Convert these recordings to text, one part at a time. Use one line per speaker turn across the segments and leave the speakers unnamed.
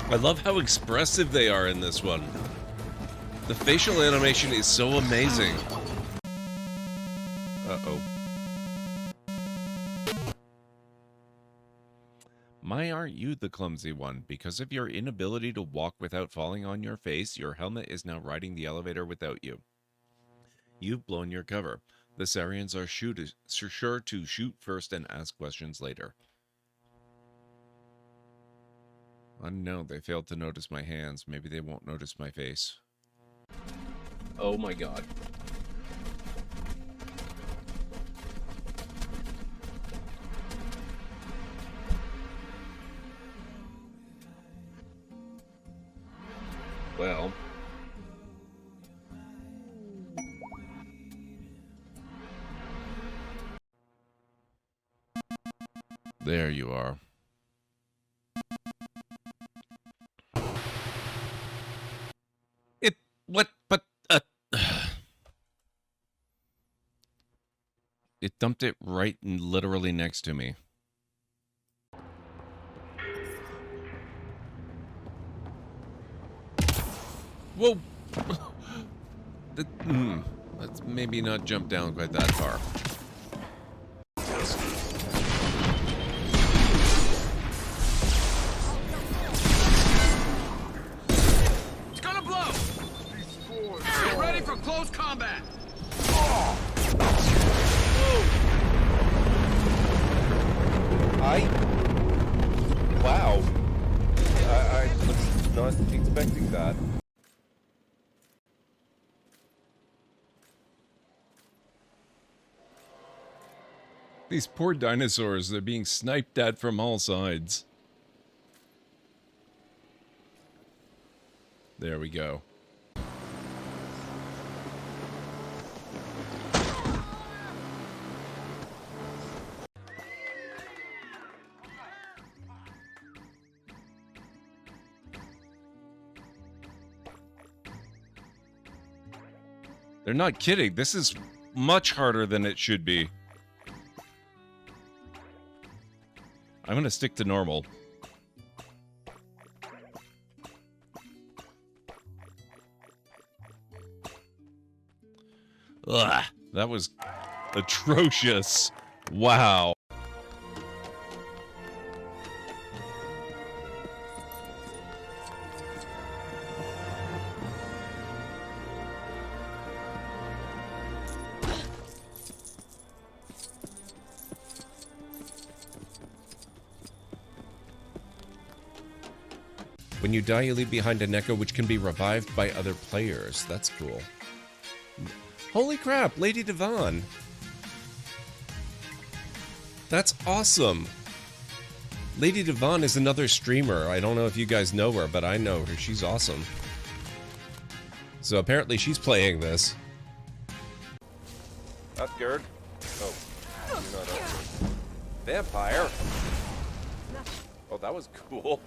I love how expressive they are in this one. The facial animation is so amazing. Uh-oh. My, aren't you the clumsy one? Because of your inability to walk without falling on your face, your helmet is now riding the elevator without you. You've blown your cover. The Sarians are sure to shoot first and ask questions later. I don't know, they failed to notice my hands. Maybe they won't notice my face. Oh my god. Well. There you are. What? But, it dumped it right and literally next to me. Whoa! Let's maybe not jump down quite that far.
It's gonna blow! Get ready for close combat!
Wow. I was not expecting that. These poor dinosaurs, they're being sniped at from all sides. There we go. They're not kidding. This is much harder than it should be. I'm gonna stick to normal. Ugh, that was atrocious. Wow. When you die, you leave behind an echo which can be revived by other players. That's cool. Holy crap, Lady Devon! That's awesome! Lady Devon is another streamer. I don't know if you guys know her, but I know her. She's awesome. So apparently she's playing this. Not scared? Oh. You're not up. Vampire? Oh, that was cool.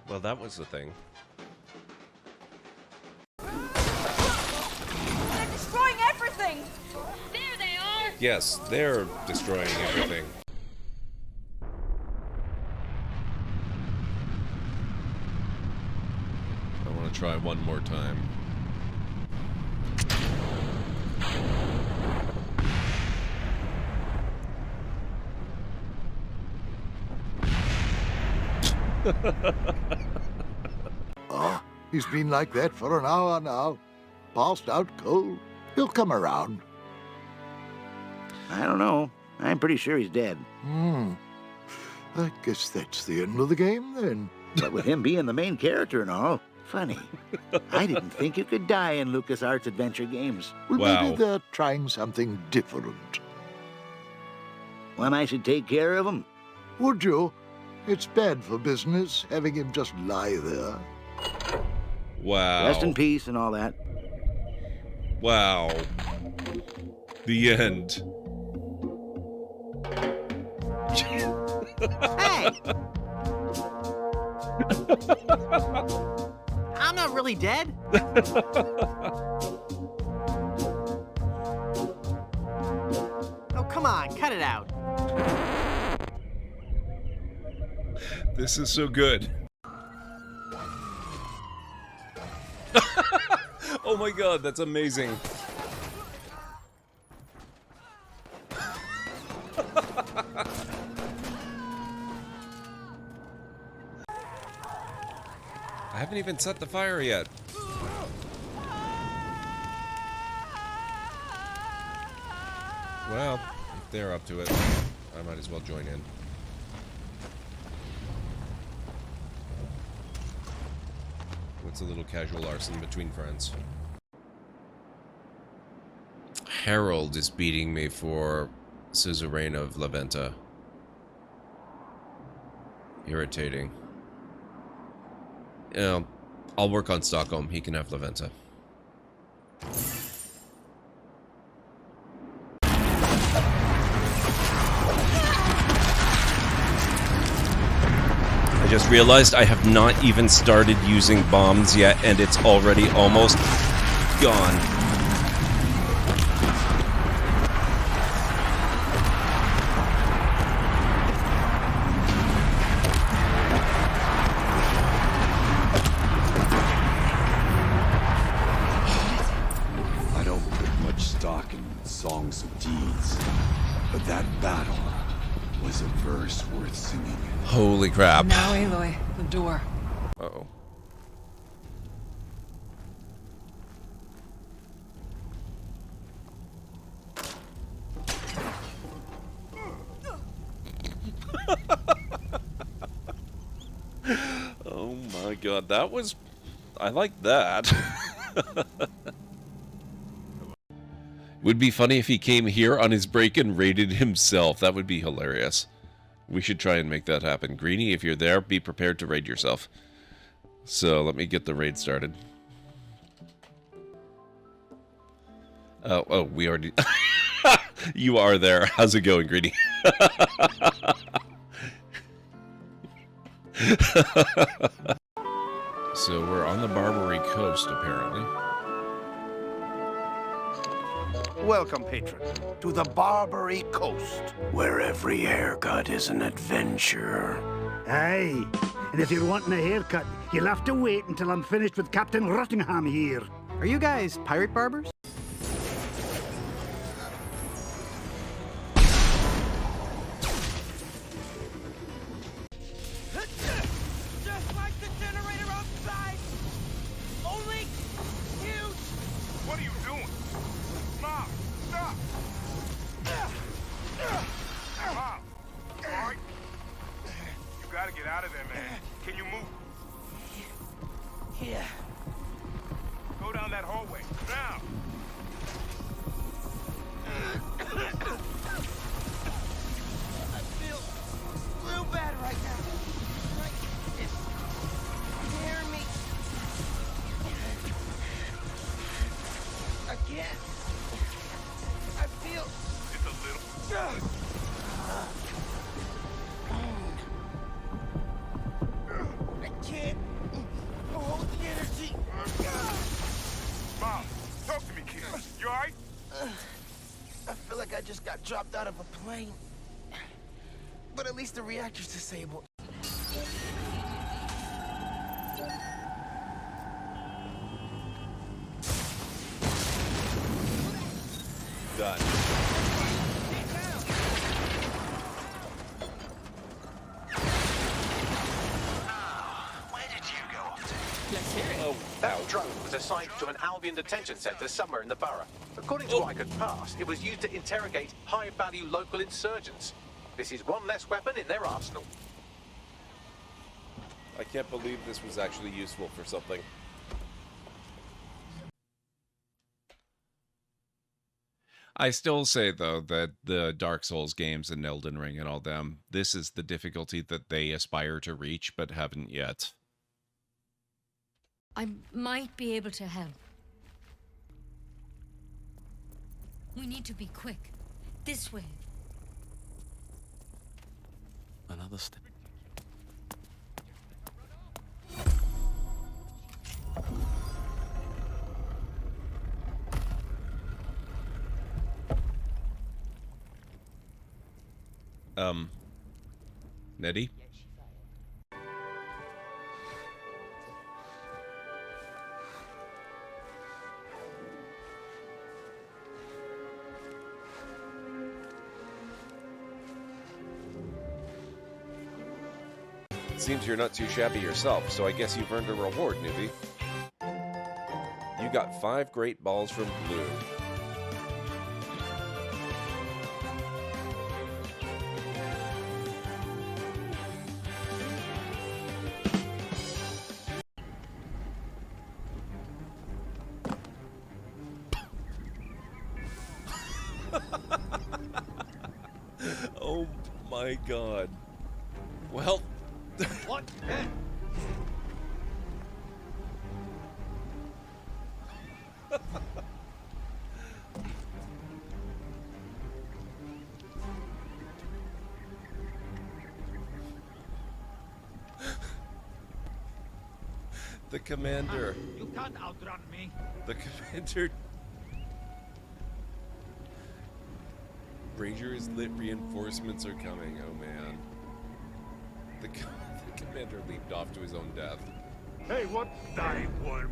Well, that was the thing.
They're destroying everything! There they are!
Yes, they're destroying everything. I want to try one more time.
He's been like that for an hour now. Passed out cold. He'll come around.
I don't know. I'm pretty sure he's dead.
I guess that's the end of the game, then.
But with him being the main character and all, funny. I didn't think you could die in LucasArts adventure games.
Well,
Wow.
maybe they're trying something different.
When I should take care of him?
Would you? It's bad for business, having him just lie there.
Wow.
Rest in peace and all that.
Wow. The end.
Hey! I'm not really dead. Oh, come on, cut it out.
This is so good. Oh my god, that's amazing. I haven't even set the fire yet. Well, if they're up to it, I might as well join in. What's a little casual arson between friends? Harold is beating me for Suzerain of La Venta. Irritating. Yeah, I'll work on Stockholm. He can have La Venta. I just realized I have not even started using bombs yet, and it's already almost gone.
I don't put much stock in songs of deeds, but that battle was a verse worth singing.
Holy crap.
Now, Aloy, the door.
Uh-oh. Oh my god, that was... I like that. Would be funny if he came here on his break and raided himself. That would be hilarious. We should try and make that happen. Greenie, if you're there, be prepared to raid yourself. So, let me get the raid started. Oh, we already... You are there. How's it going, Greenie? So, we're on the Barbary Coast, apparently.
Welcome, patron, to the Barbary Coast,
where every haircut is an adventure.
Aye, and if you're wanting a haircut, you'll have to wait until I'm finished with Captain Rottingham here.
Are you guys pirate barbers?
Just like the generator outside. Only huge.
What are you doing? Mom, stop! Mom, all right? You gotta get out of there, man. Can you move?
Yeah.
Go down that hallway, now!
I feel real bad right now. Like it's tearing me. I can't. I feel.
It's a little.
I can't hold the energy.
Mom, talk to me, kid. You all right?
I feel like I just got dropped out of a plane. But at least the reactor's disabled.
Done.
Where did you go up to?
Let's hear it.
Oh,
That drone was assigned to an Albion detention centre somewhere in the borough. According to what I could pass, it was used to interrogate high-value local insurgents. This is one less weapon in their arsenal.
I can't believe this was actually useful for something. I still say, though, that the Dark Souls games and Elden Ring and all them, this is the difficulty that they aspire to reach, but haven't yet.
I might be able to help. We need to be quick. This way.
Another step.
Nettie?
Seems you're not too shabby yourself, so I guess you've earned a reward, newbie. You got 5 great balls from Blue. Oh my god. Well...
What?
The commander...
You can't outrun me.
The commander... Rangers lit reinforcements are coming, oh man. The commander leaped off to his own death.
Hey, what? Die, worm.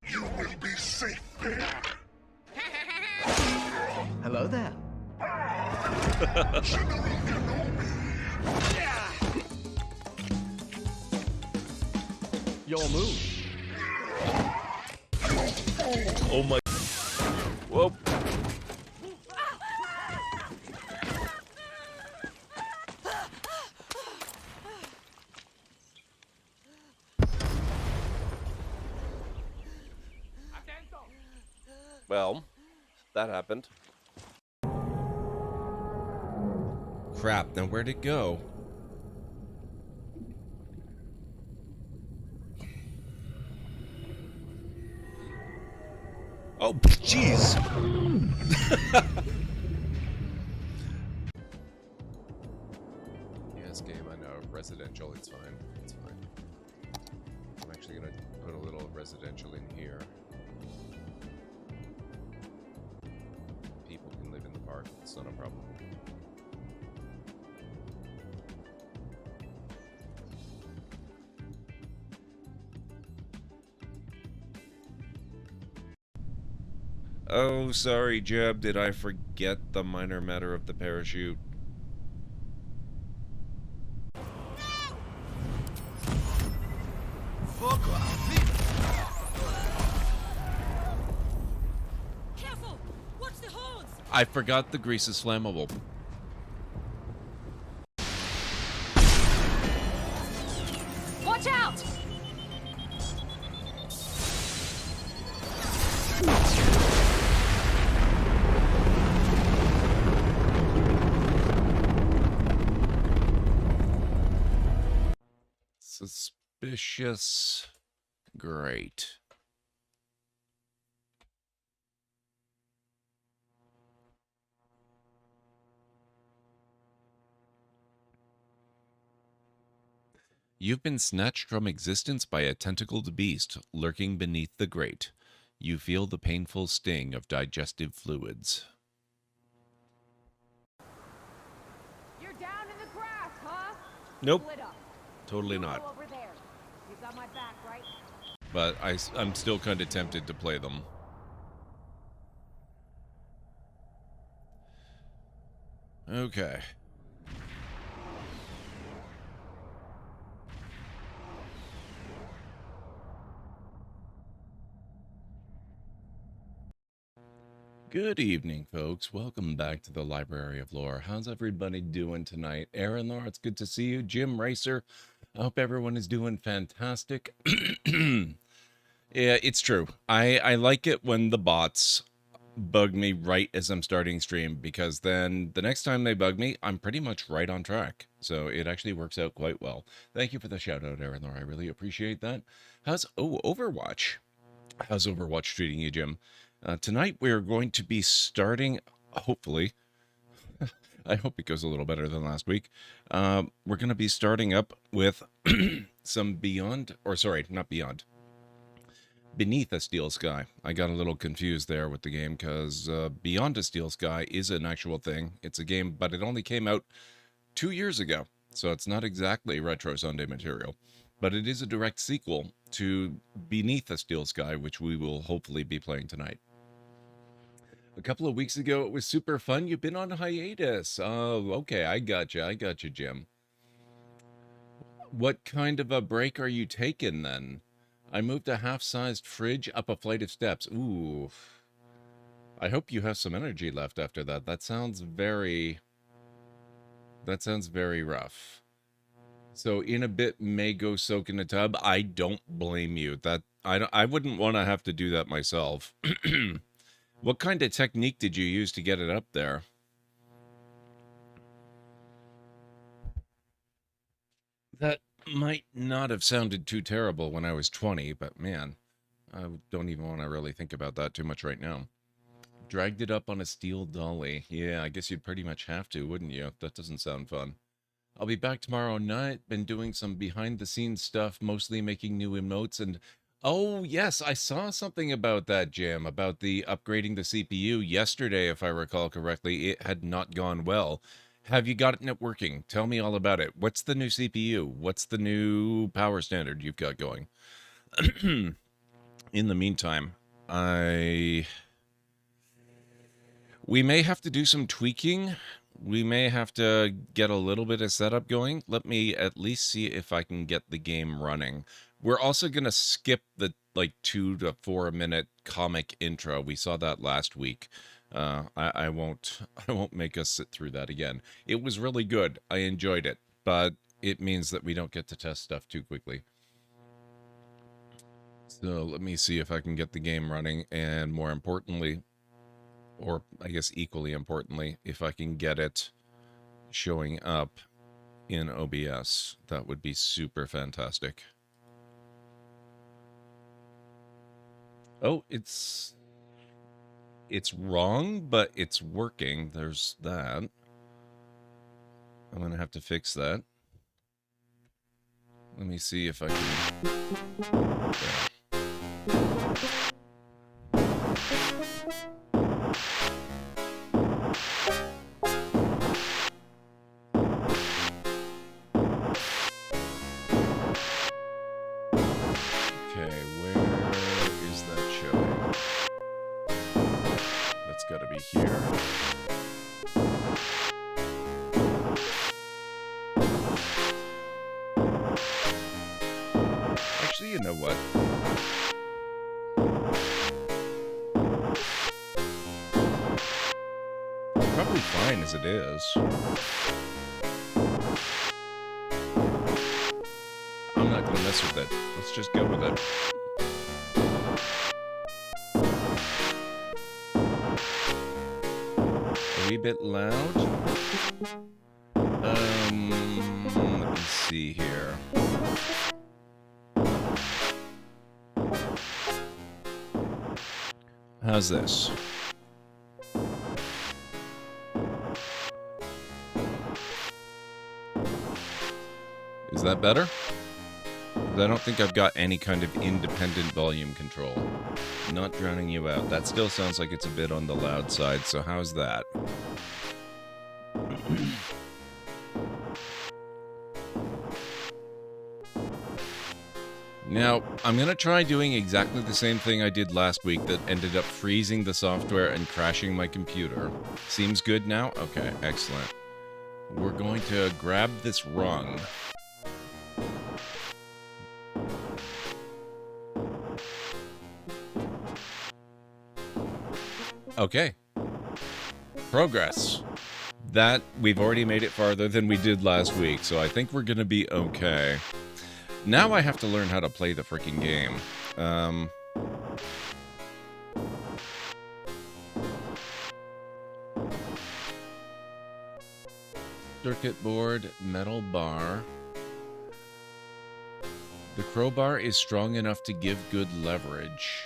You will be safe here.
Hello there.
Your move.
Oh my... Whoa. Well, that happened.
Crap, now where'd it go? Oh, jeez!
Yes, game, I know. Residential, it's fine. It's fine. I'm actually gonna put a little residential in here. People can live in the park. It's not a problem.
Oh, sorry, Jeb. Did I forget the minor matter of the parachute?
Careful! Watch the horns!
I forgot the grease is flammable.
Watch out!
Suspicious. Great. You've been snatched from existence by a tentacled beast lurking beneath the grate. You feel the painful sting of digestive fluids.
You're down in the grass, huh?
Nope.
Split up.
Totally
You
not.
go over there. You got my back, right?
But I'm still kind of tempted to play them. Okay. Good evening, folks. Welcome back to the Library of Lore. How's everybody doing tonight? Aaron, Laura, it's good to see you. Jim Racer, I hope everyone is doing fantastic. Yeah, it's true. I like it when the bots bug me right as I'm starting stream, because then the next time they bug me, I'm pretty much right on track. So it actually works out quite well. Thank you for the shout out, Aaron Laura. I really appreciate that. How's Overwatch? How's Overwatch treating you, Jim? Tonight we're going to be starting, hopefully, I hope it goes a little better than last week. We're going to be starting up with some Beyond, or sorry, not Beyond, Beneath a Steel Sky. I got a little confused there with the game because Beyond a Steel Sky is an actual thing. It's a game, but it only came out 2 years ago, so it's not exactly Retro Sunday material. But it is a direct sequel to Beneath a Steel Sky, which we will hopefully be playing tonight. A couple of weeks ago, it was super fun. You've been on hiatus. Oh, okay, I got you, Jim. What kind of a break are you taking then? I moved a half-sized fridge up a flight of steps. Ooh. I hope you have some energy left after that. That sounds very rough. So in a bit may go soak in a tub. I don't blame you. I wouldn't want to have to do that myself. What kind of technique did you use to get it up there? That might not have sounded too terrible when I was 20, but man, I don't even want to really think about that too much right now. Dragged it up on a steel dolly. Yeah, I guess you'd pretty much have to, wouldn't you? That doesn't sound fun. I'll be back tomorrow night. Been doing some behind-the-scenes stuff, mostly making new emotes. And oh, yes, I saw something about that, Jim, about the upgrading the CPU yesterday, if I recall correctly. It had not gone well. Have you got it working? Tell me all about it. What's the new CPU? What's the new power standard you've got going? In the meantime, we may have to do some tweaking. We may have to get a little bit of setup going. Let me at least see if I can get the game running. We're also going to skip the 2 to 4 minute comic intro. We saw that last week. I won't make us sit through that again. It was really good. I enjoyed it, but it means that we don't get to test stuff too quickly. So let me see if I can get the game running, and more importantly, or I guess equally importantly, if I can get it showing up in OBS. That would be super fantastic. Oh, it's wrong, but it's working. There's that. I'm going to have to fix that. Let me see if I can... Okay, where is that showing? That's got to be here. Actually, you know what? Probably fine as it is. I'm not going to mess with it. Let's just go with it. A wee bit loud. Let me see here. How's this? Is that better? I don't think I've got any kind of independent volume control. Not drowning you out. That still sounds like it's a bit on the loud side, so how's that? Now, I'm going to try doing exactly the same thing I did last week that ended up freezing the software and crashing my computer. Seems good now? Okay, excellent. We're going to grab this rung. Okay. Progress. That, we've already made it farther than we did last week, so I think we're going to be okay. Now I have to learn how to play the freaking game. Circuit board, metal bar. The crowbar is strong enough to give good leverage.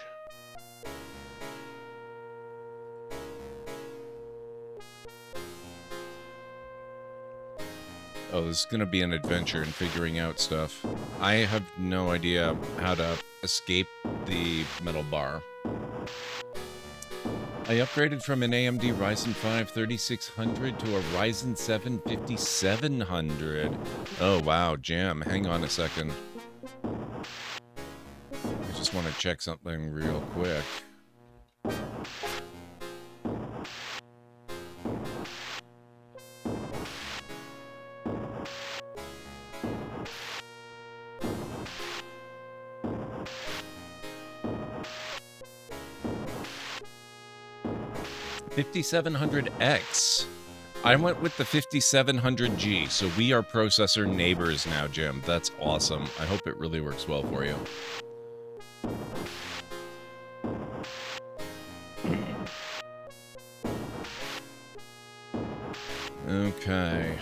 Oh, this is going to be an adventure in figuring out stuff. I have no idea how to escape the metal bar. I upgraded from an AMD Ryzen 5 3600 to a Ryzen 7 5700. Oh, wow, Jam. Hang on a second. I just want to check something real quick. $5700X. I went with the 5700G, so we are processor neighbors now, Jim. That's awesome. I hope it really works well for you. Okay.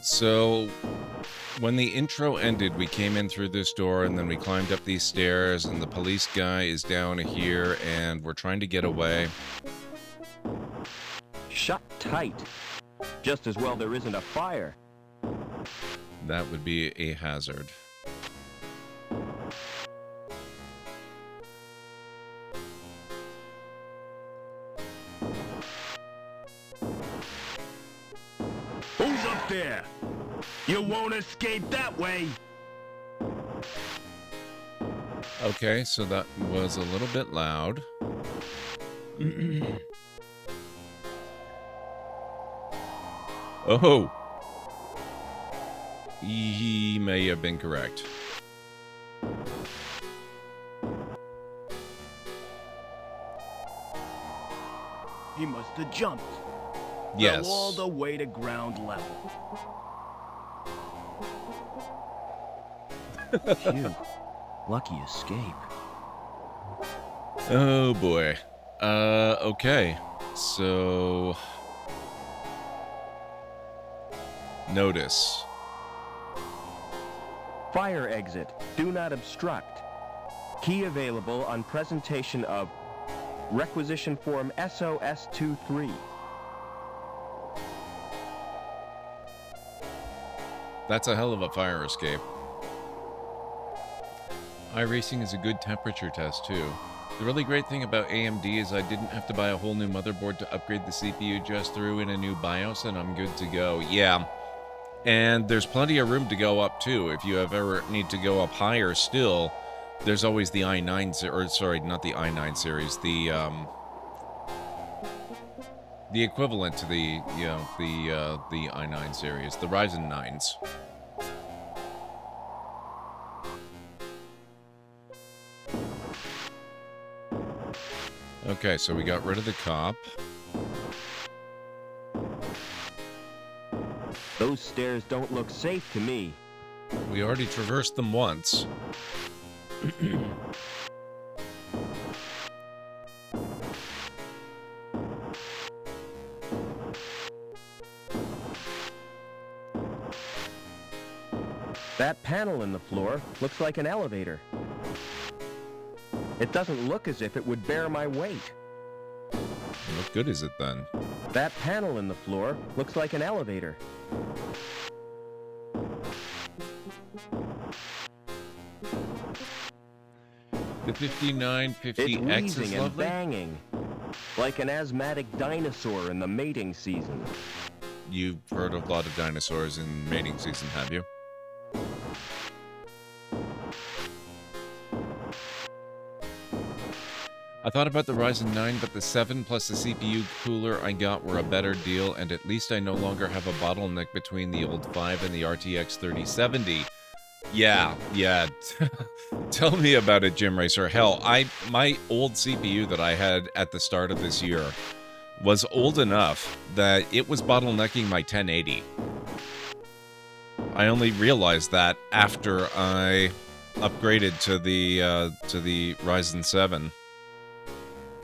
So when the intro ended, we came in through this door, and then we climbed up these stairs, and the police guy is down here, and we're trying to get away.
Shut tight. Just as well there isn't a fire.
That would be a hazard.
Who's up there? You won't escape that way.
Okay, so that was a little bit loud. Oh! He may have been correct.
He must have jumped.
Yes.
Fell all the way to ground level.
Phew. Lucky escape.
Oh boy. Okay. So... Notice.
Fire exit. Do not obstruct. Key available on presentation of Requisition Form SOS-23.
That's a hell of a fire escape. iRacing is a good temperature test, too. The really great thing about AMD is I didn't have to buy a whole new motherboard to upgrade the CPU, just threw in a new BIOS and I'm good to go. Yeah. And there's plenty of room to go up, too. If you ever need to go up higher still, there's always the i9, or sorry, not the i9 series, the equivalent to the, you know, the i9 series, the Ryzen 9s. Okay, so we got rid of the cop.
Those stairs don't look safe to me.
We already traversed them once.
That panel in the floor looks like an elevator. It doesn't look as if it would bear my weight.
What good is it then?
That panel in the floor looks like an elevator.
The 5950X
It's
is
wheezing and
lovely.
banging, like an asthmatic dinosaur in the mating season.
You've heard of a lot of dinosaurs in mating season, have you? I thought about the Ryzen 9, but the 7 plus the CPU cooler I got were a better deal, and at least I no longer have a bottleneck between the old 5 and the RTX 3070. Yeah. Tell me about it, Jim Racer. Hell, my old CPU that I had at the start of this year was old enough that it was bottlenecking my 1080. I only realized that after I upgraded to the Ryzen 7.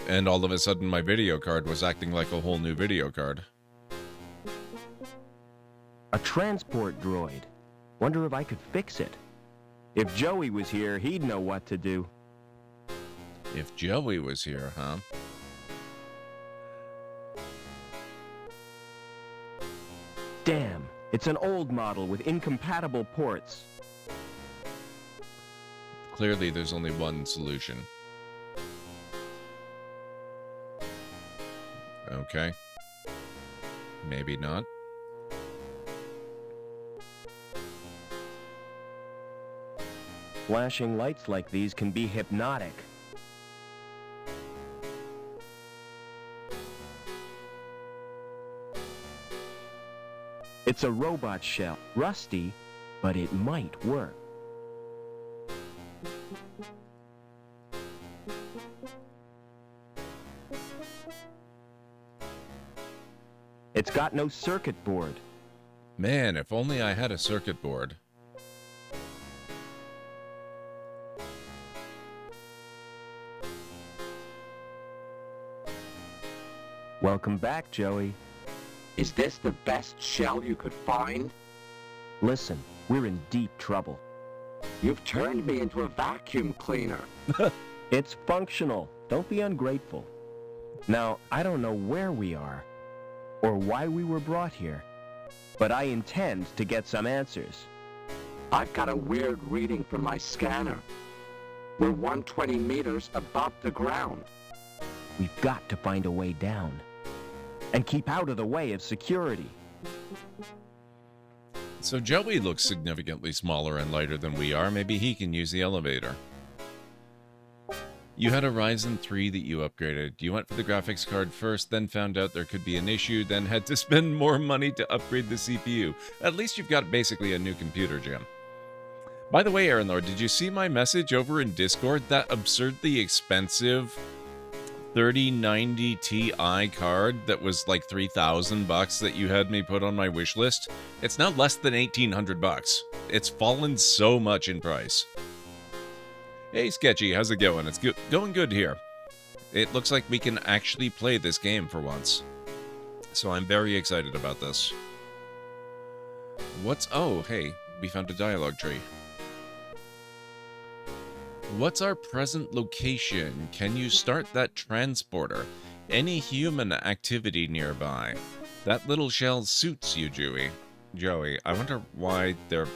And all of a sudden my video card was acting like a whole new video card.
A transport droid. Wonder if I could fix it. If Joey was here, he'd know what to do.
If Joey was here, huh?
Damn, it's an old model with incompatible ports.
Clearly, there's only one solution. Okay. Maybe not.
Flashing lights like these can be hypnotic. It's a robot shell. Rusty, but it might work. It's got no circuit board.
Man, if only I had a circuit board.
Welcome back, Joey.
Is this the best shell you could find?
Listen, we're in deep trouble.
You've turned me into a vacuum cleaner.
It's functional. Don't be ungrateful. Now, I don't know where we are, or why we were brought here, but I intend to get some answers.
I've got a weird reading from my scanner. We're 120 meters above the ground.
We've got to find a way down, and keep out of the way of security.
So Joey looks significantly smaller and lighter than we are. Maybe he can use the elevator. You had a Ryzen 3 that you upgraded. You went for the graphics card first, then found out there could be an issue, then had to spend more money to upgrade the CPU. At least you've got basically a new computer, Jim. By the way, Aaron Lord, did you see my message over in Discord? That absurdly expensive 3090 Ti card that was like $3,000 that you had me put on my wish list? It's now less than $1,800. It's fallen so much in price. Hey Sketchy, how's it going? It's going good here. It looks like we can actually play this game for once. So I'm very excited about this. Oh, hey, we found a dialogue tree. What's our present location? Can you start that transporter? Any human activity nearby? That little shell suits you, Joey. I wonder why they're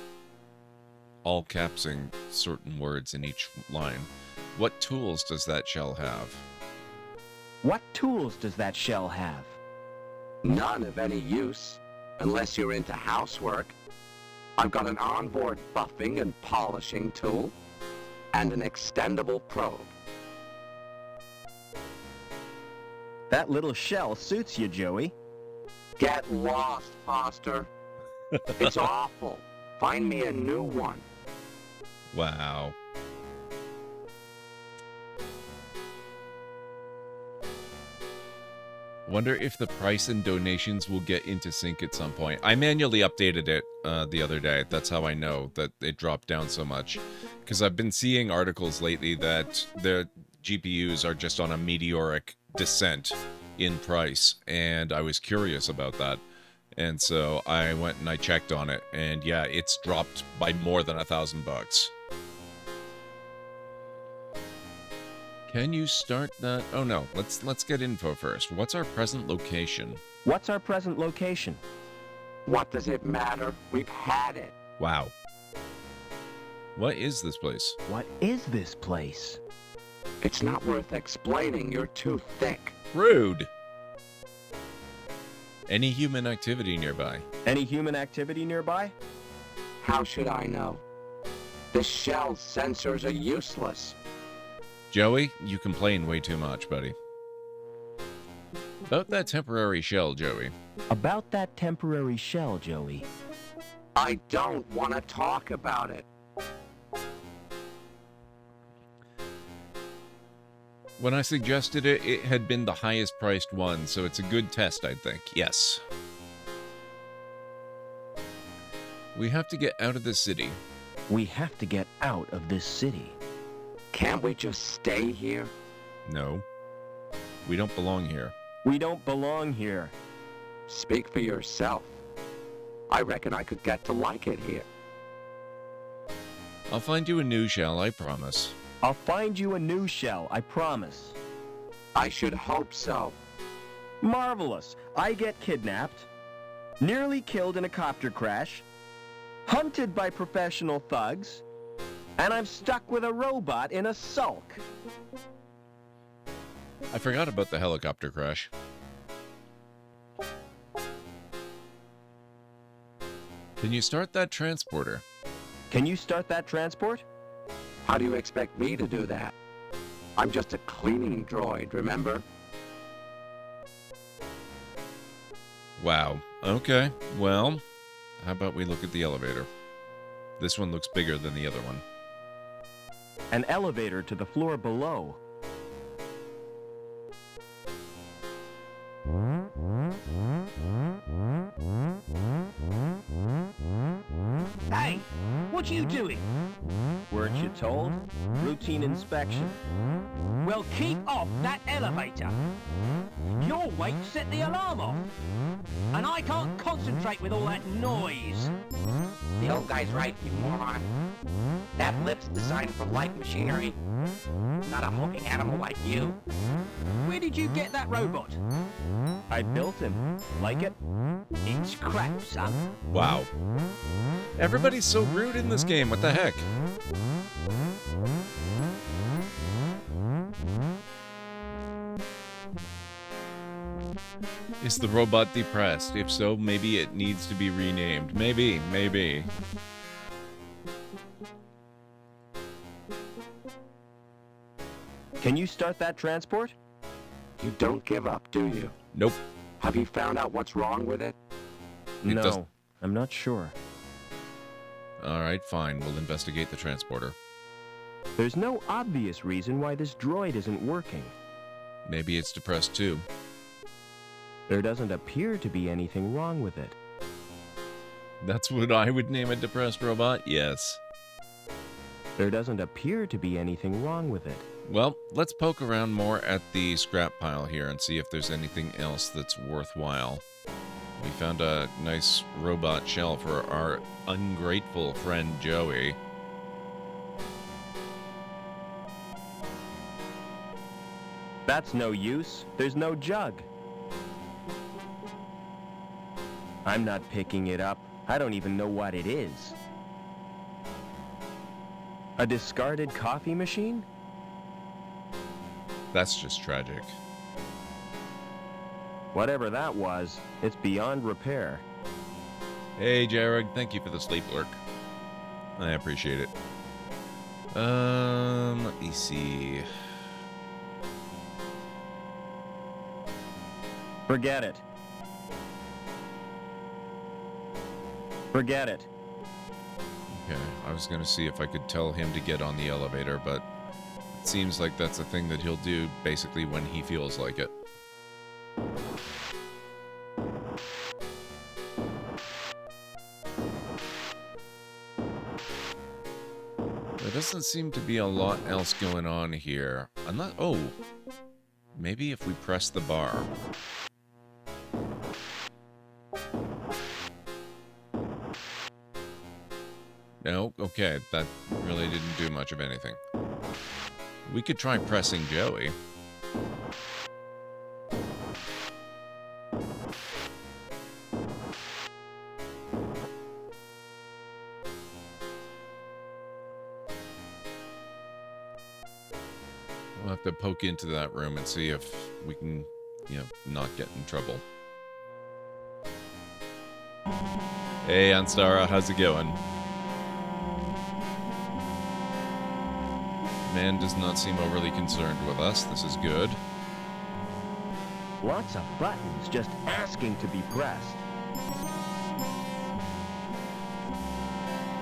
all capsing certain words in each line. What tools does that shell have?
What tools does that shell have?
None of any use, unless you're into housework. I've got an onboard buffing and polishing tool, and an extendable probe.
That little shell suits you, Joey.
Get lost, Foster. It's awful. Find me a new one.
Wow. Wonder if the price and donations will get into sync at some point. I manually updated it the other day. That's how I know that it dropped down so much. Because I've been seeing articles lately that the GPUs are just on a meteoric descent in price. And I was curious about that. And so I went and I checked on it. And yeah, it's dropped by more than $1,000. Can you start that? Oh no, let's get info first. What's our present location?
What's our present location?
What does it matter? We've had it.
Wow. What is this place?
What is this place?
It's not worth explaining. You're too thick.
Rude. Any human activity nearby?
Any human activity nearby?
How should I know? The shell's sensors are useless.
Joey, you complain way too much, buddy. About that temporary shell, Joey.
About that temporary shell, Joey.
I don't want to talk about it.
When I suggested it, it had been the highest priced one, so it's a good test, I think. Yes. We have to get out of the city.
We have to get out of this city.
Can't we just stay here?
No. We don't belong here.
We don't belong here.
Speak for yourself. I reckon I could get to like it here.
I'll find you a new shell, I promise.
I'll find you a new shell, I promise.
I should hope so.
Marvelous. I get kidnapped. nearly killed in a copter crash, hunted by professional thugs, and I'm stuck with a robot in a sulk.
I forgot about the helicopter crash. Can you start that transporter?
Can you start that transport?
How do you expect me to do that? I'm just a cleaning droid, remember?
Wow. Okay. Well, how about we look at the elevator? This one looks bigger than the other one.
An elevator to the floor below.
Hey, what are you doing?
Weren't you told? Routine inspection.
Well, keep off that elevator. Your weight set the alarm off. And I can't concentrate with all that noise.
The old guy's right, you moron. That lift's designed for light machinery, not a hulking animal like you.
Where did you get that robot?
I built him. Like it?
It's crap, son.
Wow. Everybody's so rude in this game. What the heck? Is the robot depressed? If so, maybe it needs to be renamed. Maybe.
Can you start that transport?
You don't give up, do you?
Nope.
Have you found out what's wrong with it?
No, I'm not sure.
Alright, fine. We'll investigate the transporter.
There's no obvious reason why this droid isn't working.
Maybe it's depressed too.
There doesn't appear to be anything wrong with it.
That's what I would name a depressed robot? Yes.
There doesn't appear to be anything wrong with it.
Well, let's poke around more at the scrap pile here and see if there's anything else that's worthwhile. We found a nice robot shell for our ungrateful friend Joey.
That's no use. There's no jug. I'm not picking it up. I don't even know what it is. A discarded coffee machine?
That's just tragic.
Whatever that was, it's beyond repair.
Hey, Jared, thank you for the sleep lurk. I appreciate it. Let me see.
Forget it. Forget it.
Okay, I was gonna see if I could tell him to get on the elevator, but it seems like that's a thing that he'll do basically when he feels like it. There doesn't seem to be a lot else going on here. Oh, maybe if we press the bar. No, okay, that really didn't do much of anything. We could try pressing Joey. We'll have to poke into that room and see if we can, not get in trouble. Hey, Anstara, how's it going? Man does not seem overly concerned with us. This is good.
Lots of buttons just asking to be pressed.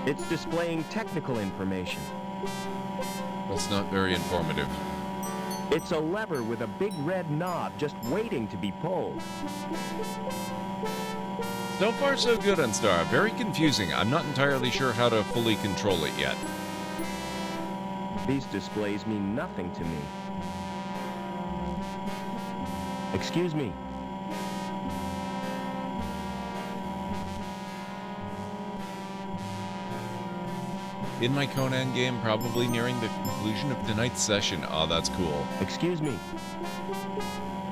It's displaying technical information.
That's not very informative.
It's a lever with a big red knob just waiting to be pulled.
So far, so good, Anstara. Very confusing. I'm not entirely sure how to fully control it yet.
These displays mean nothing to me. Excuse me.
In my Conan game, probably nearing the conclusion of tonight's session. Oh, that's cool.
Excuse me.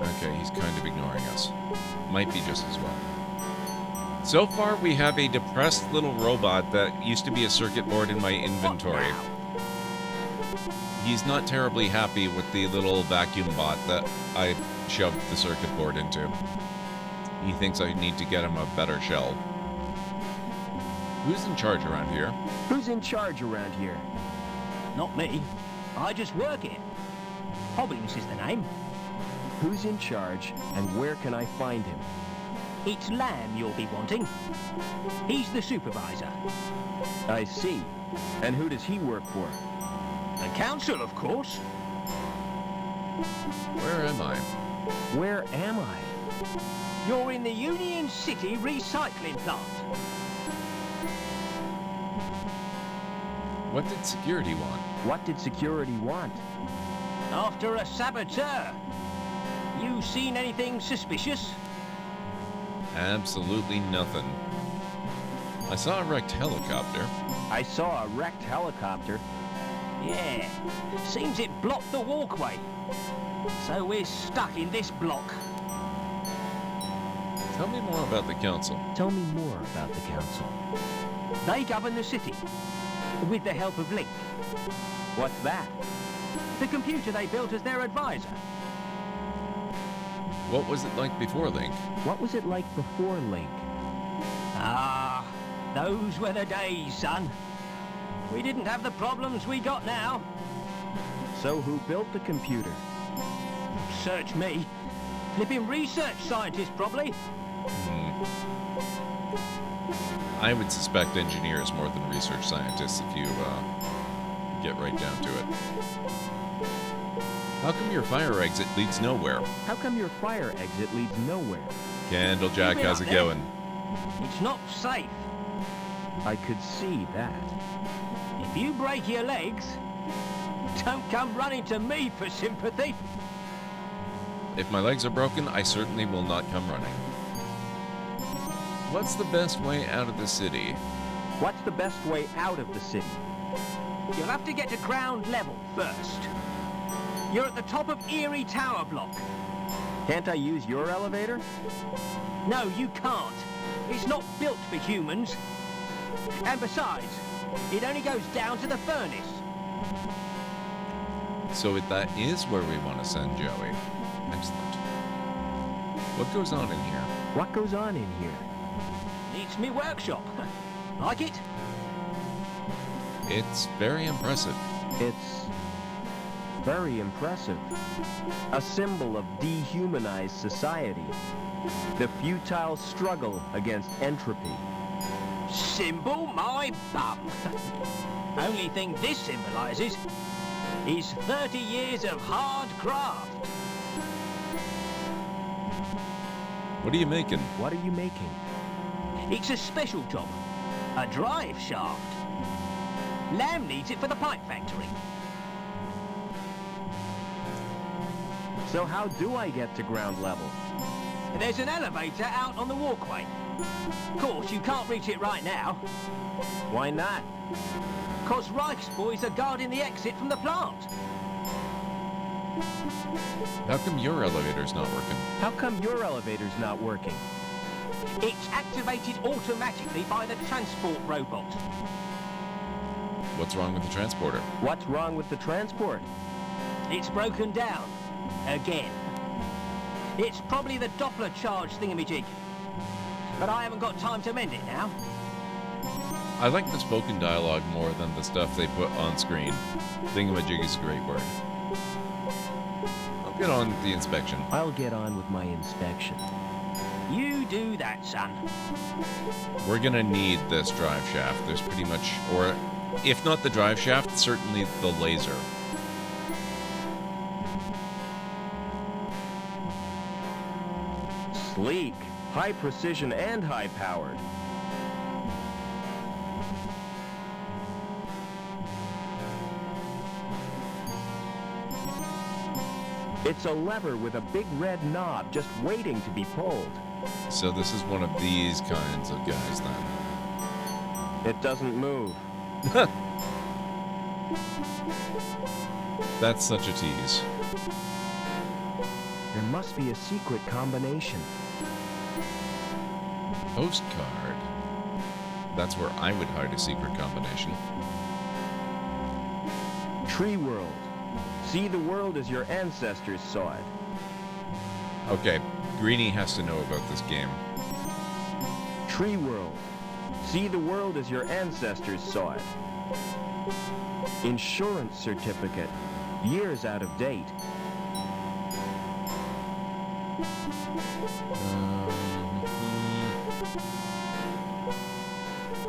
Okay, he's kind of ignoring us. Might be just as well. So far, we have a depressed little robot that used to be a circuit board in my inventory. He's not terribly happy with the little vacuum bot that I shoved the circuit board into. He thinks I need to get him a better shell. Who's in charge around here?
Who's in charge around here?
Not me. I just work here. Hobbins is the name.
Who's in charge, and where can I find him?
It's Lamb you'll be wanting. He's the supervisor.
I see. And who does he work for?
The council, of course.
Where am I?
Where am I?
You're in the Union City recycling plant.
What did security want?
What did security want?
After a saboteur. You seen anything suspicious?
Absolutely nothing. I saw a wrecked helicopter.
I saw a wrecked helicopter.
Yeah. Seems it blocked the walkway. So we're stuck in this block.
Tell me more about the council.
Tell me more about the council.
They govern the city. With the help of Link.
What's that?
The computer they built as their advisor.
What was it like before Link?
What was it like before Link?
Ah, those were the days, son. We didn't have the problems we got now.
So who built the computer?
Search me. Flipping research scientist, probably.
I would suspect engineers more than research scientists if you get right down to it. How come your fire exit leads nowhere?
How come your fire exit leads nowhere?
Candlejack, how's it going?
It's not safe.
I could see that.
If you break your legs, don't come running to me for sympathy.
If my legs are broken, I certainly will not come running. What's the best way out of the city?
What's the best way out of the city?
You'll have to get to ground level first. You're at the top of Erie Tower Block.
Can't I use your elevator?
No, you can't. It's not built for humans. And besides, it only goes down to the furnace.
So that is where we want to send Joey. Excellent. What goes on in here?
What goes on in here?
It's me workshop. Like it?
It's very impressive.
It's very impressive. A symbol of dehumanized society. The futile struggle against entropy.
Symbol my bum. Only thing this symbolizes is 30 years of hard graft.
What are you making?
What are you making?
It's a special job. A drive shaft. Lamb needs it for the pipe factory.
So how do I get to ground level?
There's an elevator out on the walkway. Of course, you can't reach it right now.
Why not?
'Cause Reich's boys are guarding the exit from the plant.
How come your elevator's not working?
How come your elevator's not working?
It's activated automatically by the transport robot.
What's wrong with the transporter?
What's wrong with the transport?
It's broken down. Again. It's probably the Doppler charge thingamajig. But I haven't got time to mend it now.
I like the spoken dialogue more than the stuff they put on screen. Thingamajig is a great word. I'll get on with the inspection.
I'll get on with my inspection.
You do that, son.
We're gonna need this drive shaft. There's pretty much, or if not the drive shaft, certainly the laser.
Sleek, high precision and high powered. It's a lever with a big red knob just waiting to be pulled.
So this is one of these kinds of guys then.
It doesn't move.
That's such a tease.
There must be a secret combination.
Postcard. That's where I would hide a secret combination.
Tree world. See the world as your ancestors saw it.
Okay, Greenie has to know about this game.
Tree world. See the world as your ancestors saw it. Insurance certificate. Years out of date.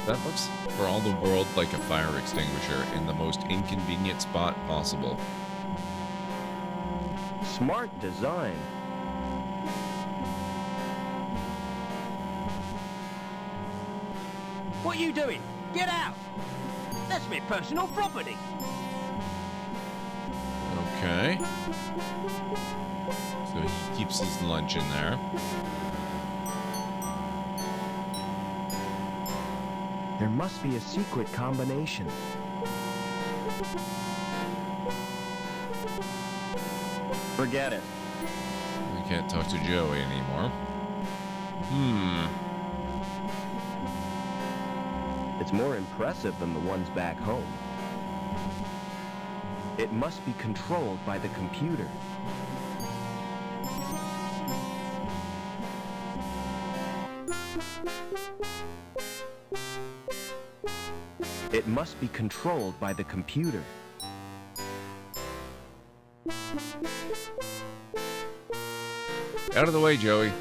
That looks, for all the world, like a fire extinguisher in the most inconvenient spot possible.
Smart design.
What are you doing? Get out! That's my personal property.
Okay. So he keeps his lunch in there.
There must be a secret combination. Forget it.
We can't talk to Joey anymore.
It's more impressive than the ones back home. It must be controlled by the computer. It must be controlled by the computer.
Out of the way, Joey.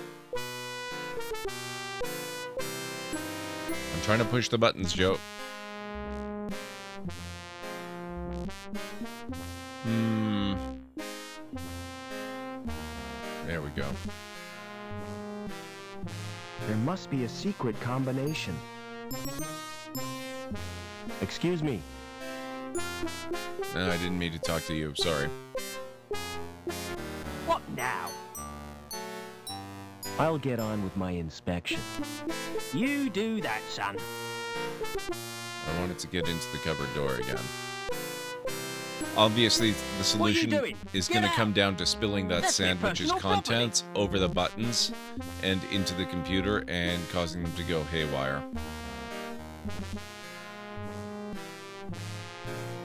I'm trying to push the buttons, Joe. There we go.
There must be a secret combination. Excuse me.
No, I didn't mean to talk to you. Sorry.
What now?
I'll get on with my inspection.
You do that, son.
I wanted to get into the cupboard door again. Obviously, the solution is going to come down to spilling that sandwich's contents over the buttons and into the computer and causing them to go haywire.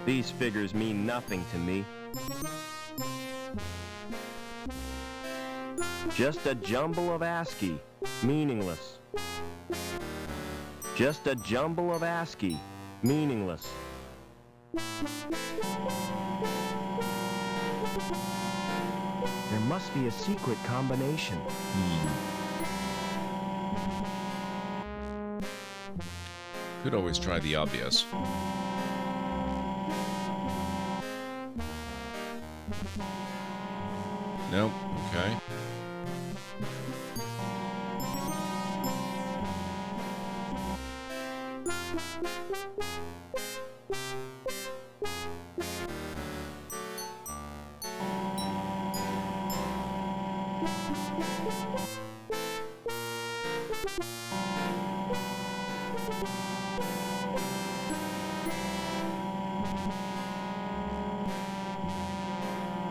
These figures mean nothing to me. Just a jumble of ASCII, meaningless. Just a jumble of ASCII, meaningless. There must be a secret combination.
Could always try the obvious. Nope. Okay.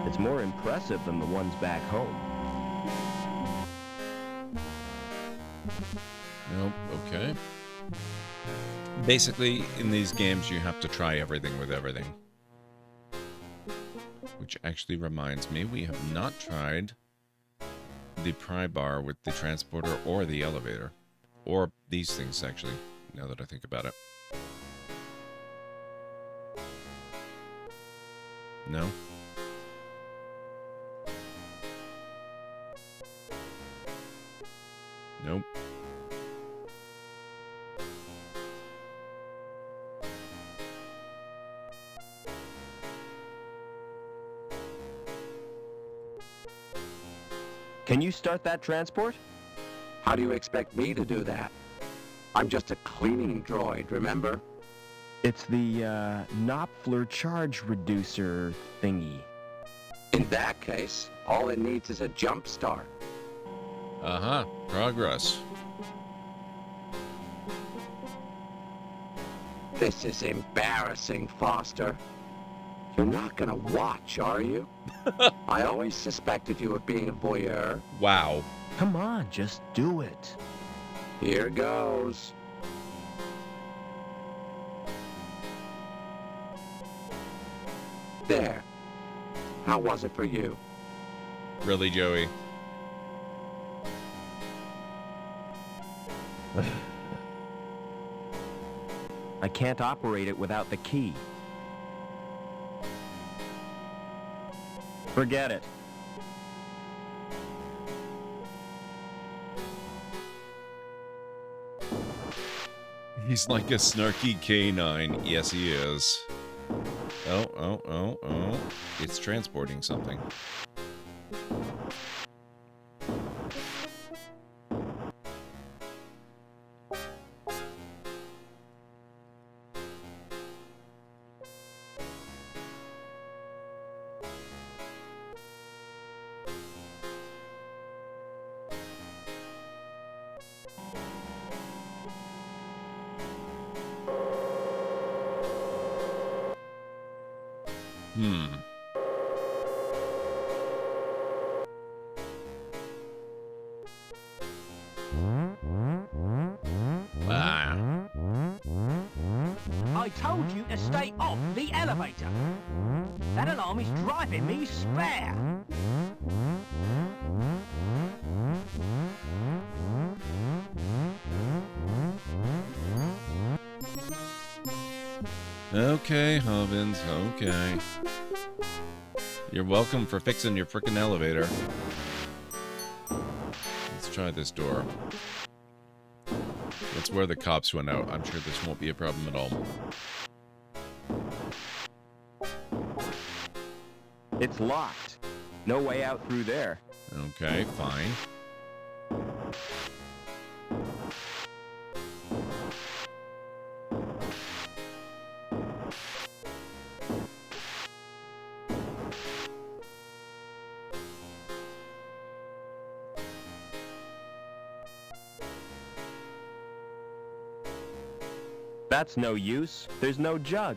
It's more impressive than the ones back home.
Nope. Okay. Basically, in these games, you have to try everything with everything. Which actually reminds me, we have not tried the pry bar with the transporter or the elevator. Or these things, actually, now that I think about it. No? Nope.
Can you start that transport?
How do you expect me to do that? I'm just a cleaning droid, remember?
It's the, Knopfler charge reducer thingy.
In that case, all it needs is a jump start.
Uh-huh. Progress.
This is embarrassing, Foster. You're not gonna watch, are you? I always suspected you of being a voyeur.
Wow.
Come on, just do it.
Here goes. There. How was it for you?
Really, Joey?
I can't operate it without the key. Forget it.
He's like a snarky canine. Yes, he is. Oh. It's transporting something.
I told you to stay off the elevator. That alarm is driving me spare.
Okay, Hobbins, okay. You're welcome for fixing your frickin' elevator. Let's try this door. That's where the cops went out. I'm sure this won't be a problem at all.
It's locked. No way out through there.
Okay, fine.
That's no use. There's no jug.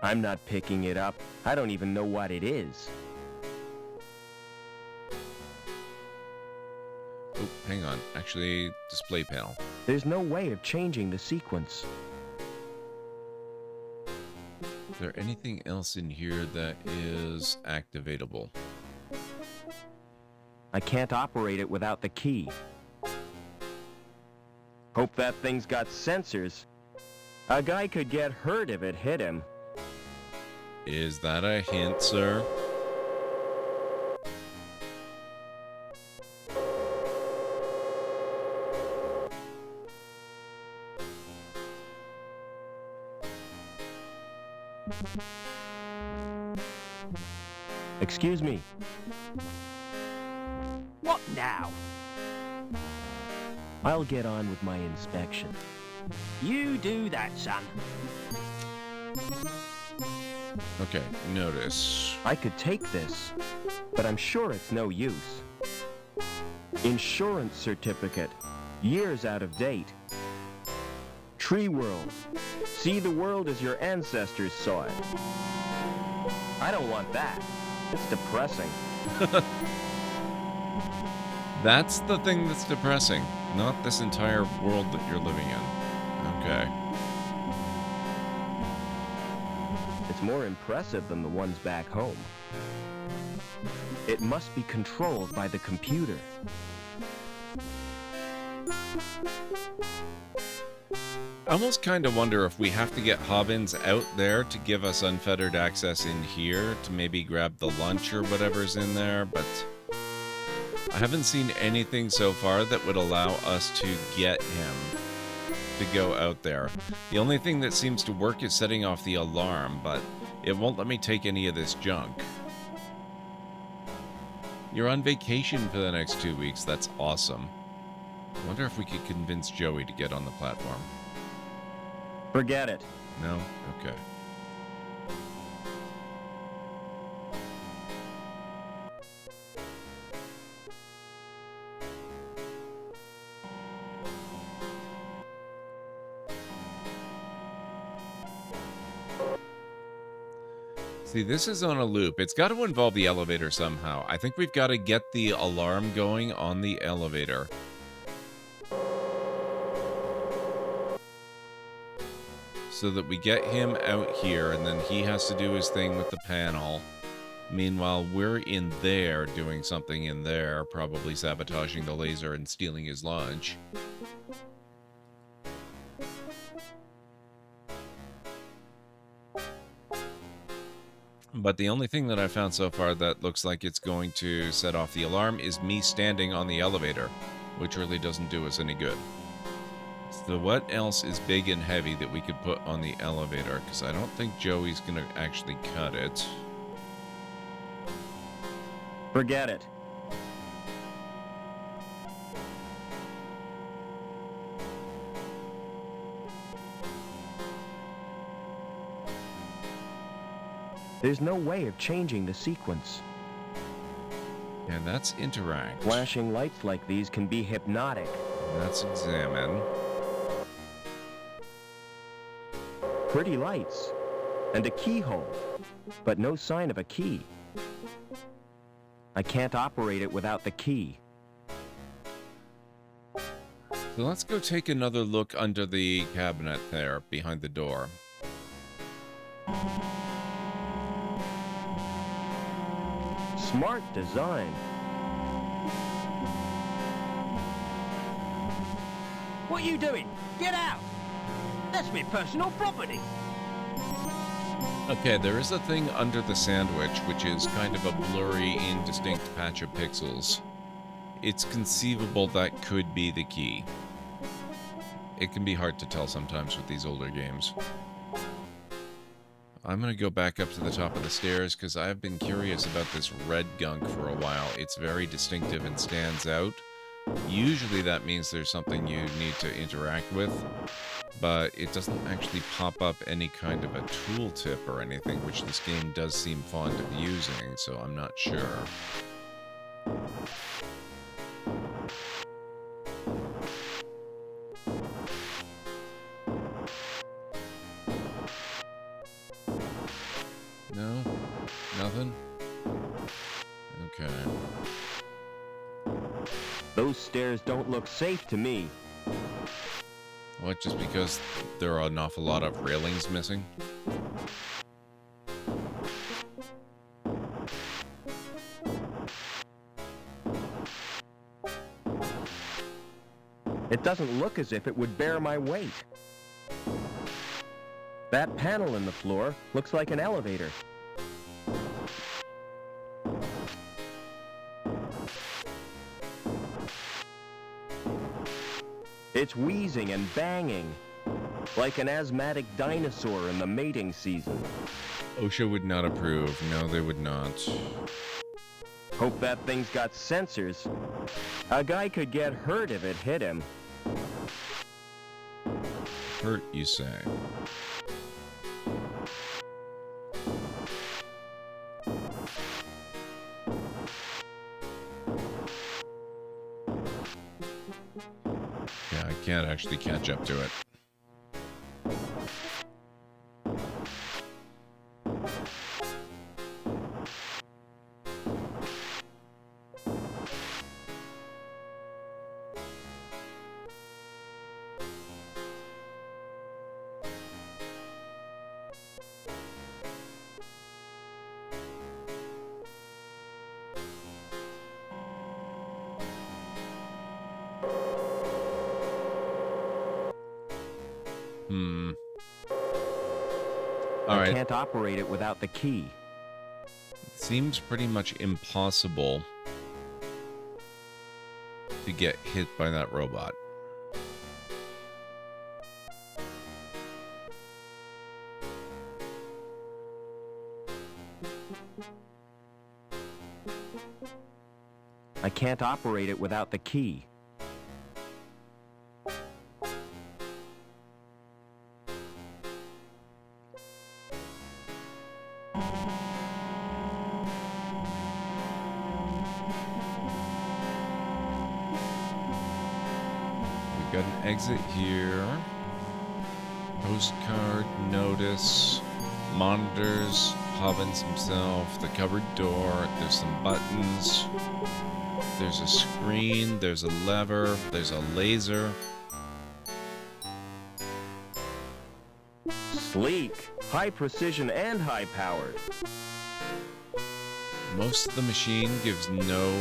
I'm not picking it up. I don't even know what it is.
Oh, hang on. Actually, display panel.
There's no way of changing the sequence.
Is there anything else in here that is activatable?
I can't operate it without the key. Hope that thing's got sensors. A guy could get hurt if it hit him.
Is that a hint, sir?
Excuse me.
What now?
I'll get on with my inspection.
You do that, son.
Okay, notice.
I could take this, but I'm sure it's no use. Insurance certificate, years out of date. Tree world. See the world as your ancestors saw it. I don't want that. It's depressing.
That's the thing that's depressing, not this entire world that you're living in. Okay.
It's more impressive than the ones back home. It must be controlled by the computer.
I almost kind of wonder if we have to get Hobbins out there to give us unfettered access in here to maybe grab the lunch or whatever's in there, but I haven't seen anything so far that would allow us to get him to go out there. The only thing that seems to work is setting off the alarm, but it won't let me take any of this junk. You're on vacation for the next 2 weeks. That's awesome. I wonder if we could convince Joey to get on the platform.
Forget it.
No? Okay. See, this is on a loop. It's got to involve the elevator somehow. I think we've got to get the alarm going on the elevator. So that we get him out here, and then he has to do his thing with the panel. Meanwhile, we're in there doing something in there, probably sabotaging the laser and stealing his lunch. But the only thing that I found so far that looks like it's going to set off the alarm is me standing on the elevator, which really doesn't do us any good. So what else is big and heavy that we could put on the elevator? Because I don't think Joey's going to actually cut it.
Forget it. There's no way of changing the sequence.
And that's interact.
Flashing lights like these can be hypnotic.
That's examine.
Pretty lights. And a keyhole. But no sign of a key. I can't operate it without the key.
So let's go take another look under the cabinet there, behind the door.
Smart design.
What are you doing? Get out! That's my personal property.
Okay, there is a thing under the sandwich, which is kind of a blurry, indistinct patch of pixels. It's conceivable that could be the key. It can be hard to tell sometimes with these older games. I'm going to go back up to the top of the stairs because I've been curious about this red gunk for a while. It's very distinctive and stands out. Usually that means there's something you need to interact with, but it doesn't actually pop up any kind of a tooltip or anything, which this game does seem fond of using, so I'm not sure. No? Nothing? Okay.
Those stairs don't look safe to me.
What, just because there are an awful lot of railings missing?
It doesn't look as if it would bear my weight. That panel in the floor looks like an elevator. It's wheezing and banging, like an asthmatic dinosaur in the mating season.
OSHA would not approve. No, they would not.
Hope that thing's got sensors. A guy could get hurt if it hit him.
Hurt, you say? Yeah, I can't actually catch up to it.
I can't operate it without the key.
It seems pretty much impossible to get hit by that robot.
I can't operate it without the key.
Got an exit here. Postcard, notice, monitors, Hobbins himself, the cupboard door, there's some buttons, there's a screen, there's a lever, there's a laser.
Sleek, high precision, and high powered.
Most of the machine gives no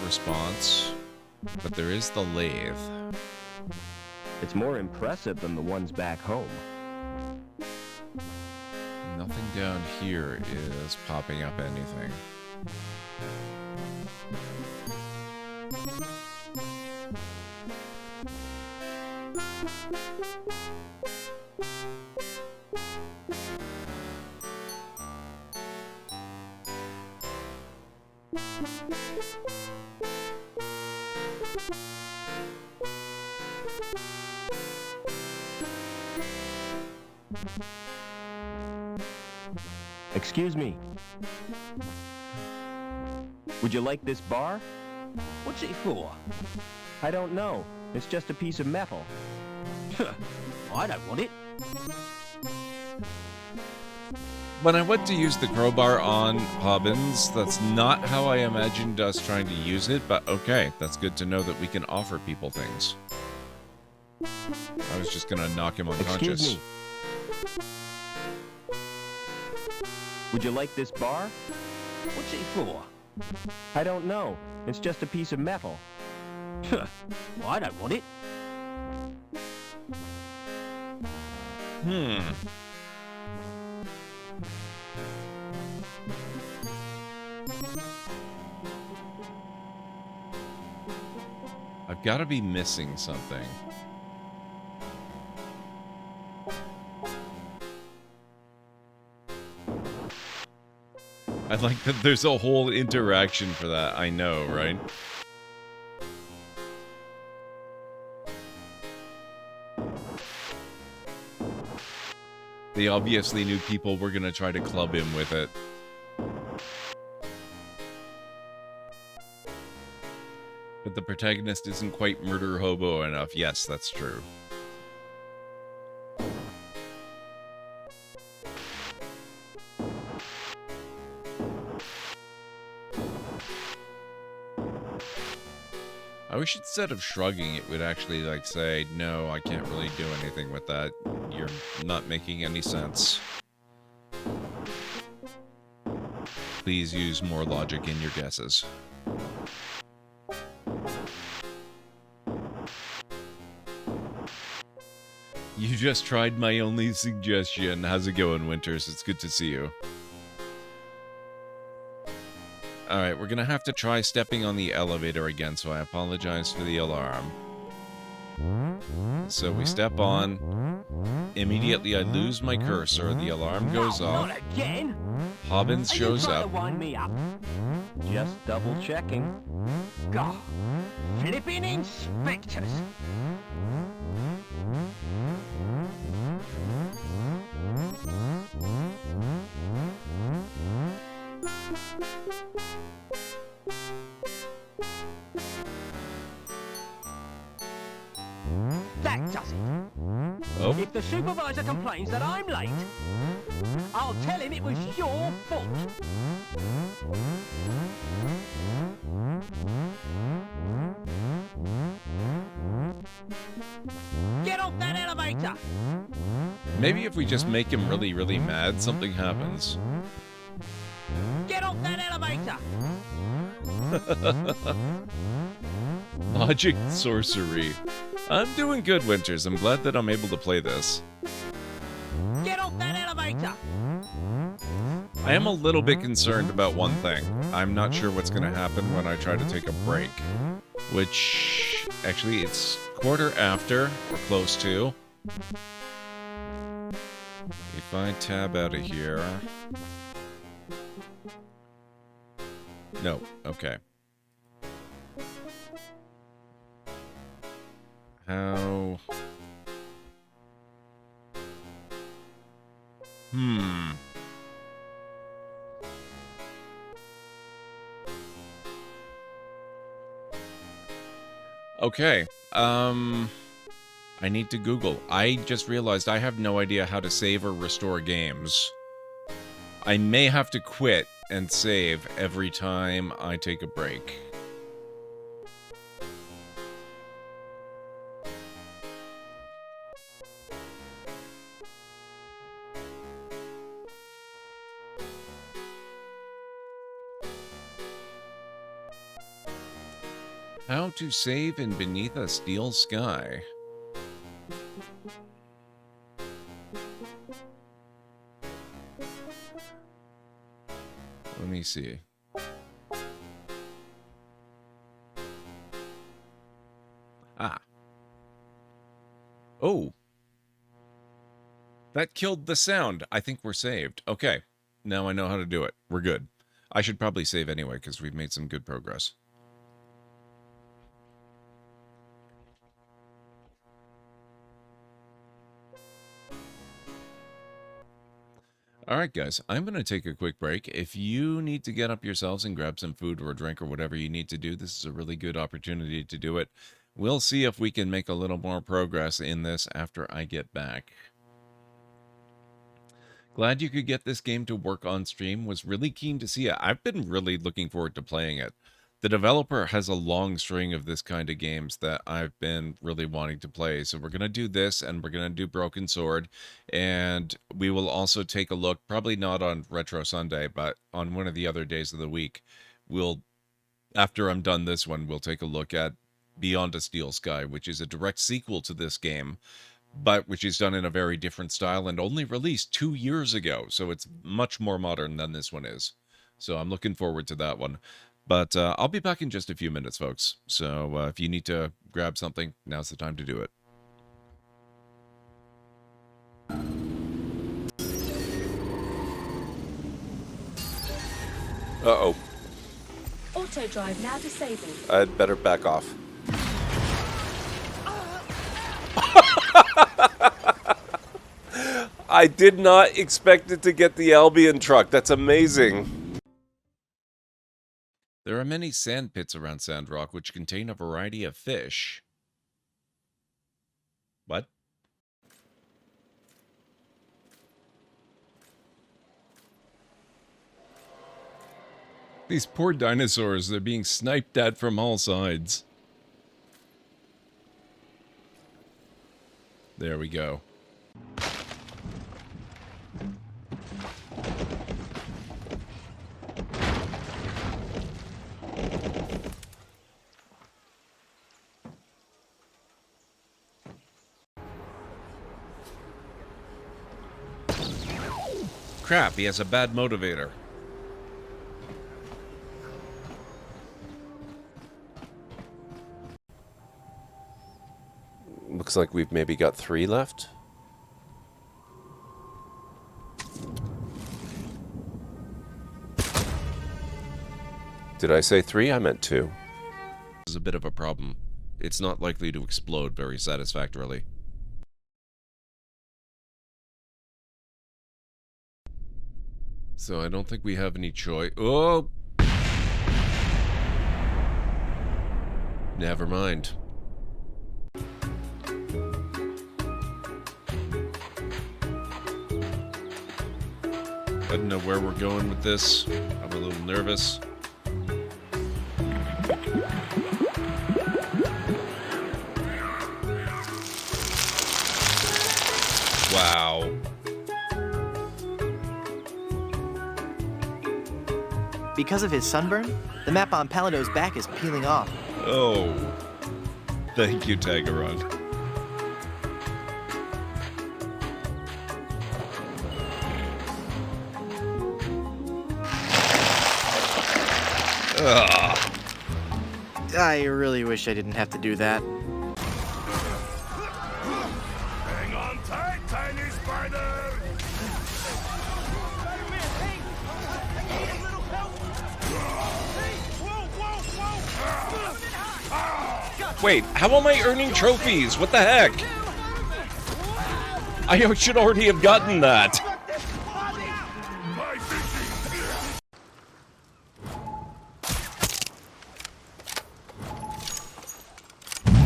response, but there is the lathe.
It's more impressive than the ones back home.
Nothing down here is popping up anything.
Excuse me. Would you like this bar?
What's it for?
I don't know. It's just a piece of metal.
I don't want it.
When I went to use the crowbar on Hobbins, that's not how I imagined us trying to use it, but okay, that's good to know that we can offer people things. I was just gonna knock him unconscious.
Excuse me. Would you like this bar?
What's it for?
I don't know. It's just a piece of metal.
I don't want it.
I've got to be missing something. I like that there's a whole interaction for that. I know, right? They obviously knew people were going to try to club him with it. But the protagonist isn't quite murder hobo enough. Yes, that's true. I wish instead of shrugging, it would actually, like, say, no, I can't really do anything with that. You're not making any sense. Please use more logic in your guesses. You just tried my only suggestion. How's it going, Winters? It's good to see you. Alright, we're gonna have to try stepping on the elevator again, so I apologize for the alarm. So we step on. Immediately I lose my cursor, the alarm goes off.
Not again!
Hobbins shows
Are you
up.
trying to wind me up?
Just double checking.
God, flipping inspectors! That does it.
Oh.
If the supervisor complains that I'm late, I'll tell him it was your fault. Get off that elevator!
Maybe if we just make him really, really mad, something happens.
Get off that elevator!
Logic sorcery. I'm doing good, Winters. I'm glad that I'm able to play this.
Get off that elevator!
I am a little bit concerned about one thing. I'm not sure what's going to happen when I try to take a break. Which, actually, it's quarter after, or close to. If I tab out of here... No, okay. How... Okay, I need to Google. I just realized I have no idea how to save or restore games. I may have to quit and save every time I take a break. How to save in Beneath a Steel Sky. Let me see. Ah. Oh. That killed the sound. I think we're saved. Okay. Now I know how to do it. We're good. I should probably save anyway because we've made some good progress. Alright guys, I'm going to take a quick break. If you need to get up yourselves and grab some food or a drink or whatever you need to do, this is a really good opportunity to do it. We'll see if we can make a little more progress in this after I get back. Glad you could get this game to work on stream. Was really keen to see it. I've been really looking forward to playing it. The developer has a long string of this kind of games that I've been really wanting to play. So we're going to do this, and we're going to do Broken Sword. And we will also take a look, probably not on Retro Sunday, but on one of the other days of the week. After I'm done this one, we'll take a look at Beyond a Steel Sky, which is a direct sequel to this game, but which is done in a very different style and only released 2 years ago. So it's much more modern than this one is. So I'm looking forward to that one. But I'll be back in just a few minutes, folks. So if you need to grab something, now's the time to do it.
Uh-oh.
Auto drive now disabled.
I'd better back off. I did not expect it to get the Albion truck. That's amazing.
There are many sand pits around Sandrock which contain a variety of fish. What? These poor dinosaurs, they're being sniped at from all sides. There we go. Crap, he has a bad motivator.
Looks like we've maybe got 3 left. Did I say 3? I meant 2.
This is a bit of a problem. It's not likely to explode very satisfactorily. So I don't think we have any choice. Oh! Never mind. I don't know where we're going with this. I'm a little nervous. Wow.
Because of his sunburn, the map on Palado's back is peeling off.
Oh. Thank you, Tagaron. Ugh.
I really wish I didn't have to do that.
Hang on tight, tiny spider!
Wait, how am I earning trophies? What the heck? I should already have gotten that.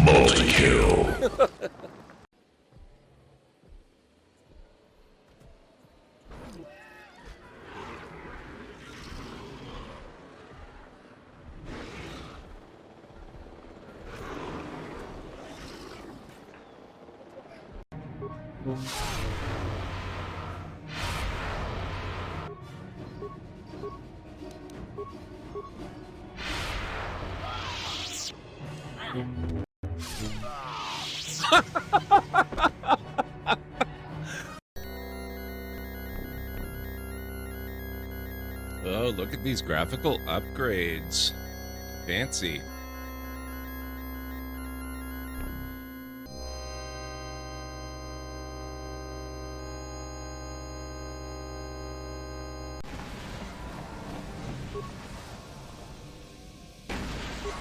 Multi-kill.
Oh, look at these graphical upgrades. Fancy.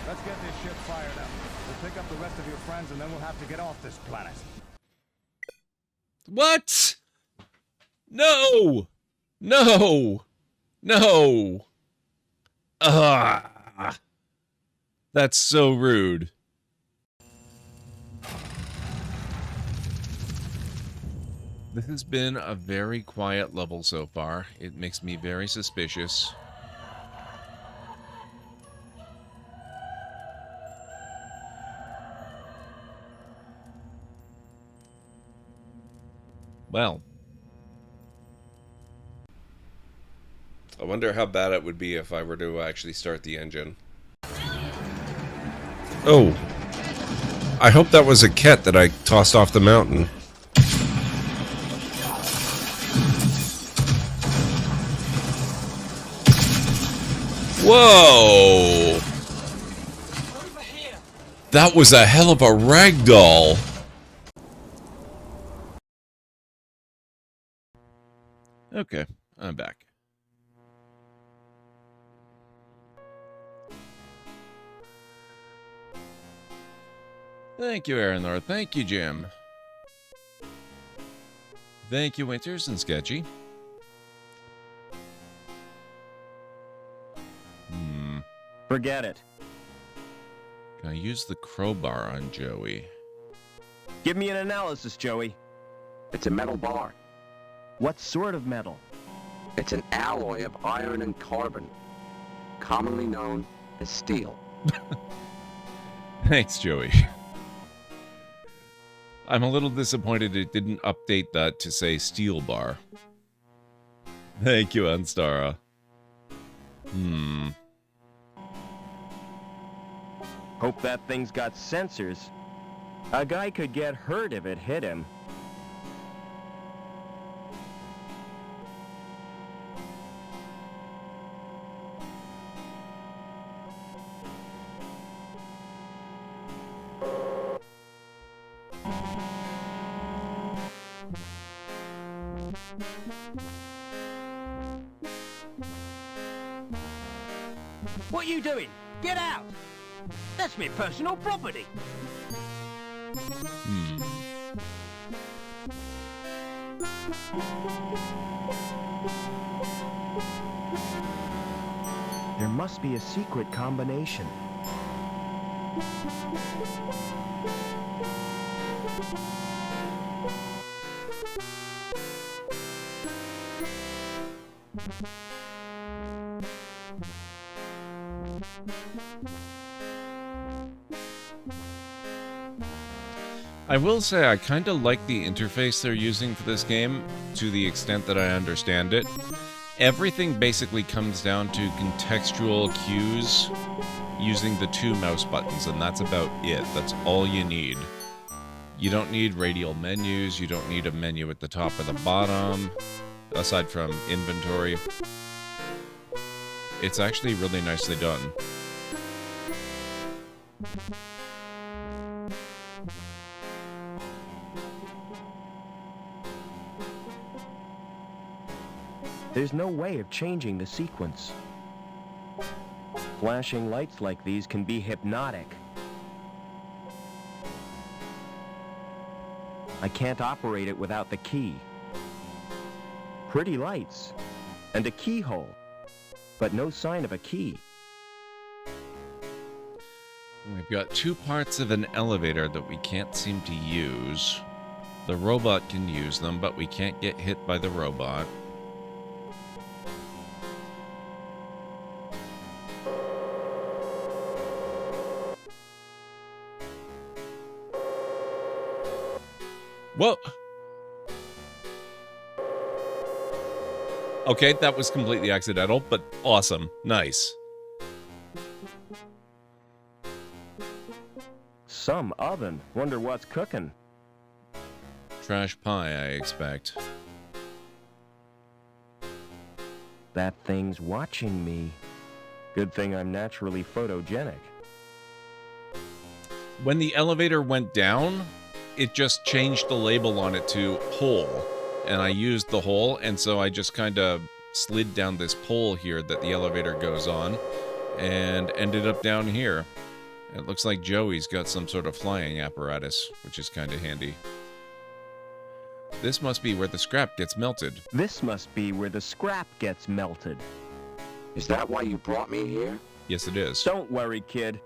Let's get this ship fired up. We'll pick up the rest of your friends and then we'll have to get off this planet.
What? No! No! No! Ah! That's so rude. This has been a very quiet level so far. It makes me very suspicious. Well.
I wonder how bad it would be if I were to actually start the engine. Oh. I hope that was a cat that I tossed off the mountain. Whoa! That was a hell of a ragdoll.
Okay, I'm back. Thank you, Aranor. Thank you, Jim. Thank you, Winters and Sketchy.
Forget it.
Can I use the crowbar on Joey?
Give me an analysis, Joey.
It's a metal bar.
What sort of metal?
It's an alloy of iron and carbon, commonly known as steel.
Thanks, Joey. I'm a little disappointed it didn't update that to say steel bar. Thank you, Anstara.
Hope that thing's got sensors. A guy could get hurt if it hit him.
What are you doing? Get out! That's my personal property.
There must be a secret combination.
I will say I kind of like the interface they're using for this game, to the extent that I understand it. Everything basically comes down to contextual cues using the 2 mouse buttons, and that's about it. That's all you need. You don't need radial menus, you don't need a menu at the top or the bottom, aside from inventory. It's actually really nicely done.
There's no way of changing the sequence. Flashing lights like these can be hypnotic. I can't operate it without the key. Pretty lights, and a keyhole, but no sign of a key.
We've got 2 parts of an elevator that we can't seem to use. The robot can use them, but we can't get hit by the robot. Whoa! Okay, that was completely accidental, but awesome. Nice.
Some oven. Wonder what's cooking.
Trash pie, I expect.
That thing's watching me. Good thing I'm naturally photogenic.
When the elevator went down, it just changed the label on it to hole. And I used the hole, and so I just kind of slid down this pole here that the elevator goes on and ended up down here. It looks like Joey's got some sort of flying apparatus, which is kind of handy. This must be where the scrap gets melted.
This must be where the scrap gets melted.
Is that why you brought me here?
Yes, it is.
Don't worry, kid.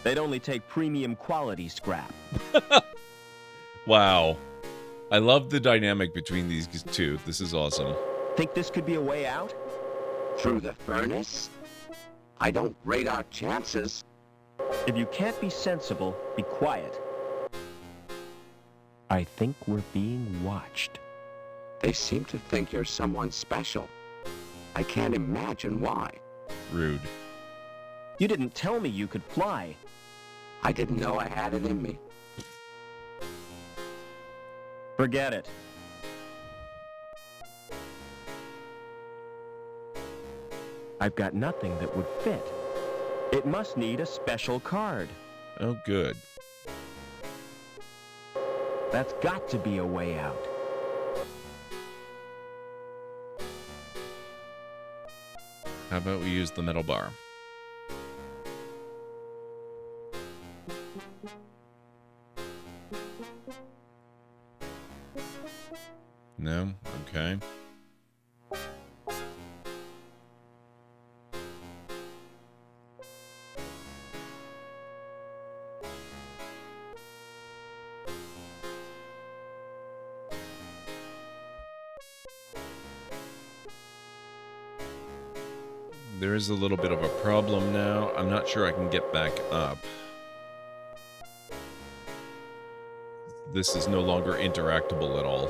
They'd only take premium quality scrap.
Wow. I love the dynamic between these two. This is awesome.
Think this could be a way out?
Through the furnace? I don't rate our chances.
If you can't be sensible, be quiet. I think we're being watched.
They seem to think you're someone special. I can't imagine why.
Rude.
You didn't tell me you could fly.
I didn't know I had it in me.
Forget it. I've got nothing that would fit. It must need a special card.
Oh, good.
That's got to be a way out.
How about we use the metal bar? No? Okay. There is a little bit of a problem now. I'm not sure I can get back up. This is no longer interactable at all.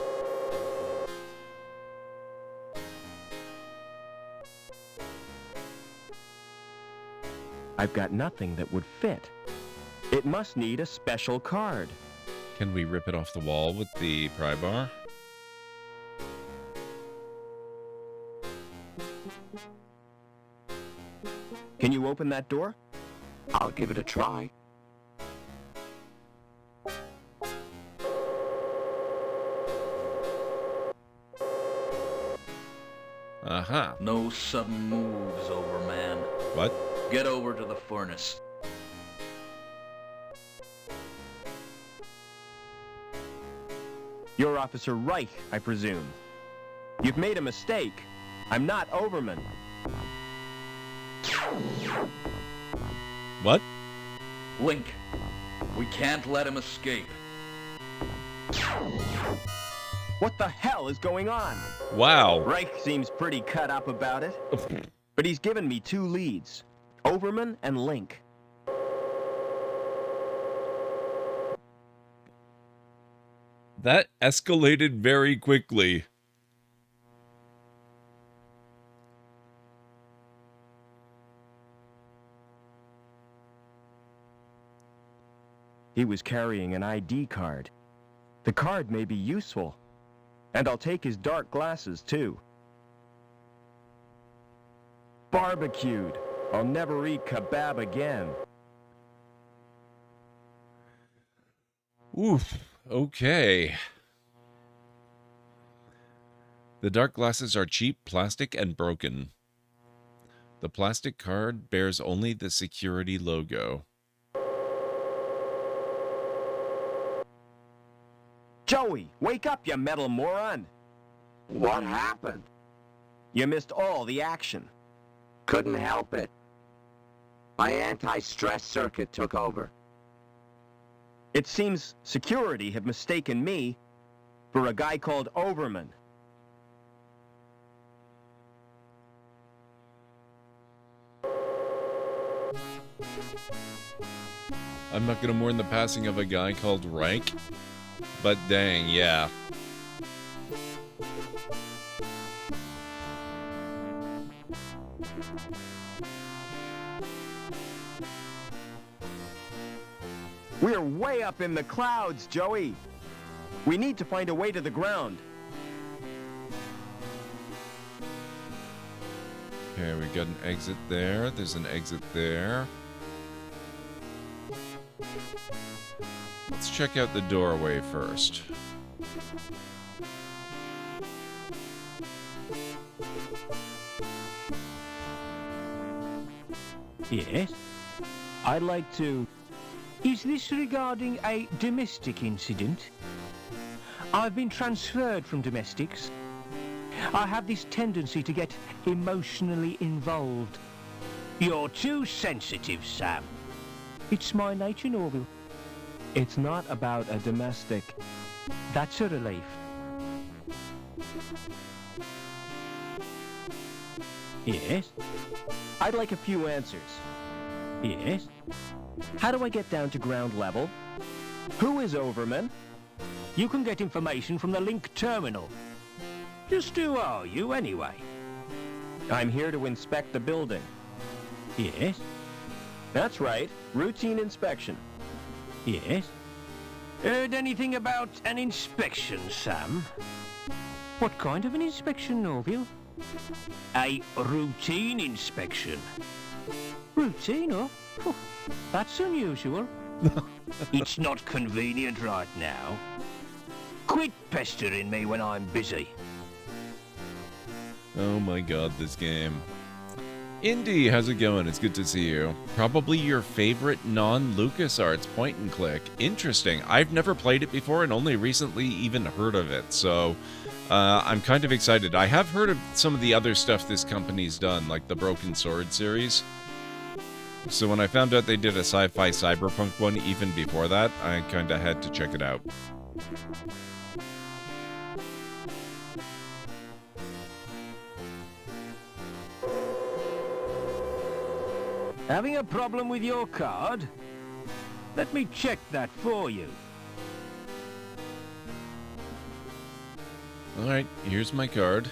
I've got nothing that would fit. It must need a special card.
Can we rip it off the wall with the pry bar?
Can you open that door?
I'll give it a try.
Aha.
No sudden moves, Overman.
What?
Get over to the furnace.
You're Officer Reich, I presume. You've made a mistake. I'm not Overman.
What?
Link, we can't let him escape.
What the hell is going on?
Wow.
Reich seems pretty cut up about it. But he's given me two leads. Overman and Link.
That escalated very quickly.
He was carrying an ID card. The card may be useful. And I'll take his dark glasses, too. Barbecued. I'll never eat kebab again.
Oof. Okay. The dark glasses are cheap, plastic, and broken. The plastic card bears only the security logo.
Joey, wake up, you metal moron!
What happened?
You missed all the action.
Couldn't help it. My anti-stress circuit took over.
It seems security have mistaken me for a guy called Overman.
I'm not gonna mourn the passing of a guy called Reich, but dang, yeah.
We're way up in the clouds, Joey. We need to find a way to the ground.
Okay, we got an exit there. There's an exit there. Let's check out the doorway first.
Yes? I'd like to... Is this regarding a domestic incident? I've been transferred from domestics. I have this tendency to get emotionally involved. You're too sensitive, Sam. It's my nature, Norville.
It's not about a domestic.
That's a relief. Yes?
I'd like a few answers.
Yes?
How do I get down to ground level? Who is Overman?
You can get information from the Link terminal. Just who are you, anyway?
I'm here to inspect the building.
Yes?
That's right. Routine inspection.
Yes? Heard anything about an inspection, Sam? What kind of an inspection, Norville? A routine inspection. Routine, huh? That's unusual. It's not convenient right now. Quit pestering me when I'm busy.
Oh my god, this game. Indy, how's it going? It's good to see you. Probably your favorite non-LucasArts point and click. Interesting. I've never played it before and only recently even heard of it, so I'm kind of excited. I have heard of some of the other stuff this company's done, like the Broken Sword series. So when I found out they did a sci-fi cyberpunk one even before that, I kind of had to check it out.
Having a problem with your card? Let me check that for you.
Alright, here's my card.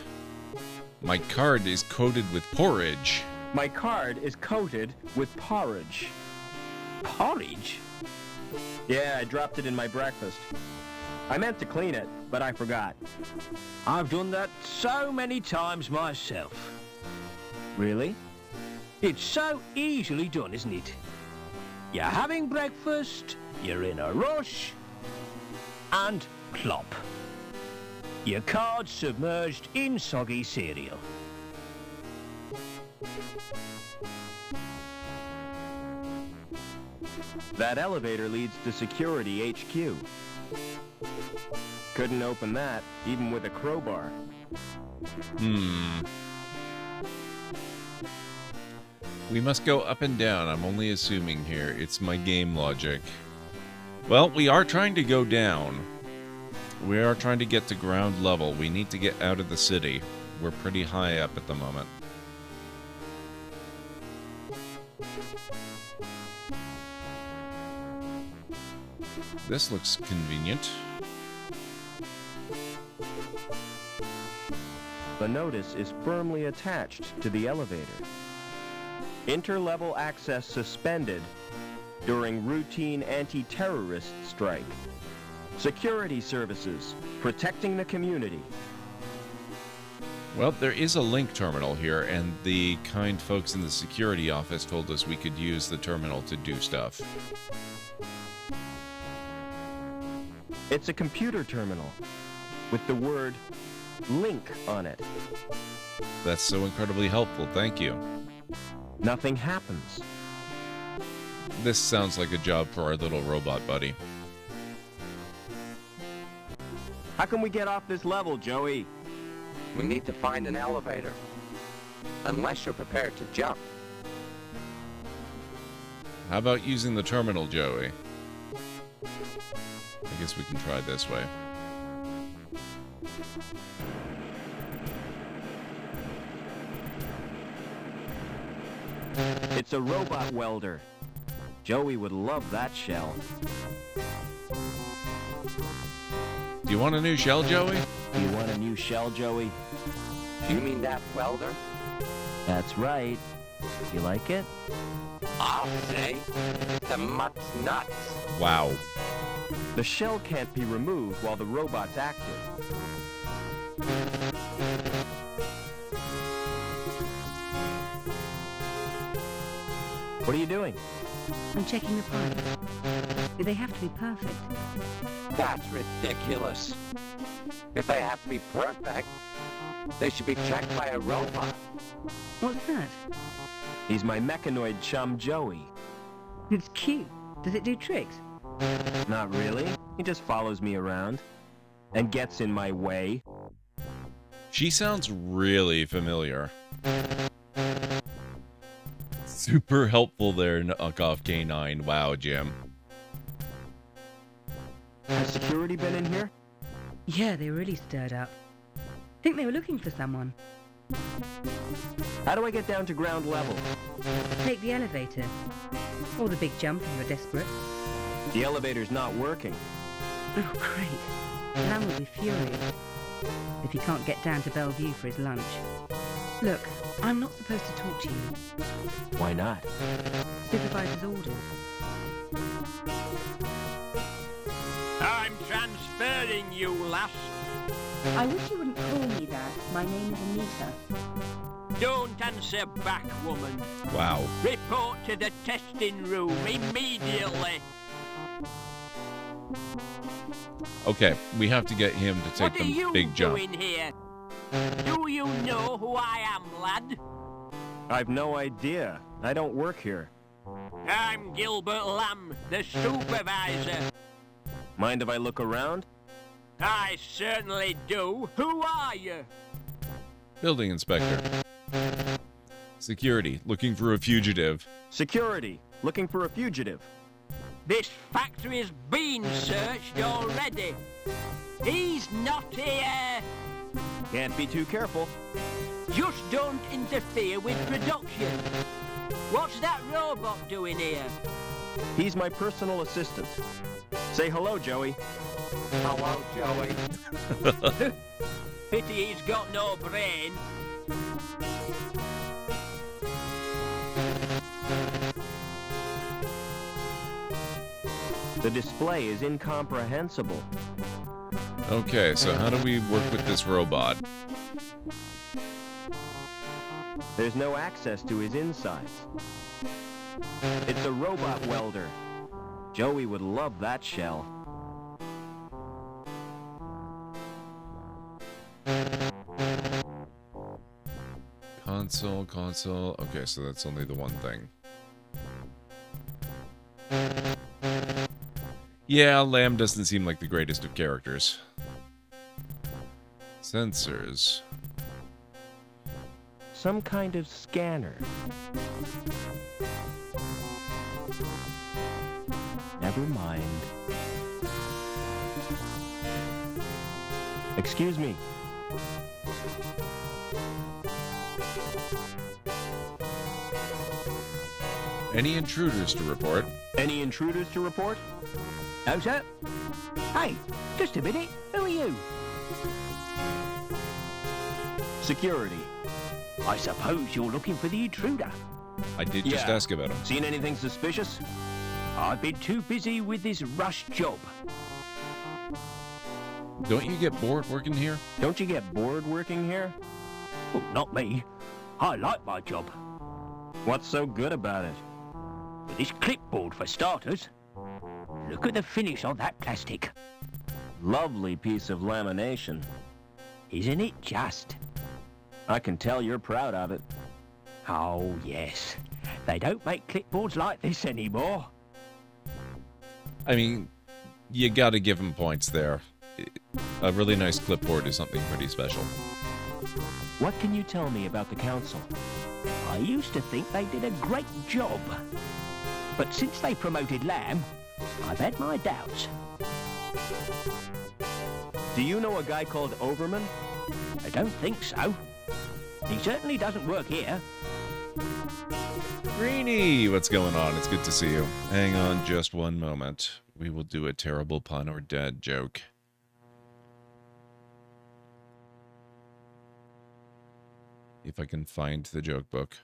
My card is coated with porridge.
My card is coated with porridge.
Porridge?
Yeah, I dropped it in my breakfast. I meant to clean it, but I forgot.
I've done that so many times myself.
Really?
It's so easily done, isn't it? You're having breakfast, you're in a rush, and plop. Your card's submerged in soggy cereal.
That elevator leads to Security HQ. Couldn't open that, even with a crowbar.
We must go up and down. I'm only assuming here. It's my game logic. Well, we are trying to go down. We are trying to get to ground level. We need to get out of the city. We're pretty high up at the moment. This looks convenient.
The notice is firmly attached to the elevator. Interlevel access suspended during routine anti-terrorist strike. Security services, protecting the community.
Well, there is a link terminal here, and the kind folks in the security office told us we could use the terminal to do stuff.
It's a computer terminal with the word link on it.
That's so incredibly helpful, thank you.
Nothing happens.
This sounds like a job for our little robot buddy.
How can we get off this level, Joey?
We need to find an elevator. Unless you're prepared to jump.
How about using the terminal, Joey? I guess we can try this way.
It's a robot welder. Joey would love that shell.
Do you want a new shell, Joey?
Do you want a new shell, Joey?
You mean that welder?
That's right. You like it?
I'll say, it's a mutt's nuts.
Wow.
The shell can't be removed while the robot's active. What are you doing?
I'm checking the pipes. They have to be perfect.
That's ridiculous. If they have to be perfect, they should be checked by a robot.
What's that?
He's my mechanoid chum, Joey.
It's cute. Does it do tricks?
Not really. He just follows me around and gets in my way.
She sounds really familiar. Super helpful there, Knockoff K9. Wow, Jim.
Has security been in here?
Yeah, they really stirred up. Think they were looking for someone.
How do I get down to ground level?
Take the elevator. Or the big jump if you're desperate.
The elevator's not working.
Oh, great. Lam will be furious if he can't get down to Bellevue for his lunch. Look, I'm not supposed to talk to you.
Why not?
Supervisor's orders.
I'm transferring you, lass.
I wish you wouldn't call me that. My name is Anita.
Don't answer back, woman.
Wow.
Report to the testing room immediately.
Okay, we have to get him to take
What are
the
you
big jump.
doing here? Do you know who I am, lad?
I've no idea. I don't work here.
I'm Gilbert Lamb, the supervisor.
Mind if I look around?
I certainly do. Who are you?
Building inspector. Security, looking for a fugitive.
Security, looking for a fugitive.
This factory's been searched already. He's not here.
Can't be too careful.
Just don't interfere with production. What's that robot doing here?
He's my personal assistant. Say hello, Joey.
Hello, Joey.
Pity he's got no brain.
The display is incomprehensible.
Okay, so how do we work with this robot?
There's no access to his insides. It's a robot welder. Joey would love that shell.
Console. Okay, so that's only the one thing. Yeah, Lamb doesn't seem like the greatest of characters. Sensors.
Some kind of scanner. Never mind. Excuse me.
Any intruders to report?
Any intruders to report?
No, sir. Hey, just a minute. Who are you?
Security.
I suppose you're looking for the intruder.
I did just ask about him.
Seen anything suspicious?
I've been too busy with this rush job.
Don't you get bored working here?
Don't you get bored working here?
Well, not me. I like my job.
What's so good about it?
With this clipboard for starters. Look at the finish on that plastic.
Lovely piece of lamination.
Isn't it just?
I can tell you're proud of it.
Oh, yes. They don't make clipboards like this anymore.
I mean, you gotta give him points there. A really nice clipboard is something pretty special.
What can you tell me about the council? I used to think they did a great job. But since they promoted Lamb, I've had my doubts.
Do you know a guy called Overman?
I don't think so. He certainly doesn't work here.
Greenie, what's going on? It's good to see you. Hang on just one moment. We will do a terrible pun or dad joke. If I can find the joke book.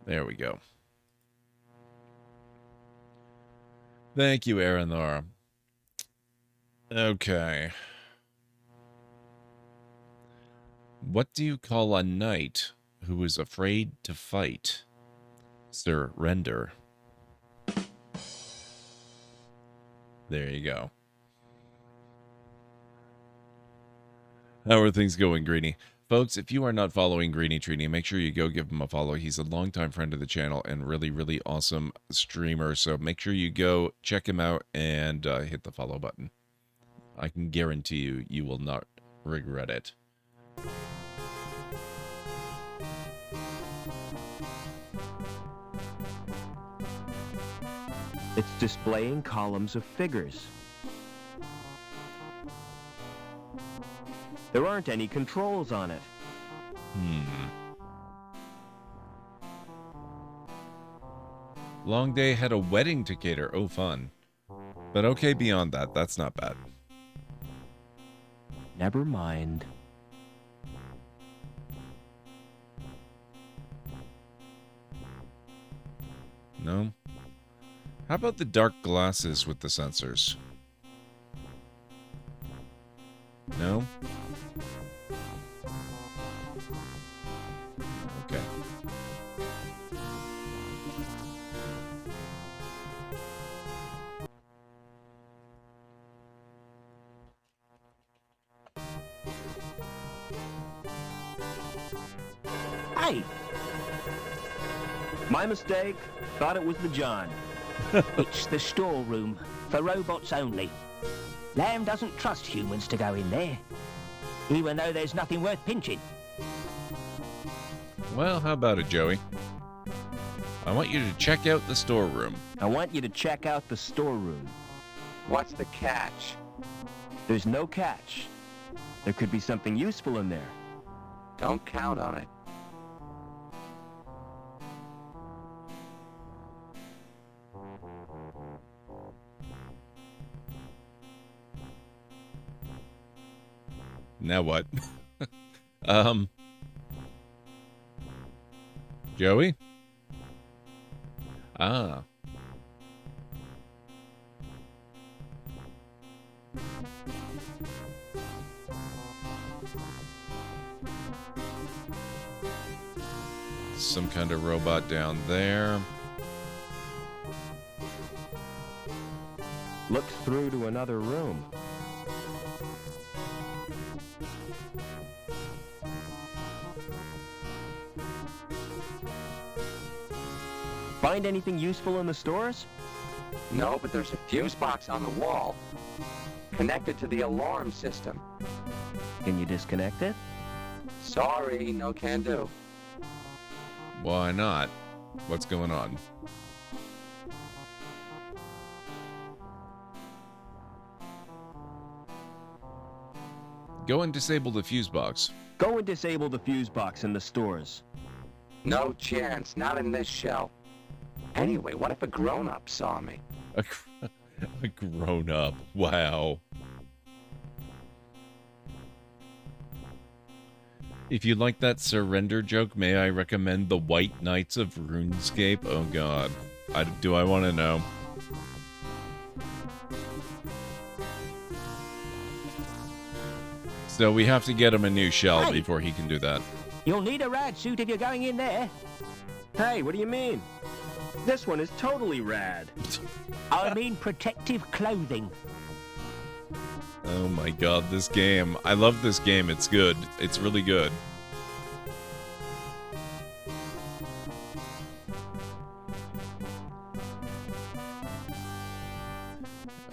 There we go. Thank you, Aranthar. Okay. What do you call a knight who is afraid to fight? Surrender. There you go. How are things going, Greenie? Folks, if you are not following Greenie Trini, make sure you go give him a follow. He's a longtime friend of the channel and really, really awesome streamer. So make sure you go check him out and hit the follow button. I can guarantee you, you will not regret it.
It's displaying columns of figures. There aren't any controls on it.
Long Day had a wedding to cater. Oh, fun. But okay, beyond that, that's not bad.
Never mind.
No? How about the dark glasses with the sensors? No? Okay.
Hey!
My mistake. Thought it was the John.
It's the storeroom, for robots only. Lamb doesn't trust humans to go in there, even though there's nothing worth pinching.
Well, how about it, Joey? I want you to check out the storeroom.
I want you to check out the storeroom.
What's the catch?
There's no catch. There could be something useful in there.
Don't count on it.
Now what? Joey? Ah. Some kind of robot down there.
Looks through to another room. Find anything useful in the stores?
No, but there's a fuse box on the wall, connected to the alarm system.
Can you disconnect it?
Sorry, no can do.
Why not? What's going on? Go and disable the fuse box.
Go and disable the fuse box in the stores.
No chance, not in this shell. Anyway, what if a grown-up saw me?
A grown-up. Wow. If you like that surrender joke, may I recommend the White Knights of RuneScape? Oh god. Do I want to know? So we have to get him a new shell
Hey.
before he can do that.
You'll need a rad suit if you're going in there.
Hey, what do you mean? This one is totally rad.
I mean protective clothing.
Oh my god, this game. I love this game. It's good. It's really good.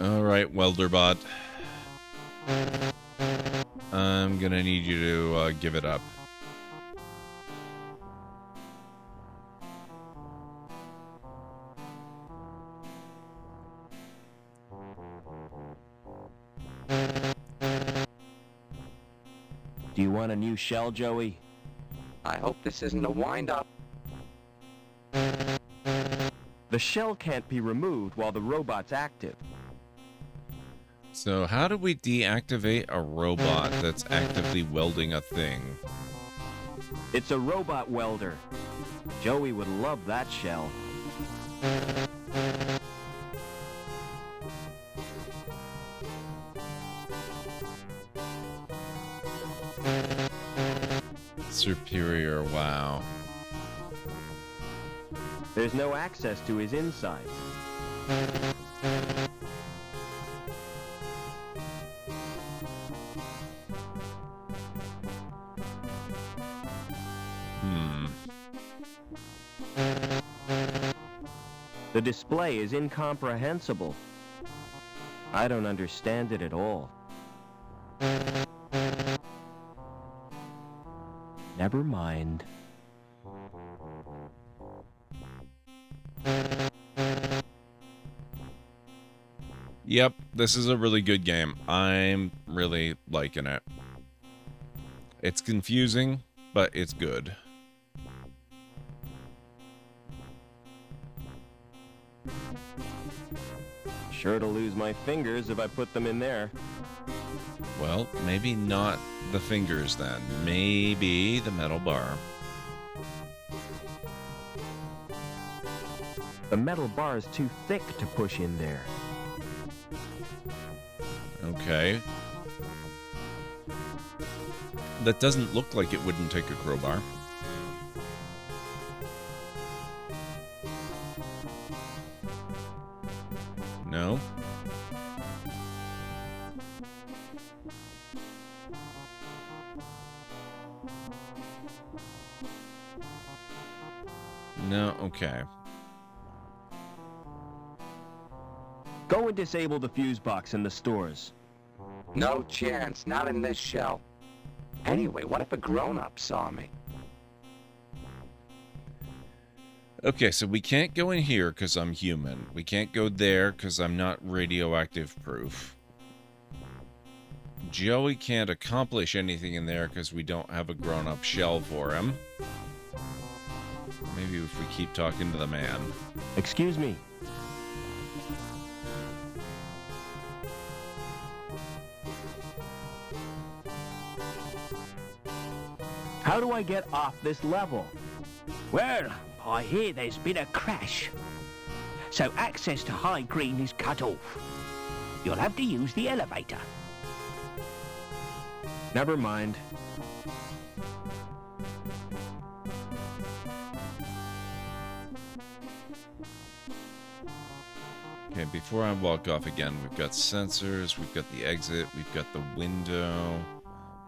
Alright, Welderbot. I'm gonna need you to give it up.
Do you want a new shell, Joey?
I hope this isn't a wind-up.
The shell can't be removed while the robot's active.
So how do we deactivate a robot that's actively welding a thing?
It's a robot welder. Joey would love that shell.
Superior, wow.
There's no access to his insides. The display is incomprehensible. I don't understand it at all. Never mind.
Yep, this is a really good game. I'm really liking it. It's confusing, but it's good.
Sure to lose my fingers if I put them in there.
Well, maybe not the fingers then. Maybe the metal bar.
The metal bar is too thick to push in there.
Okay. That doesn't look like it wouldn't take a crowbar. No. No, okay.
Go and disable the fuse box in the stores.
No chance, not in this shell. Anyway, what if a grown-up saw me?
Okay, so we can't go in here because I'm human. We can't go there because I'm not radioactive proof. Joey can't accomplish anything in there because we don't have a grown-up shell for him. Maybe if we keep talking to the man.
Excuse me. How do I get off this level?
Well, I hear there's been a crash. So access to High Green is cut off. You'll have to use the elevator.
Never mind.
Okay, before I walk off again, we've got sensors, we've got the exit, we've got the window,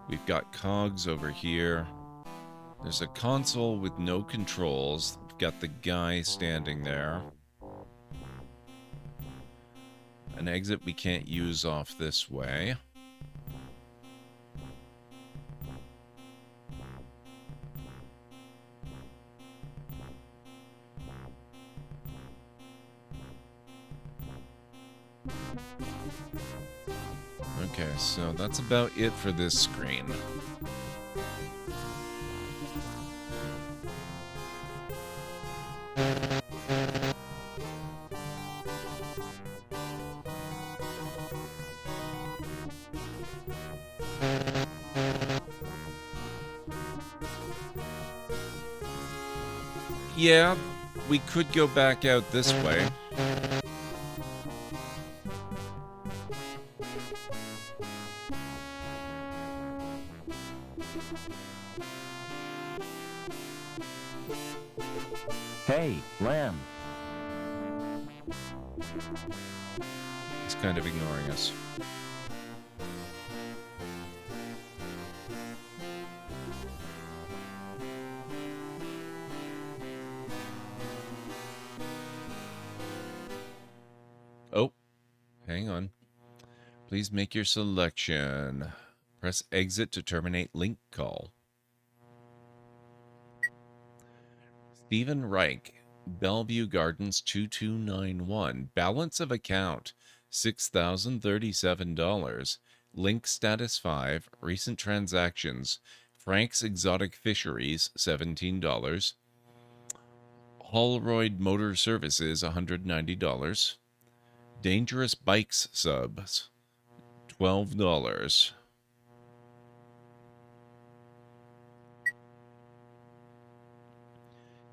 we've got cogs over here. There's a console with no controls. We've got the guy standing there. An exit we can't use off this way. Okay, so that's about it for this screen. Yeah, we could go back out this way.
Hey, Lamb.
He's kind of ignoring us. Oh, hang on. Please make your selection. Press exit to terminate link call. Stephen Reich, Bellevue Gardens 2291. Balance of account $6,037. Link status 5. Recent transactions. Frank's Exotic Fisheries $17. Holroyd Motor Services $190. Dangerous Bikes subs $12.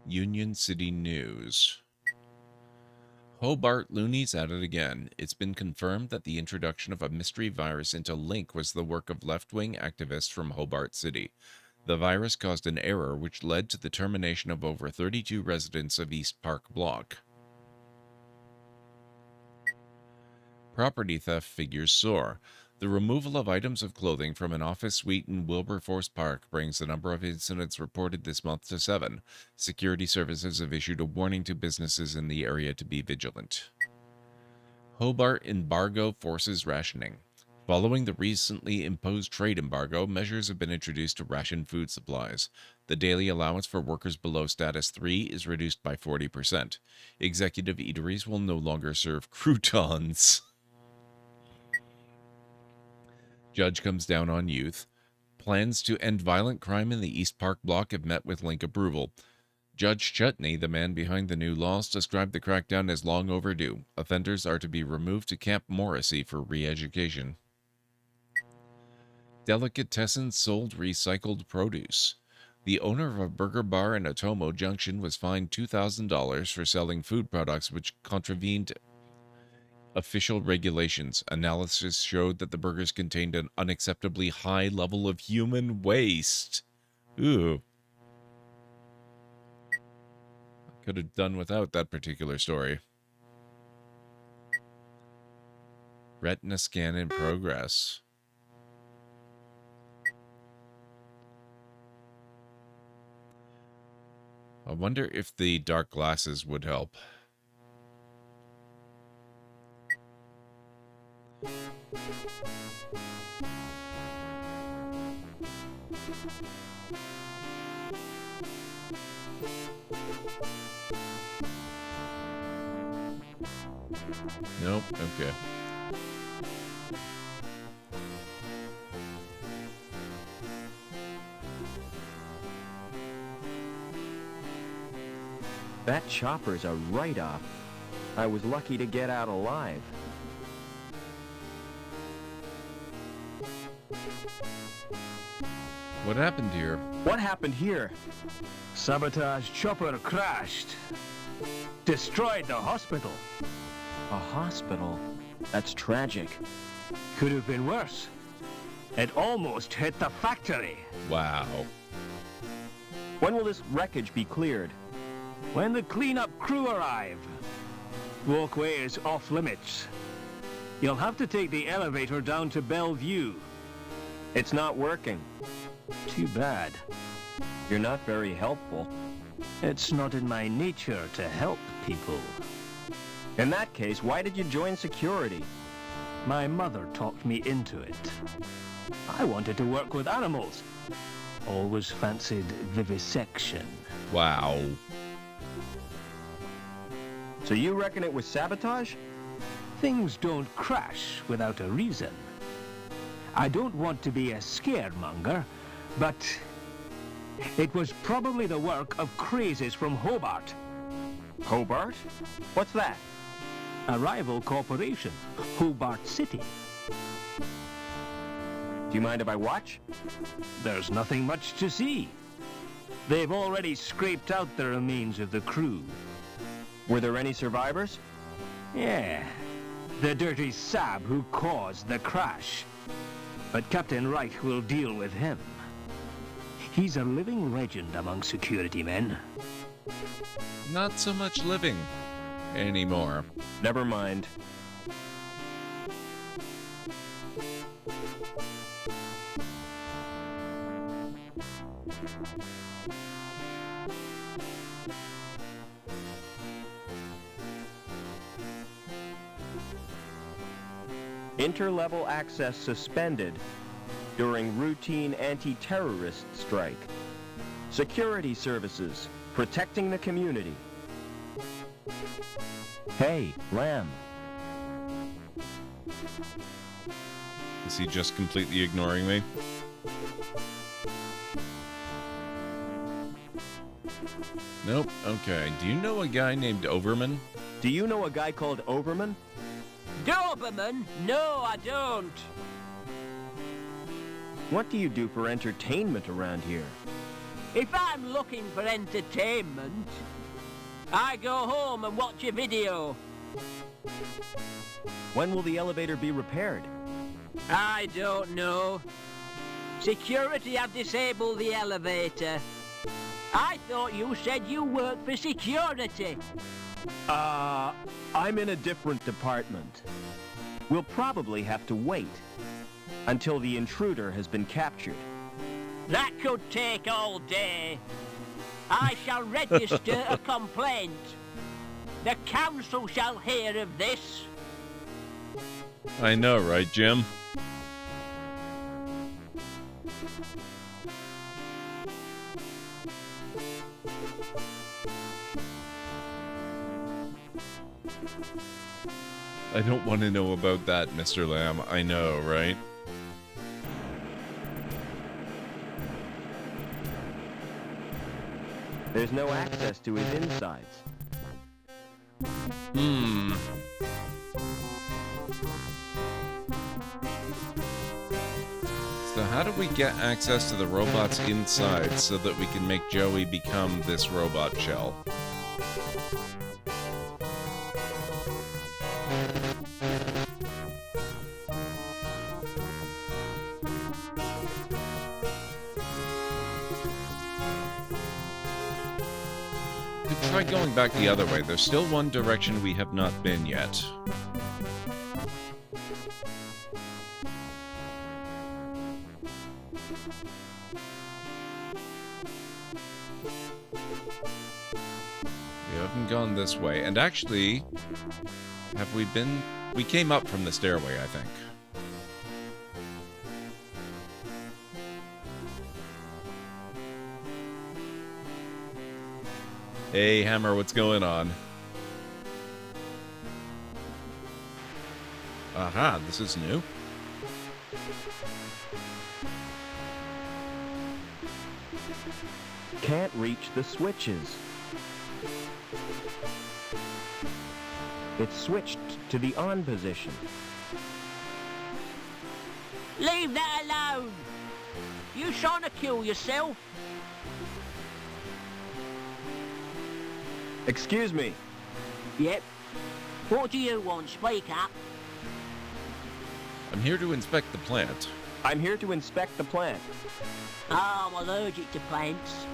Union City News. Hobart loonies at it again. It's been confirmed that the introduction of a mystery virus into Link was the work of left-wing activists from Hobart City. The virus caused an error which led to the termination of over 32 residents of East Park Block. Property theft figures soar. The removal of items of clothing from an office suite in Wilberforce Park brings the number of incidents reported this month to 7. Security services have issued a warning to businesses in the area to be vigilant. Hobart embargo forces rationing. Following the recently imposed trade embargo, measures have been introduced to ration food supplies. The daily allowance for workers below status 3 is reduced by 40%. Executive eateries will no longer serve croutons. Judge comes down on youth. Plans to end violent crime in the East Park Block have met with Link approval. Judge Chutney, the man behind the new laws, described the crackdown as long overdue. Offenders are to be removed to Camp Morrissey for re-education. Delicatessen sold recycled produce. The owner of a burger bar in Otomo Junction was fined $2,000 for selling food products which contravened official regulations. Analysis showed that the burgers contained an unacceptably high level of human waste. Ooh. Could have done without that particular story. Retina scan in progress. I wonder if the dark glasses would help. Nope, okay.
That chopper's a write-off. I was lucky to get out alive.
What happened here?
What happened here? Sabotage chopper crashed. Destroyed the hospital.
A hospital? That's tragic.
Could have been worse. It almost hit the factory.
Wow.
When will this wreckage be cleared?
When the cleanup crew arrive. Walkway is off limits. You'll have to take the elevator down to Bellevue.
It's not working.
Too bad.
You're not very helpful.
It's not in my nature to help people.
In that case, why did you join security?
My mother talked me into it. I wanted to work with animals. Always fancied vivisection.
Wow.
So you reckon it was sabotage?
Things don't crash without a reason. I don't want to be a scaremonger, but it was probably the work of crazes from Hobart.
Hobart? What's that?
A rival corporation, Hobart City.
Do you mind if I watch?
There's nothing much to see. They've already scraped out the remains of the crew.
Were there any survivors?
Yeah, the dirty sab who caused the crash. But Captain Wright will deal with him. He's a living legend among security men.
Not so much living anymore.
Never mind. Interlevel access suspended during routine anti-terrorist strike. Security services protecting the community. Hey, Lamb.
Is he just completely ignoring me? Nope. Okay. Do you know a guy named Overman?
Do you know a guy called Overman?
Doberman? No, I don't.
What do you do for entertainment around here?
If I'm looking for entertainment, I go home and watch a video.
When will the elevator be repaired?
I don't know. Security have disabled the elevator. I thought you said you worked for security.
I'm in a different department. We'll probably have to wait until the intruder has been captured.
That could take all day. I shall register a complaint. The council shall hear of this.
I know, right, Jim? I don't want to know about that, Mr. Lamb. I know, right?
There's no access to his insides.
So how do we get access to the robot's inside so that we can make Joey become this robot shell? Could try going back the other way. There's still one direction we have not been yet. We haven't gone this way. And actually, have we been... We came up from the stairway, I think. Hey, Hammer, what's going on? Aha, this is new.
Can't reach the switches. It's switched to the on position.
Leave that alone. You trying to kill yourself?
Excuse me.
Yep. What do you want? Speak up.
I'm here to inspect the plant.
I'm here to inspect the plant.
Oh, I'm allergic to plants.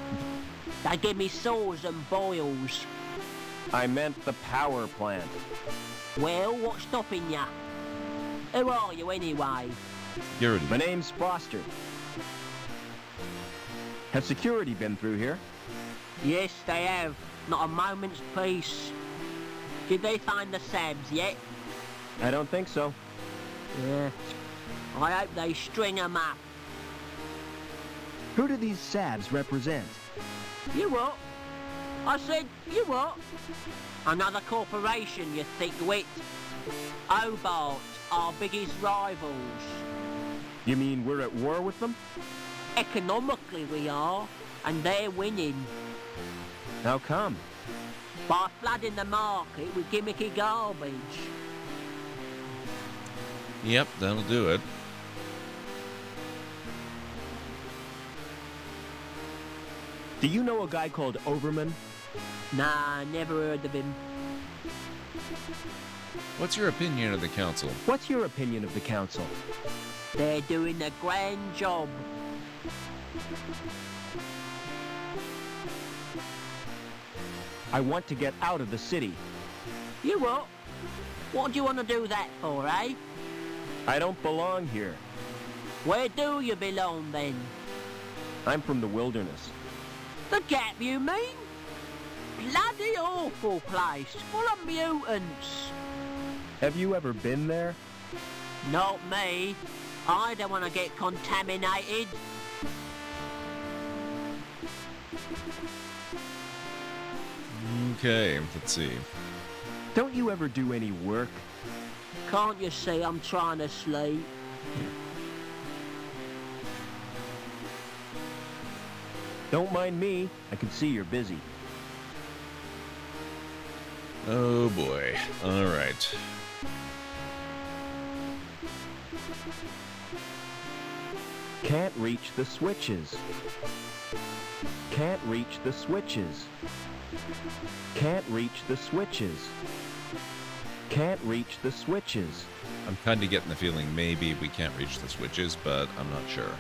They give me sores and boils.
I meant the power plant.
Well, what's stopping ya? Who are you anyway?
Security.
My name's Foster. Has security been through here?
Yes, they have. Not a moment's peace. Did they find the Sabs yet?
I don't think so.
Yeah. I hope they string 'em up.
Who do these Sabs represent?
You what? I said, you what? Another corporation, you thick-wit. Hobart, our biggest rivals.
You mean we're at war with them?
Economically we are, and they're winning.
How come?
By flooding the market with gimmicky garbage.
Yep, that'll do it.
Do you know a guy called Overman?
Nah, never heard of him.
What's your opinion of the council?
What's your opinion of the council?
They're doing a grand job.
I want to get out of the city.
You what? What do you want to do that for, eh?
I don't belong here.
Where do you belong, then?
I'm from the wilderness.
The Gap, you mean? Bloody awful place, full of mutants.
Have you ever been there?
Not me. I don't want to get contaminated.
Okay, let's see.
Don't you ever do any work?
Can't you see I'm trying to sleep?
Don't mind me. I can see you're busy.
Oh boy. All right.
Can't reach the switches. Can't reach the switches. Can't reach the switches. Can't reach the switches.
I'm kind of getting the feeling maybe we can't reach the switches, but I'm not sure.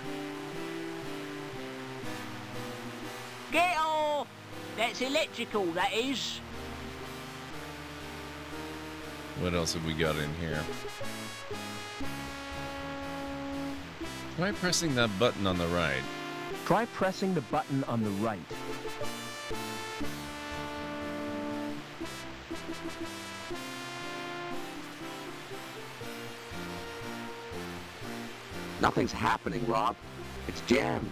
Get off! That's electrical, that is.
What else have we got in here? Try pressing that button on the right.
Try pressing the button on the right.
Nothing's happening, Rob. It's jammed.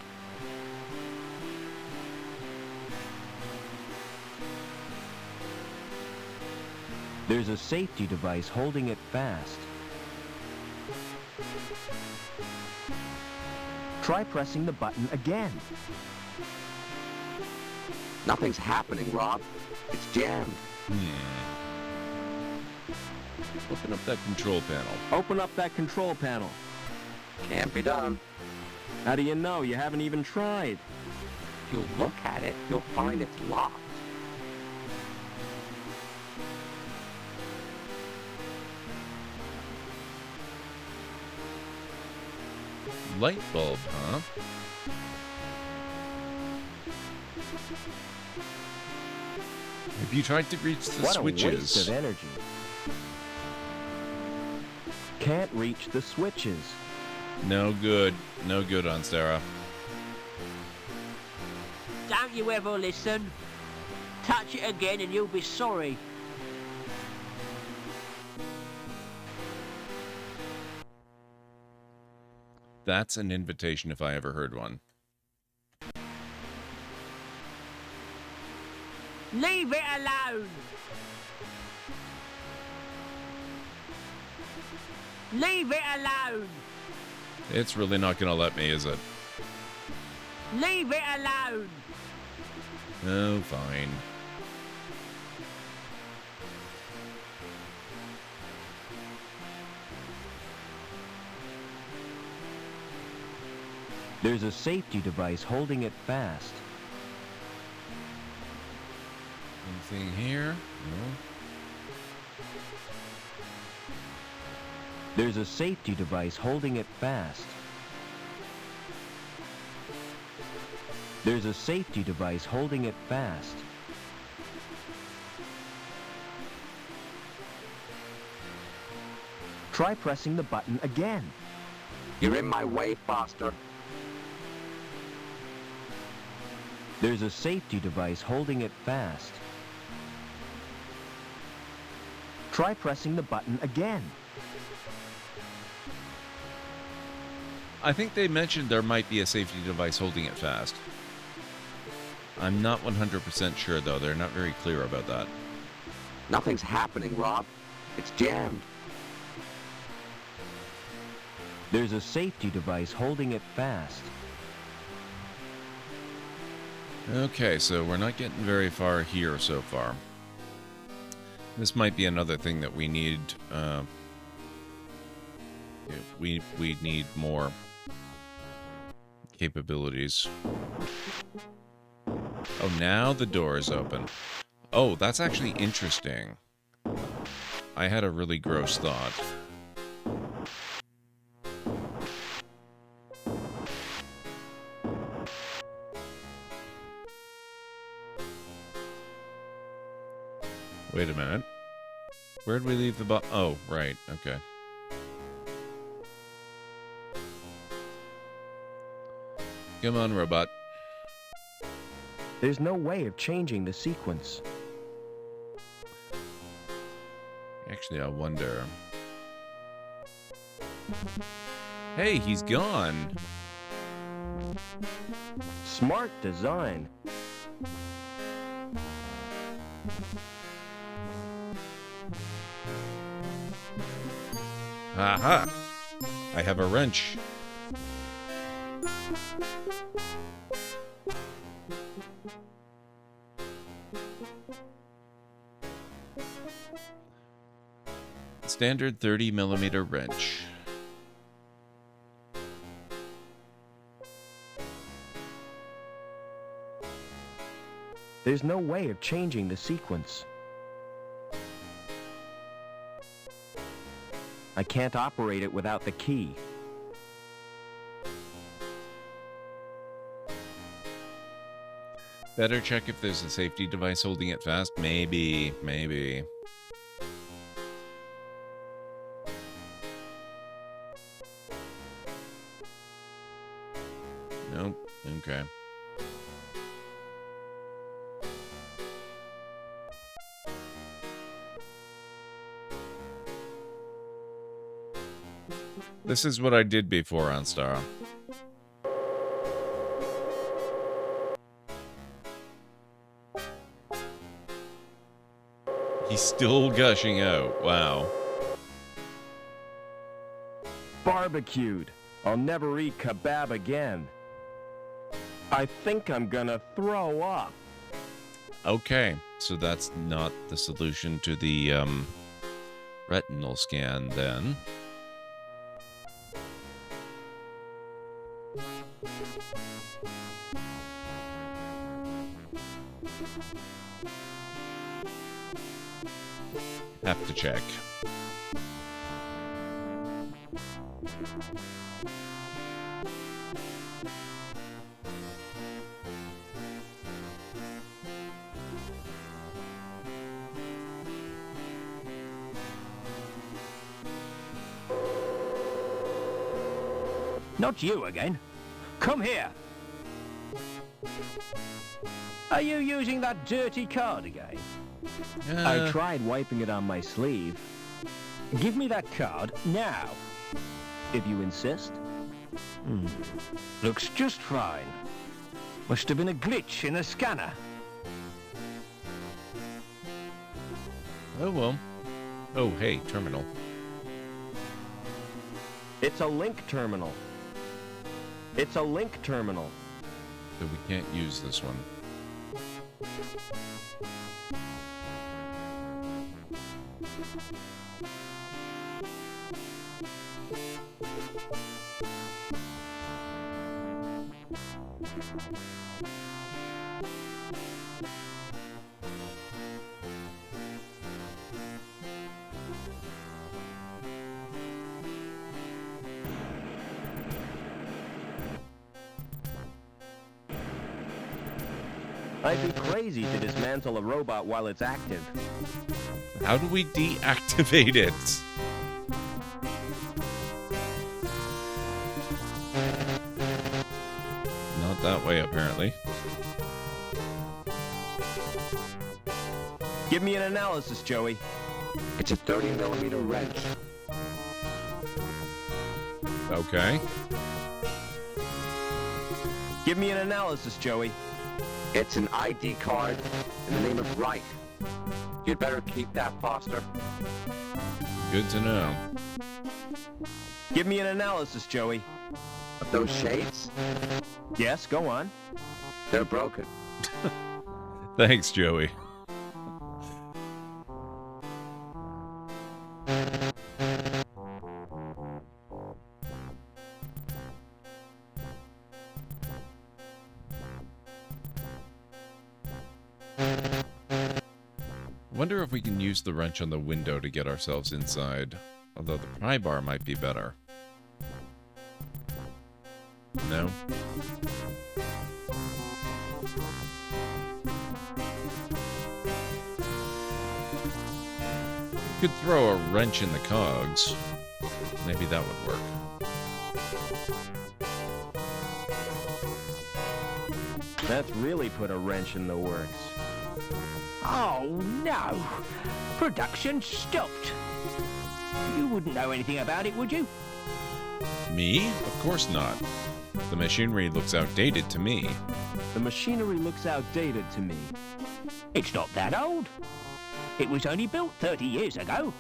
There's a safety device holding it fast. Try pressing the button again.
Nothing's happening, Rob. It's jammed.
Open up that control panel.
Open up that control panel.
Can't be done.
How do you know? You haven't even tried.
If you look at it, you'll find it's locked.
Light bulb, huh? Have you tried to reach the
What
switches?
a waste of energy. Can't reach the switches.
No good. No good on Sarah.
Don't you ever listen. Touch it again and you'll be sorry.
That's an invitation if I ever heard one.
Leave it alone. Leave it alone.
It's really not going to let me, is it?
Leave it alone.
Oh, fine.
There's a safety device holding it fast.
Anything here? No.
There's a safety device holding it fast. There's a safety device holding it fast. Try pressing the button again.
You're in my way, Foster.
There's a safety device holding it fast. Try pressing the button again.
I think they mentioned there might be a safety device holding it fast. I'm not 100% sure, though. They're not very clear about that.
Nothing's happening, Rob. It's jammed.
There's a safety device holding it fast.
Okay, so we're not getting very far here so far. This might be another thing that we need. We need more capabilities. Oh, now the door is open. Oh, that's actually interesting. I had a really gross thought. Wait a minute. Where'd we leave the Oh, right. Okay. Come on, robot.
There's no way of changing the sequence.
Actually, I wonder. Hey, he's gone.
Smart design.
Aha! I have a wrench. Standard 30mm wrench.
There's no way of changing the sequence. I can't operate it without the key.
Better check if there's a safety device holding it fast. Maybe. Nope. Okay. This is what I did before on Star. He's still gushing out. Wow.
Barbecued. I'll never eat kebab again. I think I'm gonna throw up.
Okay, so that's not the solution to the retinal scan then. Have to check.
Not you again. Come here. Are you using that dirty card again?
I tried wiping it on my sleeve.
Give me that card now.
If you insist.
Looks just fine. Must have been a glitch in a scanner.
Oh well. Oh hey, terminal.
It's a link terminal. It's a link terminal.
So we can't use this one.
I'd be crazy to dismantle a robot while it's active.
How do we deactivate it? Not that way, apparently.
Give me an analysis, Joey.
It's a 30mm wrench.
Okay.
Give me an analysis, Joey.
It's an ID card in the name of Wright. You'd better keep that, Foster.
Good to know.
Give me an analysis, Joey.
Of those shades?
Yes, go on.
They're broken.
Thanks, Joey. Wonder if we can use the wrench on the window to get ourselves inside. Although the pry bar might be better. No? We could throw a wrench in the cogs. Maybe that would work.
That's really put a wrench in the works.
Oh, no. Production stopped. You wouldn't know anything about it, would you?
Me? Of course not. The machinery looks outdated to me.
The machinery looks outdated to me.
It's not that old. It was only built 30 years ago.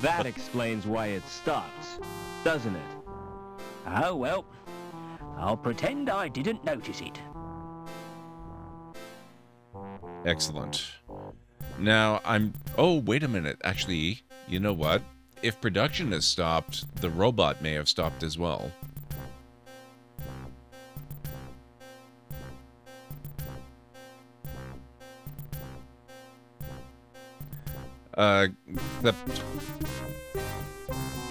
That explains why it stopped, doesn't it?
Oh, well. I'll pretend I didn't notice it.
Excellent. Now, oh, wait a minute. Actually, you know what? If production has stopped, the robot may have stopped as well.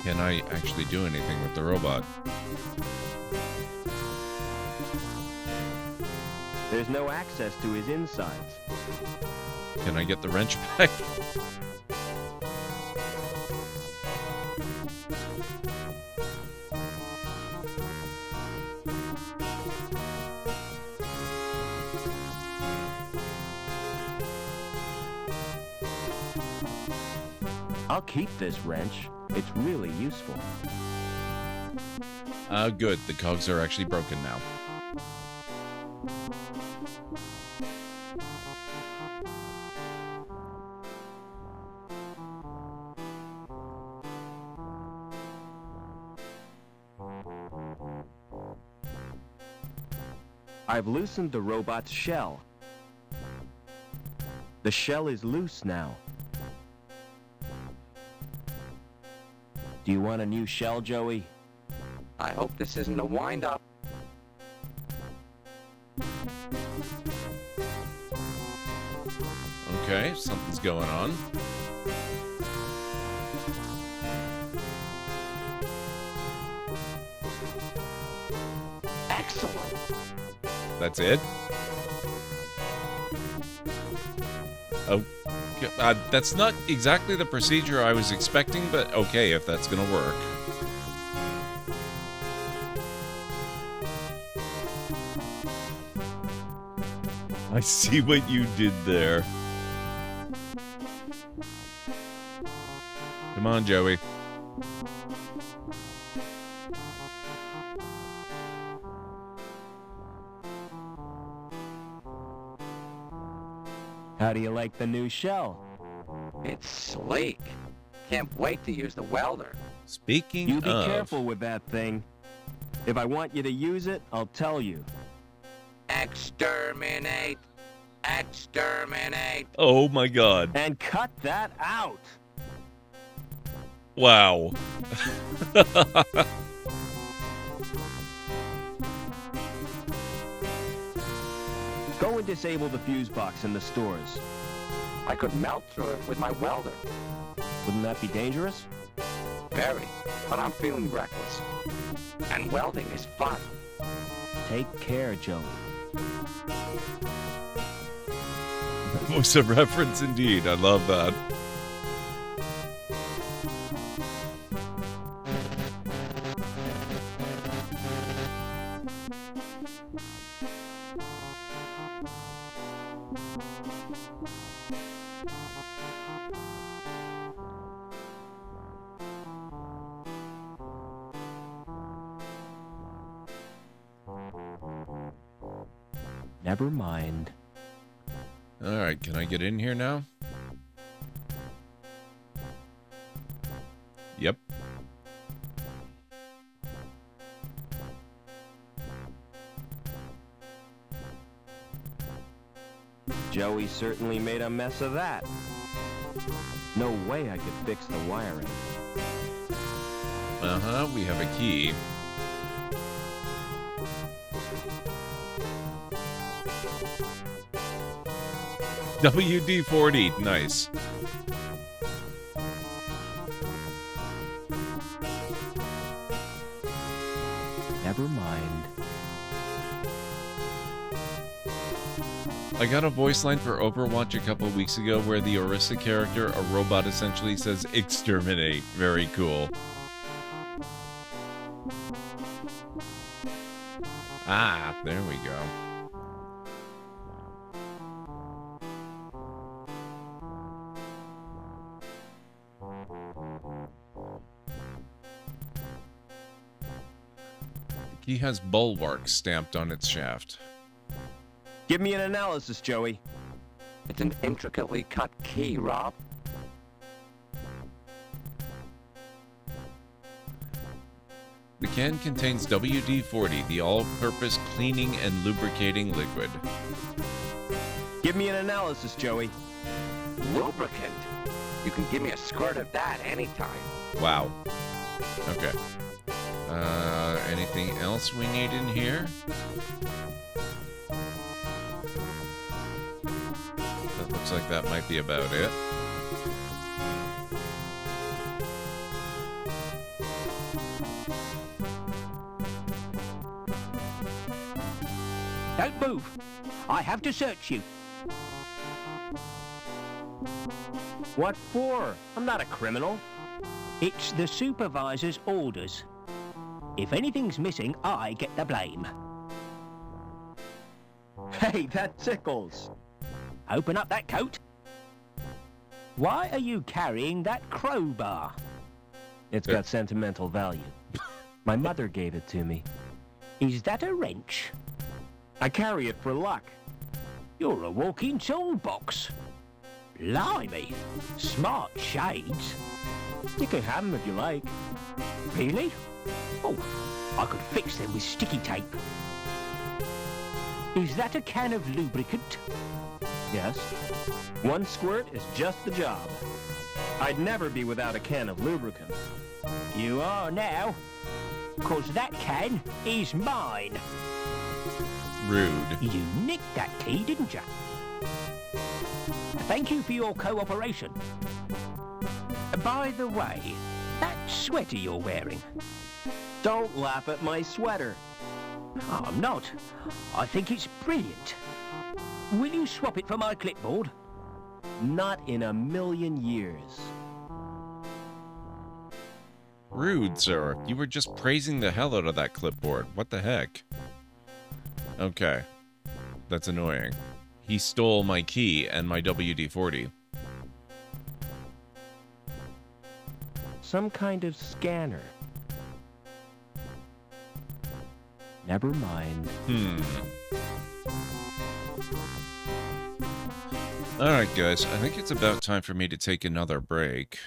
Can I actually do anything with the robot?
There's no access to his insides.
Can I get the wrench back?
I'll keep this wrench. It's really useful.
Good. The cogs are actually broken now.
I've loosened the robot's shell. The shell is loose now. Do you want a new shell, Joey?
I hope this isn't a wind-up.
Okay, something's going on.
Excellent.
That's it? Oh, that's not exactly the procedure I was expecting, but okay, if that's gonna work. I see what you did there. Come on, Joey.
How do you like the new shell?
It's sleek. Can't wait to use the welder.
Speaking
You be
of...
careful with that thing. If I want you to use it, I'll tell you.
Exterminate! Exterminate!
Oh my god.
And cut that out!
Wow.
Go and disable the fuse box in the stores.
I could melt through it with my welder.
Wouldn't that be dangerous?
Very, but I'm feeling reckless. And welding is fun.
Take care, Joey.
That was a reference indeed. I love that.
Never mind.
Alright, can I get in here now? Yep.
Joey certainly made a mess of that. No way I could fix the wiring.
Uh-huh, we have a key. WD-40, nice.
Never mind.
I got a voice line for Overwatch a couple weeks ago where the Orisa character, a robot, essentially says exterminate. Very cool. Ah, there we go. He has bulwark stamped on its shaft.
Give me an analysis, Joey.
It's an intricately cut key, Rob.
The can contains WD-40, the all-purpose cleaning and lubricating liquid.
Give me an analysis, Joey.
Lubricant? You can give me a squirt of that anytime.
Wow. Okay. Anything else we need in here? That looks like that might be about it.
Don't move. I have to search you.
What for? I'm not a criminal.
It's the supervisor's orders. If anything's missing, I get the blame.
Hey, that tickles.
Open up that coat. Why are you carrying that crowbar?
It's got sentimental value. My mother gave it to me.
Is that a wrench?
I carry it for luck.
You're a walking toolbox. Blimey, smart shades.
You can have them if you like.
Really? Oh, I could fix them with sticky tape. Is that a can of lubricant?
Yes. One squirt is just the job. I'd never be without a can of lubricant.
You are now, 'cause that can is mine.
Rude.
You nicked that key, didn't you? Thank you for your cooperation. By the way, that sweater you're wearing.
Don't laugh at my sweater.
I'm not. I think it's brilliant. Will you swap it for my clipboard?
Not in a million years.
Rude, sir. You were just praising the hell out of that clipboard. What the heck? Okay. That's annoying. He stole my key and my WD-40.
Some kind of scanner. Never mind.
Alright, guys. I think it's about time for me to take another break.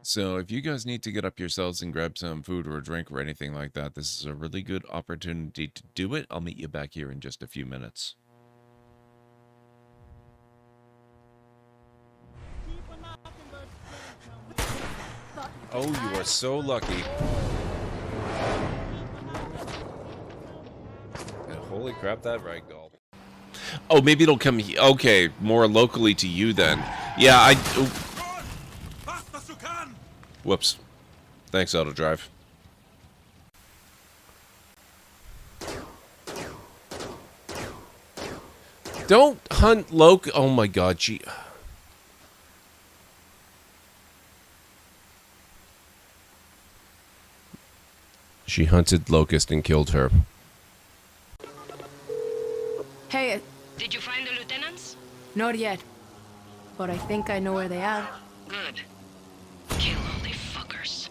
So if you guys need to get up yourselves and grab some food or a drink or anything like that, this is a really good opportunity to do it. I'll meet you back here in just a few minutes. Oh, you are so lucky. Holy crap, that ragdoll. Oh, maybe it'll come... Okay, more locally to you then. Yeah, Whoops. Thanks, Autodrive. Don't hunt Loke. Oh my god, She hunted Locust and killed her.
Hey,
did you find the lieutenants?
not yet. But I think I know where they are.
Good. Kill all the fuckers.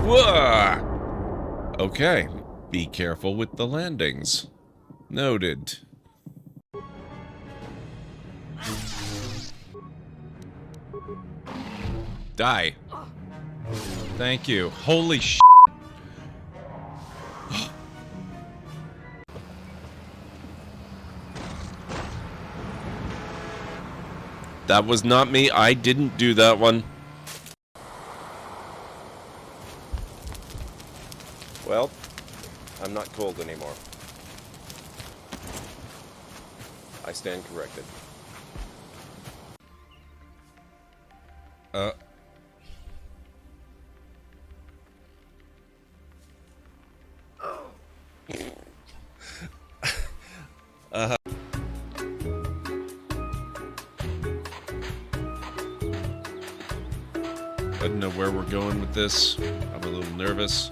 Whoa! Okay, be careful with the landings. Noted. Die. Thank you. Holy sh**. That was not me. I didn't do that one.
Well, I'm not cold anymore. I stand corrected.
I don't know where we're going with this. I'm a little nervous.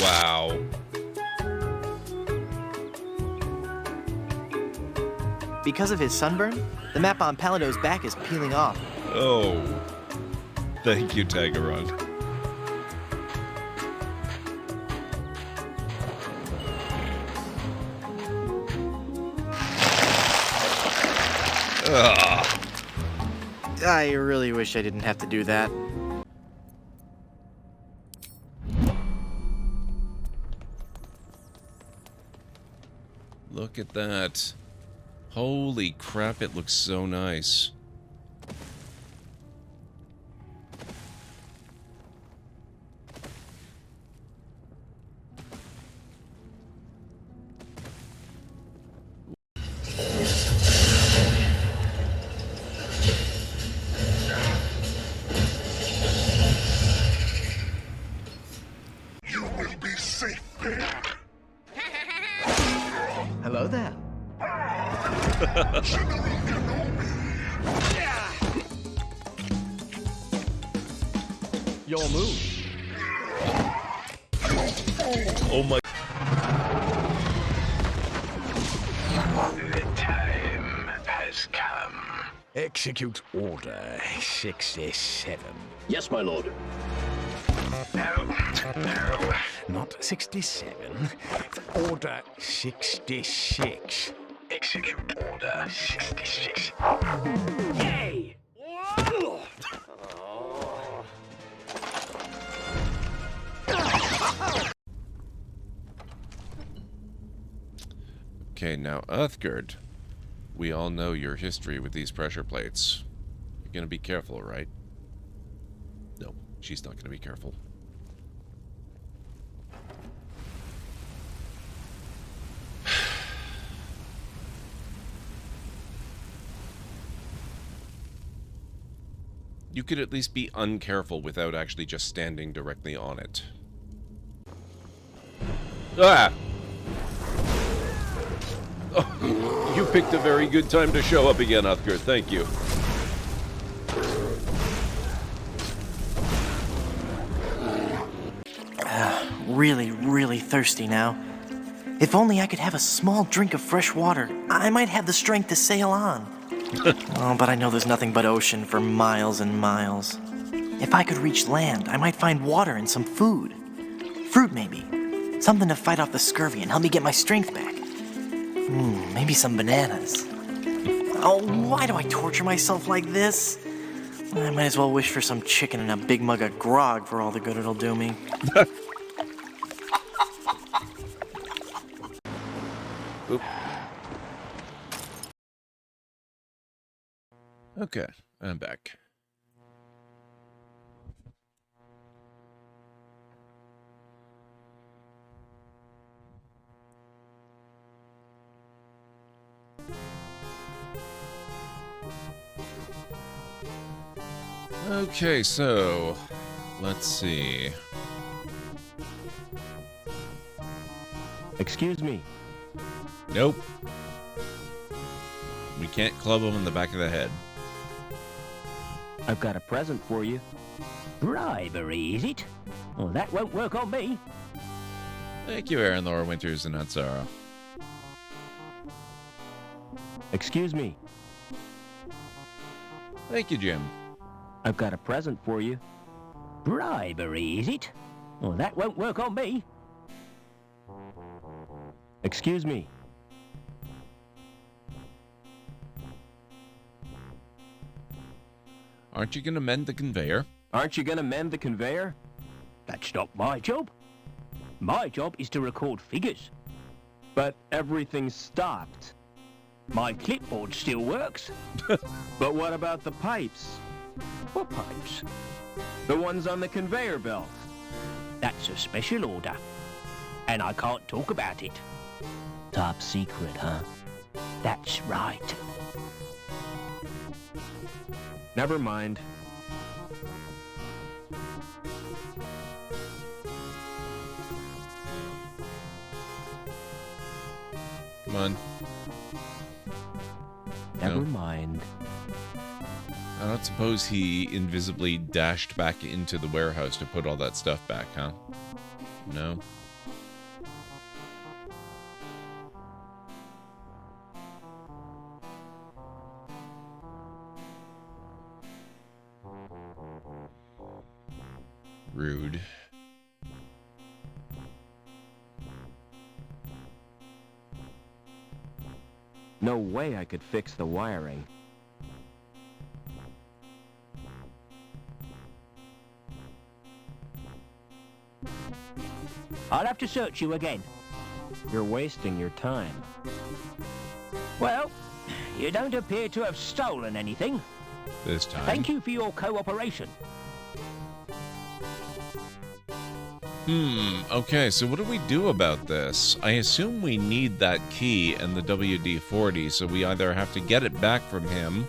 Wow.
Because of his sunburn, the map on Palado's back is peeling off.
Oh. Thank you, Tagaron. Ugh.
I really wish I didn't have to do that.
Look at that. Holy crap, it looks so nice.
safe pair.
Hello there.
Your move.
Oh my.
The time has come.
Execute Order 67.
Yes, my lord. No.
Not 67. Order 66.
Execute Order 66.
Yay!
Okay, now Uthgard. We all know your history with these pressure plates. You're gonna be careful, right? No, she's not gonna be careful. You could at least be uncareful without actually just standing directly on it. Ah! Oh, you picked a very good time to show up again, Uthgard. Thank you.
Really, really thirsty now. If only I could have a small drink of fresh water, I might have the strength to sail on. Oh, but I know there's nothing but ocean for miles and miles. If I could reach land, I might find water and some food. Fruit, maybe. Something to fight off the scurvy and help me get my strength back. Maybe some bananas. Oh, why do I torture myself like this? I might as well wish for some chicken and a big mug of grog for all the good it'll do me.
Oop. Okay, I'm back. Okay, so let's see.
Excuse me.
Nope. We can't club him in the back of the head.
I've got a present for you.
Bribery, is it? Well, that won't work on me.
Thank you, Aaron, Laura Winters, and Atsara.
Excuse me.
Thank you, Jim.
I've got a present for you.
Bribery, is it? Well, that won't work on me.
Excuse me.
Aren't you gonna mend the conveyor?
Aren't you gonna mend the conveyor?
That's not my job. My job is to record figures.
But everything stopped.
My clipboard still works.
But what about the pipes?
What pipes?
The ones on the conveyor belt.
That's a special order. And I can't talk about it. Top secret, huh? That's right.
Never mind.
Come on.
Never
No.
mind.
I don't suppose he invisibly dashed back into the warehouse to put all that stuff back, huh? No. Rude.
No way I could fix the wiring.
I'll have to search you again.
You're wasting your time.
Well, you don't appear to have stolen anything.
This time.
Thank you for your cooperation.
Okay, so what do we do about this? I assume we need that key and the WD-40, so we either have to get it back from him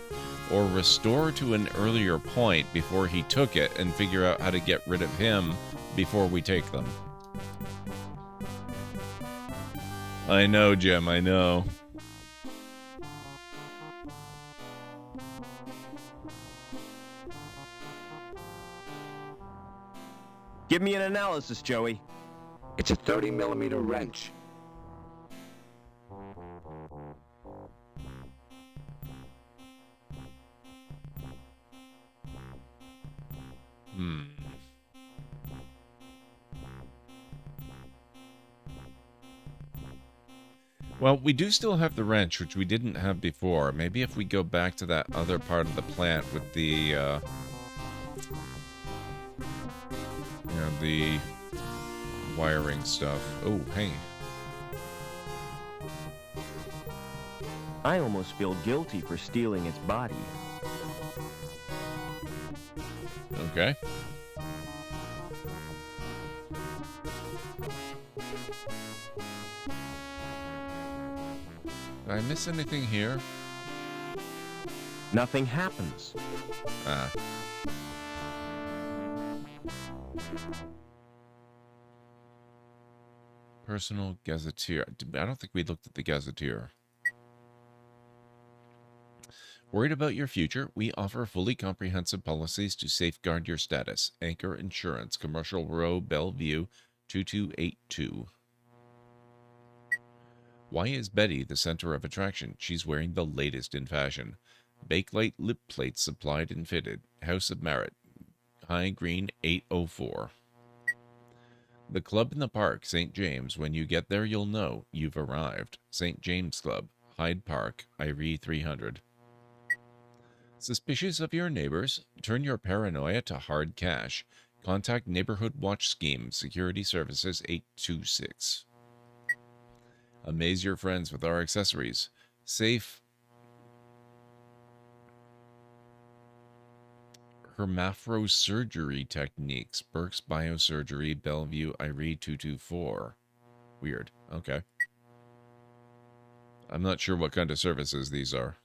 or restore to an earlier point before he took it and figure out how to get rid of him before we take them. I know, Jim, I know.
Give me an analysis, Joey.
It's a 30mm wrench.
Well, we do still have the wrench, which we didn't have before. Maybe if we go back to that other part of the plant with the, the wiring stuff. Oh, hey.
I almost feel guilty for stealing its body.
Okay. Did I miss anything here?
Nothing happens.
Ah. Personal gazetteer. I don't think we looked at the gazetteer. Worried about your future? We offer fully comprehensive policies to safeguard your status. Anchor Insurance, Commercial Row, Bellevue, 2282. Why is Betty the center of attraction? She's wearing the latest in fashion. Bakelite lip plates supplied and fitted. House of Merit, High Green 804. The Club in the Park, St. James. When you get there, you'll know you've arrived. St. James Club, Hyde Park, IRE 300. Suspicious of your neighbors? Turn your paranoia to hard cash. Contact Neighborhood Watch Scheme, Security Services 826. Amaze your friends with our accessories. Safe hermaphosurgery techniques. Burke's Biosurgery, Bellevue, IRE 224. Weird. Okay. I'm not sure what kind of services these are.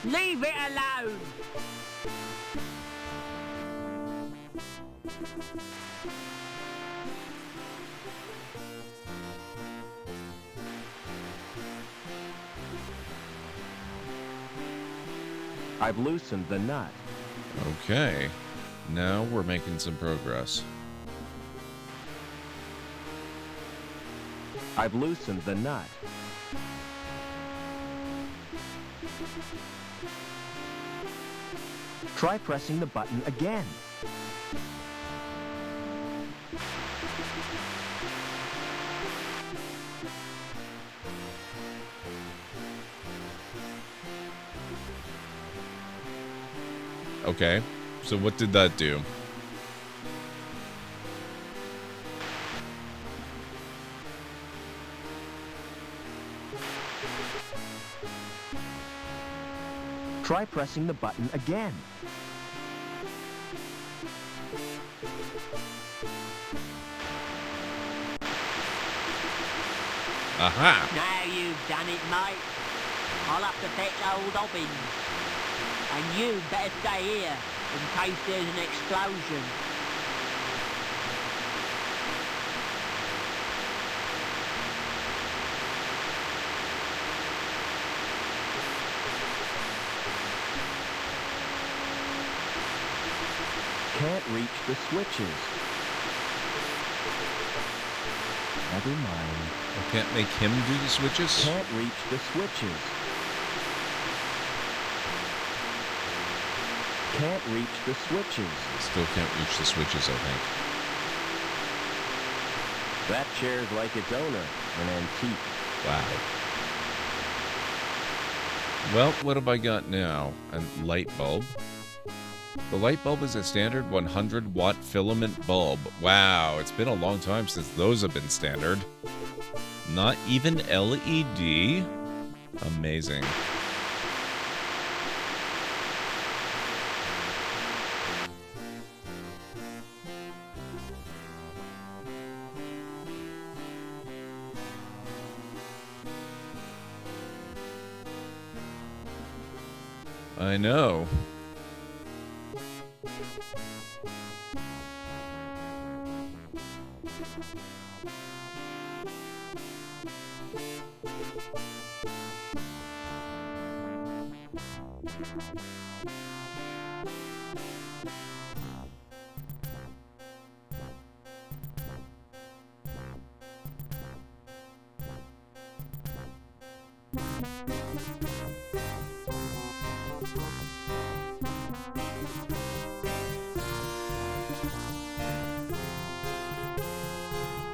Leave it alone!
I've loosened the nut.
Okay. Now we're making some progress.
I've loosened the nut. Try pressing the button again.
Okay. So what did that do?
Try pressing the button again.
Aha!
Now you've done it, mate. I'll have to fetch old Hobbins. And you better stay here in case there's an explosion.
Can't reach the switches. Never mind.
I can't make him do the switches?
Can't reach the switches. Can't reach the switches.
Still can't reach the switches, I think.
That chair's like its owner, an antique.
Wow. Well, what have I got now? A light bulb. The light bulb is a standard 100-watt filament bulb. Wow, it's been a long time since those have been standard. Not even LED? Amazing. I know.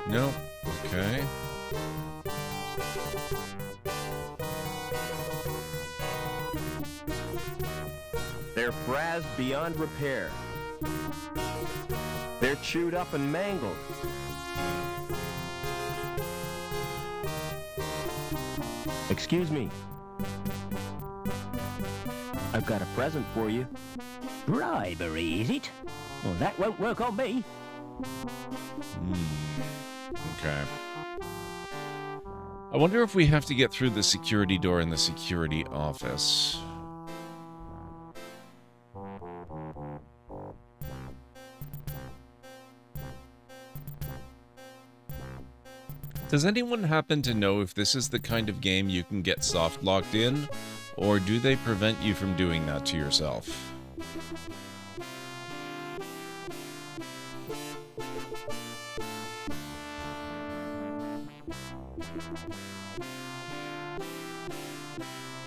Nope. Okay.
They're frazzed beyond repair. They're chewed up and mangled. Excuse me. I've got a present for you.
Bribery, is it? Well, that won't work on me.
Okay. I wonder if we have to get through the security door in the security office. Does anyone happen to know if this is the kind of game you can get soft locked in, or do they prevent you from doing that to yourself?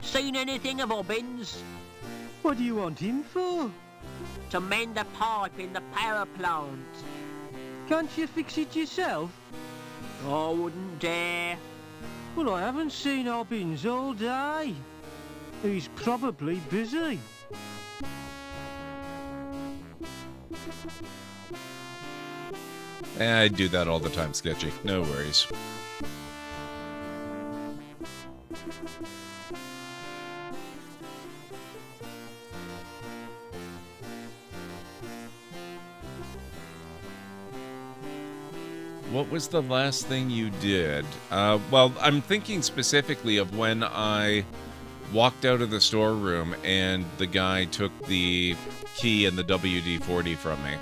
Seen anything of Hobbins?
What do you want him for?
To mend a pipe in the power plant.
Can't you fix it yourself?
I wouldn't dare.
Well, I haven't seen Hobbins all day. He's probably busy.
I do that all the time, Sketchy. No worries. What was the last thing you did? Well, I'm thinking specifically of when I walked out of the storeroom and the guy took the key and the WD-40 from me.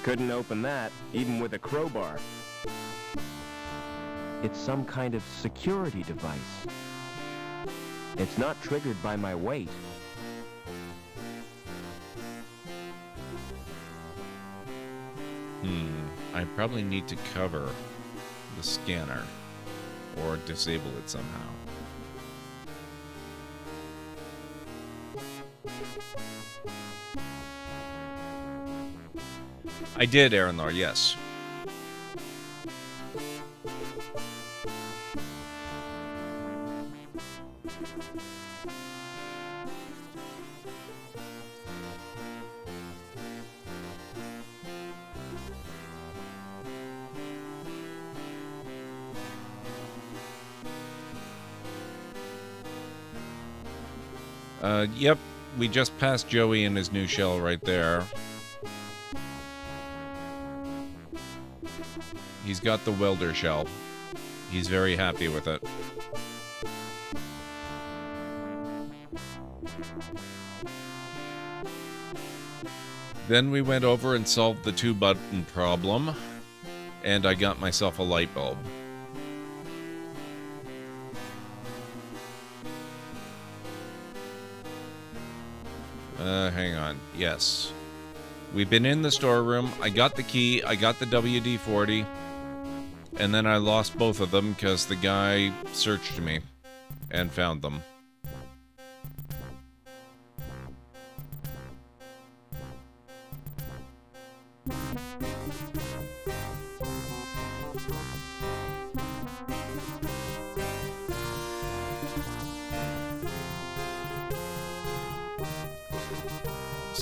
Couldn't open that, even with a crowbar. It's some kind of security device. It's not triggered by my weight.
I probably need to cover the scanner or disable it somehow. I did, Aranlar, yes. Yep, we just passed Joey and his new shell right there. He's got the welder shell. He's very happy with it. Then we went over and solved the 2-button problem, and I got myself a light bulb. Hang on. Yes. We've been in the storeroom. I got the key. I got the WD-40. And then I lost both of them because the guy searched me and found them.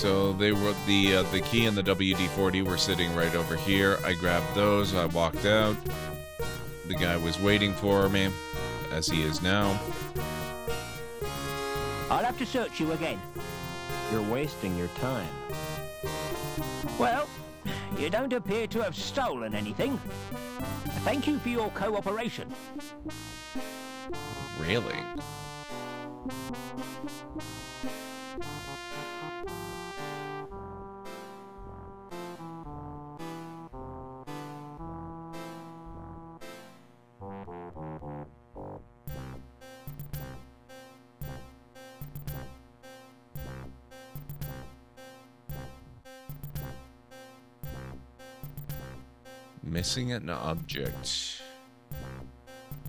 So they were the key and the WD-40 were sitting right over here. I grabbed those. I walked out. The guy was waiting for me, as he is now.
I'll have to search you again.
You're wasting your time.
Well, you don't appear to have stolen anything. Thank you for your cooperation.
Really? Missing an object.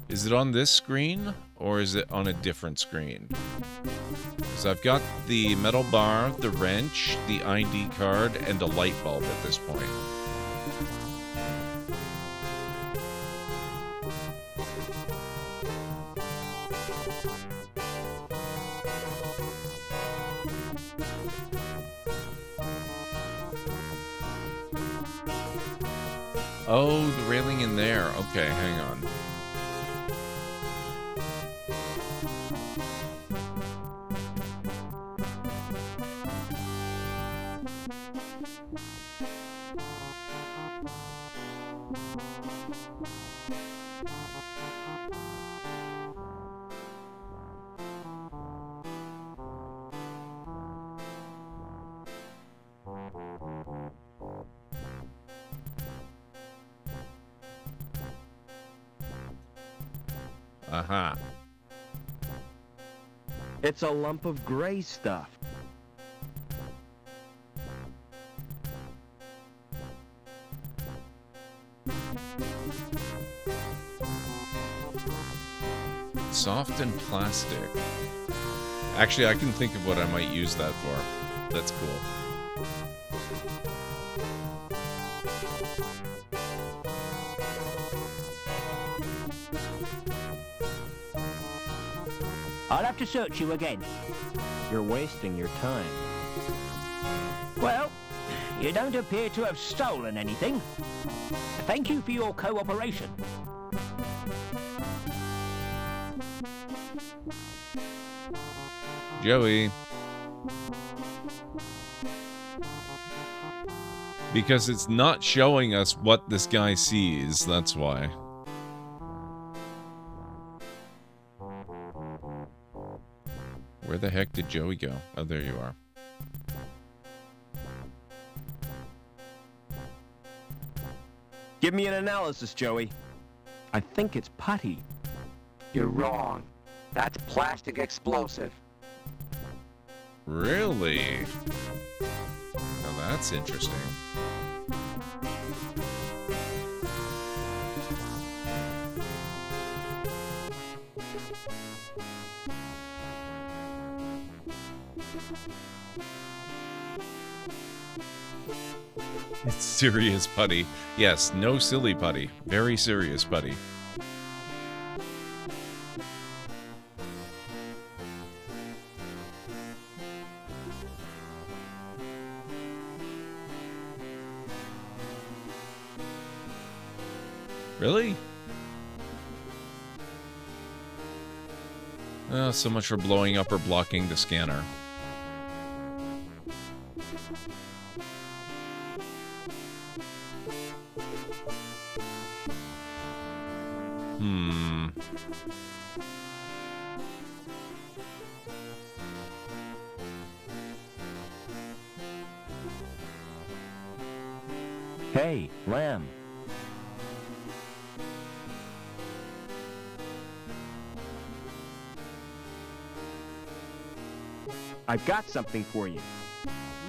Is it on this screen, or is it on a different screen? So I've got the metal bar, the wrench, the ID card, and a light bulb at this point. Oh, the railing in there. Okay, hang on. Aha.
It's a lump of gray stuff.
Soft and plastic. Actually, I can think of what I might use that for. That's cool.
I'll have to search you again.
You're wasting your time.
Well, you don't appear to have stolen anything. Thank you for your cooperation.
Joey. Because it's not showing us what this guy sees, that's why. Where the heck did Joey go? Oh, there you are.
Give me an analysis, Joey. I think it's putty.
You're wrong. That's plastic explosive.
Really? Now that's interesting. It's serious putty. Yes, no silly putty. Very serious putty. Really? Oh, so much for blowing up or blocking the scanner.
Hey, Lamb. I've got something for you.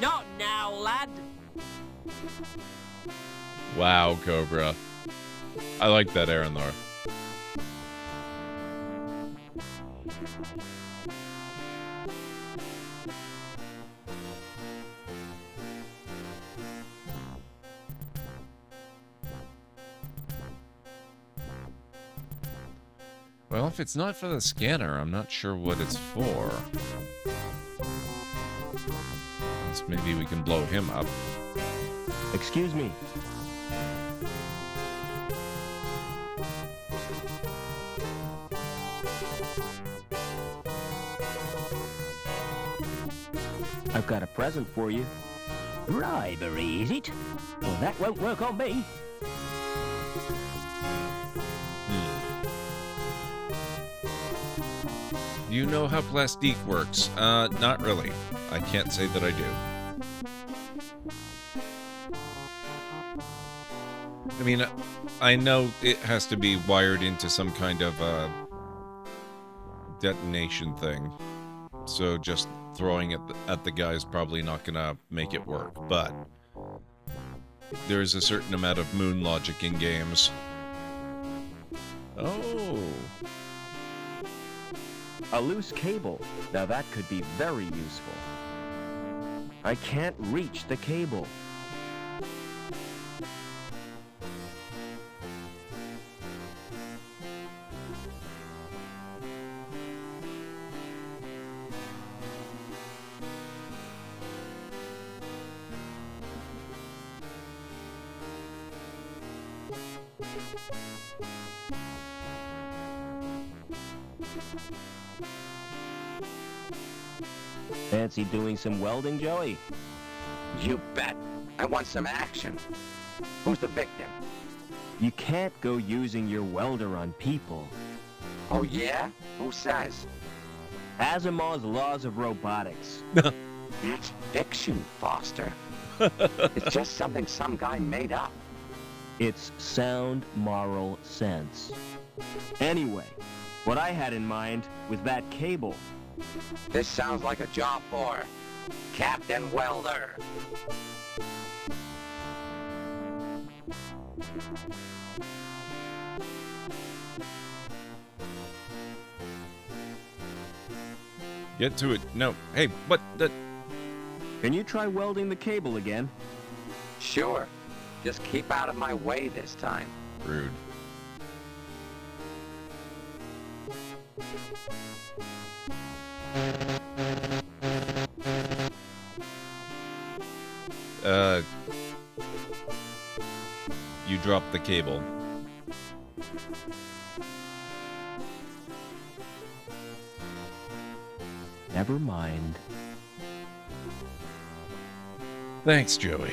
Not now, lad.
Wow, Cobra. I like that, Aaron Lore. Well, if it's not for the scanner, I'm not sure what it's for. Unless maybe we can blow him up.
Excuse me. I've got a present for you.
Bribery, is it? Well, that won't work on me.
You know how plastique works? Not really. I can't say that I do. I mean, I know it has to be wired into some kind of detonation thing. So just throwing it at the guy is probably not gonna make it work, but there's a certain amount of moon logic in games. Oh.
A loose cable. Now that could be very useful. I can't reach the cable. Fancy doing some welding, Joey?
You bet. I want some action. Who's the victim?
You can't go using your welder on people.
Oh, yeah? Who says?
Asimov's laws of robotics.
That's fiction, Foster. It's just something some guy made up.
It's sound moral sense. Anyway, what I had in mind was that cable.
This sounds like a job for Captain Welder.
Get to it. No. Hey, what the...
Can you try welding the cable again?
Sure. Just keep out of my way this time.
Rude. You dropped the cable.
Never mind.
Thanks, Joey.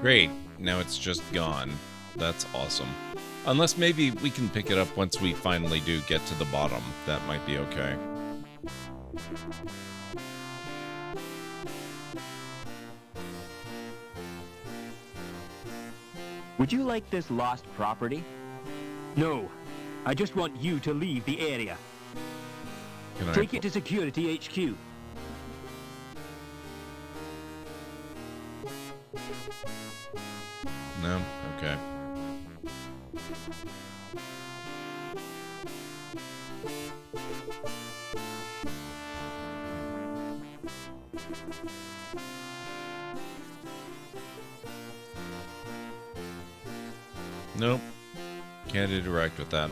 Great. Now it's just gone. That's awesome. Unless maybe we can pick it up once we finally do get to the bottom. That might be okay.
Would you like this lost property? No. I just want you to leave the area. Take it to Security HQ.
No? Okay. Nope. Can't interact with that.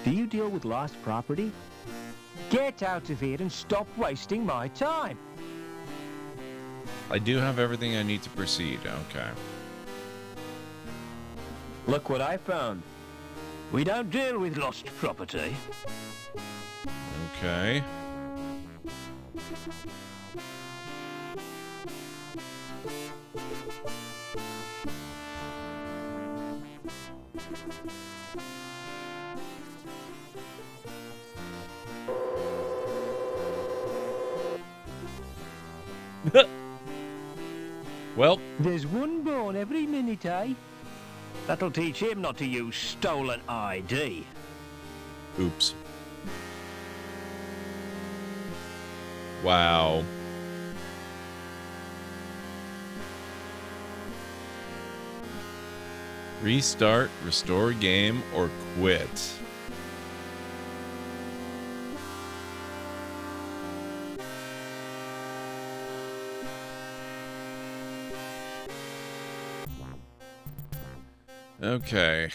Do you deal with lost property? Get out of here and stop wasting my time.
I do have everything I need to proceed. Okay.
Look what I found. We don't deal with lost property.
Okay. Well,
there's one born every minute, eh? That'll teach him not to use stolen ID.
Oops. Wow. Restart, restore game, or quit. Okay.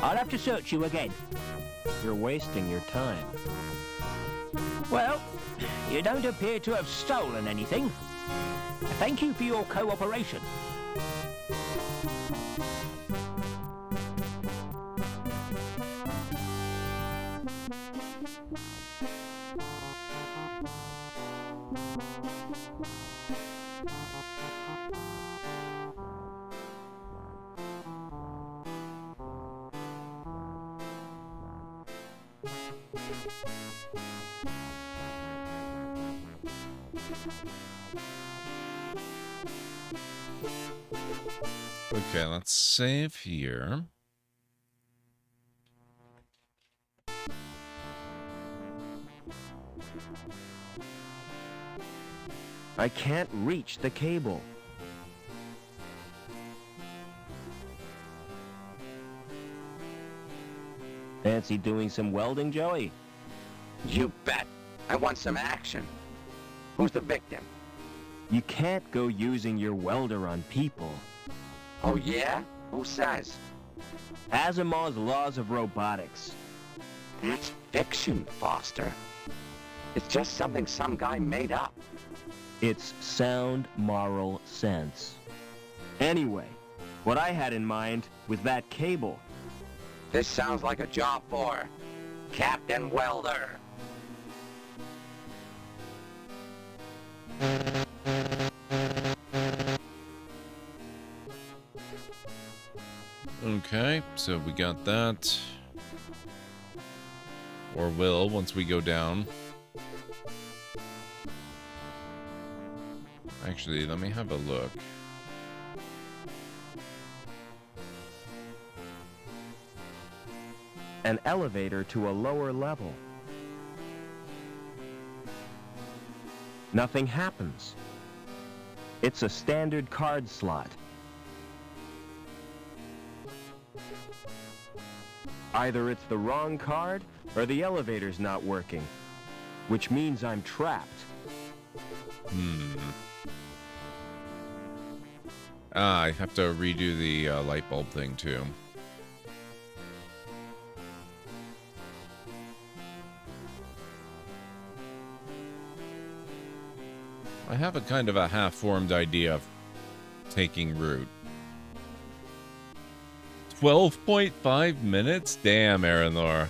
I'll have to search you again.
You're wasting your time.
Well, you don't appear to have stolen anything. Thank you for your cooperation.
Okay, let's save here.
I can't reach the cable. Fancy doing some welding, Joey?
You bet. I want some action. Who's the victim?
You can't go using your welder on people.
Oh, yeah? Who says?
Asimov's laws of robotics.
That's fiction, Foster. It's just something some guy made up.
It's sound moral sense. Anyway, what I had in mind was that cable.
This sounds like a job for Captain Welder.
Okay, so we got that. Or will, once we go down. Actually, let me have a look.
An elevator to a lower level. Nothing happens. It's a standard card slot. Either it's the wrong card or the elevator's not working, which means I'm trapped.
Ah, I have to redo the light bulb thing too. I have a kind of a half-formed idea of taking root. 12.5 minutes? Damn, Aranor.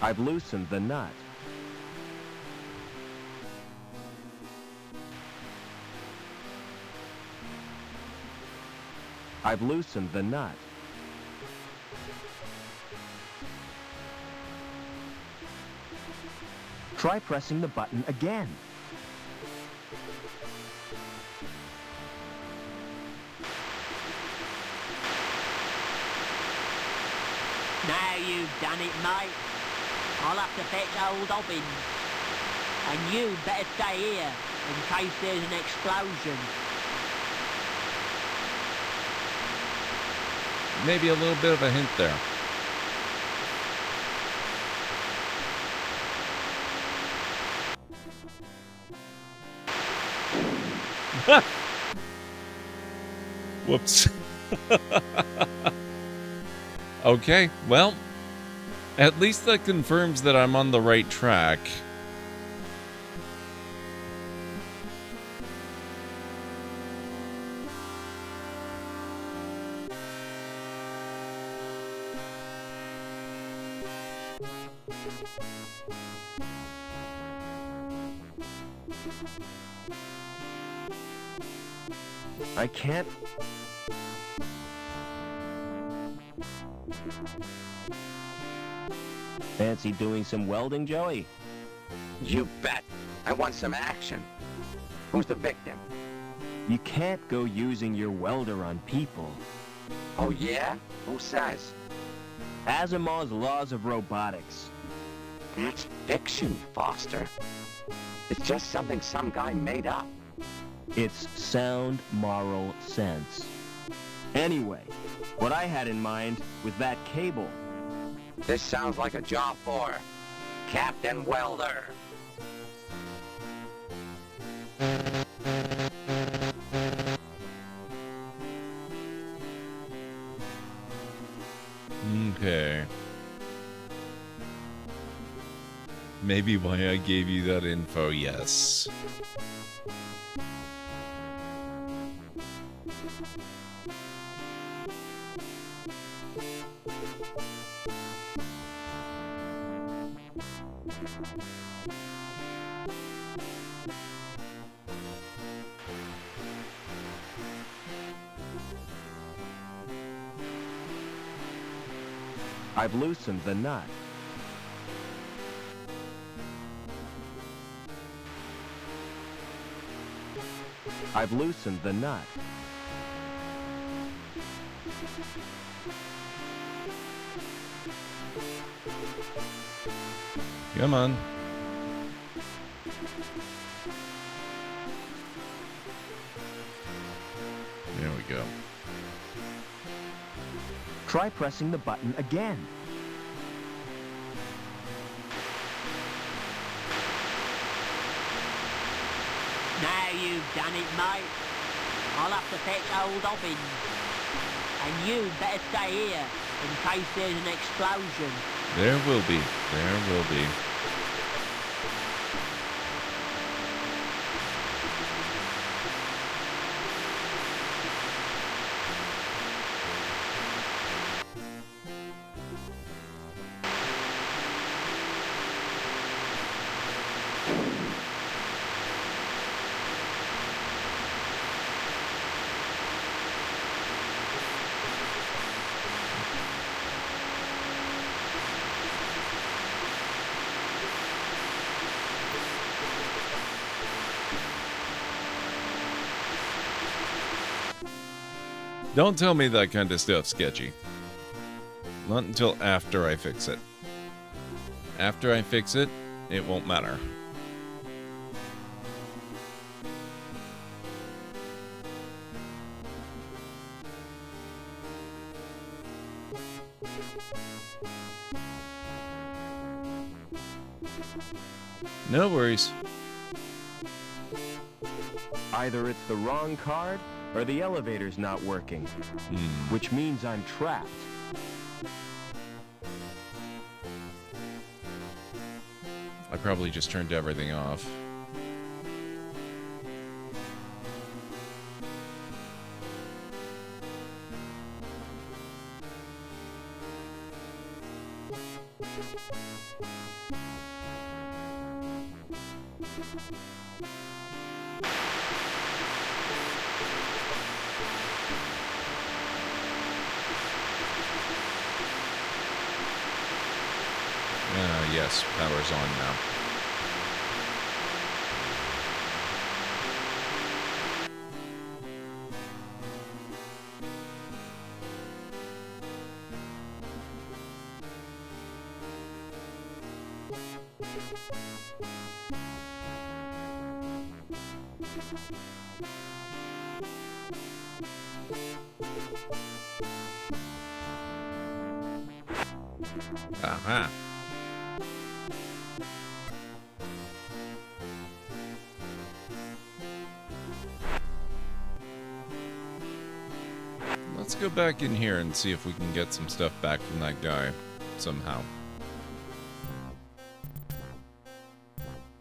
I've loosened the nut. I've loosened the nut. Try pressing the button again.
Now you've done it, mate. I'll have to fetch old Hobbins. And you better stay here in case there's an explosion.
Maybe a little bit of a hint there. Whoops. Okay, well, at least that confirms that I'm on the right track.
I can't... Fancy doing some welding, Joey?
You bet. I want some action. Who's the victim?
You can't go using your welder on people.
Oh, yeah? Who says?
Asimov's laws of robotics.
That's fiction, Foster. It's just something some guy made up.
It's sound moral sense. Anyway, what I had in mind was that cable.
This sounds like a job for Captain Welder.
Okay. Maybe why I gave you that info, yes.
I've loosened the nut. I've loosened the nut.
Come on. There we go.
Try pressing the button again.
Now you've done it, mate. I'll have to fetch old Obbins. And you'd better stay here in case there's an explosion.
There will be. There will be. Don't tell me that kind of stuff's sketchy. Not until after I fix it. After I fix it, it won't matter. No worries.
Either it's the wrong card, or the elevator's not working. Which means I'm trapped.
I probably just turned everything off. Yes, power's on now. Aha. Let's go back in here and see if we can get some stuff back from that guy somehow.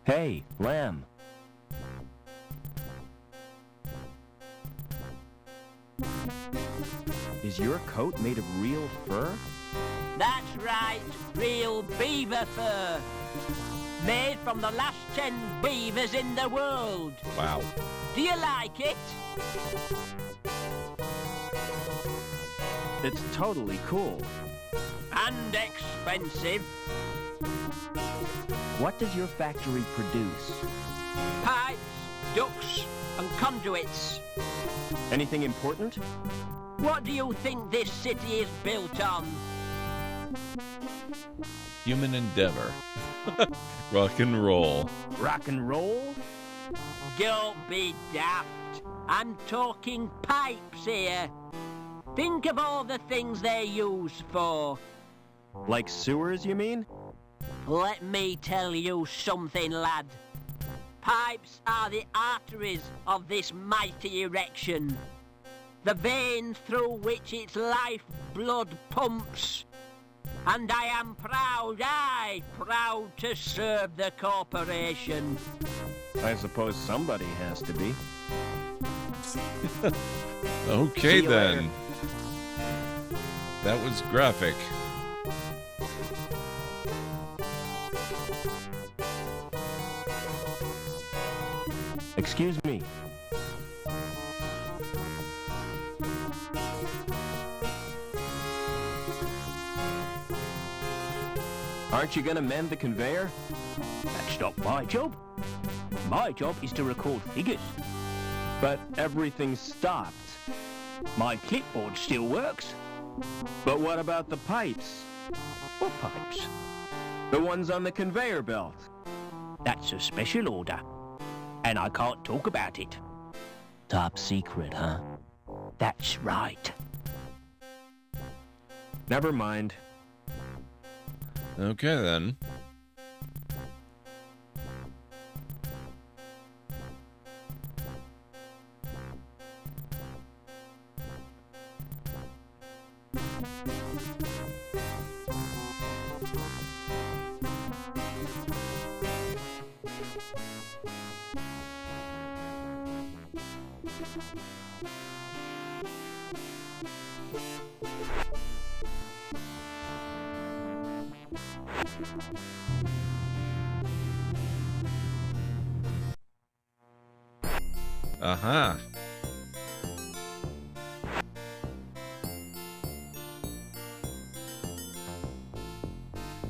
Hey, Lamb. Is your coat made of real fur?
That's right, real beaver fur. Made from the last 10 beavers in the world.
Wow.
Do you like it?
It's totally cool.
And expensive.
What does your factory produce?
Pipes, ducts, and conduits.
Anything important?
What do you think this city is built on?
Human endeavor. Rock and roll.
Rock and roll?
Don't be daft. I'm talking pipes here. Think of all the things they're used for.
Like sewers, you mean?
Let me tell you something, lad. Pipes are the arteries of this mighty erection. The veins through which its lifeblood pumps. And I am proud to serve the corporation.
I suppose somebody has to be.
Okay then. That was graphic.
Excuse me. Aren't you gonna mend the conveyor?
That's not my job. My job is to record figures.
But everything stopped.
My clipboard still works.
But what about the pipes?
What pipes?
The ones on the conveyor belt.
That's a special order. And I can't talk about it. Top secret, huh? That's right.
Never mind.
Okay then. Aha.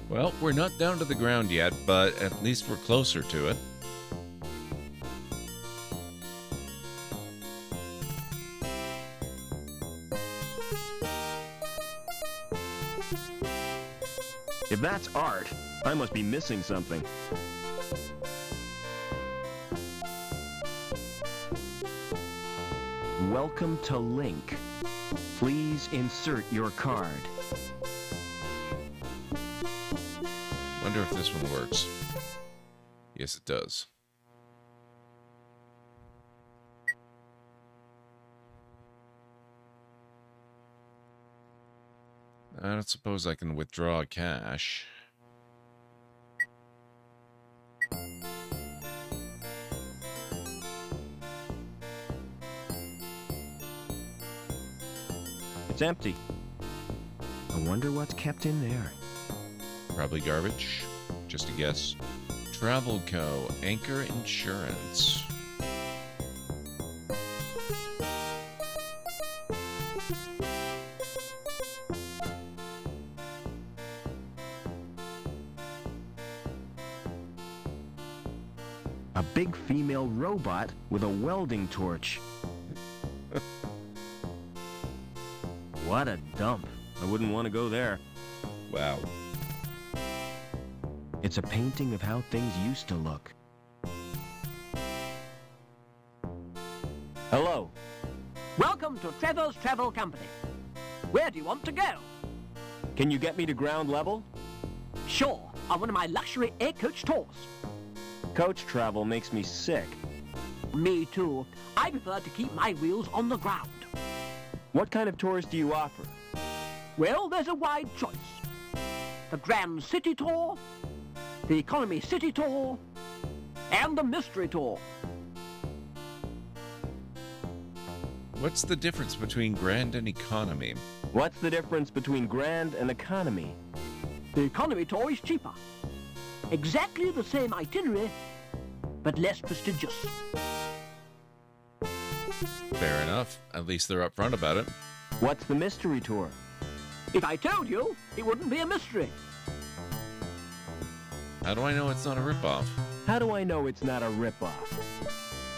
Well, we're not down to the ground yet, but at least we're closer to it.
If that's art, I must be missing something. Welcome to Link. Please insert your card.
Wonder if this one works. Yes, it does. I don't suppose I can withdraw cash.
It's empty. I wonder what's kept in there.
Probably garbage. Just a guess. Travel Co. Anchor Insurance.
A big female robot with a welding torch. What a dump. I wouldn't want to go there.
Wow.
It's a painting of how things used to look. Hello.
Welcome to Trevor's Travel Company. Where do you want to go?
Can you get me to ground level?
Sure, on one of my luxury air coach tours.
Coach travel makes me sick.
Me too. I prefer to keep my wheels on the ground.
What kind of tours do you offer?
Well, there's a wide choice. The Grand City Tour, the Economy City Tour, and the Mystery Tour.
What's the difference between Grand and Economy?
What's the difference between Grand and Economy?
The Economy Tour is cheaper. Exactly the same itinerary, but less prestigious.
Fair enough. At least they're upfront about it.
What's the Mystery Tour?
If I told you, it wouldn't be a mystery.
How do I know it's not a ripoff?
How do I know it's not a ripoff?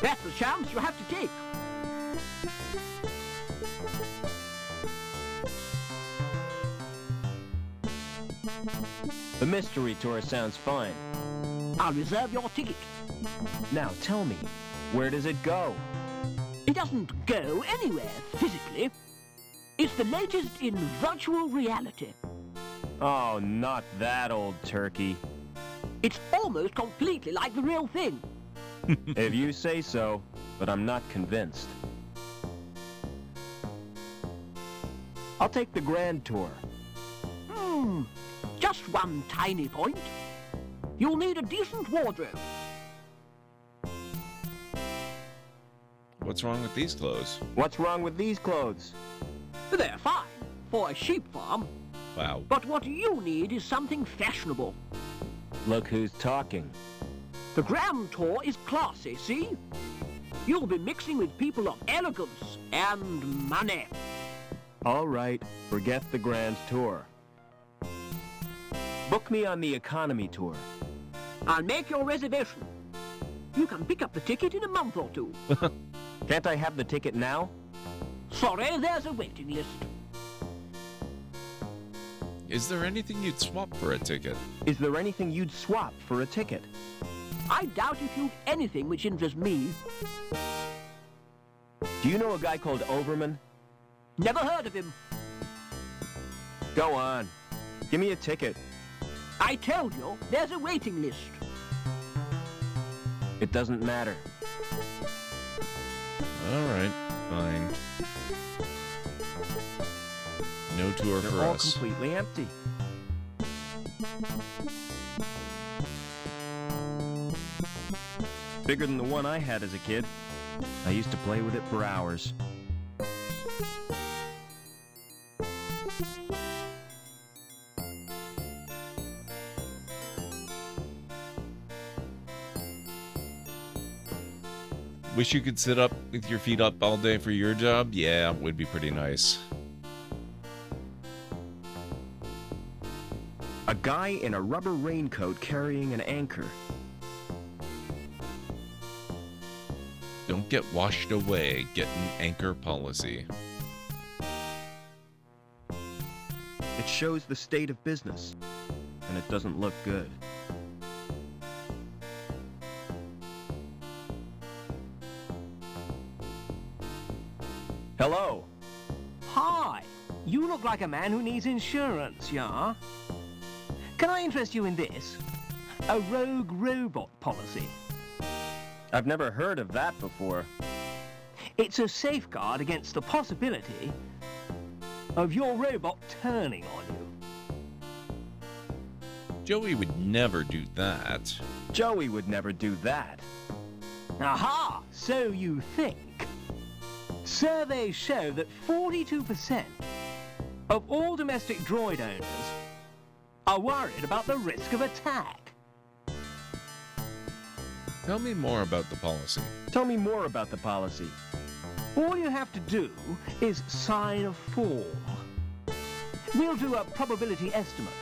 That's the chance you have to take.
The Mystery Tour sounds fine.
I'll reserve your ticket.
Now tell me, where does it go?
It doesn't go anywhere physically. It's the latest in virtual reality.
Oh, not that old turkey.
It's almost completely like the real thing.
If you say so, but I'm not convinced. I'll take the Grand Tour.
Just one tiny point. You'll need a decent wardrobe.
What's wrong with these clothes?
What's wrong with these clothes?
They're fine for a sheep farm.
Wow.
But what you need is something fashionable.
Look who's talking.
The Grand Tour is classy, see? You'll be mixing with people of elegance and money.
All right, forget the Grand Tour. Book me on the Economy Tour.
I'll make your reservation. You can pick up the ticket in a month or two.
Can't I have the ticket now?
Sorry, there's a waiting list.
Is there anything you'd swap for a ticket?
Is there anything you'd swap for a ticket?
I doubt if you've anything which interests me.
Do you know a guy called Overman?
Never heard of him.
Go on. Give me a ticket.
I told you, there's a waiting list.
It doesn't matter.
All right, fine. No tour
They're
for
all
us.
completely empty. Bigger than the one I had as a kid. I used to play with it for hours.
Wish you could sit up with your feet up all day for your job? Yeah, would be pretty nice.
A guy in a rubber raincoat carrying an anchor.
Don't get washed away. Get an anchor policy.
It shows the state of business, and it doesn't look good. Hello.
Hi. You look like a man who needs insurance, yeah? Can I interest you in this? A rogue robot policy.
I've never heard of that before.
It's a safeguard against the possibility of your robot turning on you.
Joey would never do that.
Joey would never do that.
Aha! So you think. Surveys show that 42% of all domestic droid owners are worried about the risk of attack.
Tell me more about the policy.
Tell me more about the policy.
All you have to do is sign a form. We'll do a probability estimate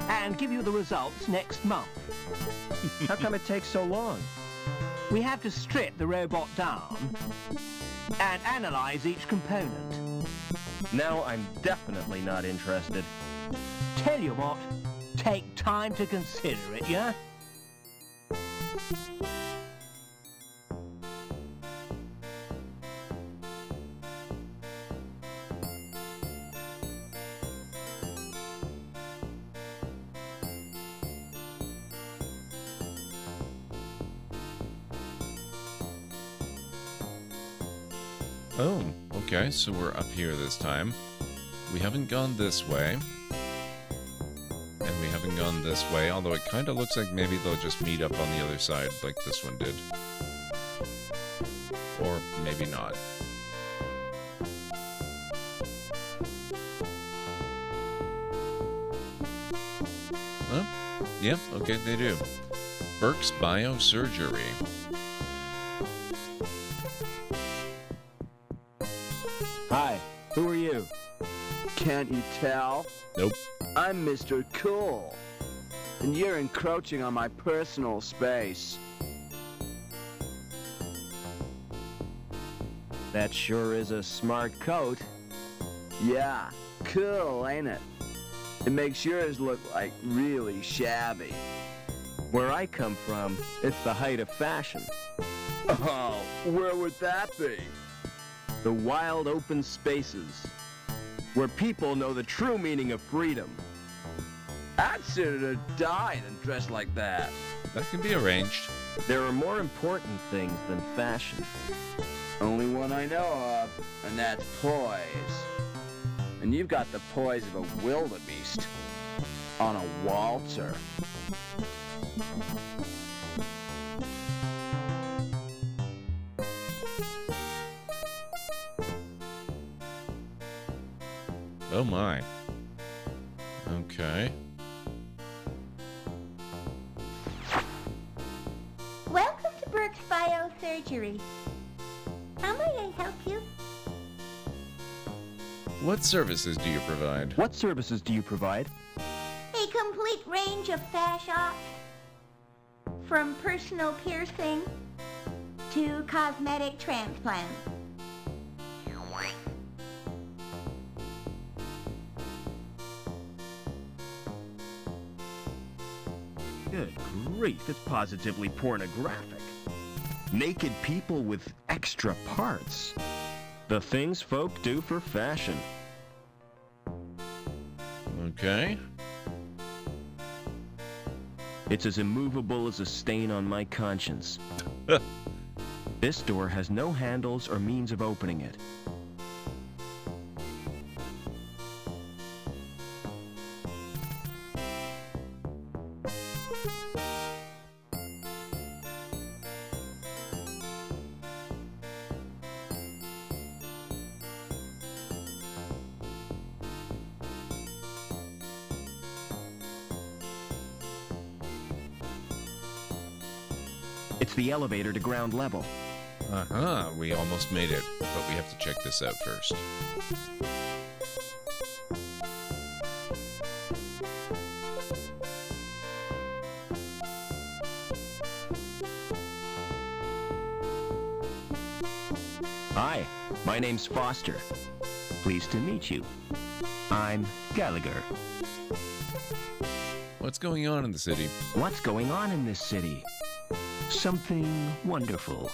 and give you the results next month.
How come it takes so long?
We have to strip the robot down and analyze each component.
Now I'm definitely not interested.
Tell you what, take time to consider it, yeah?
Oh, okay, so we're up here this time. We haven't gone this way. And we haven't gone this way, although it kind of looks like maybe they'll just meet up on the other side like this one did. Or maybe not. Huh? Yep, okay, they do. Burke's Biosurgery.
Hi, who are you? Can't you tell?
Nope.
I'm Mr. Cool, and you're encroaching on my personal space.
That sure is a smart coat.
Yeah, cool, ain't it? It makes yours look like really shabby.
Where I come from, it's the height of fashion.
Oh, where would that be?
The wild open spaces, where people know the true meaning of freedom.
I'd sooner die than dress like that.
That can be arranged.
There are more important things than fashion.
Only one I know of, and that's poise. And you've got the poise of a wildebeest on a waltzer.
Oh my. Okay.
Welcome to Burke's Biosurgery. How may I help you?
What services do you provide?
What services do you provide?
A complete range of fash ops. From personal piercing to cosmetic transplants.
Good grief, it's positively pornographic. Naked people with extra parts. The things folk do for fashion.
Okay.
It's as immovable as a stain on my conscience. This door has no handles or means of opening it. It's the elevator to ground level.
Uh-huh, we almost made it, but we have to check this out first.
Hi, my name's Foster. Pleased to meet you. I'm Gallagher.
What's going on in the city?
What's going on in this city? Something wonderful.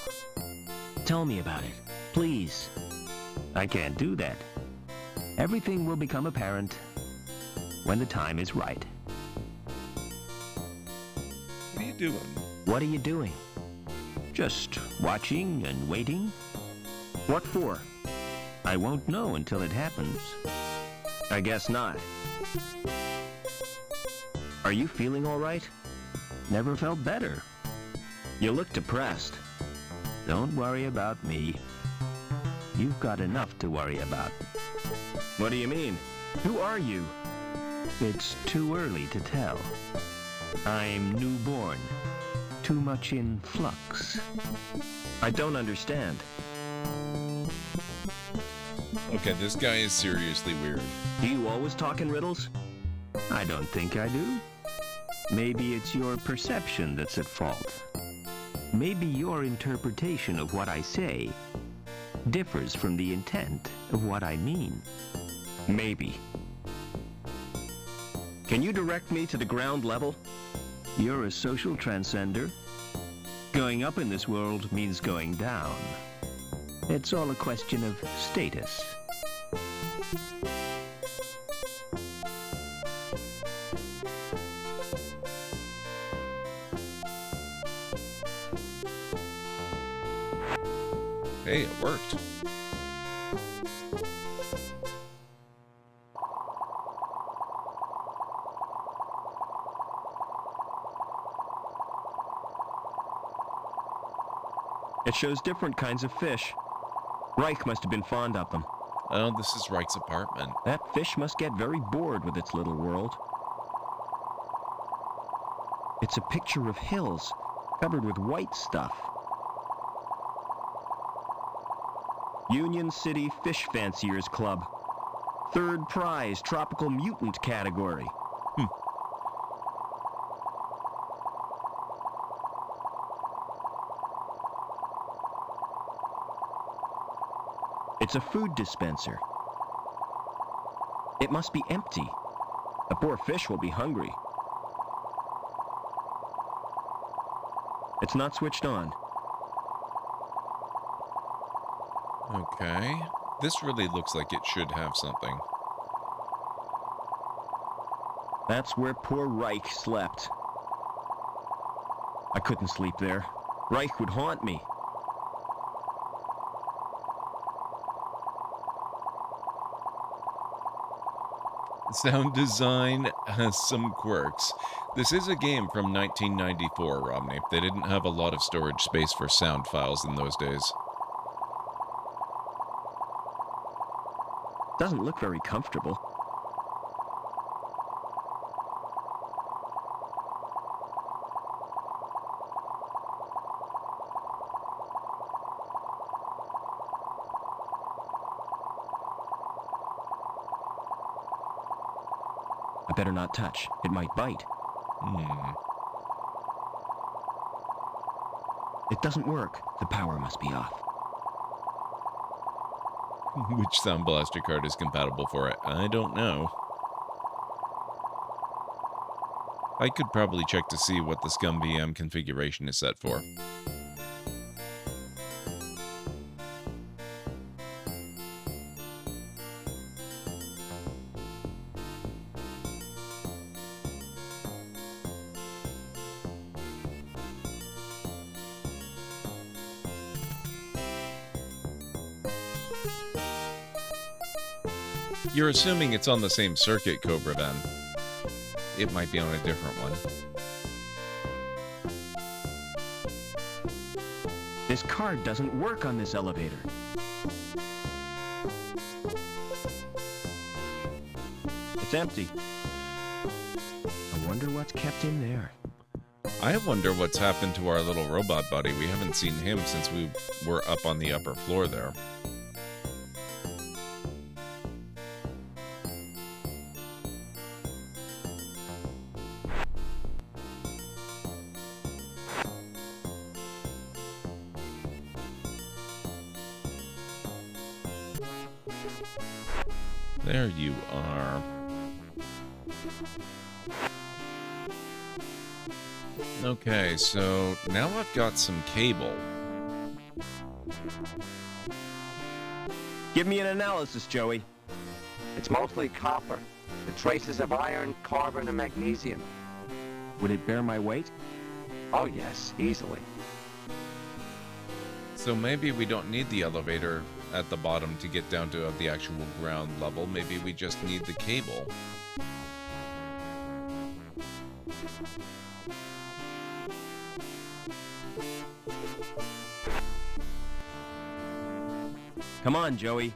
Tell me about it, please. I can't do that. Everything will become apparent when the time is right.
What are you doing?
What are you doing? Just watching and waiting? What for? I won't know until it happens. I guess not. Are you feeling all right? Never felt better. You look depressed. Don't worry about me. You've got enough to worry about. What do you mean? Who are you? It's too early to tell. I'm newborn. Too much in flux. I don't understand.
Okay, this guy is seriously weird.
Do you always talk in riddles? I don't think I do. Maybe it's your perception that's at fault. Maybe your interpretation of what I say differs from the intent of what I mean. Maybe. Can you direct me to the ground level? You're a social transcender. Going up in this world means going down. It's all a question of status.
Hey, it worked.
It shows different kinds of fish. Reich must have been fond of them.
Oh, this is Reich's apartment.
That fish must get very bored with its little world. It's a picture of hills covered with white stuff. Union City Fish Fanciers Club. Third prize, tropical mutant category. It's a food dispenser. It must be empty. The poor fish will be hungry. It's not switched on.
Okay. This really looks like it should have something.
That's where poor Reich slept. I couldn't sleep there. Reich would haunt me.
Sound design has some quirks. This is a game from 1994, Romney. They didn't have a lot of storage space for sound files in those days.
Doesn't look very comfortable. I better not touch. It might bite. It doesn't work. The power must be off.
Which Sound Blaster card is compatible for it? I don't know. I could probably check to see what the Scum VM configuration is set for. You're assuming it's on the same circuit, Cobra then. It might be on a different one.
This card doesn't work on this elevator. It's empty. I wonder what's kept in there.
I wonder what's happened to our little robot buddy. We haven't seen him since we were up on the upper floor there. There you are. Okay, so now I've got some cable.
Give me an analysis, Joey.
It's mostly copper. The traces of iron, carbon, and magnesium.
Would it bear my weight?
Oh yes, easily.
So maybe we don't need the elevator at the bottom to get down to the actual ground level. Maybe we just need the cable.
Come on, Joey.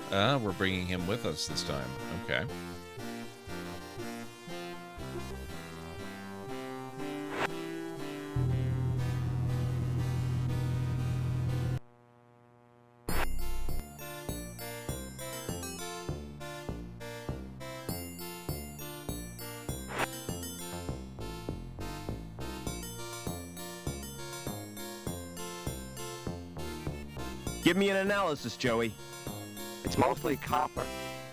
We're bringing him with us this time. Okay.
Give me an analysis, Joey.
It's mostly copper.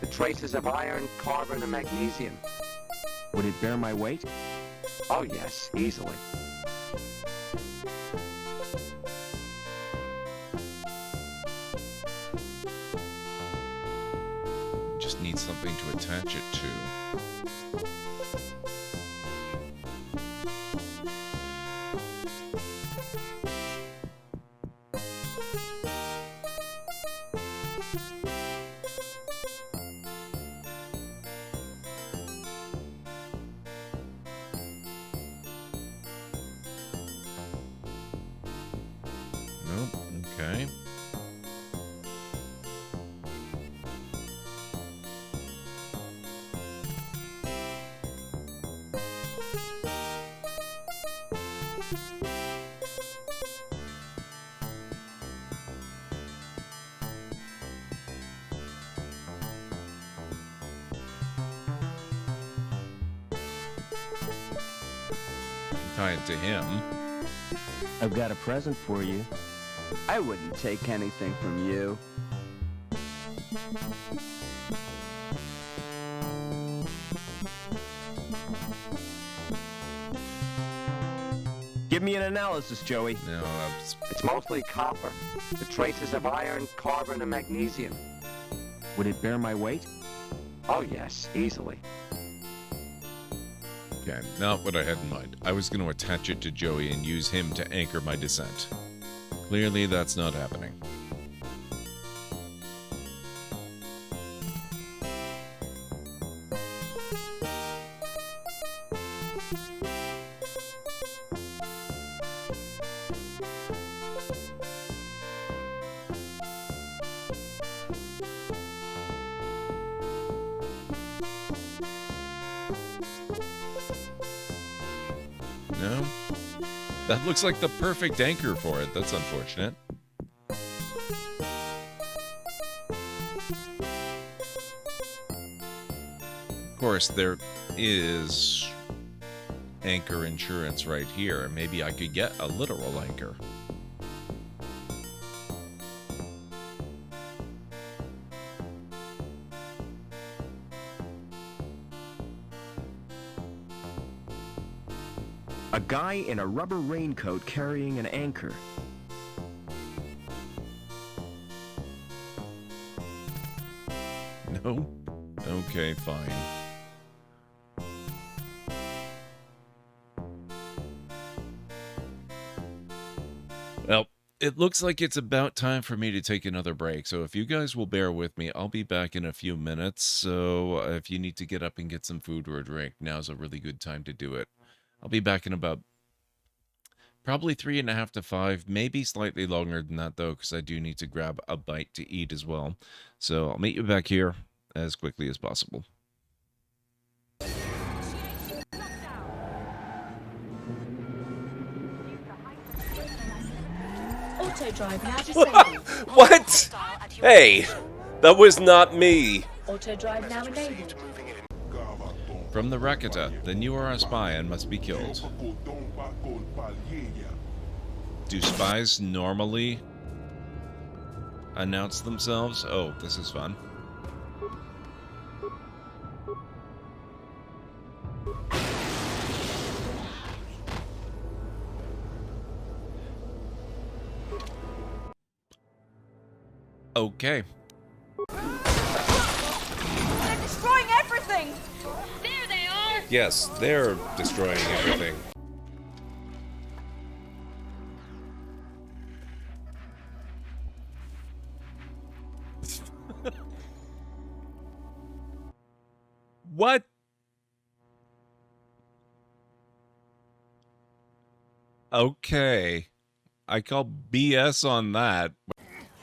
The traces of iron, carbon, and magnesium.
Would it bear my weight?
Oh yes, easily.
Just need something to attach it to. Oh, okay. Tie it to him.
I've got a present for you.
I wouldn't take anything from you.
Give me an analysis, Joey.
No,
It's mostly copper. The traces of iron, carbon, and magnesium.
Would it bear my weight?
Oh yes, easily.
Okay, not what I had in mind. I was going to attach it to Joey and use him to anchor my descent. Clearly, that's not happening. No? That looks like the perfect anchor for it. That's unfortunate. Of course, there is anchor insurance right here. Maybe I could get a literal anchor.
A guy in a rubber raincoat carrying an anchor.
No? Okay, fine. Well, it looks like it's about time for me to take another break, so if you guys will bear with me, I'll be back in a few minutes, so if you need to get up and get some food or a drink, now's a really good time to do it. I'll be back in about probably 3.5 to 5, maybe slightly longer than that, though, because I do need to grab a bite to eat as well. So I'll meet you back here as quickly as possible.
Auto drive now disabled.
What? Hey, that was not me.
Auto drive now enabled.
From the Rakata, then you are a spy and must be killed. Do spies normally announce themselves? Oh, this is fun. Okay.
They're destroying everything! There they are!
Yes, they're destroying everything. What? Okay. I call BS on that.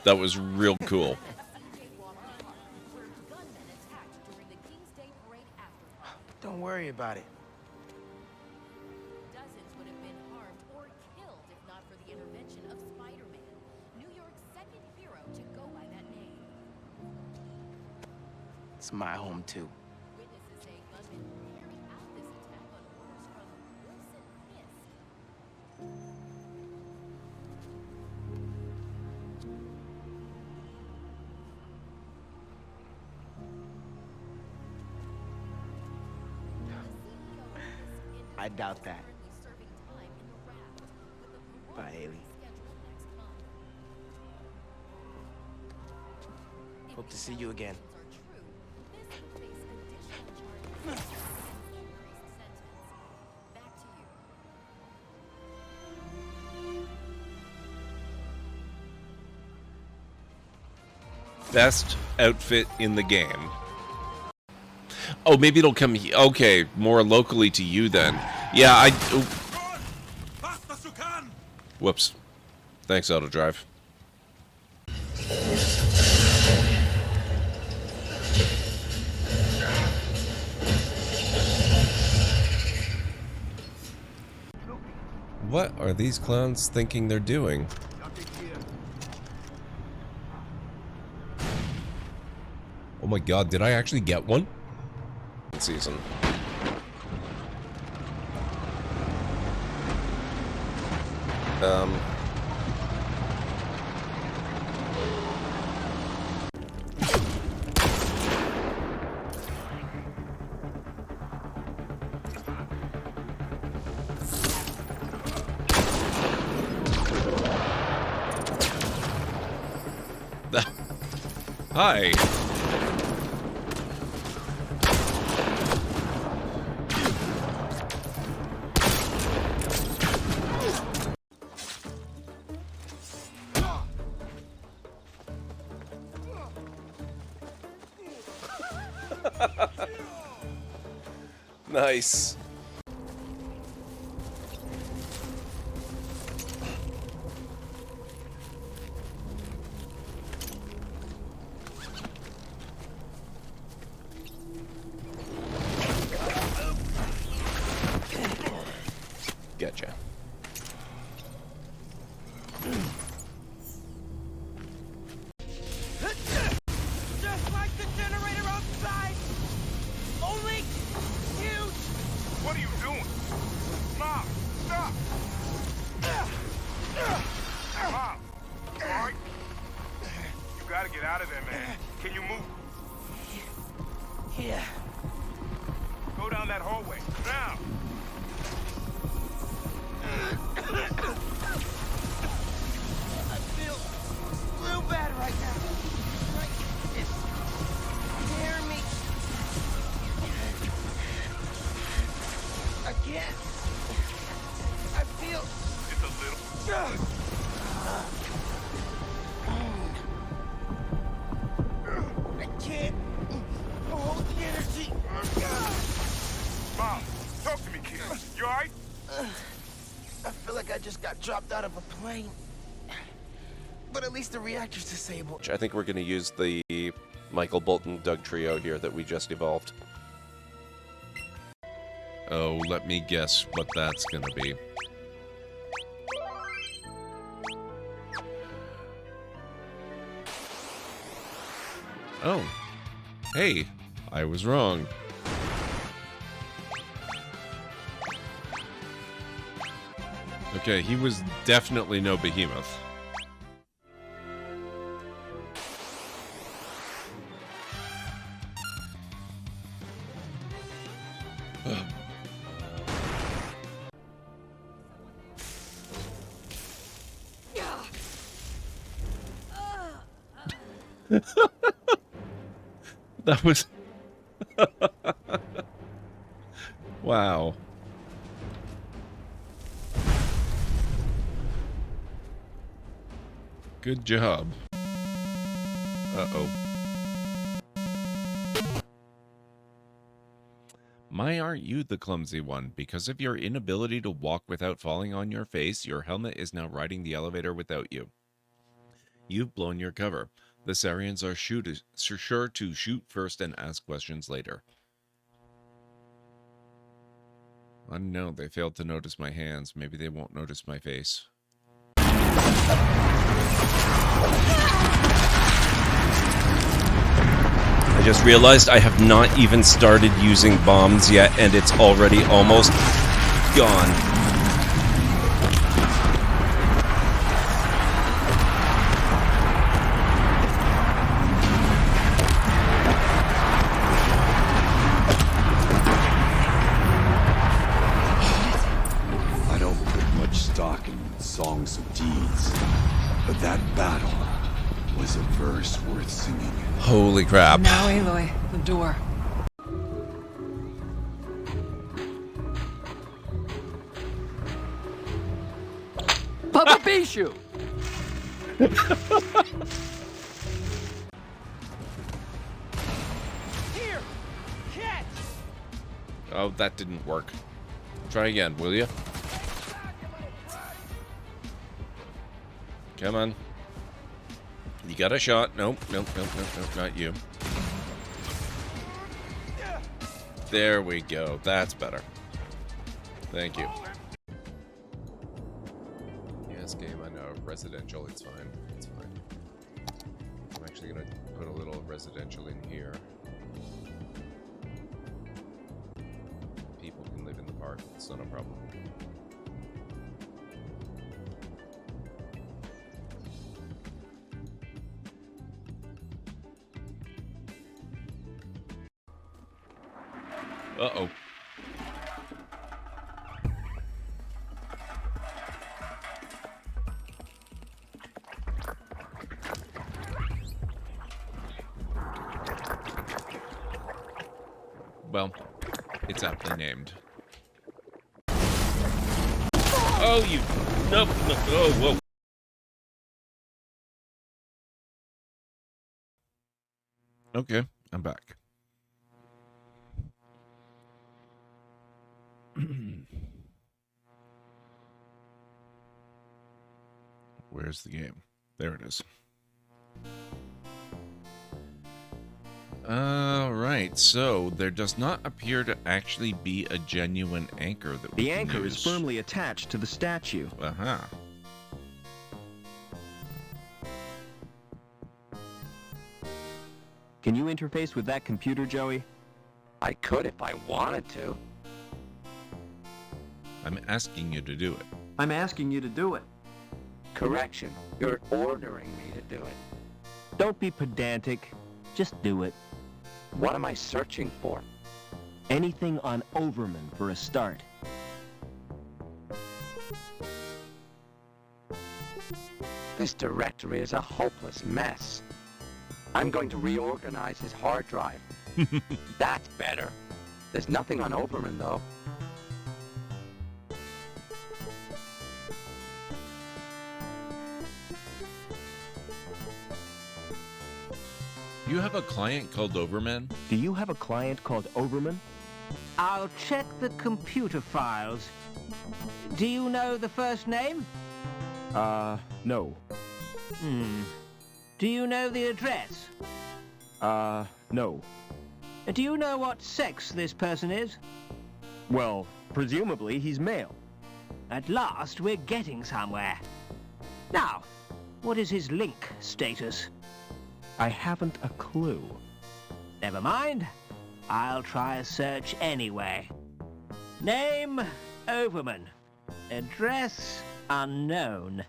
That was real cool.
Don't worry about it.
Dozens would have been harmed or killed if not for the intervention of Spider-Man, New York's second hero to go by that name.
It's my home too.
Witnesses say gunmen carried out this attack on orders from Wilson Fisk.
I doubt that. Bye, Haley. Hope to see you again.
Best outfit in the game. Oh, maybe it'll come. Okay, more locally to you then. Yeah, Whoops.
Thanks, Autodrive. What are these clowns thinking they're doing? Oh my god, did I actually get one? Season. Hi. Nice. Gotcha.
Just like the generator outside! Only huge! What are you doing? Mom, stop! Mom, alright? You gotta get out of there, man. Can you move?
Yeah.
Go down that hallway, now!
I feel real bad right now. Like it's tearing me. I can't. I feel
It's a little...
I can't hold the energy.
Mom, talk to me, kid. You alright?
I feel like I just got dropped out of a plane. But at least the reactor's disabled.
I think we're going to use the Michael Bolton Doug trio here that we just evolved.
Oh, let me guess what that's gonna be. Oh. Hey, I was wrong. Okay, he was definitely no behemoth. That was... Wow. Good job. Uh-oh. My, aren't you the clumsy one? Because of your inability to walk without falling on your face, your helmet is now riding the elevator without you. You've blown your cover. The Sarians are sure to shoot first and ask questions later. I don't know, they failed to notice my hands. Maybe they won't notice my face.
I just realized I have not even started using bombs yet, and it's already almost gone.
I don't put much stock in songs of deeds, but that battle was a verse worth singing.
Holy crap.
Now, Aloy, the door.
Papa Bishu!
Here! Catch!
Oh, that didn't work. Try again, will you?
Come on. You got a shot. Nope, nope, nope, nope, nope, not you. There we go. That's better. Thank you. Yes, game, I know. Residential, it's fine. It's fine. I'm actually going to put a little residential in here. People can live in the park. It's not a problem. Uh-oh. Well, it's aptly named. Oh, you... Nope, no, oh, whoa. Okay, I'm back. Where's the game? There it is. Alright, so there does not appear to actually be a genuine anchor that we
The
can
anchor
use.
is firmly attached to the statue.
Uh-huh.
Can you interface with that computer, Joey?
I could if I wanted to.
I'm asking you to do it.
I'm asking you to do it.
Correction, you're ordering me to do it.
Don't be pedantic. Just do it.
What am I searching for?
Anything on Overman for a start.
This directory is a hopeless mess. I'm going to reorganize his hard drive. That's better. There's nothing on Overman, though.
You have a client called Overman?
Do you have a client called Overman?
I'll check the computer files. Do you know the first name?
No.
Do you know the address?
No.
Do you know what sex this person is?
Well, presumably he's male.
At last, we're getting somewhere. Now, what is his link status?
I haven't a clue.
Never mind. I'll try a search anyway. Name, Overman. Address, unknown.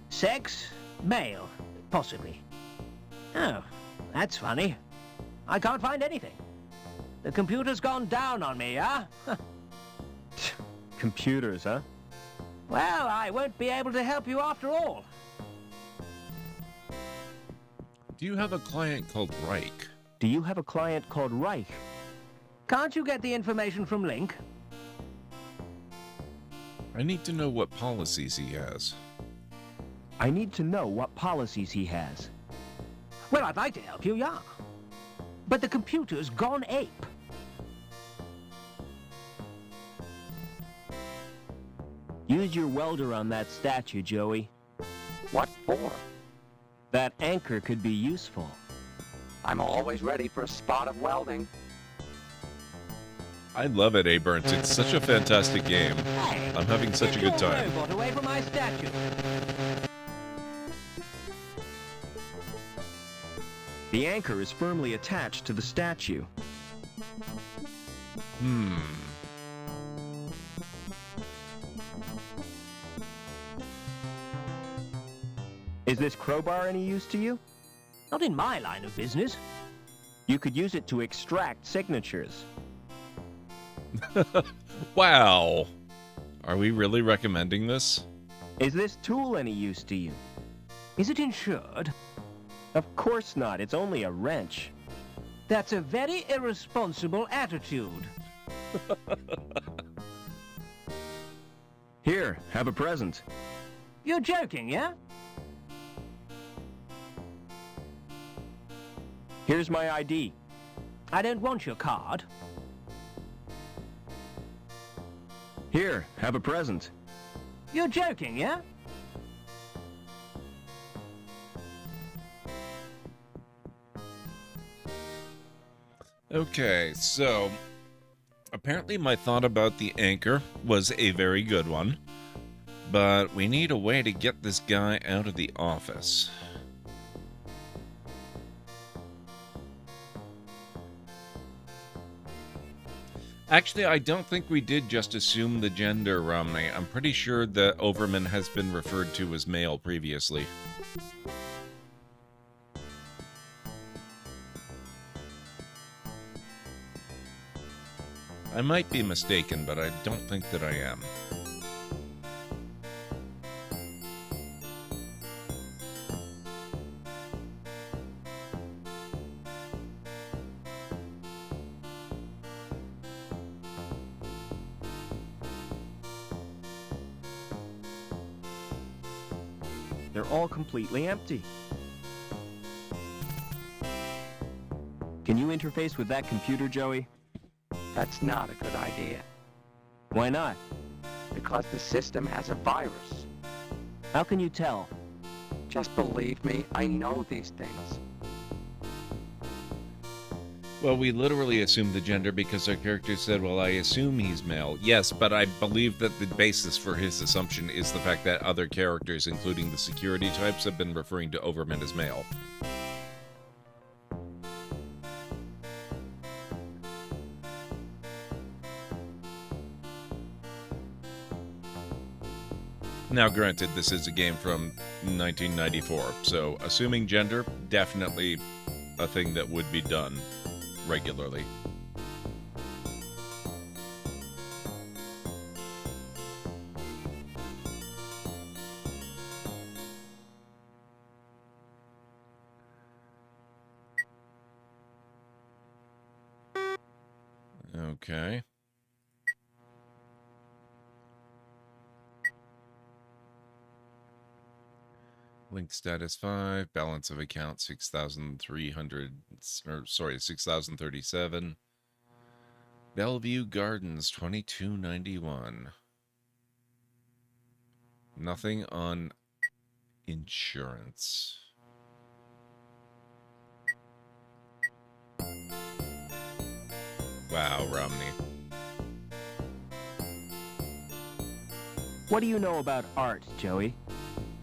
Sex, male, possibly. Oh, that's funny. I can't find anything. The computer's gone down on me, huh?
Computers, huh?
Well, I won't be able to help you after all.
Do you have a client called Reich?
Do you have a client called Reich?
Can't you get the information from Link?
I need to know what policies he has.
I need to know what policies he has.
Well, I'd like to help you, yeah. But the computer's gone ape.
Use your welder on that statue, Joey.
What for?
That anchor could be useful.
I'm always ready for a spot of welding.
I love it, Aburnt. It's such a fantastic game.
Hey,
I'm having such a good time.
Robot away from my statue.
The anchor is firmly attached to the statue. Is this crowbar any use to you?
Not in my line of business.
You could use it to extract signatures.
Wow. Are we really recommending this?
Is this tool any use to you?
Is it insured?
Of course not. It's only a wrench.
That's a very irresponsible attitude.
Here, have a present.
You're joking, yeah?
Here's my ID.
I don't want your card.
Here, have a present.
You're joking, yeah?
Okay, so apparently my thought about the anchor was a very good one, but we need a way to get this guy out of the office. Actually, I don't think we did just assume the gender, Romney. I'm pretty sure that Overman has been referred to as male previously. I might be mistaken, but I don't think that I am.
They're all completely empty. Can you interface with that computer, Joey?
That's not a good idea.
Why not?
Because the system has a virus.
How can you tell?
Just believe me, I know these things.
Well, we literally assumed the gender because our character said, well, I assume he's male. Yes, but I believe that the basis for his assumption is the fact that other characters, including the security types, have been referring to Overman as male. Now, granted, this is a game from 1994, so assuming gender, definitely a thing that would be done regularly. Okay. Link status 5, balance of account 6,300, or sorry, 6,037. Bellevue Gardens 2291. Nothing on insurance. Wow, Romney.
What do you know about art, Joey?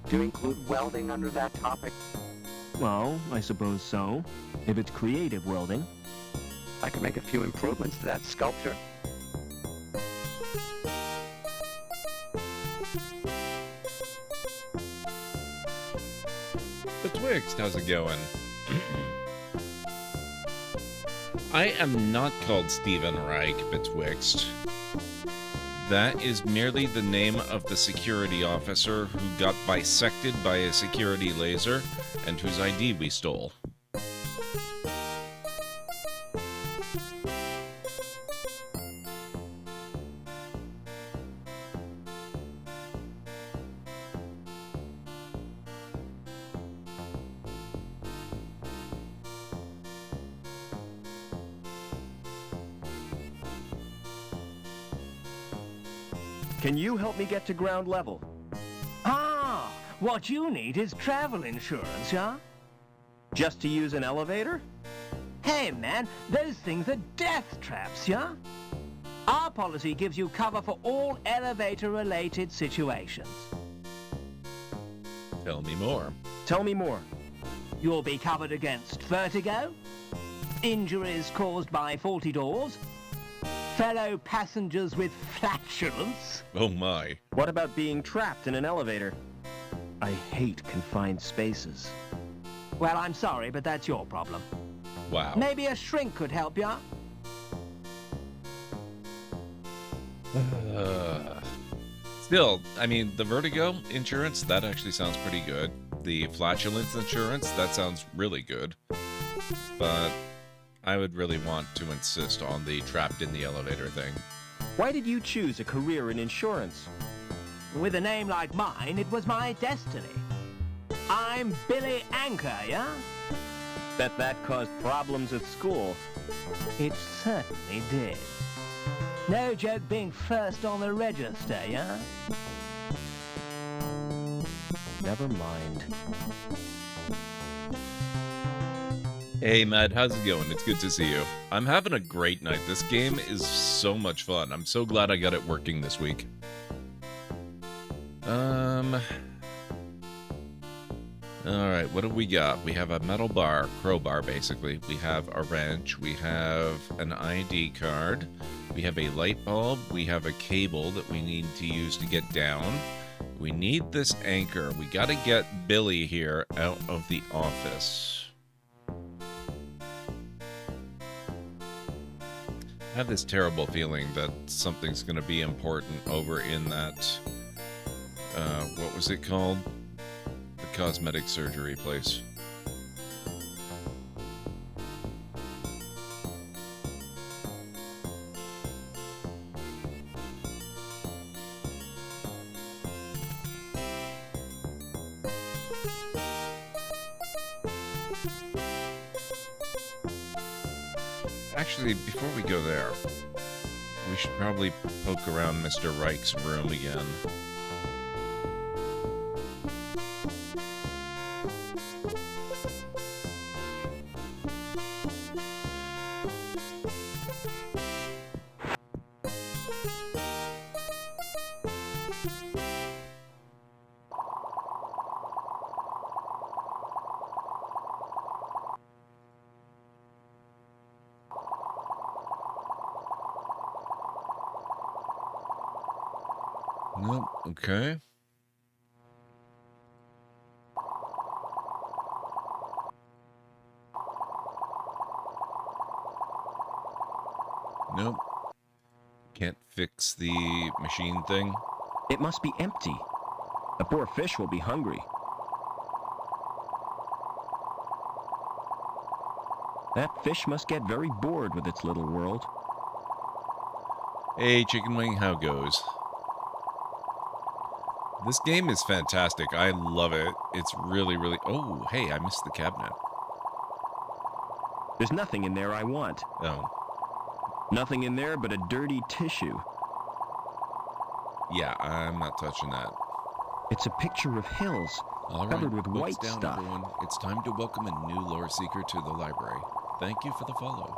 Do you include welding under that topic?
Well, I suppose so. If it's creative welding.
I could make a few improvements to that sculpture.
Betwixt, how's it going? I am not called Stephen Reich, Betwixt. That is merely the name of the security officer who got bisected by a security laser and whose ID we stole.
Can you help me get to ground level?
Ah, what you need is travel insurance, yeah?
Just to use an elevator?
Hey, man, those things are death traps, yeah? Our policy gives you cover for all elevator-related situations.
Tell me more.
Tell me more.
You'll be covered against vertigo, injuries caused by faulty doors, fellow passengers with flatulence.
Oh my.
What about being trapped in an elevator? I hate confined spaces.
Well, I'm sorry, but that's your problem.
Wow.
Maybe a shrink could help you.
Still, I mean, the vertigo insurance, that actually sounds pretty good. The flatulence insurance, that sounds really good. But I would really want to insist on the trapped in the elevator thing.
Why did you choose a career in insurance?
With a name like mine, it was my destiny. I'm Billy Anchor, yeah?
Bet that caused problems at school.
It certainly did. No joke being first on the register, yeah?
Never mind.
Hey, Matt, how's it going? It's good to see you. I'm having a great night. This game is so much fun. I'm so glad I got it working this week. Alright, what do we got? We have a metal bar, crowbar basically. We have a wrench. We have an ID card. We have a light bulb. We have a cable that we need to use to get down. We need this anchor. We gotta get Billy here out of the office. I have this terrible feeling that something's going to be important over in that, what was it called? The cosmetic surgery place. Actually, before we go there, we should probably poke around Mr. Reich's room again. Nope, okay. Nope. Can't fix the machine thing.
It must be empty. The poor fish will be hungry. That fish must get very bored with its little world.
Hey, Chicken Wing, how goes? This game is fantastic. I love it. It's really, really... Oh, hey, I missed the cabinet.
There's nothing in there I want.
Oh.
Nothing in there but a dirty tissue.
Yeah, I'm not touching that.
It's a picture of hills covered with white
down,
stuff.
Everyone. It's time to welcome a new lore seeker to the library. Thank you for the follow.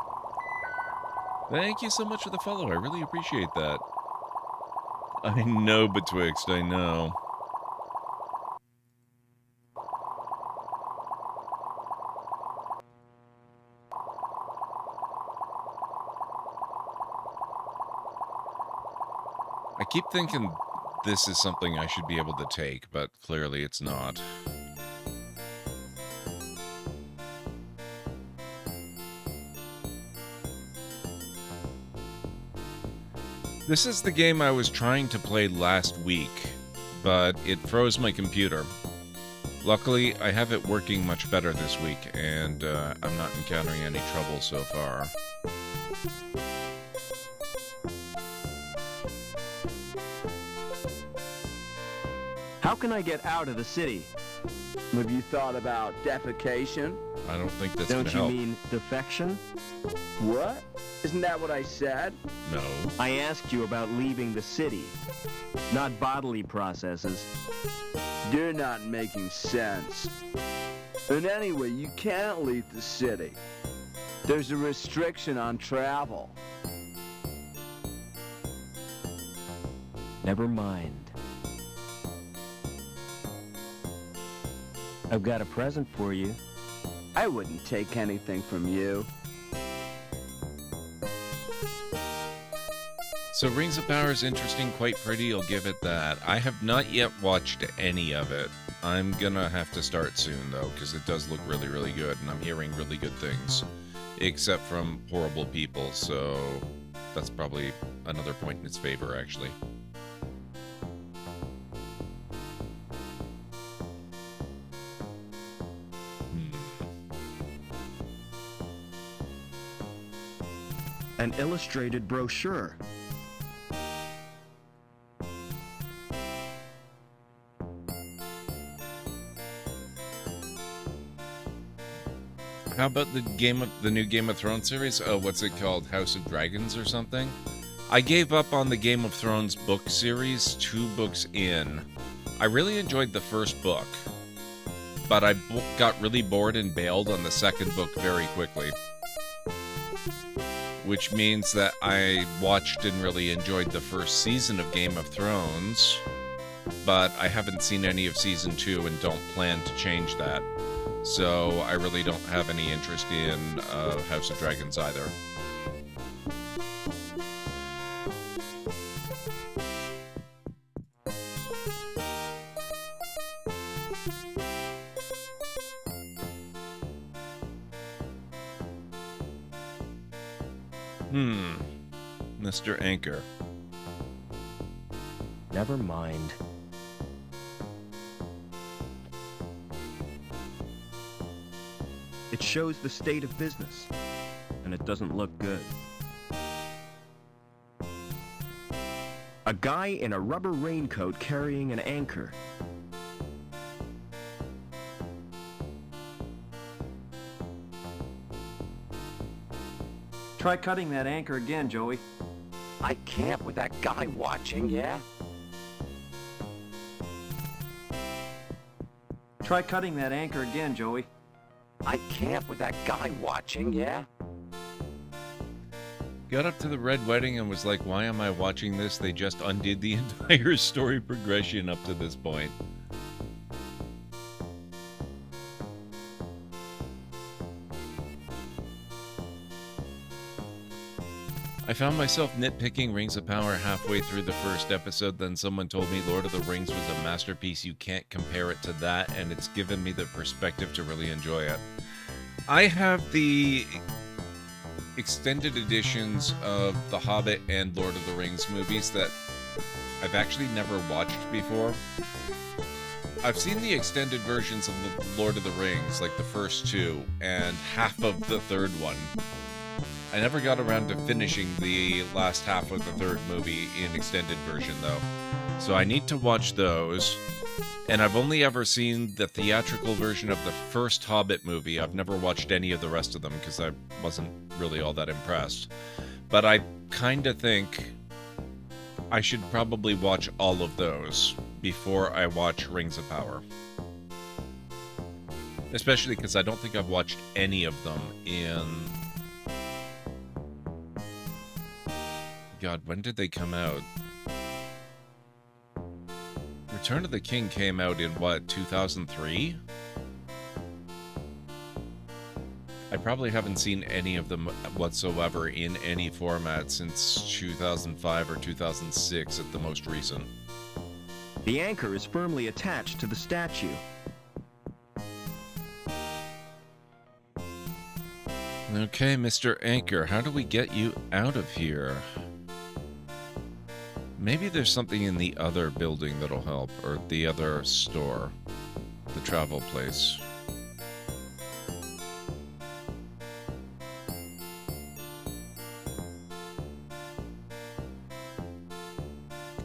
Thank you so much for the follow. I really appreciate that. I know, Betwixt, I know. I keep thinking this is something I should be able to take, but clearly it's not. This is the game I was trying to play last week, but it froze my computer. Luckily, I have it working much better this week, and I'm not encountering any trouble so far.
How can I get out of the city?
Have you thought about defecation?
I don't think that's gonna
Don't you
help.
mean defection?
What? Isn't that what I said?
No.
I asked you about leaving the city, not bodily processes.
You're not making sense. And anyway, you can't leave the city. There's a restriction on travel.
Never mind. I've got a present for you.
I wouldn't take anything from you.
So Rings of Power is interesting, quite pretty, I'll give it that. I have not yet watched any of it. I'm gonna have to start soon, though, because it does look really, really good, and I'm hearing really good things. Except from horrible people, so that's probably another point in its favor, actually.
An illustrated brochure.
How about the new Game of Thrones series? Oh, what's it called? House of Dragons or something? I gave up on the Game of Thrones book series 2 books in. I really enjoyed the first book, but I got really bored and bailed on the second book very quickly. Which means that I watched and really enjoyed the first season of Game of Thrones, but I haven't seen any of season 2 and don't plan to change that. So I really don't have any interest in House of Dragons either. Mr. Anchor.
Never mind. It shows the state of business, and it doesn't look good. A guy in a rubber raincoat carrying an anchor.
Try cutting that anchor again, Joey.
I can't with that guy watching, yeah?
Try cutting that anchor again, Joey.
I can't with that guy watching, yeah?
Got up to the Red Wedding and was like, why am I watching this? They just undid the entire story progression up to this point. I found myself nitpicking Rings of Power halfway through the first episode, then someone told me Lord of the Rings was a masterpiece. You can't compare it to that, and it's given me the perspective to really enjoy it. I have the extended editions of The Hobbit and Lord of the Rings movies that I've actually never watched before. I've seen the extended versions of the Lord of the Rings, like the first two, and half of the third one. I never got around to finishing the last half of the third movie in extended version, though. So I need to watch those. And I've only ever seen the theatrical version of the first Hobbit movie. I've never watched any of the rest of them because I wasn't really all that impressed. But I kind of think I should probably watch all of those before I watch Rings of Power. Especially because I don't think I've watched any of them in... God, when did they come out? Return of the King came out in, what, 2003? I probably haven't seen any of them whatsoever in any format since 2005 or 2006 at the most recent.
The anchor is firmly attached to the statue.
Okay, Mr. Anchor, how do we get you out of here? Maybe there's something in the other building that'll help, or the other store, the travel place.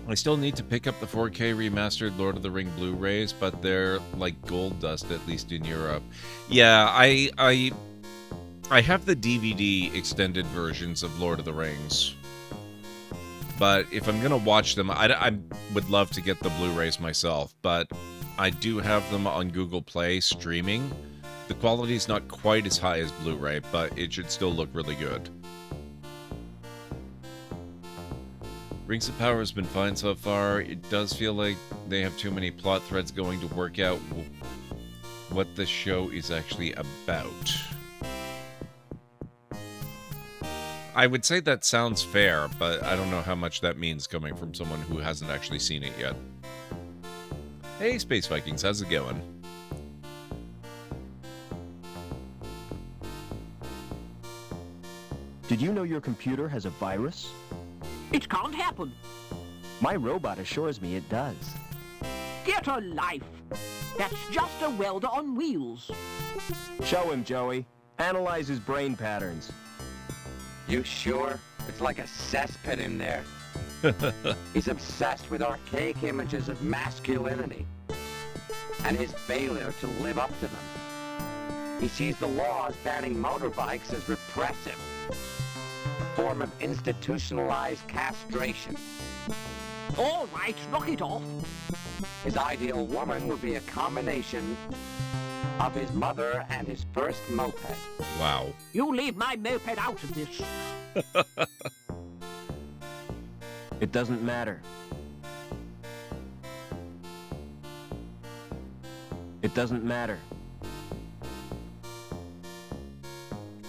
I still need to pick up the 4K remastered Lord of the Ring Blu-rays, but they're like gold dust, at least in Europe. Yeah, I have the DVD extended versions of Lord of the Rings. But if I'm going to watch them, I would love to get the Blu-rays myself, but I do have them on Google Play streaming. The quality's not quite as high as Blu-ray, but it should still look really good. Rings of Power has been fine so far. It does feel like they have too many plot threads going to work out what the show is actually about. I would say that sounds fair, but I don't know how much that means coming from someone who hasn't actually seen it yet. Hey, Space Vikings, how's it going?
Did you know your computer has a virus?
It can't happen.
My robot assures me it does.
Get a life. That's just a welder on wheels.
Show him, Joey. Analyze his brain patterns.
You sure? It's like a cesspit in there. He's obsessed with archaic images of masculinity and his failure to live up to them. He sees the laws banning motorbikes as repressive, a form of institutionalized castration.
All right, knock it off.
His ideal woman would be a combination of his mother and his first moped.
Wow.
You leave my moped out of this.
It doesn't matter. It doesn't matter.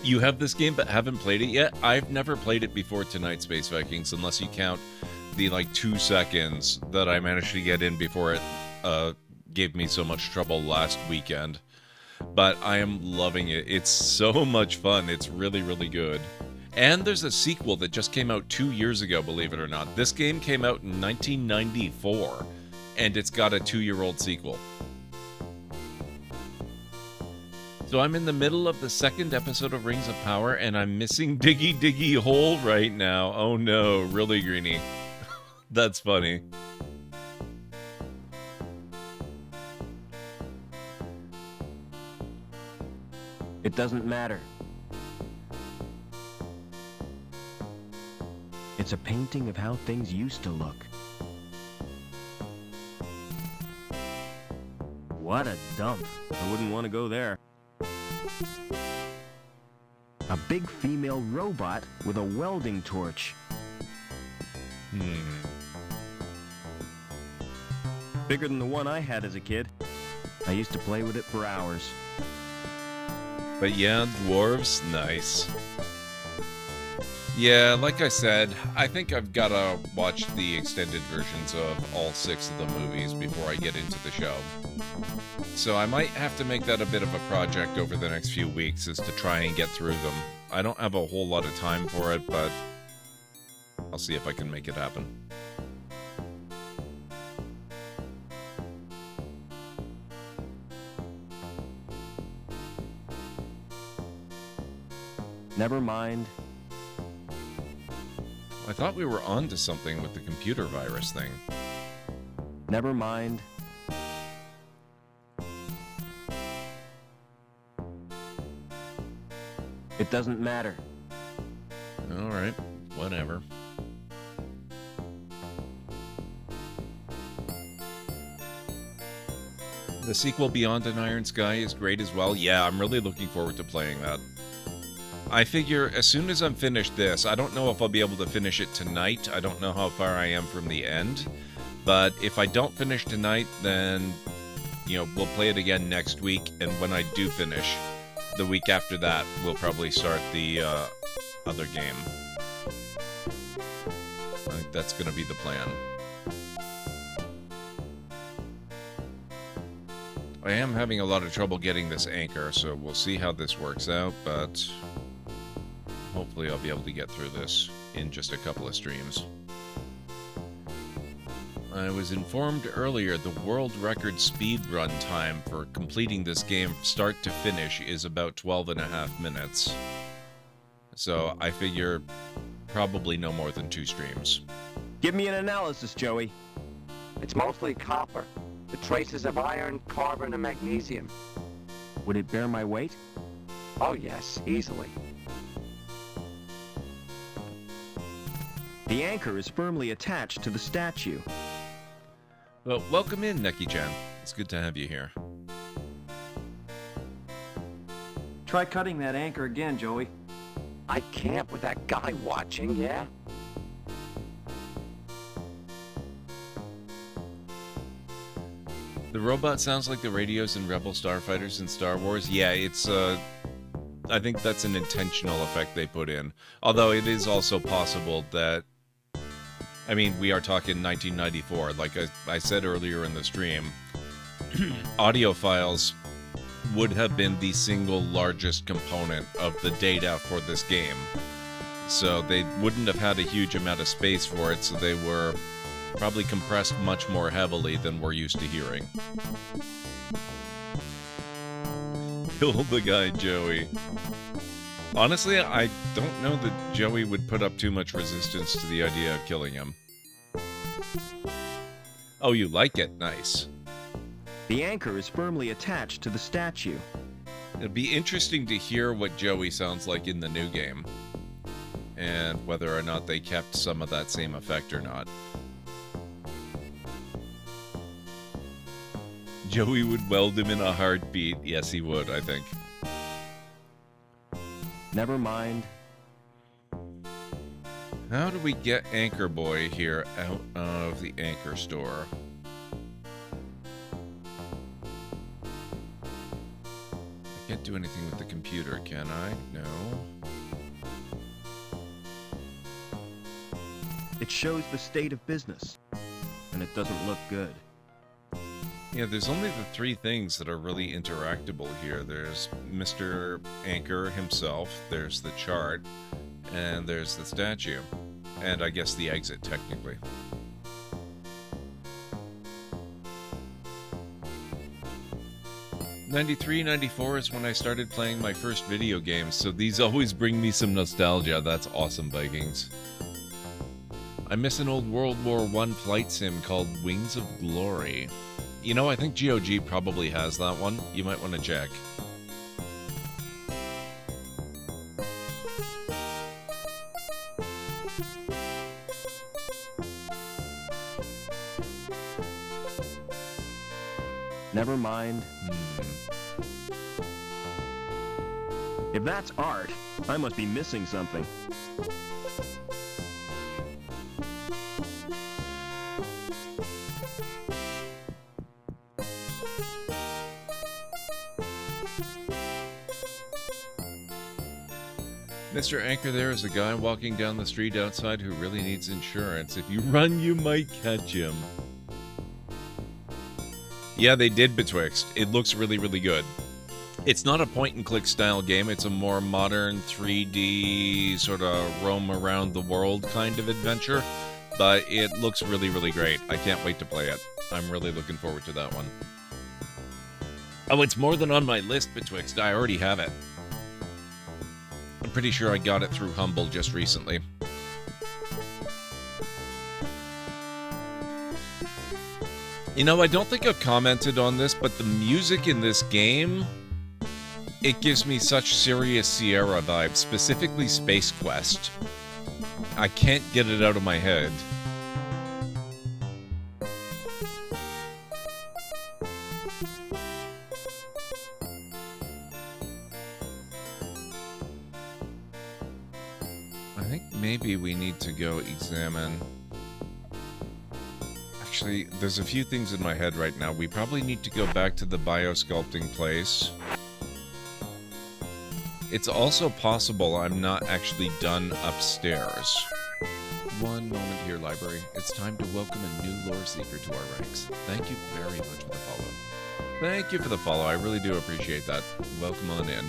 You have this game but haven't played it yet? I've never played it before tonight, Space Vikings, unless you count the, like, 2 seconds that I managed to get in before it gave me so much trouble last weekend. But I am loving it. It's so much fun. It's really, really good. And there's a sequel that just came out 2 years ago, believe it or not. This game came out in 1994, and it's got a 2-year-old sequel. So I'm in the middle of the 2nd episode of Rings of Power, and I'm missing Diggy Diggy Hole right now. Oh no, really, Greenie? That's funny.
It doesn't matter. It's a painting of how things used to look. What a dump. I wouldn't want to go there. A big female robot with a welding torch. Bigger than the one I had as a kid. I used to play with it for hours.
But yeah, dwarves, nice. Yeah, like I said, I think I've got to watch the extended versions of all 6 of the movies before I get into the show. So I might have to make that a bit of a project over the next few weeks, is to try and get through them. I don't have a whole lot of time for it, but I'll see if I can make it happen.
Never mind.
I thought we were on to something with the computer virus thing.
Never mind. It doesn't matter.
Alright, whatever. The sequel Beyond an Iron Sky is great as well. Yeah, I'm really looking forward to playing that. I figure as soon as I'm finished this, I don't know if I'll be able to finish it tonight. I don't know how far I am from the end. But if I don't finish tonight, then, you know, we'll play it again next week. And when I do finish, the week after that, we'll probably start the other game. I think that's going to be the plan. I am having a lot of trouble getting this anchor, so we'll see how this works out, but hopefully I'll be able to get through this in just a couple of streams. I was informed earlier the world record speedrun time for completing this game start to finish is about 12.5 minutes. So I figure probably no more than 2 streams.
Give me an analysis, Joey.
It's mostly copper. The traces of iron, carbon, and magnesium.
Would it bear my weight?
Oh yes, easily.
The anchor is firmly attached to the statue.
Well, welcome in, Neki-chan. It's good to have you here.
Try cutting that anchor again, Joey.
I can't with that guy watching, yeah?
The robot sounds like the radios in Rebel Starfighters in Star Wars. Yeah, it's, I think that's an intentional effect they put in. Although it is also possible that, I mean, we are talking 1994. Like I said earlier in the stream, audio files would have been the single largest component of the data for this game. So they wouldn't have had a huge amount of space for it, so they were probably compressed much more heavily than we're used to hearing. Kill the guy, Joey. Honestly, I don't know that Joey would put up too much resistance to the idea of killing him. Oh, you like it? Nice.
The anchor is firmly attached to the statue.
It'd be interesting to hear what Joey sounds like in the new game, and whether or not they kept some of that same effect or not. Joey would weld him in a heartbeat. Yes, he would, I think.
Never mind.
How do we get Anchor Boy here out of the Anchor store? I can't do anything with the computer, can I? No.
It shows the state of business, and it doesn't look good.
Yeah, there's only the three things that are really interactable here. There's Mr. Anchor himself, there's the chart, and there's the statue. And I guess the exit, technically. '93, '94 is when I started playing my first video games, so these always bring me some nostalgia. That's awesome, Vikings. I miss an old World War I flight sim called Wings of Glory. You know, I think GOG probably has that one. You might want to check.
Never mind. If that's art, I must be missing something.
Mr. Anchor, there is a guy walking down the street outside who really needs insurance. If you run, you might catch him. Yeah, they did Betwixt. It looks really, really good. It's not a point-and-click style game. It's a more modern 3D sort of roam around the world kind of adventure. But it looks really, really great. I can't wait to play it. I'm really looking forward to that one. Oh, it's more than on my list, Betwixt. I already have it. I'm pretty sure I got it through Humble just recently. You know, I don't think I've commented on this, but the music in this game, it gives me such Sirius Sierra vibes, specifically Space Quest. I can't get it out of my head. I think maybe we need to go examine... Actually, there's a few things in my head right now. We probably need to go back to the biosculpting place. It's also possible I'm not actually done upstairs. One moment here, library. It's time to welcome a new lore seeker to our ranks. Thank you very much for the follow. Thank you for the follow. I really do appreciate that. Welcome on in.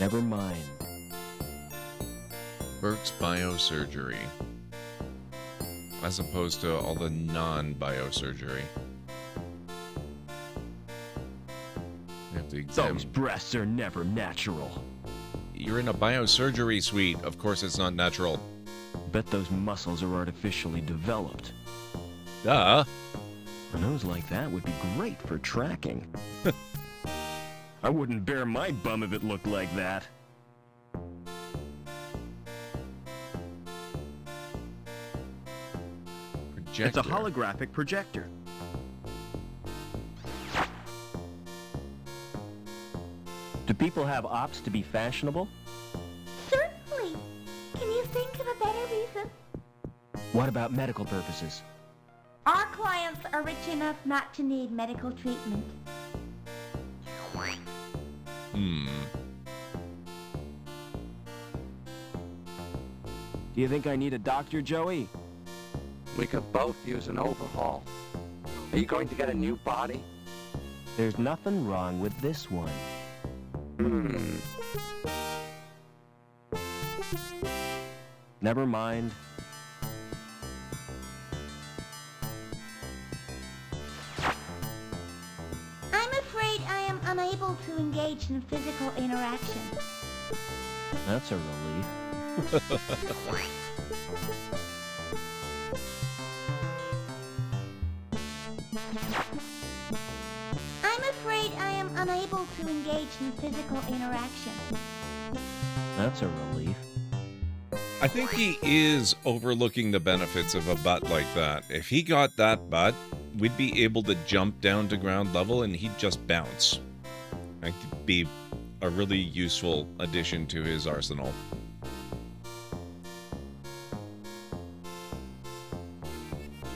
Never mind.
Burke's Biosurgery. As opposed to all the non-biosurgery. We have to examine.
Those breasts are never natural.
You're in a biosurgery suite. Of course it's not natural.
Bet those muscles are artificially developed.
Duh.
A nose like that would be great for tracking. I wouldn't bare my bum if it looked like that.
Projector.
It's a holographic projector. Do people have ops to be fashionable?
Certainly. Can you think of a better reason?
What about medical purposes?
Our clients are rich enough not to need medical treatment.
Do you think I need a doctor, Joey?
We could both use an overhaul. Are you going to get a new body?
There's nothing wrong with this one. Never mind.
I'm afraid I am unable to engage in physical interaction.
That's a relief.
to engage in physical interaction.
That's a relief.
I think he is overlooking the benefits of a butt like that. If he got that butt, we'd be able to jump down to ground level and he'd just bounce. That could be a really useful addition to his arsenal.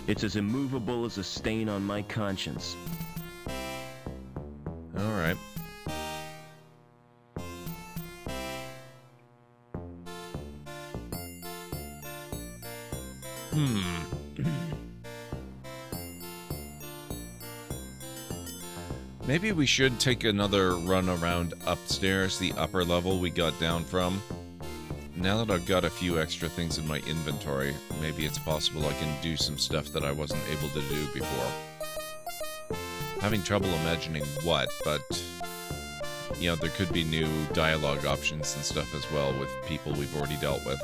It's as immovable as a stain on my conscience.
All right. Maybe we should take another run around upstairs, the upper level we got down from. Now that I've got a few extra things in my inventory, maybe it's possible I can do some stuff that I wasn't able to do before. Having trouble imagining what, but, you know, there could be new dialogue options and stuff as well with people we've already dealt with.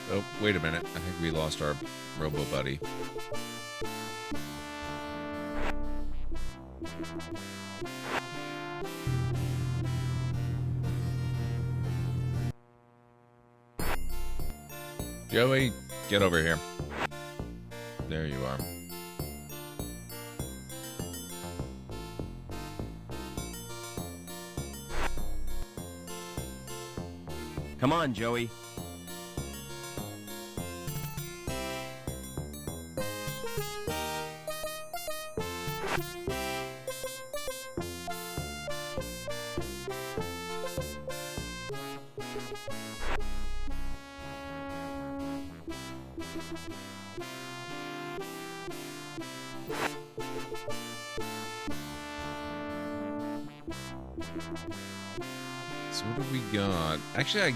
Oh, wait a minute. I think we lost our robo-buddy. Joey, get over here. There you are.
Come on, Joey.
So what do we got? Actually,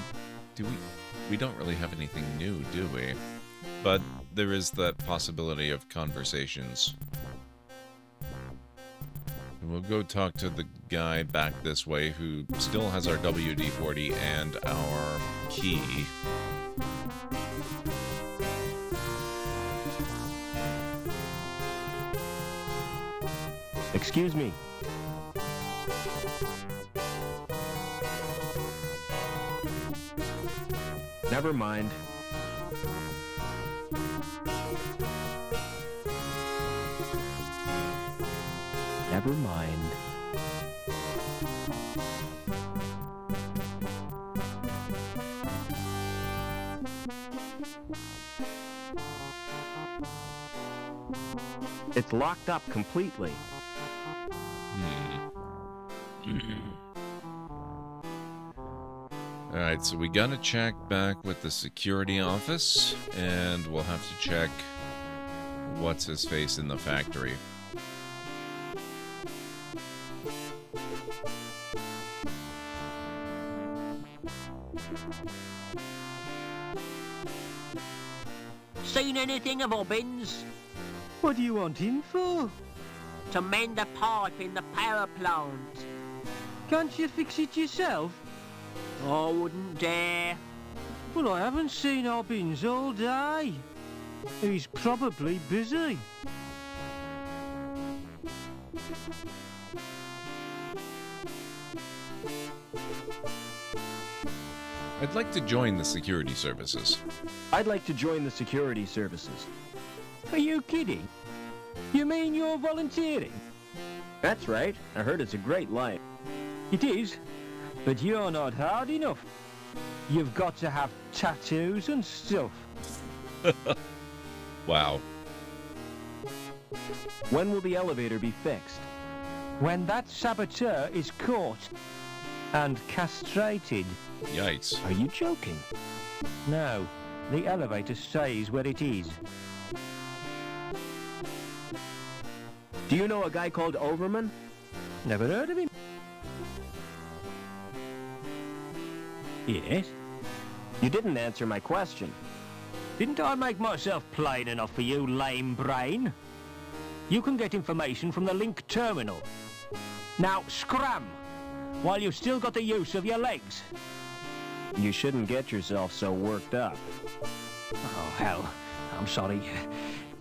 we don't really have anything new, do we? But there is that possibility of conversations. And we'll go talk to the guy back this way who still has our WD-40 and our key.
Excuse me. Never mind. Never mind. It's locked up completely.
Alright, so we gotta check back with the security office, and we'll have to check what's his face in the factory.
Seen anything of Obbins?
What do you want him for?
To mend a pipe in the power plant.
Can't you fix it yourself?
I wouldn't dare.
Well, I haven't seen Obbins all day. He's probably busy.
I'd like to join the security services.
I'd like to join the security services.
Are you kidding? You mean you're volunteering?
That's right. I heard it's a great life.
It is, but you're not hard enough. You've got to have tattoos and stuff.
Wow.
When will the elevator be fixed?
When that saboteur is caught and castrated.
Yikes.
Are you joking? No, the elevator stays where it is.
Do you know a guy called Overman?
Never heard of him. Yes?
You didn't answer my question.
Didn't I make myself plain enough for you, lame brain? You can get information from the Link terminal. Now scram, while you've still got the use of your legs.
You shouldn't get yourself so worked up.
Oh, hell. I'm sorry.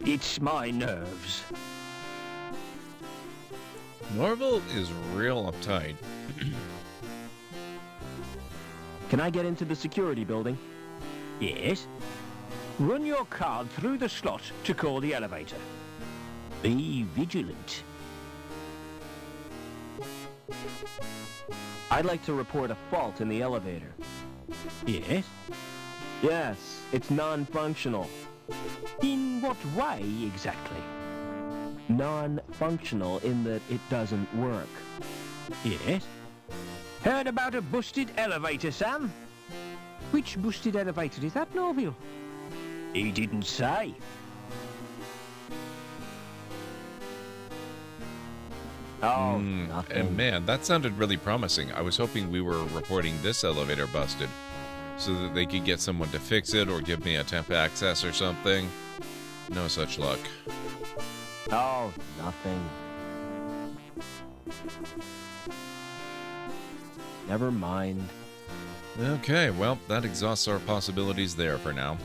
It's my nerves.
Norval is real uptight.
Can I get into the security building?
Yes. Run your card through the slot to call the elevator. Be vigilant.
I'd like to report a fault in the elevator.
Yes?
Yes, it's non-functional.
In what way, exactly?
Non-functional in that it doesn't work.
Yes? Heard about a busted elevator, Sam? Which busted elevator is that, Norville? He didn't say.
Oh,
And
nothing.
man, that sounded really promising. I was hoping we were reporting this elevator busted so that they could get someone to fix it or give me a temp access or something. No such luck.
Oh, nothing. Never mind.
Okay, well, that exhausts our possibilities there for now.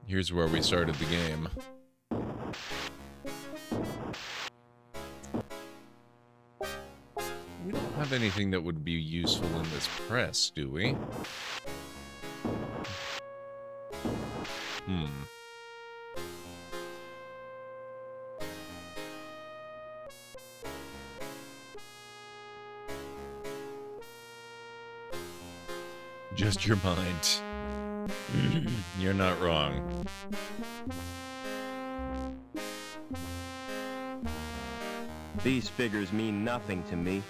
Here's where we started the game. We don't have anything that would be useful in this press, do we? Just your mind. You're not wrong.
These figures mean nothing to me.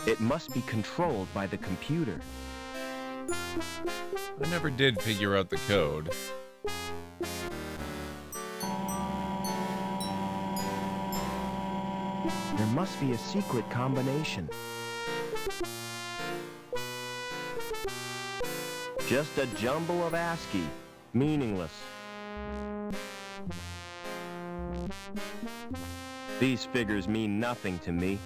It must be controlled by the computer.
I never did figure out the code.
There must be a secret combination. Just a jumble of ASCII. Meaningless. These figures mean nothing to me.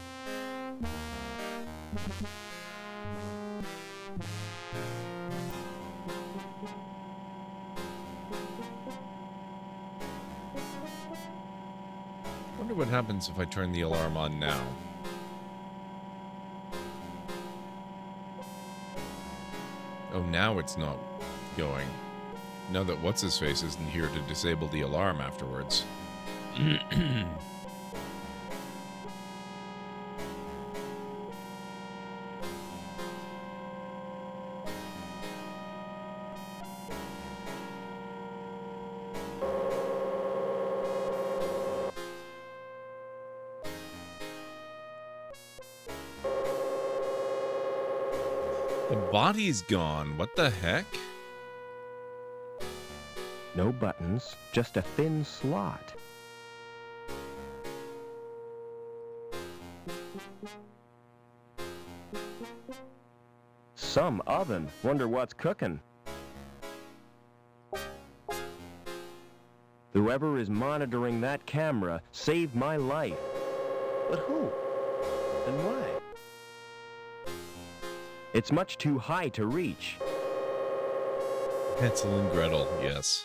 Wonder what happens if I turn the alarm on now. Oh, now it's not going. Now that What's-His-Face isn't here to disable the alarm afterwards. The body's gone. What the heck?
No buttons, just a thin slot. Some oven. Wonder what's cooking. Whoever is monitoring that camera saved my life. But who? And why? It's much too high to reach.
Hansel and Gretel, yes.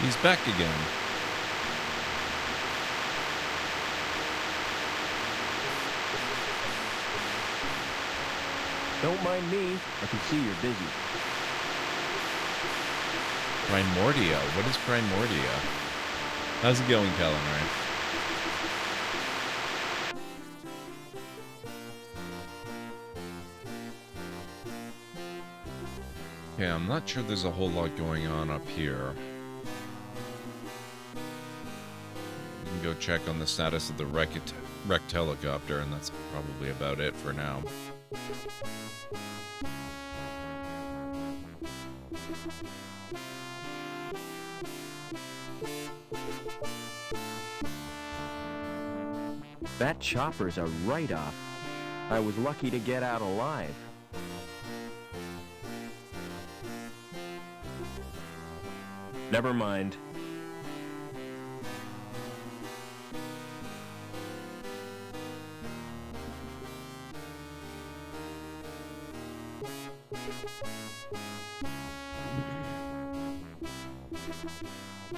He's back again.
Don't mind me. I can see you're busy.
Primordia. What is Primordia? How's it going, Calamari? Okay, I'm not sure there's a whole lot going on up here. We can go check on the status of the wrecked helicopter, and that's probably about it for now.
That chopper's a write-off. I was lucky to get out alive. Never mind.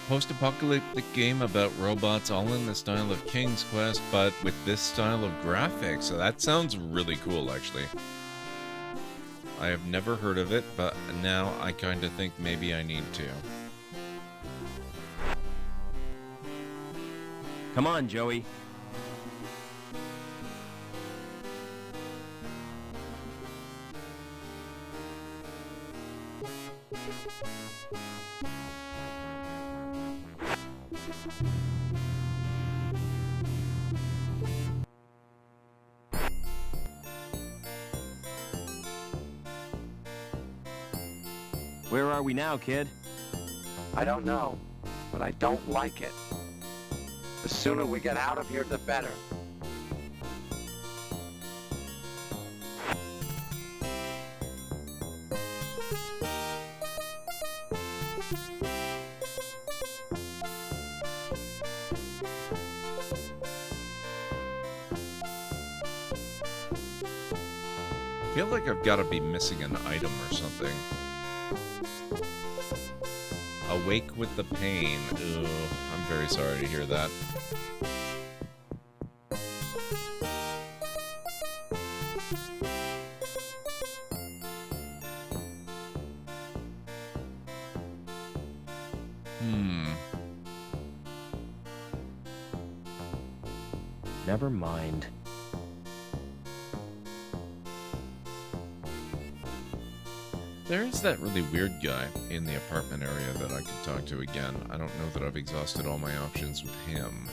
Post-apocalyptic game about robots all in the style of King's Quest, but with this style of graphics. So that sounds really cool, actually. I have never heard of it, but now I kind of think maybe I need to.
Come on, Joey. Where are we now, kid?
I don't know, but I don't like it. The sooner we get out of here, the better.
I feel like I've got to be missing an item or something. Awake with the pain. Ugh, I'm very sorry to hear that.
Never mind.
There is that really weird guy in the apartment area that I could talk to again. I don't know that I've exhausted all my options with him.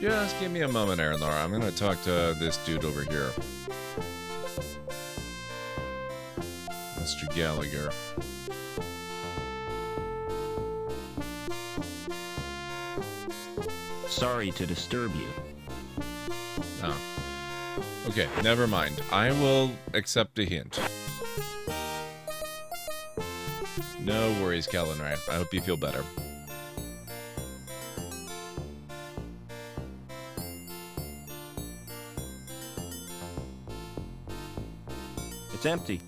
Just give me a moment, Aaron Laura. I'm gonna talk to this dude over here. Mr. Gallagher.
Sorry to disturb you.
Oh. Okay, never mind. I will accept a hint. No worries, Calenray. I hope you feel better.
It's empty.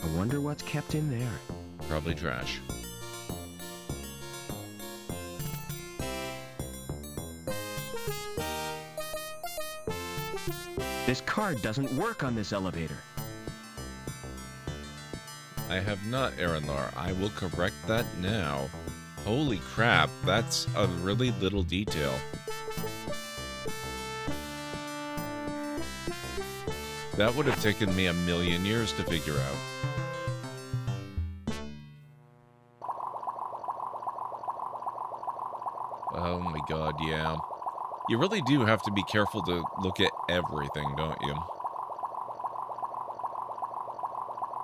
I wonder what's kept in there.
Probably trash.
This card doesn't work on this elevator.
I have not, Aaronlar. I will correct that now. Holy crap, that's a really little detail. That would have taken me 1,000,000 years to figure out. Oh my god, yeah. You really do have to be careful to look at everything, don't you?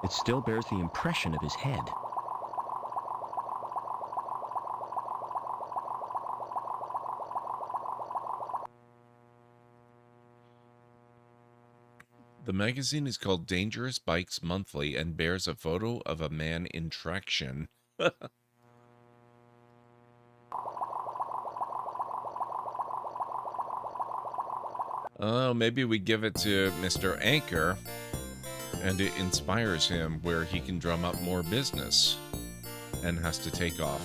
It still bears the impression of his head.
The magazine is called Dangerous Bikes Monthly and bears a photo of a man in traction. Oh, maybe we give it to Mr. Anchor, and it inspires him where he can drum up more business. and has to take off.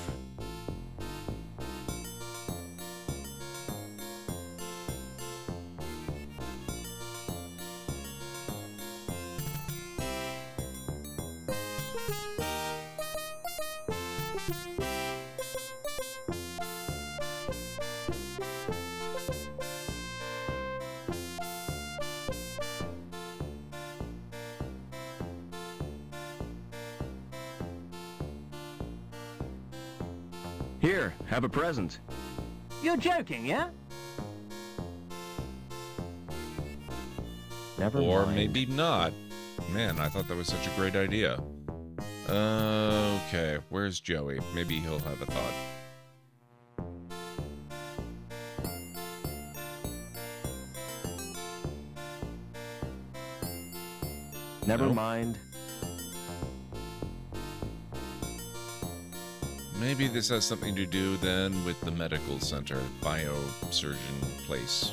Here, have a present.
You're joking, yeah?
Never
Or
mind.
maybe not. Man, I thought that was such a great idea. Okay, where's Joey? Maybe he'll have a thought.
Never
Nope.
mind.
Maybe this has something to do then with the medical center, biosurgeon place.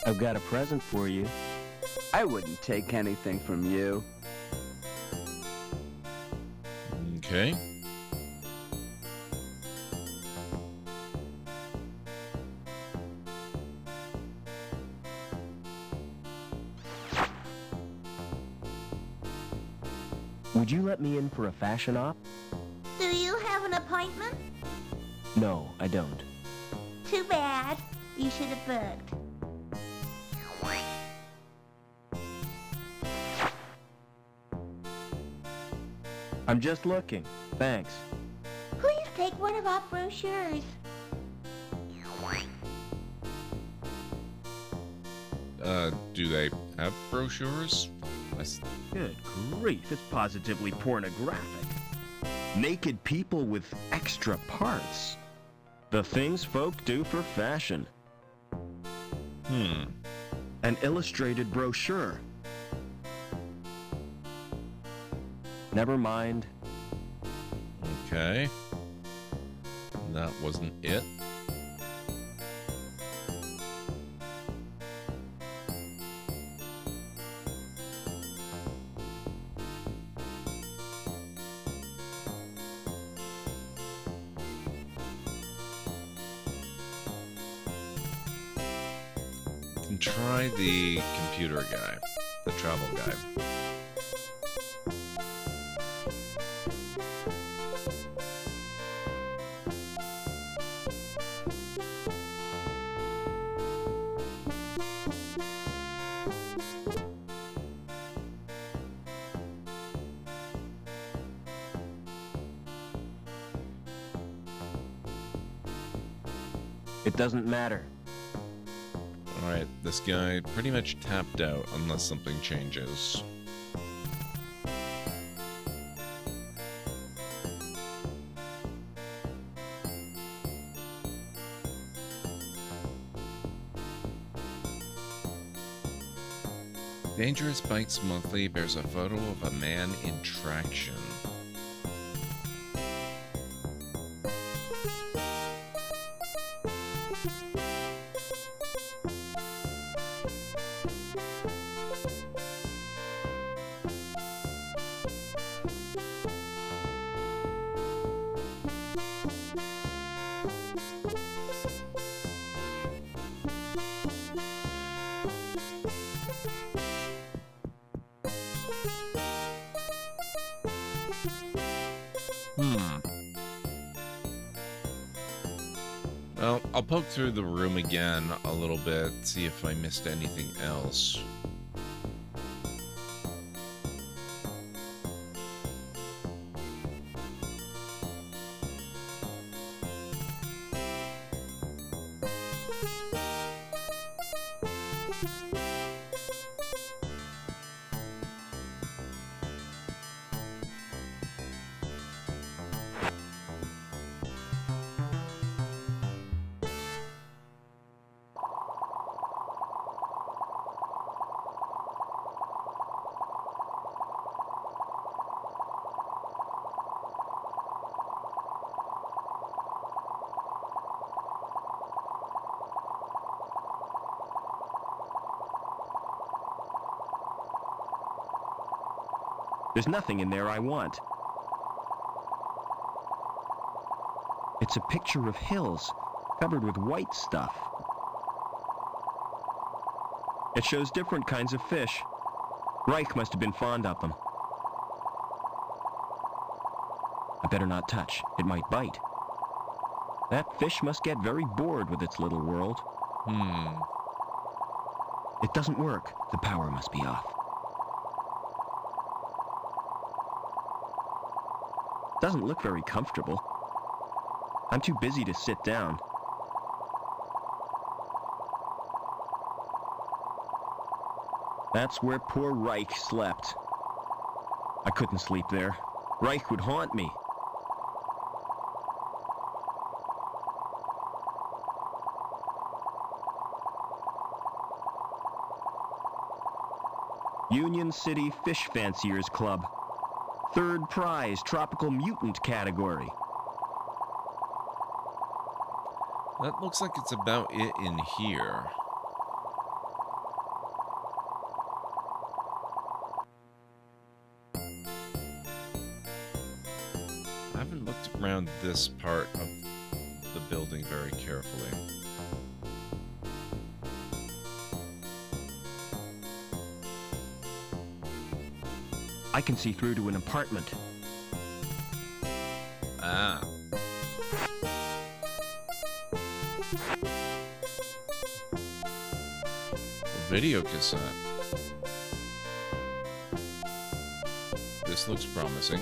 I've got a present for you.
I wouldn't take anything from you.
Okay.
Would you let me in for a fashion op?
Do you have an appointment?
No, I don't.
Too bad. You should have booked.
I'm just looking. Thanks.
Please take one of our brochures.
Do they have brochures?
Good grief, it's positively pornographic. Naked people with extra parts. The things folk do for fashion. An illustrated brochure. Never mind.
Okay. That wasn't it. Can try the computer guy, the travel guy.
It doesn't matter.
Alright, this guy pretty much tapped out unless something changes. Dangerous Bikes Monthly bears a photo of a man in traction. Well, I'll poke through the room again a little bit, see if I missed anything else.
There's nothing in there I want. It's a picture of hills covered with white stuff. It shows different kinds of fish. Reich must have been fond of them. I better not touch. It might bite. That fish must get very bored with its little world. It doesn't work. The power must be off. Doesn't look very comfortable. I'm too busy to sit down. That's where poor Reich slept. I couldn't sleep there. Reich would haunt me. Union City Fish Fanciers Club. Third prize, Tropical Mutant category.
That looks like it's about it in here. I haven't looked around this part of the building very carefully.
I can see through to an apartment.
Ah. A video cassette. This looks promising.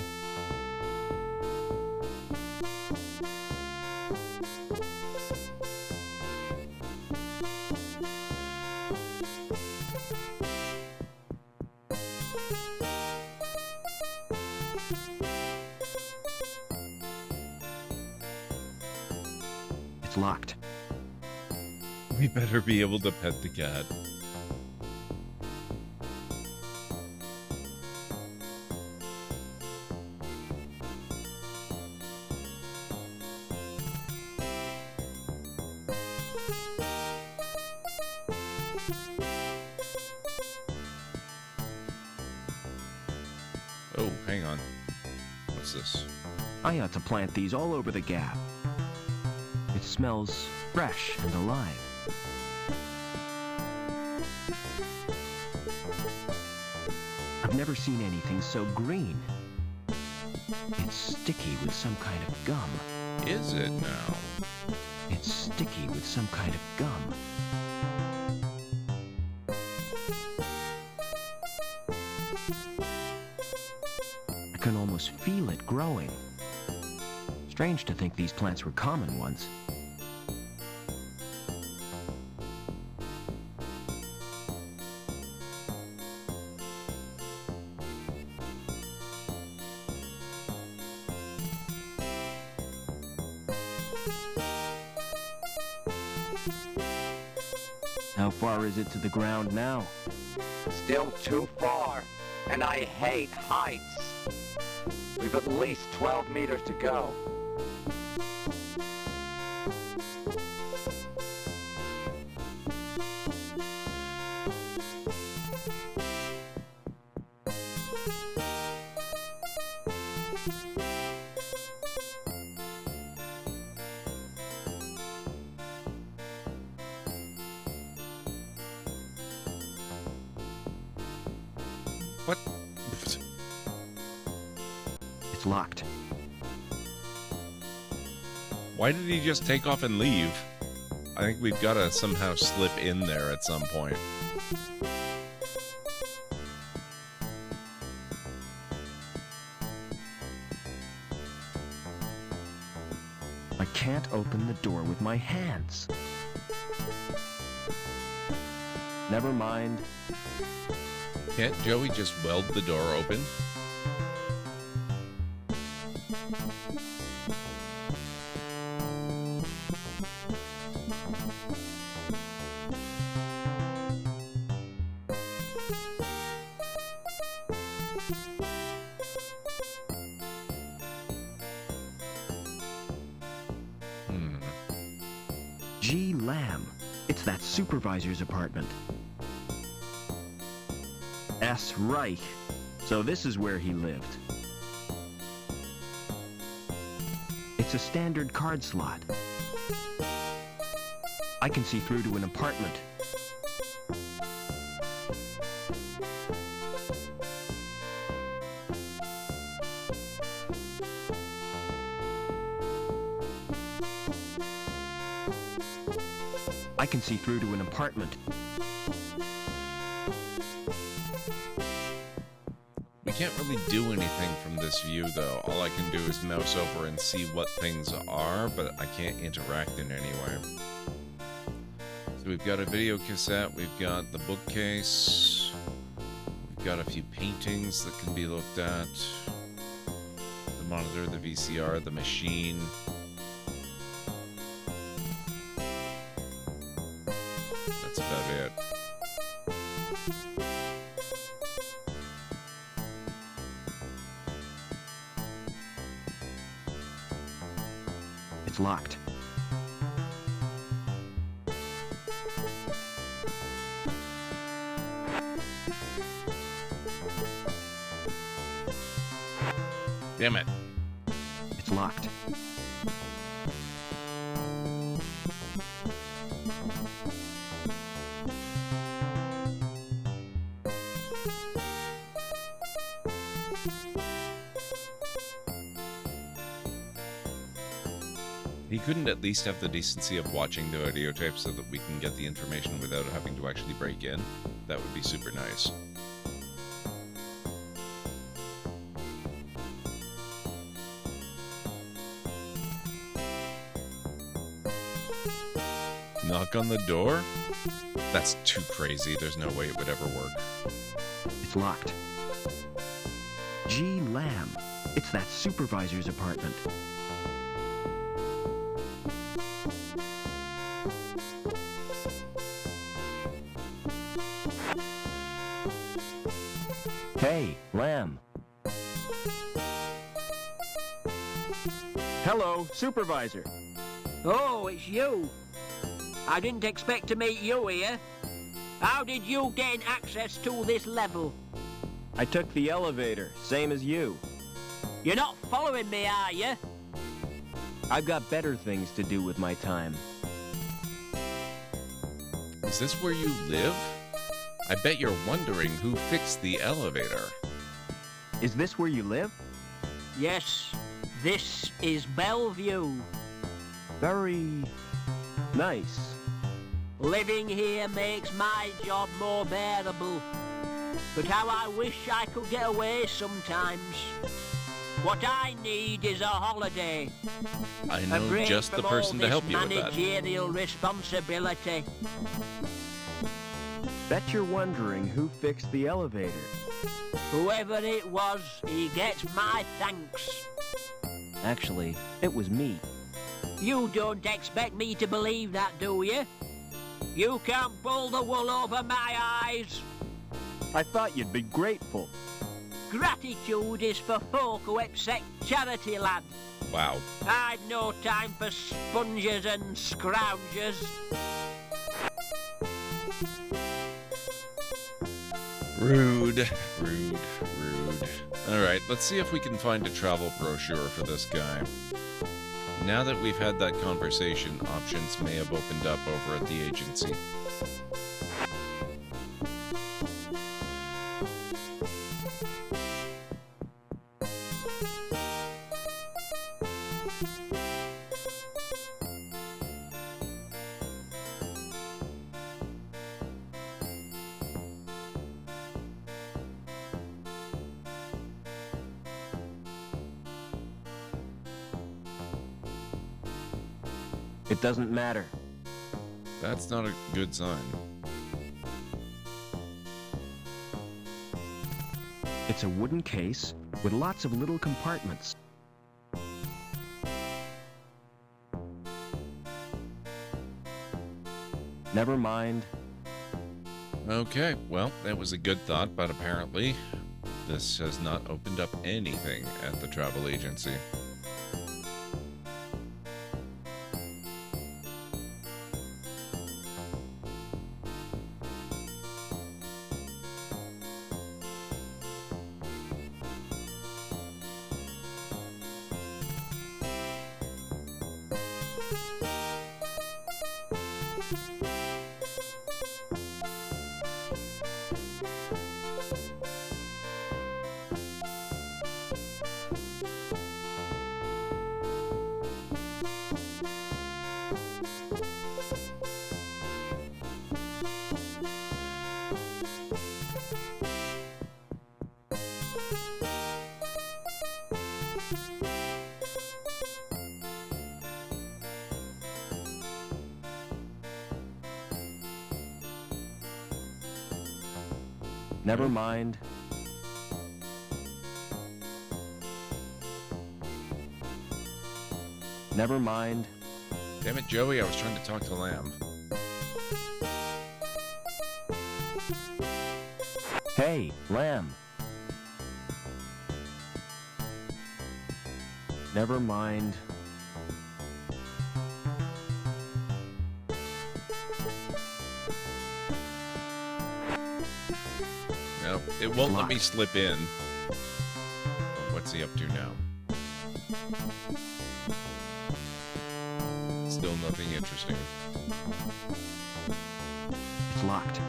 It's locked.
We better be able to pet the cat. Oh, hang on. What's this?
I ought to plant these all over the gap. It smells fresh and alive. I've never seen anything so green. It's sticky with some kind of gum.
Is it now?
It's sticky with some kind of gum. I can almost feel it growing. Strange to think these plants were common once. How far is it to the ground now?
Still too far, and I hate heights. We've at least 12 meters to go.
What?
It's locked.
Why did he just take off and leave? I think we've got to somehow slip in there at some point.
I can't open the door with my hands. Never mind.
Can't Joey just weld the door open?
G. Lamb. It's that supervisor's apartment. S. Reich. So this is where he lived. It's a standard card slot. I can see through to an apartment. I can see through to an apartment.
We can't really do anything from this view, though. All I can do is mouse over and see what things are, but I can't interact in any way. So we've got a video cassette, we've got the bookcase, we've got a few paintings that can be looked at, the monitor, the VCR, the machine. That's about it.
It's locked.
Damn it.
It's locked.
He couldn't at least have the decency of watching the videotape so that we can get the information without having to actually break in. That would be super nice. Knock on the door? That's too crazy. There's no way it would ever work.
It's locked. G. Lamb. It's that supervisor's apartment. Hey, Lamb. Hello, supervisor.
Oh, it's you. I didn't expect to meet you here. How did you gain access to this level?
I took the elevator, same as you.
You're not following me, are you?
I've got better things to do with my time.
Is this where you live? I bet you're wondering who fixed the elevator.
Is this where you live?
Yes, this is Bellevue.
Very nice.
Living here makes my job more bearable. But how I wish I could get away sometimes. What I need is a holiday.
I
A
know
break
just the
from
person
all
to help
this
you with that.
managerial responsibility.
Bet you're wondering who fixed the elevator.
Whoever it was, he gets my thanks.
Actually, it was me.
You don't expect me to believe that, do you? You can't pull the wool over my eyes.
I thought you'd be grateful.
Gratitude is for folk who accept charity, lad.
Wow.
I've no time for sponges and scroungers.
Rude, rude, rude. Alright, let's see if we can find a travel brochure for this guy. Now that we've had that conversation, options may have opened up over at the agency.
It doesn't matter.
That's not a good sign.
It's a wooden case with lots of little compartments. Never mind.
Okay, well, that was a good thought, but apparently this has not opened up anything at the travel agency.
Never mind. Never mind.
Damn it, Joey, I was trying to talk to Lamb.
Hey, Lamb. Never mind.
No, it won't let me slip in. But what's he up to now? Still nothing interesting.
It's locked.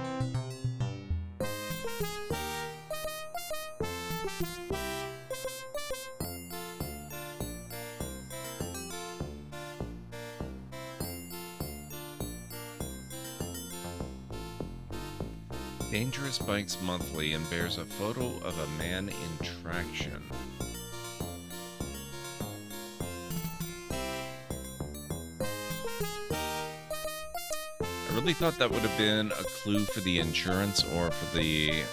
Dangerous Bikes Monthly and bears a photo of a man in traction. I really thought that would have been a clue for the insurance or for the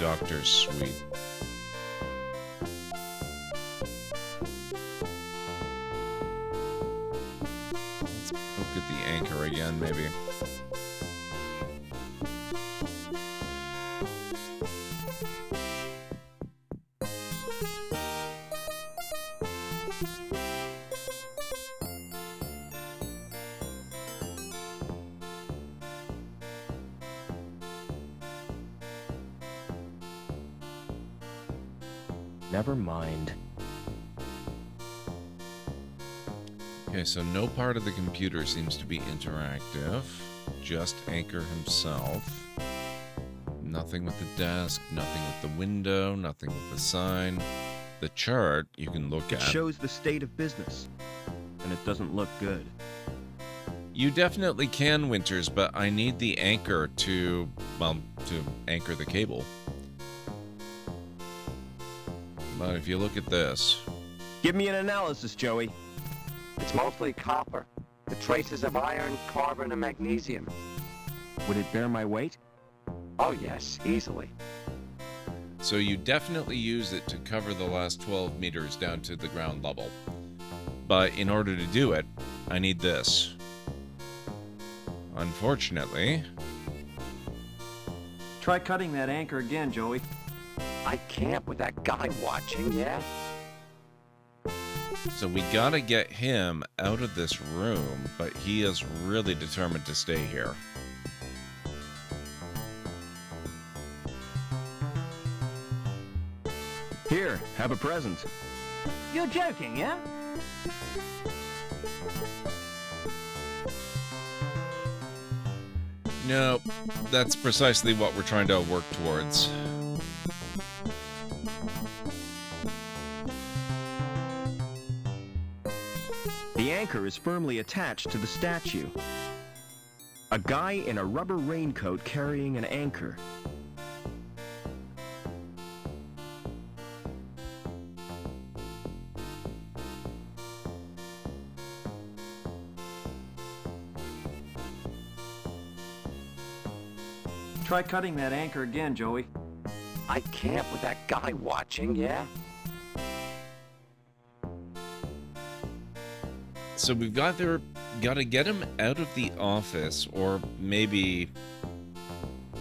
doctor's suite. Let's poke at the anchor again, maybe.
Never mind.
Okay, so no part of the computer seems to be interactive. Just Anchor himself. Nothing with the desk, nothing with the window, nothing with the sign. The chart you can look
It
at.
shows the state of business, and it doesn't look good.
You definitely can, Winters, but I need the anchor to, well, to anchor the cable. But if you look at this...
Give me an analysis, Joey.
It's mostly copper, with traces of iron, carbon, and magnesium.
Would it bear my weight?
Oh yes, easily.
So you definitely use it to cover the last 12 meters down to the ground level. But in order to do it, I need this. Unfortunately...
Try cutting that anchor again, Joey.
I can't with that guy watching, yeah?
So we gotta get him out of this room, but he is really determined to stay here.
Here, have a present.
You're joking, yeah?
No, that's precisely what we're trying to work towards.
The anchor is firmly attached to the statue. A guy in a rubber raincoat carrying an anchor.
Try cutting that anchor again, Joey.
I can't with that guy watching, yeah?
So we've got to get him out of the office, or maybe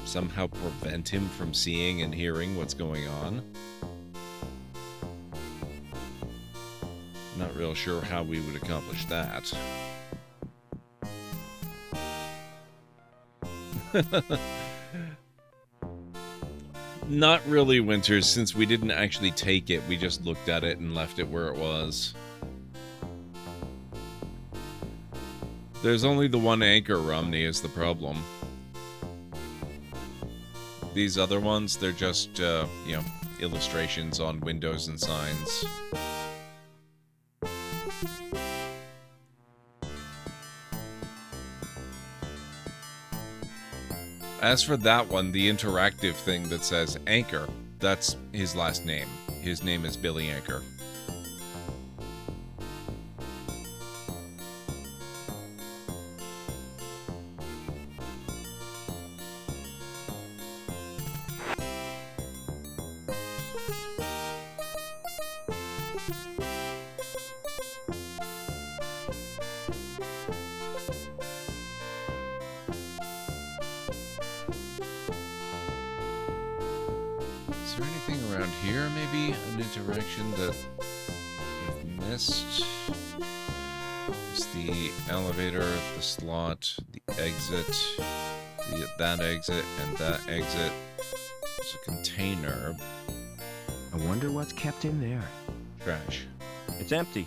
somehow prevent him from seeing and hearing what's going on. Not real sure how we would accomplish that. Not really, Winters, since we didn't actually take it, we just looked at it and left it where it was. There's only the one anchor, Romney, is the problem. These other ones, they're just, you know, illustrations on windows and signs. As for that one, the interactive thing that says Anchor, that's his last name. His name is Billy Anchor. Is there anything around here, maybe? An interaction that we've missed? It's the elevator, the slot, the exit, that exit, and that exit. There's a container.
I wonder what's kept in there.
Trash.
It's empty.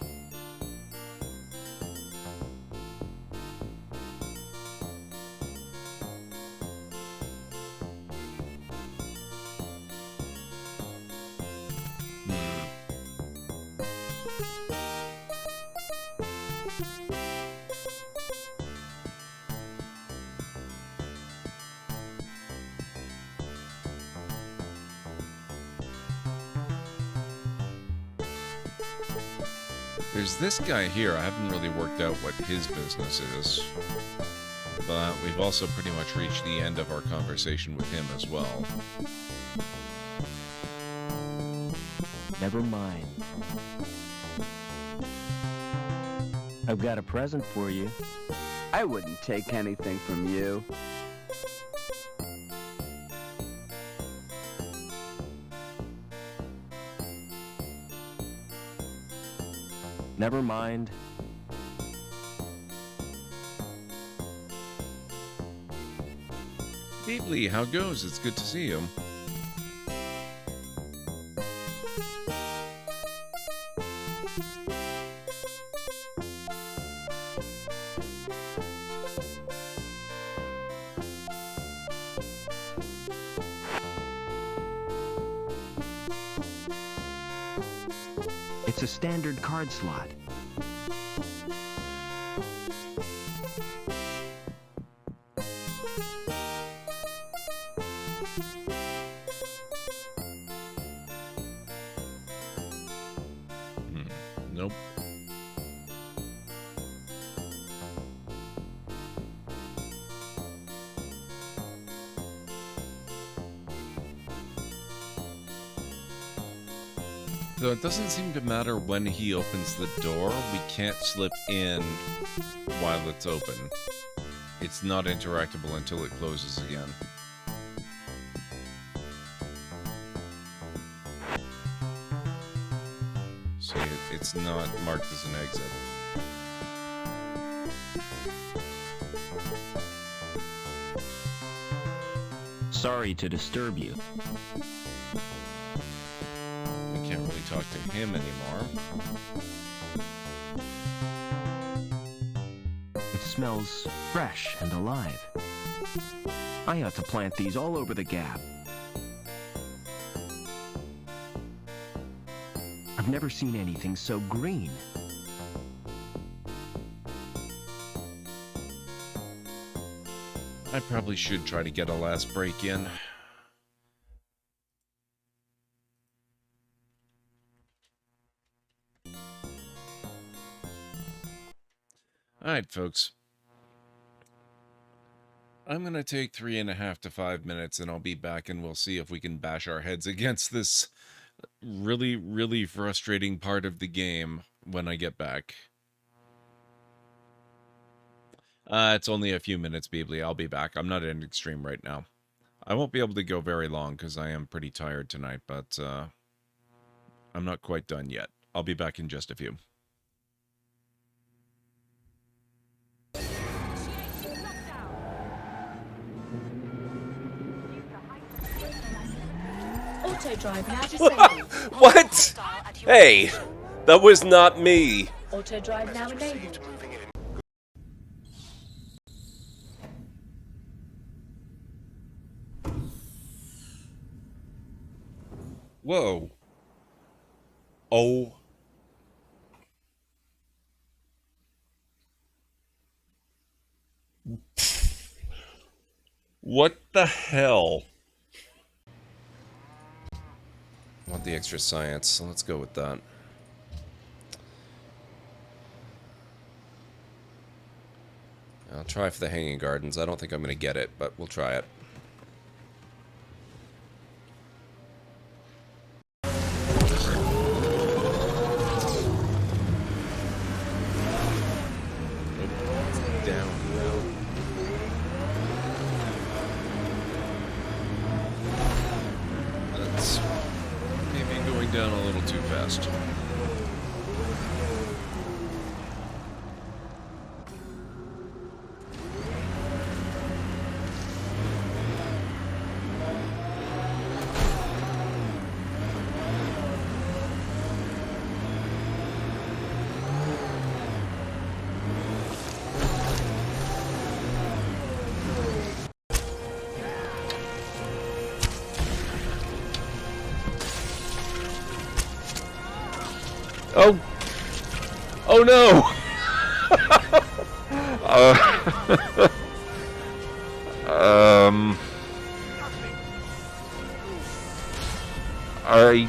There's this guy here. I haven't really worked out what his business is. But we've also pretty much reached the end of our conversation with him as well.
Never mind. I've got a present for you.
I wouldn't take anything from you.
Never mind.
Deeply, how goes? It's good to see you.
It's a standard card slot.
Nope. So it doesn't seem to matter when he opens the door. We can't slip in while it's open. It's not interactable until it closes again. So it's not marked as an exit.
Sorry to disturb you.
We can't really talk to him anymore.
It smells fresh and alive. I ought to plant these all over the gap. I've never seen anything so green.
I probably should try to get a last break in. Alright, folks. I'm going to take 3.5 to 5 minutes and I'll be back and we'll see if we can bash our heads against this really, really frustrating part of the game when I get back. It's only a few minutes, Beebly. I'll be back. I'm not ending stream right now. I won't be able to go very long because I am pretty tired tonight, but I'm not quite done yet. I'll be back in just a few.
Auto drive now disabled.
What? Hey, that was not me.
Auto drive now enabled.
Whoa. Oh. What the hell?
I want the extra science, so let's go with that. I'll try for the Hanging Gardens. I don't think I'm going to get it, but we'll try it. Down.
That's maybe going down a little too fast. Oh! Oh no! I...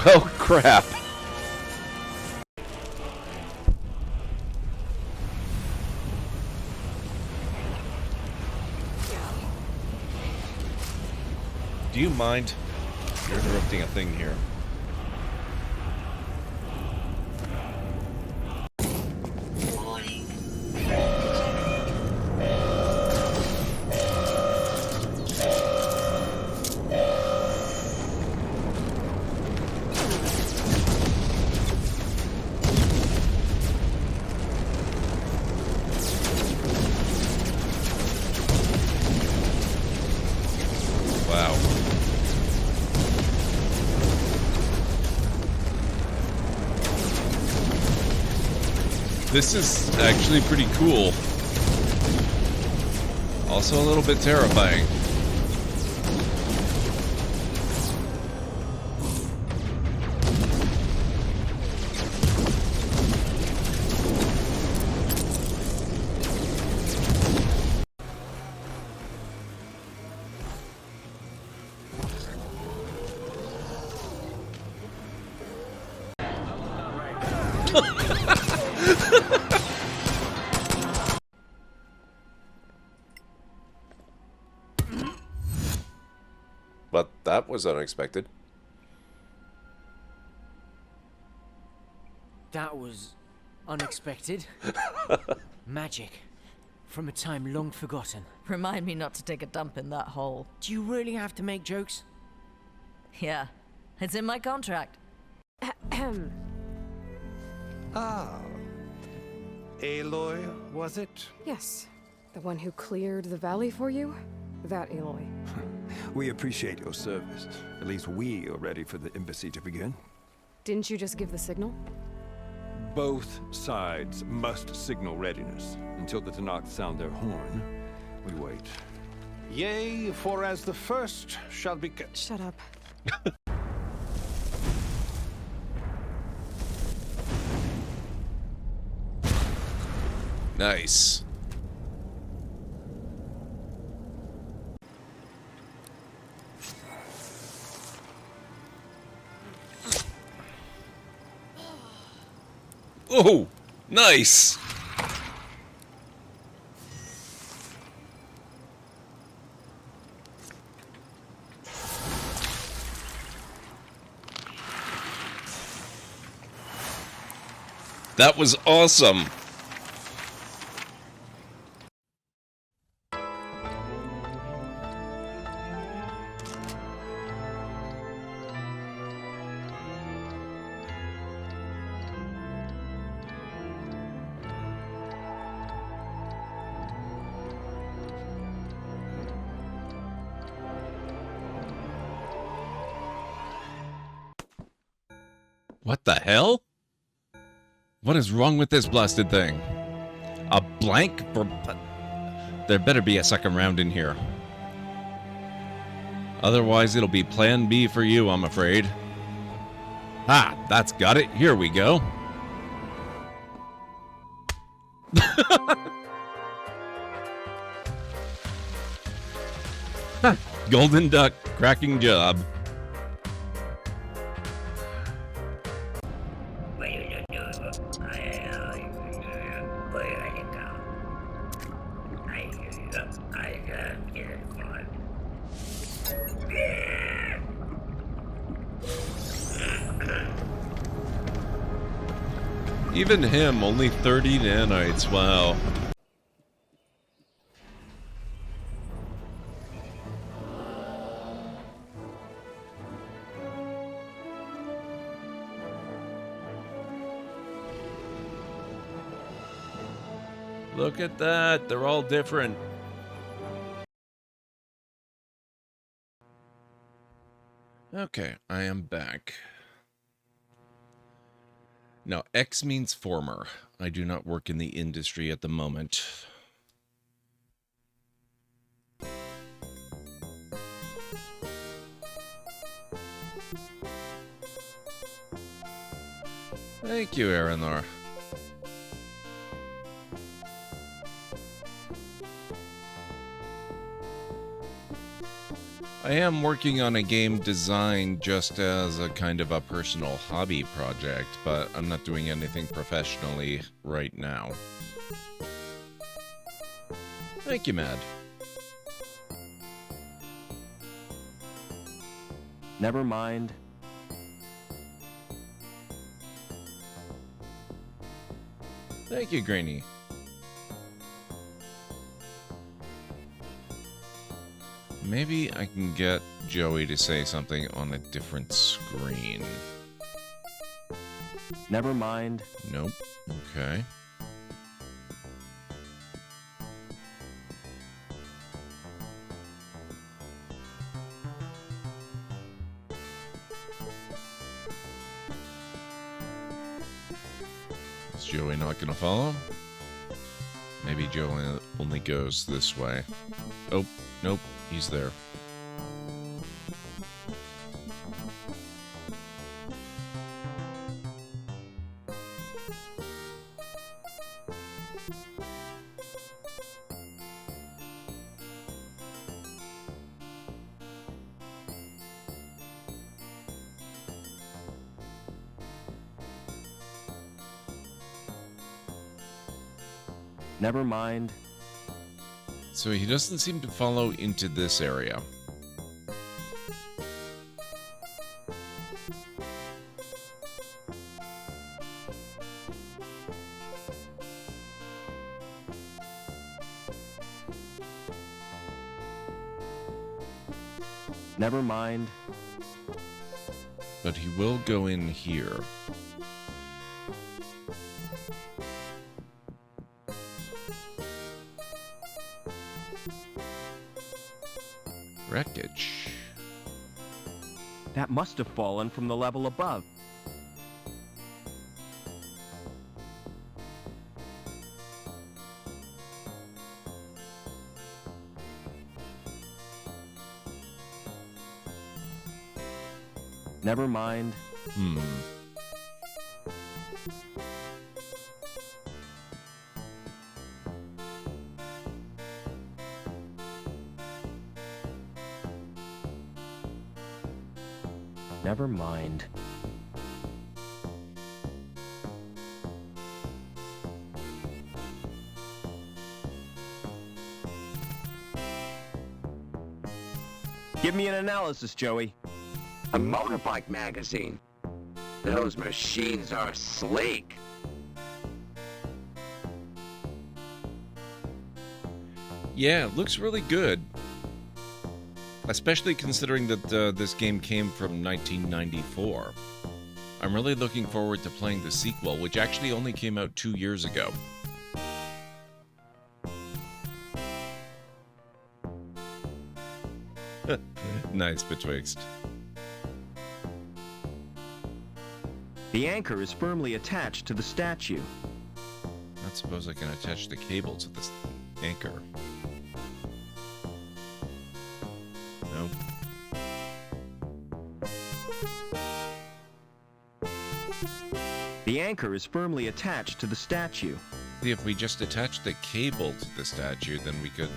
Well, crap. Do you mind? You're interrupting a thing here. Wow. This is actually pretty cool. Also a little bit terrifying.
But that was unexpected.
That was unexpected. Magic. From a time long forgotten.
Remind me not to take a dump in that hole.
Do you really have to make jokes?
Yeah, it's in my contract.
Ah. Aloy, was it?
Yes. The one who cleared the valley for you? That Aloy.
We appreciate your service. At least we are ready for the embassy to begin.
Didn't you just give the signal?
Both sides must signal readiness. Until the Tanakh sound their horn, we wait. Yea, for as the first shall be...
Shut up.
Nice. Oh, nice. That was awesome. What the hell? What is wrong with this blasted thing? A blank for... There better be a second round in here. Otherwise, it'll be plan B for you, I'm afraid. Ah, that's got it. Here we go. Golden duck, cracking job. Even him, only 30 nanites, wow. Look at that, they're all different. Okay, I am back. Now, X means former. I do not work in the industry at the moment. Thank you, Aranor. I am working on a game design just as a kind of a personal hobby project, but I'm not doing anything professionally right now. Thank you, Mad.
Never mind.
Thank you, Grainy. Maybe I can get Joey to say something on a different screen.
Never mind.
Nope. Okay. Is Joey not gonna follow? Maybe Joey only goes this way. Oh, nope. He's there.
Never mind.
So he doesn't seem to follow into this area.
Never mind.
But he will go in here. Wreckage.
That must have fallen from the level above. Never mind. Never mind. Give me an analysis, Joey.
A motorbike magazine. Those machines are sleek.
Yeah, it looks really good. Especially considering that this game came from 1994. I'm really looking forward to playing the sequel, which actually only came out 2 years ago. Nice, Betwixt.
The anchor is firmly attached to the statue.
don't suppose I can attach the cable to this anchor. No.
The anchor is firmly attached to the statue.
See, if we just attach the cable to the statue, then we could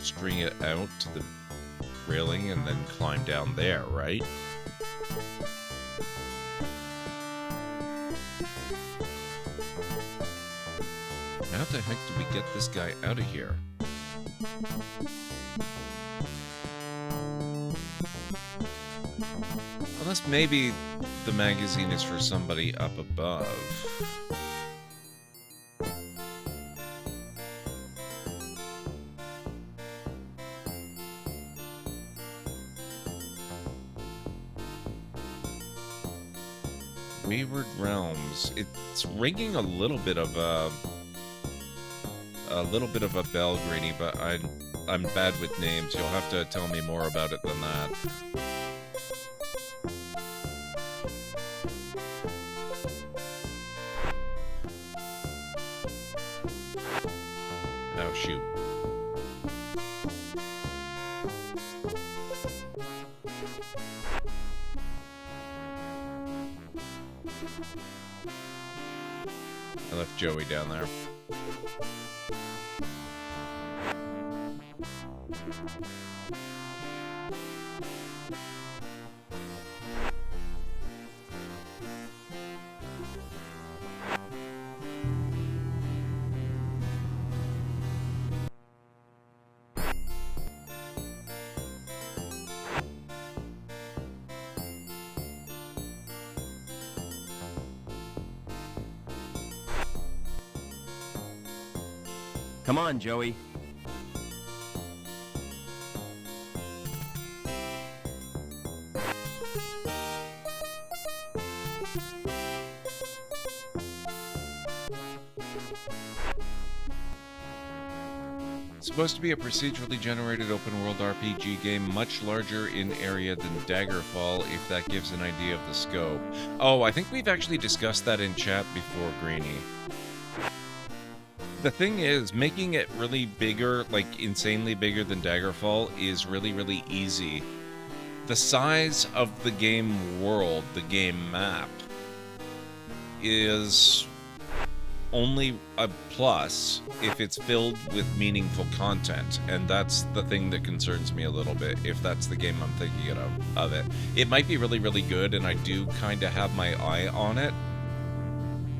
string it out to the railing and then climb down there, right? How the heck do we get this guy out of here? Unless maybe the magazine is for somebody up above. Wayward Realms. It's ringing a little bit of a bell, Greeny, but I'm bad with names. You'll have to tell me more about it than that. Oh, shoot. I left Joey down there.
Come on, Joey.
It's supposed to be a procedurally generated open-world RPG game, much larger in area than Daggerfall, if that gives an idea of the scope. Oh, I think we've actually discussed that in chat before, Greeny. The thing is, making it really bigger, like insanely bigger than Daggerfall, is really, really easy. The size of the game world, the game map, is only a plus if it's filled with meaningful content, and that's the thing that concerns me a little bit, if that's the game I'm thinking of it. It might be really, really good, and I do kind of have my eye on it.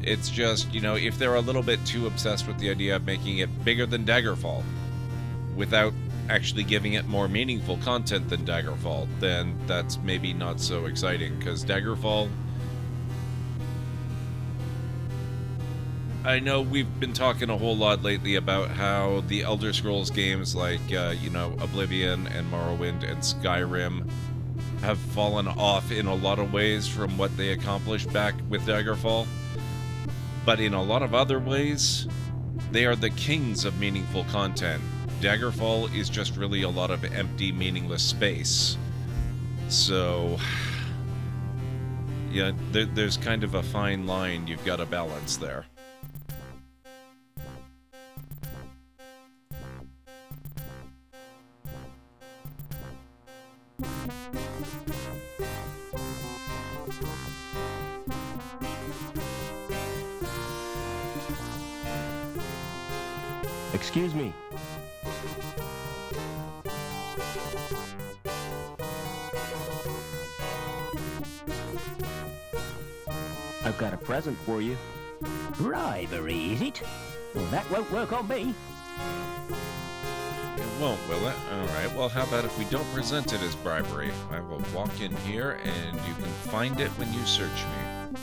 It's just, you know, if they're a little bit too obsessed with the idea of making it bigger than Daggerfall, without actually giving it more meaningful content than Daggerfall, then that's maybe not so exciting, because Daggerfall... I know we've been talking a whole lot lately about how the Elder Scrolls games like, you know, Oblivion and Morrowind and Skyrim have fallen off in a lot of ways from what they accomplished back with Daggerfall. But in a lot of other ways, they are the kings of meaningful content. Daggerfall is just really a lot of empty, meaningless space. So, yeah, there's kind of a fine line you've got to balance there.
Excuse me. I've got a present for you.
Bribery, is it? Well, that won't work on me.
It won't, will it? Alright, well, how about if we don't present it as bribery? I will walk in here, and you can find it when you search me.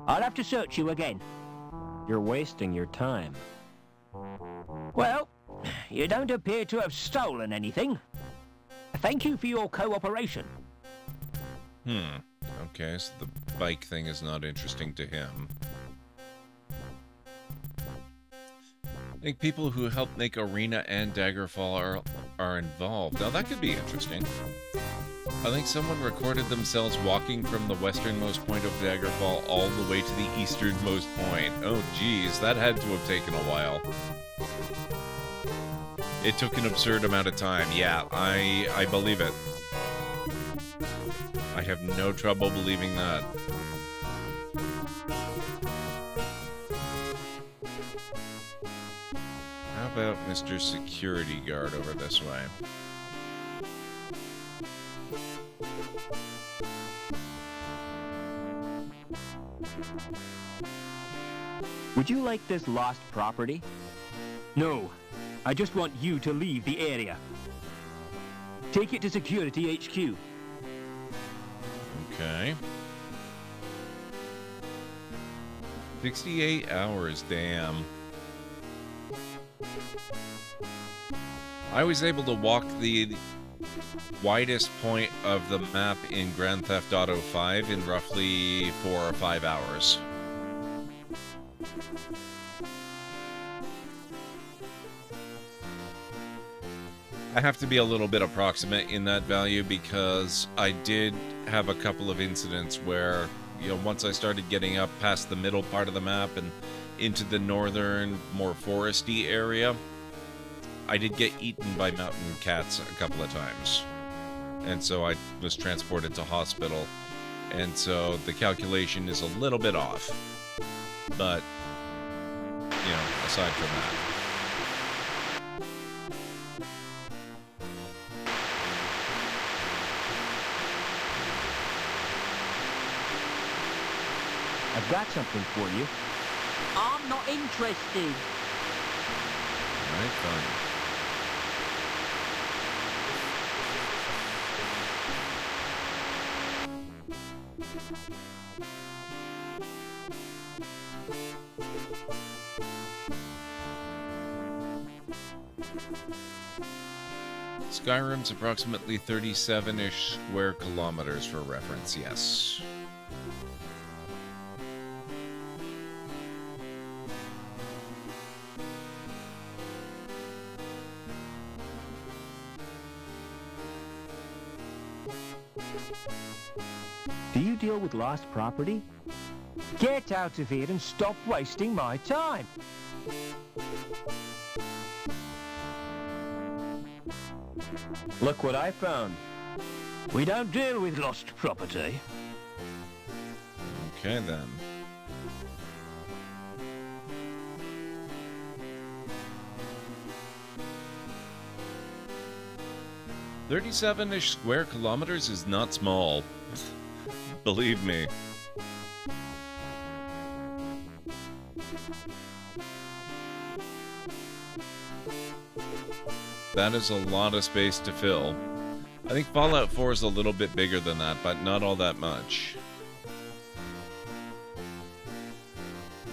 I'll have to search you again.
You're wasting your time.
Well, you don't appear to have stolen anything. Thank you for your cooperation.
Okay, so the bike thing is not interesting to him. I think people who helped make Arena and Daggerfall are involved. Now that could be interesting. I think someone recorded themselves walking from the westernmost point of Daggerfall all the way to the easternmost point. Oh geez, that had to have taken a while. It took an absurd amount of time. Yeah, I believe it. I have no trouble believing that. How about Mr. Security Guard over this way?
Would you like this lost property? No. I just want you to leave the area. Take it to Security HQ.
Okay. 68 hours, damn. I was able to walk the widest point of the map in Grand Theft Auto 5 in roughly 4 or 5 hours. I have to be a little bit approximate in that value because I did have a couple of incidents where, you know, once I started getting up past the middle part of the map and into the northern, more foresty area, I did get eaten by mountain cats a couple of times. And so I was transported to hospital. And so the calculation is a little bit off. But, you know, aside from that.
I've got something for you.
I'm not interested.
Alright, fine. Skyrim's approximately 37-ish square kilometers for reference, yes.
Do you deal with lost property? Get out of here and stop wasting my time. Look what I found. We don't deal with lost property.
Okay, then. "37-ish square kilometers is not small. Believe me. That is a lot of space to fill. I think Fallout 4 is a little bit bigger than that, but not all that much.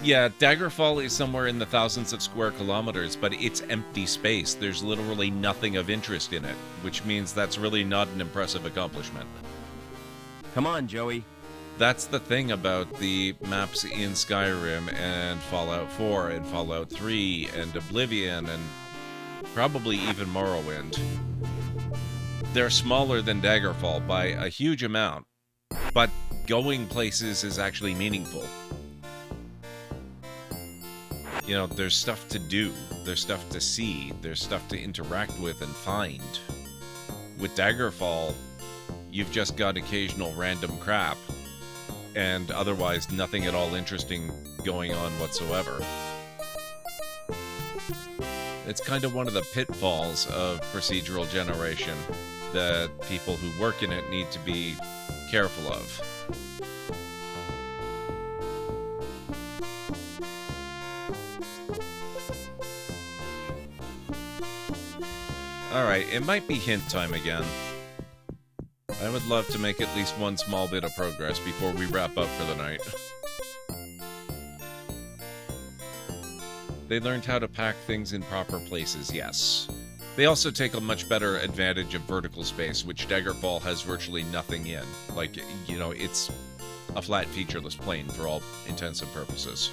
Yeah, Daggerfall is somewhere in the thousands of square kilometers, but it's empty space. There's literally nothing of interest in it, which means that's really not an impressive accomplishment.
Come on, Joey.
That's the thing about the maps in Skyrim and Fallout 4 and Fallout 3 and Oblivion and probably even Morrowind. They're smaller than Daggerfall by a huge amount, but going places is actually meaningful. You know, there's stuff to do, there's stuff to see, there's stuff to interact with and find. With Daggerfall, you've just got occasional random crap, and otherwise nothing at all interesting going on whatsoever. It's kind of one of the pitfalls of procedural generation that people who work in it need to be careful of. Alright, it might be hint time again. I would love to make at least one small bit of progress before we wrap up for the night. They learned how to pack things in proper places, yes. They also take a much better advantage of vertical space, which Daggerfall has virtually nothing in. Like, you know, it's a flat featureless plane for all intents and purposes.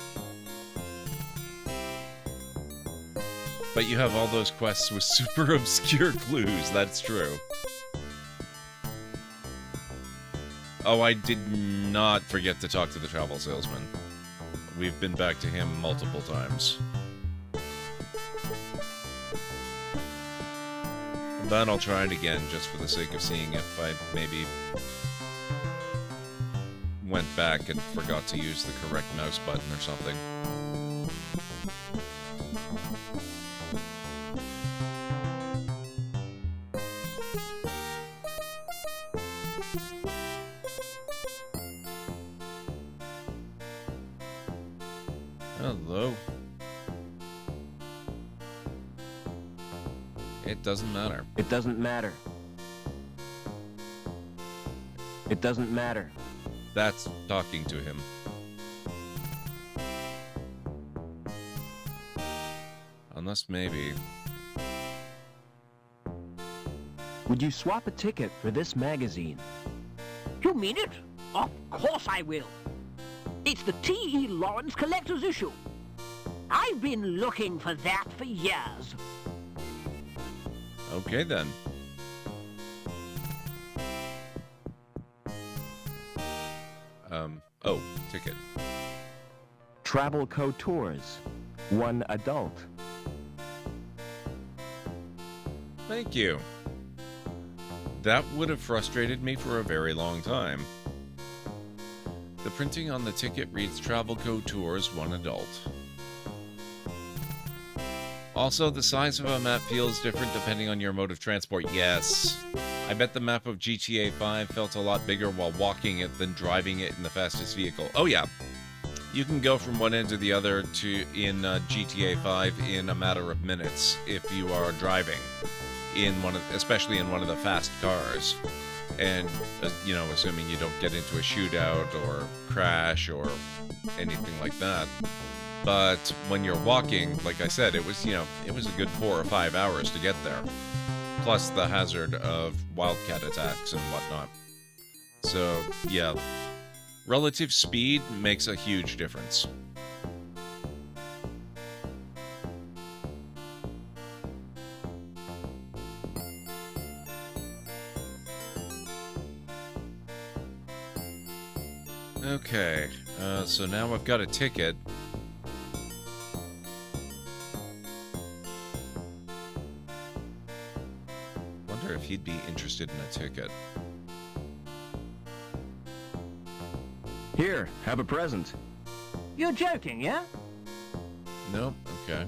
But you have all those quests with super obscure clues, that's true. Oh, I did not forget to talk to the travel salesman. We've been back to him multiple times. But I'll try it again, just for the sake of seeing if I maybe went back and forgot to use the correct mouse button or something. Hello. It doesn't matter.
It doesn't matter. It doesn't matter.
That's talking to him. Unless maybe...
Would you swap a ticket for this magazine?
You mean it? Of course I will. It's the T.E. Lawrence Collector's Issue. I've been looking for that for years.
Okay, then. Oh, ticket.
Travel Co Tours. 1 adult.
Thank you. That would have frustrated me for a very long time. The printing on the ticket reads Travel Co Tours 1 adult. Also, the size of a map feels different depending on your mode of transport. Yes. I bet the map of GTA 5 felt a lot bigger while walking it than driving it in the fastest vehicle. Oh yeah. You can go from one end to the other in GTA 5 in a matter of minutes if you are driving, especially in one of the fast cars. And, you know, assuming you don't get into a shootout or crash or anything like that. But when you're walking, like I said, it was a good 4 or 5 hours to get there. Plus the hazard of wildcat attacks and whatnot. So, yeah. Relative speed makes a huge difference. Okay, so now I've got a ticket. Wonder if he'd be interested in a ticket.
Here, have a present.
You're joking, yeah?
No? Okay.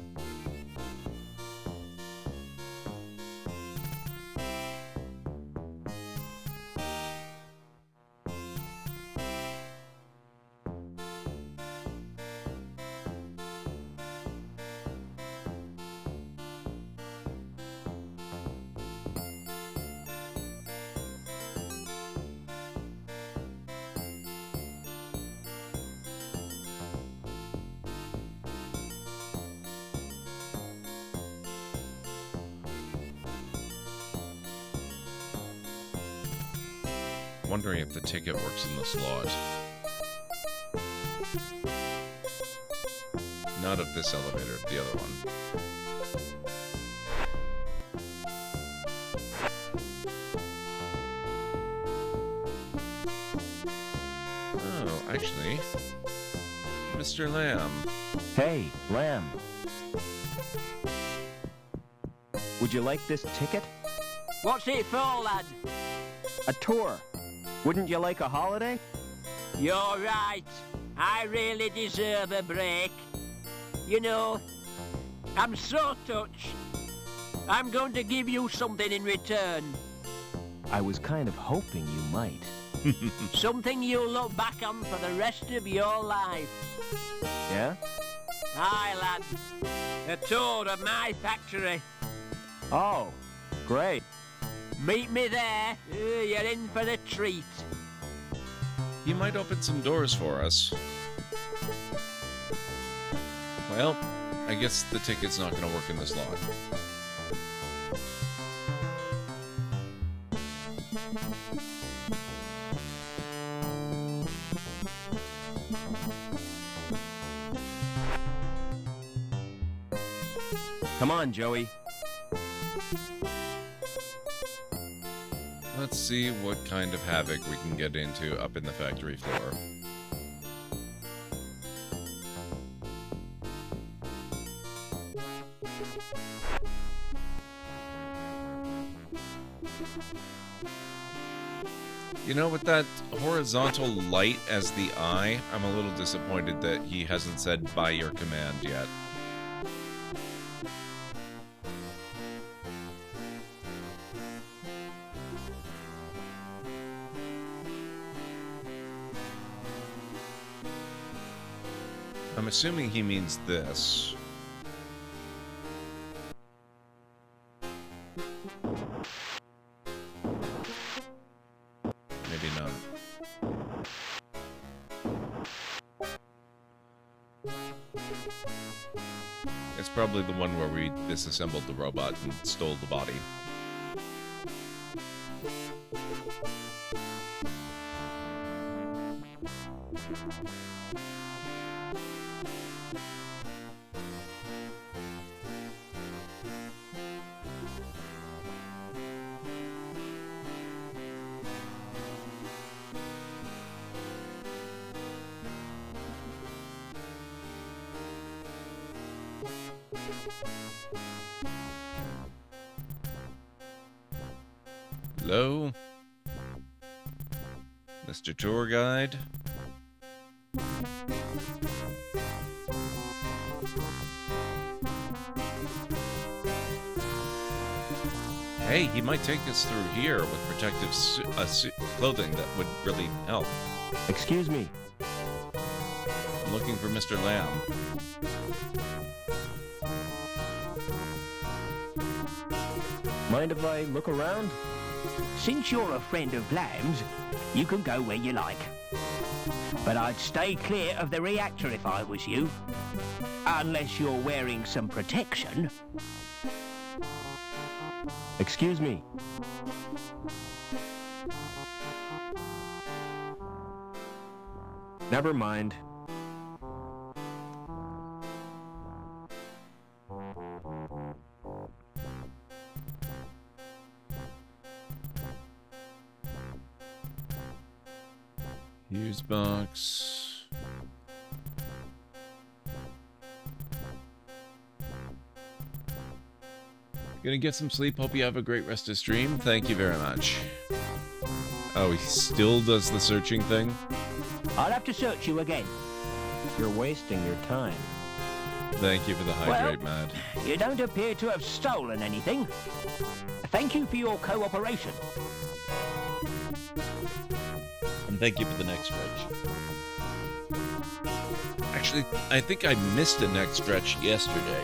Wondering if the ticket works in the slot. Not of this elevator, of the other one. Oh, actually, Mr. Lamb.
Hey, Lamb. Would you like this ticket?
What's it for, lad?
A tour. Wouldn't you like a holiday?
You're right. I really deserve a break. You know, I'm so touched. I'm going to give you something in return.
I was kind of hoping you might.
Something you'll look back on for the rest of your life.
Yeah?
Aye, lad. A tour of my factory.
Oh, great.
Meet me there. You're in for a treat.
He might open some doors for us. Well, I guess the ticket's not going to work in this slot.
Come on, Joey.
Let's see what kind of havoc we can get into up in the factory floor. You know, with that horizontal light as the eye, I'm a little disappointed that he hasn't said by your command yet. I'm assuming he means this. Maybe not. It's probably the one where we disassembled the robot and stole the body. Hello? Mr. Tour Guide? Hey, he might take us through here with protective clothing that would really help.
Excuse me.
I'm looking for Mr. Lamb.
Mind if I look around? Since you're a friend of Lamb's, you can go where you like. But I'd stay clear of the reactor if I was you. Unless you're wearing some protection.
Excuse me. Never mind.
Fuse box. Gonna get some sleep. Hope you have a great rest of stream. Thank you very much. Oh, he still does the searching thing?
I'll have to search you again.
You're wasting your time.
Thank you for the hydrate, Mad.
You don't appear to have stolen anything. Thank you for your cooperation.
And thank you for the neck stretch. Actually, I think I missed a neck stretch yesterday.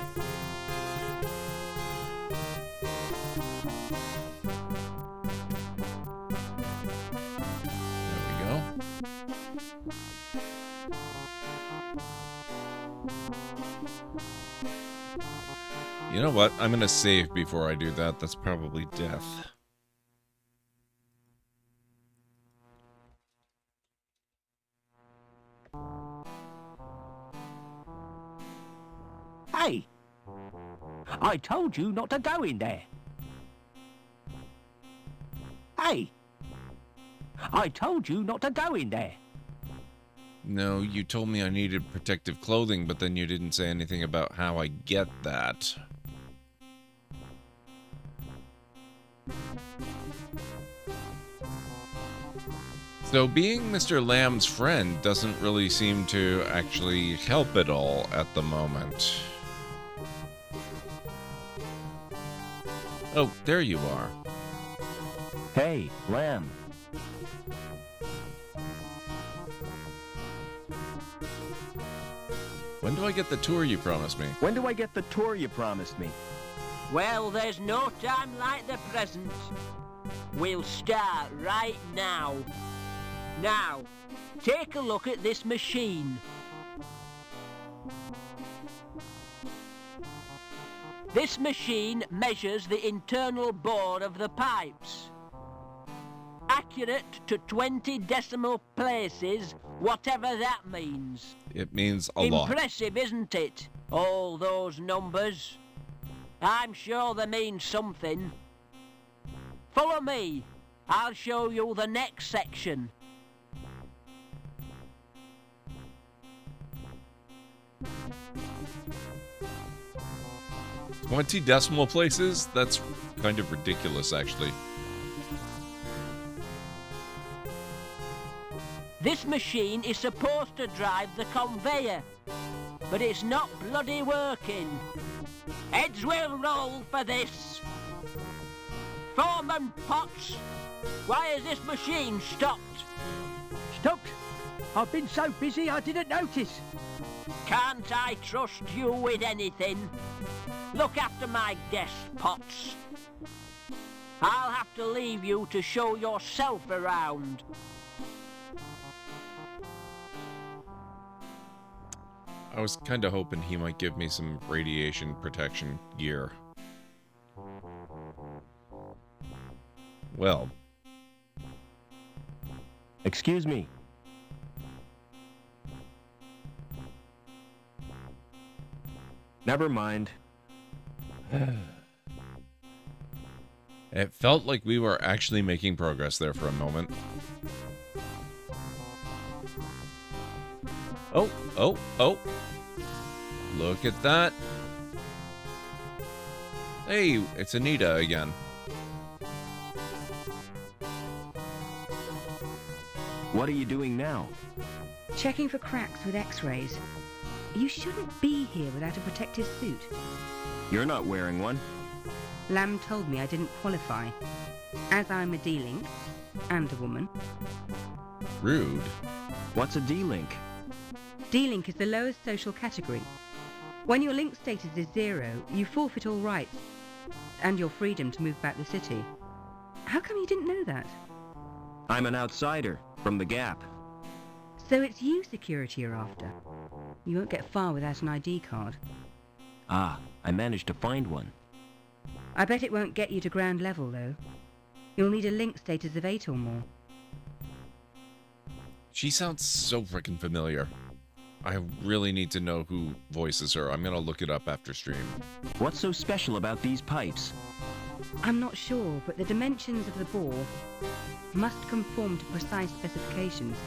You know what? I'm gonna save before I do that. That's probably death.
Hey! I told you not to go in there. Hey! I told you not to go in there.
No, you told me I needed protective clothing, but then you didn't say anything about how I get that. So being Mr. Lamb's friend doesn't really seem to actually help at all at the moment. Oh, there you are.
Hey, Lamb.
When do I get the tour you promised me?
When do I get the tour you promised me?
Well, there's no time like the present. We'll start right now. Now, take a look at this machine. This machine measures the internal bore of the pipes. Accurate to 20 decimal places, whatever that means.
It means a lot.
Impressive, isn't it? All those numbers. I'm sure they mean something. Follow me. I'll show you the next section.
20 decimal places? That's kind of ridiculous, actually.
This machine is supposed to drive the conveyor, but it's not bloody working. Heads will roll for this. Foreman Potts, why has this machine stopped?
Stopped? I've been so busy I didn't notice.
Can't I trust you with anything? Look after my desk, Potts. I'll have to leave you to show yourself around.
I was kind of hoping he might give me some radiation protection gear. Well.
Excuse me. Never mind.
It felt like we were actually making progress there for a moment. Oh, oh, oh. Look at that. Hey, it's Anita again.
What are you doing now?
Checking for cracks with x-rays. You shouldn't be here without a protective suit.
You're not wearing one.
Lamb told me I didn't qualify. As I'm a D-Link, and a woman.
Rude.
What's a D-Link?
D-Link is the lowest social category. When your link status is 0, you forfeit all rights and your freedom to move back the city. How come you didn't know that?
I'm an outsider from the Gap.
So it's you security are after. You won't get far without an ID card.
Ah, I managed to find one.
I bet it won't get you to ground level, though. You'll need a link status of 8 or more.
She sounds so freaking familiar. I really need to know who voices her. I'm gonna look it up after stream.
What's so special about these pipes?
I'm not sure, but the dimensions of the bore must conform to precise specifications.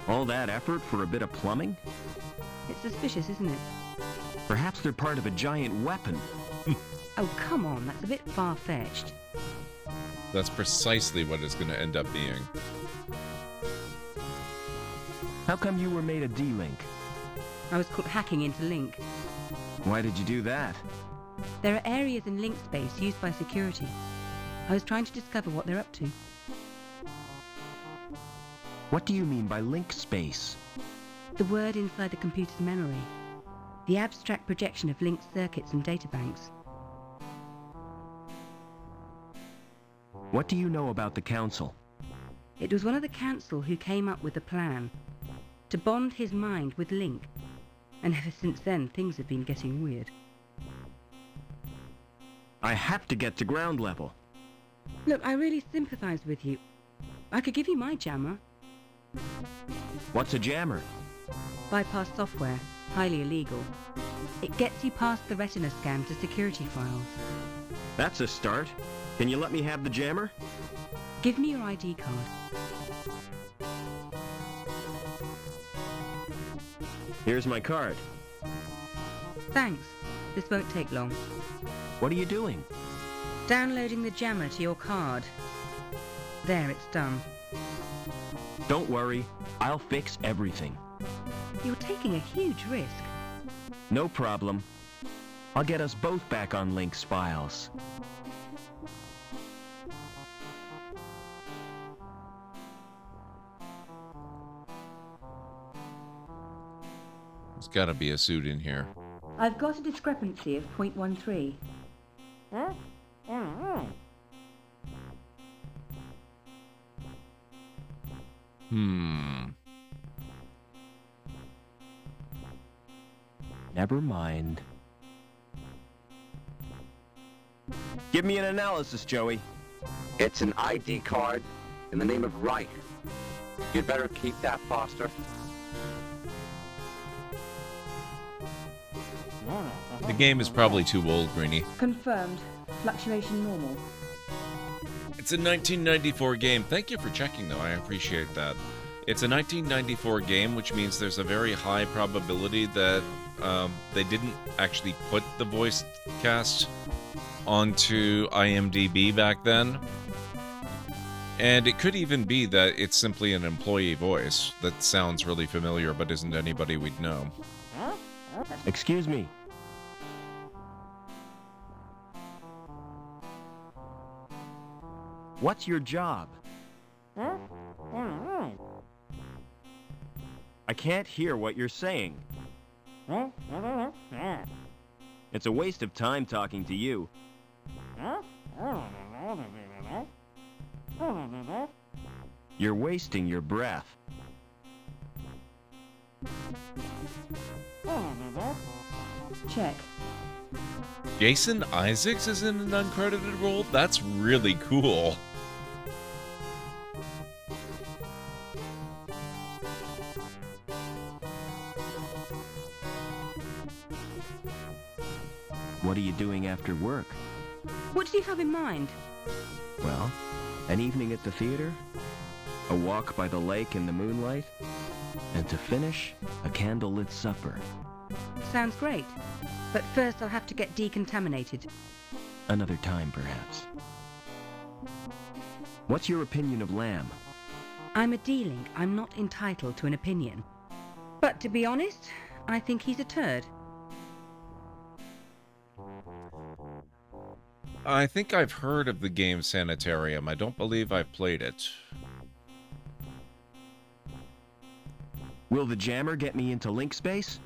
All that effort for a bit of plumbing?
It's suspicious, isn't it?
Perhaps they're part of a giant weapon.
Oh, come on, that's a bit far-fetched.
That's precisely what it's gonna end up being.
How come you were made a D-Link?
I was caught hacking into Link.
Why did you do that?
There are areas in Link space used by security. I was trying to discover what they're up to.
What do you mean by link space?
The word inside the computer's memory. The abstract projection of linked circuits and databanks.
What do you know about the Council?
It was one of the Council who came up with the plan to bond his mind with Link. And ever since then, things have been getting weird.
I have to get to ground level.
Look, I really sympathize with you. I could give you my jammer.
What's a jammer?
Bypass software. Highly illegal. It gets you past the retina scan to security files.
That's a start. Can you let me have the jammer?
Give me your ID card.
Here's my card.
Thanks. This won't take long.
What are you doing?
Downloading the jammer to your card. There, it's done.
Don't worry. I'll fix everything.
You're taking a huge risk.
No problem. I'll get us both back on Link's files.
There's gotta be a suit in here.
I've got a discrepancy of 0.13.
Never mind. Give me an analysis, Joey.
It's an ID card in the name of Reich. You'd better keep that, Foster.
The game is probably too old, Greenie.
Confirmed. Fluctuation normal.
It's a 1994 game. Thank you for checking, though. I appreciate that. It's a 1994 game, which means there's a very high probability that they didn't actually put the voice cast onto IMDb back then. And it could even be that it's simply an employee voice that sounds really familiar but isn't anybody we'd know.
Excuse me. What's your job? I can't hear what you're saying. It's a waste of time talking to you. You're wasting your breath.
Check.
Jason Isaacs is in an uncredited role? That's really cool.
What are you doing after work?
What do you have in mind?
Well, an evening at the theater, a walk by the lake in the moonlight, and to finish, a candlelit supper.
Sounds great. But first I'll have to get decontaminated.
Another time, perhaps. What's your opinion of Lamb?
I'm a dealing. I'm not entitled to an opinion. But to be honest, I think he's a turd.
I think I've heard of the game Sanitarium. I don't believe I've played it.
Will the jammer get me into link space?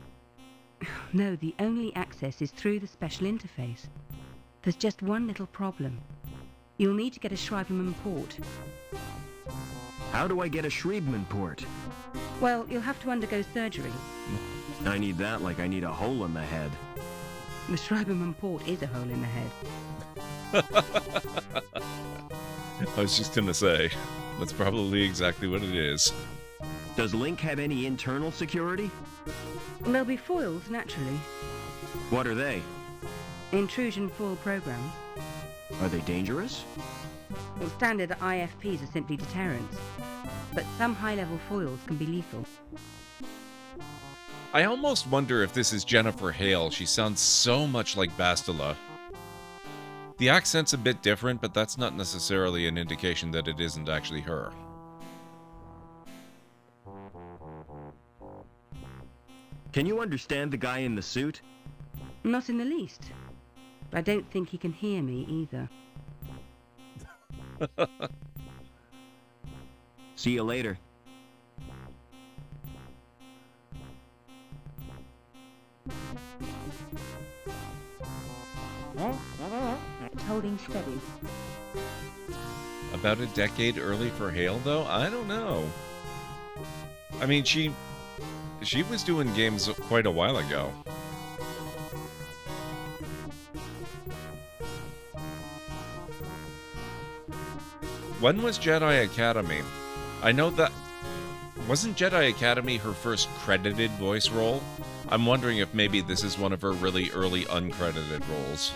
No, the only access is through the special interface. There's just one little problem. You'll need to get a Schreiberman port.
How do I get a Schreiberman port?
Well, you'll have to undergo surgery.
I need that like I need a hole in the head.
The Schreiberman port is a hole in the head.
I was just gonna say, that's probably exactly what it is.
Does Link have any internal security?
There'll be foils, naturally.
What are they?
Intrusion foil programs.
Are they dangerous?
Well, standard IFPs are simply deterrents. But some high-level foils can be lethal.
I almost wonder if this is Jennifer Hale. She sounds so much like Bastila. The accent's a bit different, but that's not necessarily an indication that it isn't actually her.
Can you understand the guy in the suit?
Not in the least. But I don't think he can hear me either.
See you later.
Holding steady.
About a decade early for Hale, though? I don't know. I mean, she was doing games quite a while ago. When was Jedi Academy? I know that... Wasn't Jedi Academy her first credited voice role? I'm wondering if maybe this is one of her really early uncredited roles.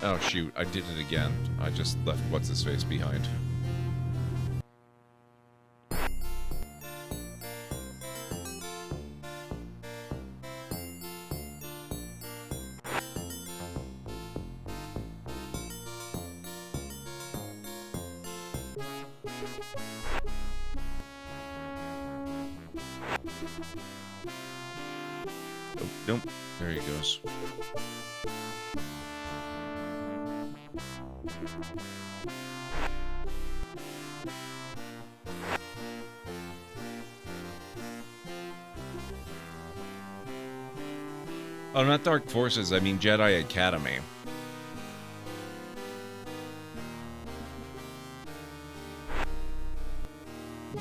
Oh shoot, I did it again. I just left what's-his-face behind. Oh, nope. There he goes. Oh, not Dark Forces, I mean Jedi Academy.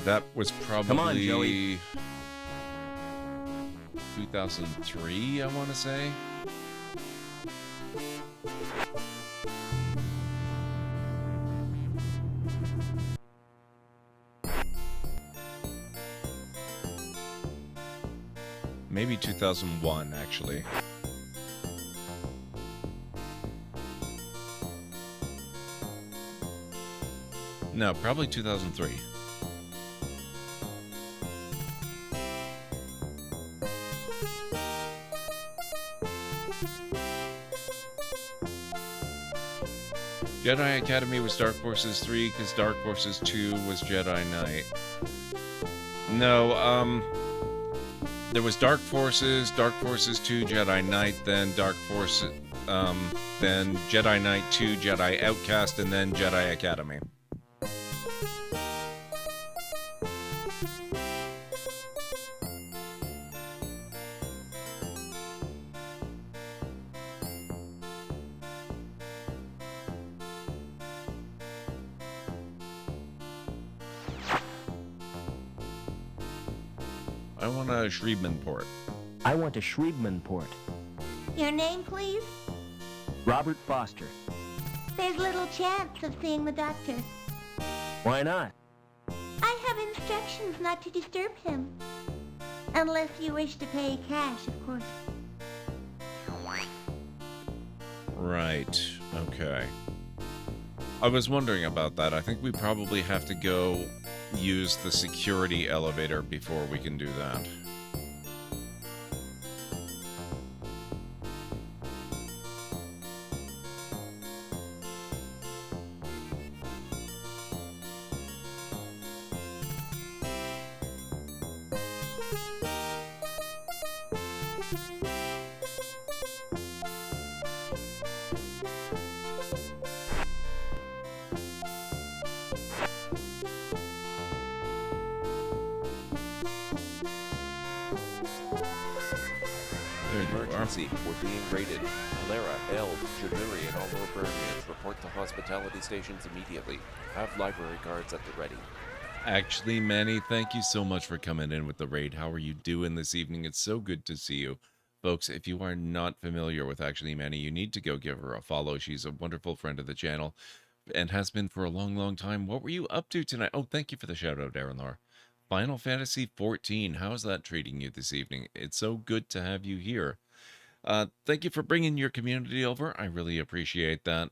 That was probably...
Come on, Joey.
2003, I want to say. Maybe 2001, actually. No, probably 2003. Jedi Academy was Dark Forces 3 because Dark Forces 2 was Jedi Knight. No, there was Dark Forces 2, Jedi Knight, then Dark Forces, then Jedi Knight 2, Jedi Outcast, and then Jedi Academy. I want a Shriebman port.
I want a Shriebman port.
Your name, please?
Robert Foster.
There's little chance of seeing the doctor.
Why not?
I have instructions not to disturb him. Unless you wish to pay cash, of course.
Right, okay. I was wondering about that. I think we probably have to go use the security elevator before we can do that.
Emergency. We're being raided. Alara, Eld, Januri, and all Norburnians report to hospitality stations immediately. Have library guards at the ready.
Actually, Manny, thank you so much for coming in with the raid. How are you doing this evening? It's so good to see you. Folks, if you are not familiar with Actually Manny, you need to go give her a follow. She's a wonderful friend of the channel and has been for a long, long time. What were you up to tonight? Oh, thank you for the shout out, Aaron Lar. Final Fantasy 14. How's that treating you this evening? It's so good to have you here. Thank you for bringing your community over. I really appreciate that.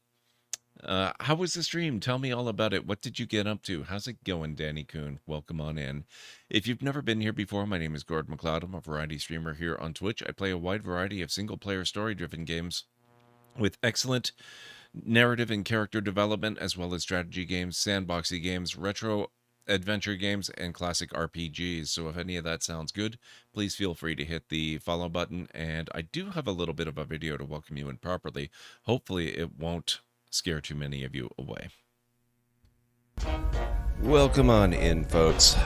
How was the stream? Tell me all about it. What did you get up to? How's it going, Danny Kuhn? Welcome on in. If you've never been here before, my name is GordMcLeod. I'm a variety streamer here on Twitch. I play a wide variety of single-player story-driven games with excellent narrative and character development, as well as strategy games, sandboxy games, retro adventure games, and classic RPGs. So if any of that sounds good, please feel free to hit the follow button. And I do have a little bit of a video to welcome you in properly. Hopefully it won't scare too many of you away. Welcome on in, folks.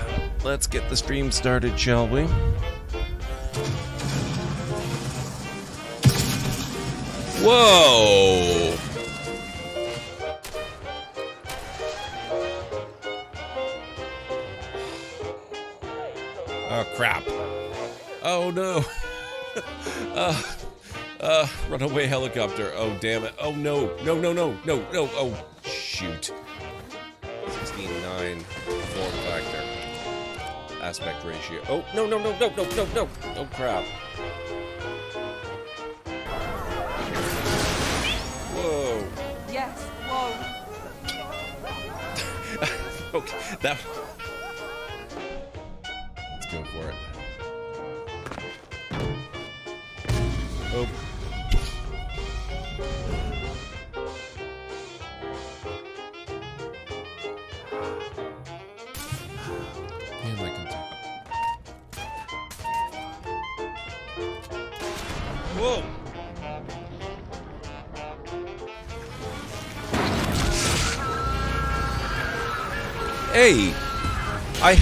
Let's get the stream started, shall we? Whoa! Oh, crap. Oh, no. Runaway helicopter. Oh, damn it. Oh, no. No, no, no. No, no. Oh, shoot. 16:9 form factor. Aspect ratio. Oh, no, no, no, no, no, no, no. Oh, crap. Whoa.
Yes, whoa.
Okay, that... Let's go for it. Oh. Damn, I can do. Whoa! Hey! I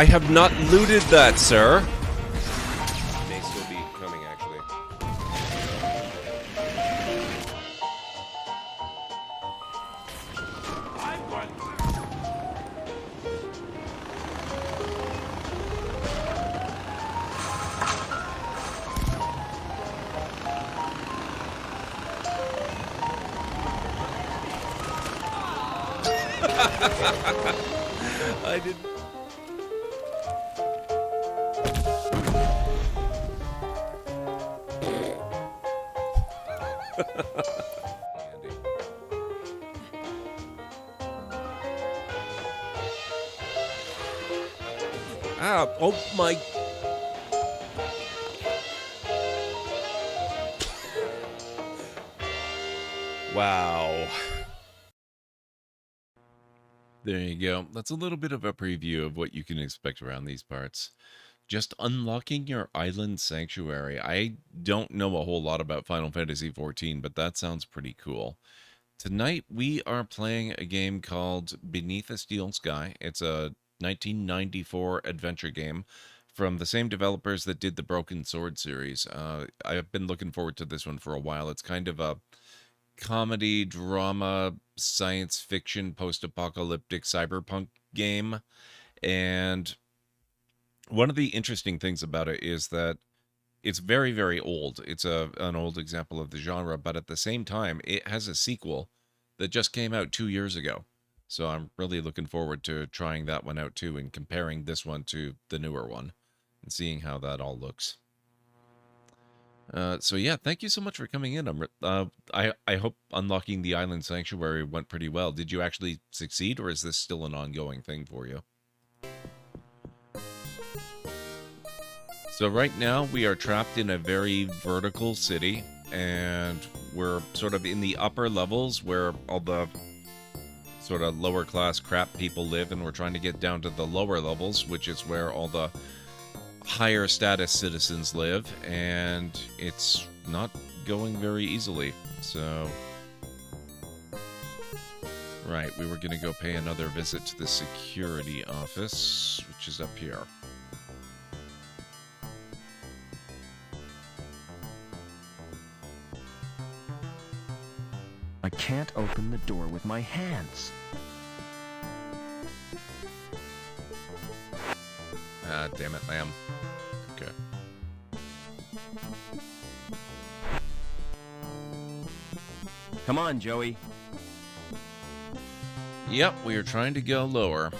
have not looted that, sir. May still be coming, actually. I didn't.
Ah, oh my.
Wow. There you go. That's a little bit of a preview of what you can expect around these parts. Just unlocking your island sanctuary. I don't know a whole lot about Final Fantasy XIV, but that sounds pretty cool. Tonight we are playing a game called Beneath a Steel Sky. It's a 1994 adventure game from the same developers that did the Broken Sword series. I've been looking forward to this one for a while. It's kind of a comedy, drama, science fiction, post-apocalyptic cyberpunk game. And one of the interesting things about it is that it's very, very old. It's an old example of the genre, but at the same time, it has a sequel that just came out 2 years ago. So I'm really looking forward to trying that one out too and comparing this one to the newer one and seeing how that all looks. So yeah, thank you so much for coming in. I hope unlocking the island sanctuary went pretty well. Did you actually succeed, or is this still an ongoing thing for you? So right now we are trapped in a very vertical city, and we're sort of in the upper levels where all the sort of lower class crap people live, and we're trying to get down to the lower levels, which is where all the higher status citizens live, and it's not going very easily. So right, we were going to go pay another visit to the security office, which is up here.
I can't open the door with my hands.
Ah, damn it, lamb. Okay.
Come on, Joey.
Yep, we are trying to go lower.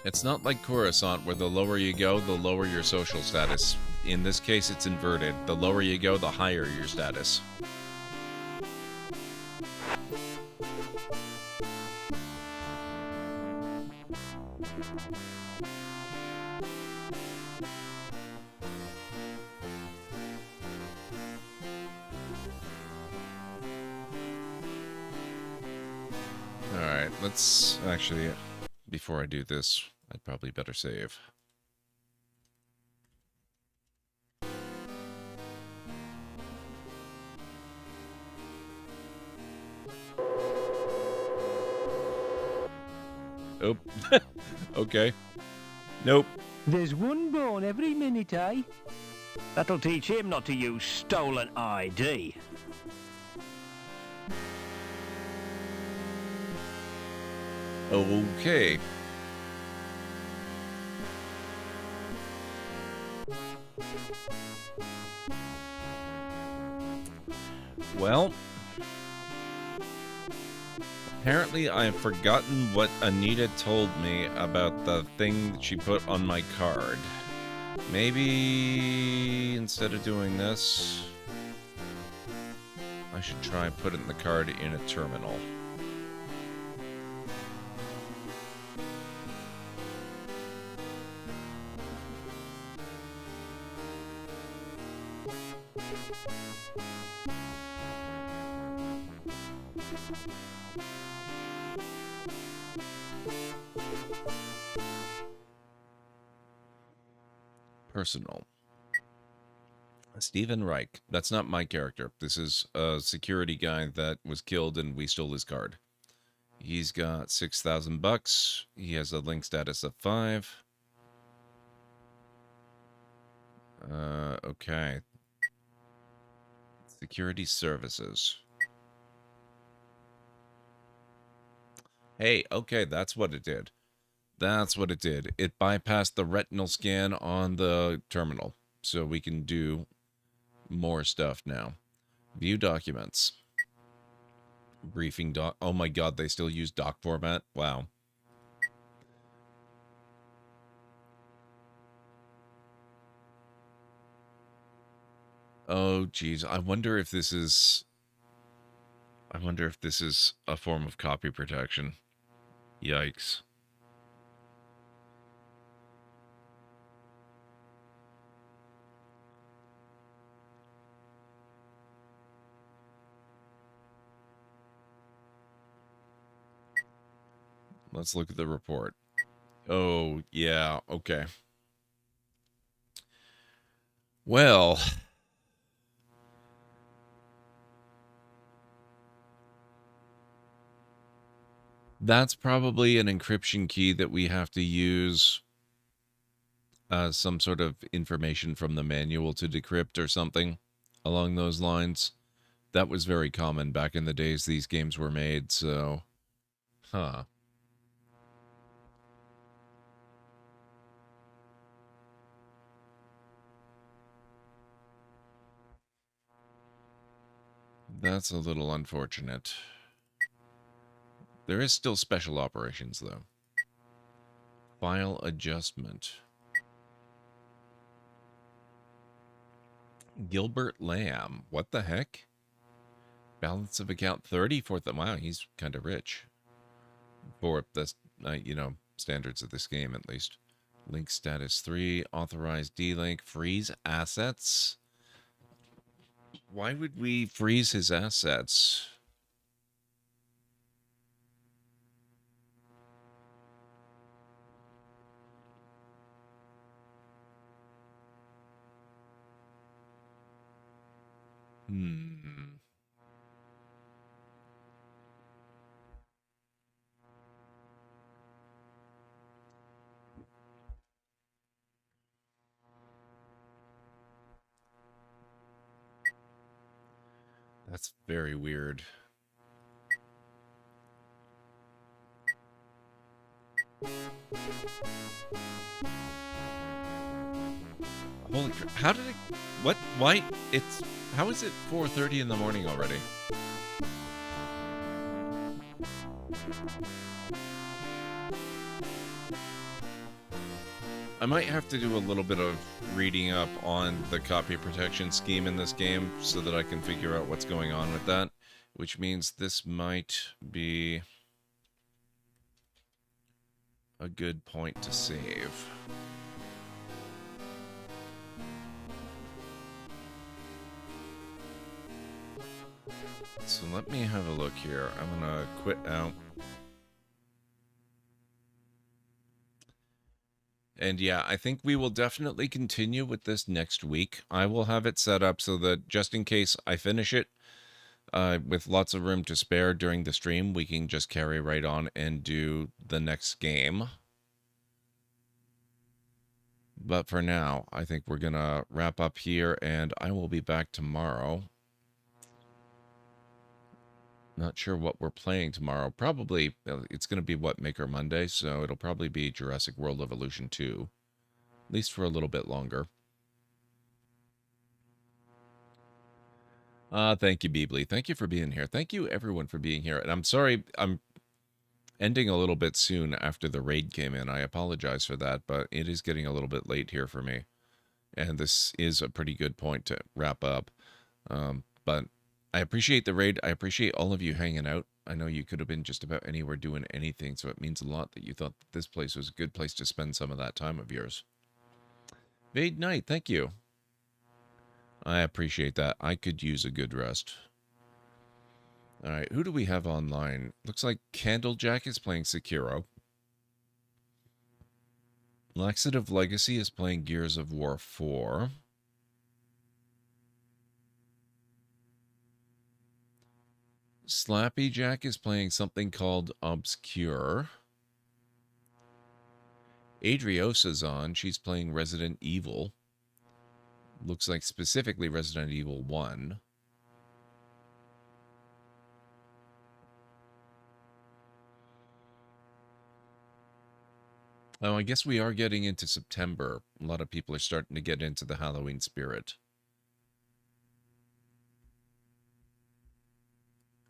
It's not like Coruscant, where the lower you go, the lower your social status. In this case, it's inverted. The lower you go, the higher your status. Alright, let's actually, before I do this, I'd probably better save. Oh, okay. Nope.
There's one born every minute, eh? That'll teach him not to use stolen ID.
Okay. Well, apparently I've forgotten what Anita told me about the thing that she put on my card. Maybe instead of doing this, I should try putting the card in a terminal. Personal. Stephen Reich. That's not my character. This is a security guy that was killed and we stole his card. He's got 6,000 bucks. He has a link status of 5. Okay. Security services. Hey, okay, that's what it did. That's what it did. It bypassed the retinal scan on the terminal. So we can do more stuff now. View documents. Briefing doc. Oh my god, they still use doc format? Wow. Oh, geez. I wonder if this is a form of copy protection. Yikes. Let's look at the report. Oh, yeah. Okay. Well, that's probably an encryption key that we have to use some sort of information from the manual to decrypt or something along those lines. That was very common back in the days these games were made, so... Huh. That's a little unfortunate. There is still special operations, though. File adjustment. Gilbert Lamb. What the heck? Balance of account 30 for the... Wow, he's kind of rich. For the, standards of this game, at least. Link status 3. Authorized D-Link. Freeze assets. Why would we freeze his assets? That's very weird. Holy crap. How did it... What? Why? It's... How is it 4:30 in the morning already? I might have to do a little bit of reading up on the copy protection scheme in this game so that I can figure out what's going on with that, which means this might be a good point to save. So let me have a look here. I'm gonna quit out. And yeah, I think we will definitely continue with this next week. I will have it set up so that just in case I finish it with lots of room to spare during the stream, we can just carry right on and do the next game. But for now, I think we're going to wrap up here, and I will be back tomorrow. Not sure what we're playing tomorrow. Probably, it's going to be What Maker Monday, so it'll probably be Jurassic World Evolution 2. At least for a little bit longer. Thank you, Beebly. Thank you for being here. Thank you, everyone, for being here. And I'm sorry, I'm ending a little bit soon after the raid came in. I apologize for that, but it is getting a little bit late here for me. And this is a pretty good point to wrap up. But I appreciate the raid. I appreciate all of you hanging out. I know you could have been just about anywhere doing anything, so it means a lot that you thought that this place was a good place to spend some of that time of yours. Vade Knight, thank you. I appreciate that. I could use a good rest. All right, who do we have online? Looks like Candlejack is playing Sekiro. Laxative Legacy is playing Gears of War 4. Slappy Jack is playing something called Obscure. Adriosa's on. She's playing Resident Evil. Looks like specifically Resident Evil 1. Oh, I guess we are getting into September. A lot of people are starting to get into the Halloween spirit.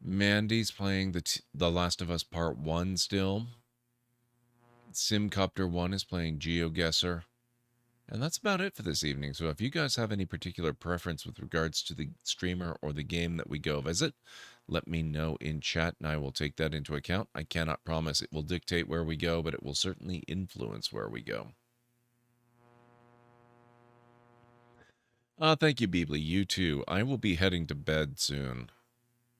Mandy's playing the Last of Us Part 1 still. Simcopter 1 is playing GeoGuessr. And that's about it for this evening. So if you guys have any particular preference with regards to the streamer or the game that we go visit, let me know in chat and I will take that into account. I cannot promise it will dictate where we go, but it will certainly influence where we go. Thank you, Beebly. You too. I will be heading to bed soon.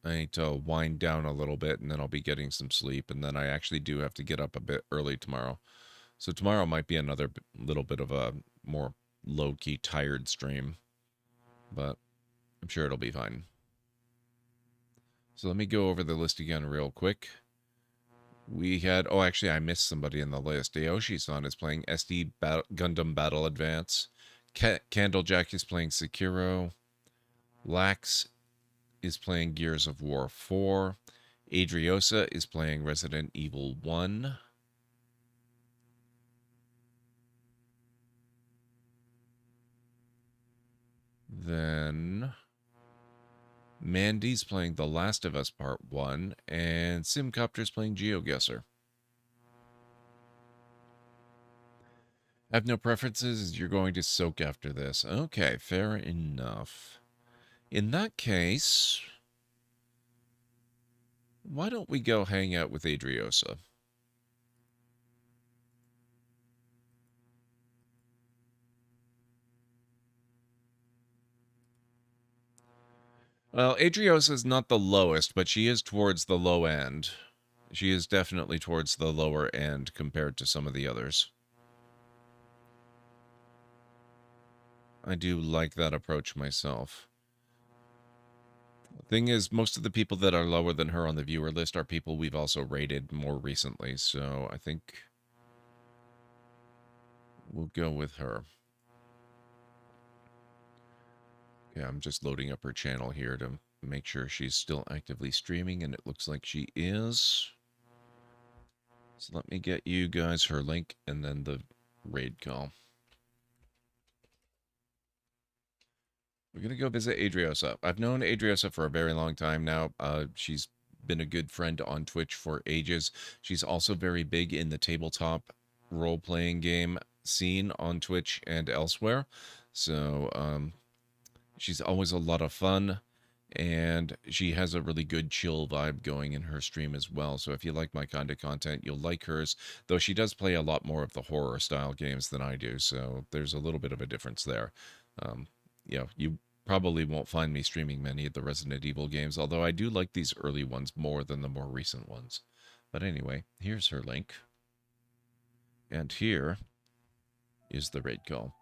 I need to wind down a little bit and then I'll be getting some sleep. And then I actually do have to get up a bit early tomorrow. So tomorrow might be another little bit of a more low-key tired stream. But I'm sure it'll be fine. So let me go over the list again real quick. We had... Oh, actually, I missed somebody in the list. Aoshi-san is playing SD Gundam Battle Advance. Candlejack is playing Sekiro. Lax is playing Gears of War 4. Adriosa is playing Resident Evil 1. Then Mandy's playing The Last of Us Part 1, and Simcopter's playing GeoGuessr. I have no preferences. You're going to soak after this. Okay, fair enough. In that case, why don't we go hang out with Adriosa? Well, Adriosa is not the lowest, but she is towards the low end. She is definitely towards the lower end compared to some of the others. I do like that approach myself. The thing is, most of the people that are lower than her on the viewer list are people we've also rated more recently, so I think we'll go with her. Yeah, I'm just loading up her channel here to make sure she's still actively streaming, and it looks like she is. So let me get you guys her link and then the raid call. We're going to go visit Adriosa. I've known Adriosa for a very long time now. She's been a good friend on Twitch for ages. She's also very big in the tabletop role-playing game scene on Twitch and elsewhere. So, she's always a lot of fun, and she has a really good chill vibe going in her stream as well. So if you like my kind of content, you'll like hers, though she does play a lot more of the horror-style games than I do, so there's a little bit of a difference there. You know, you probably won't find me streaming many of the Resident Evil games, although I do like these early ones more than the more recent ones. But anyway, here's her link. And here is the raid call.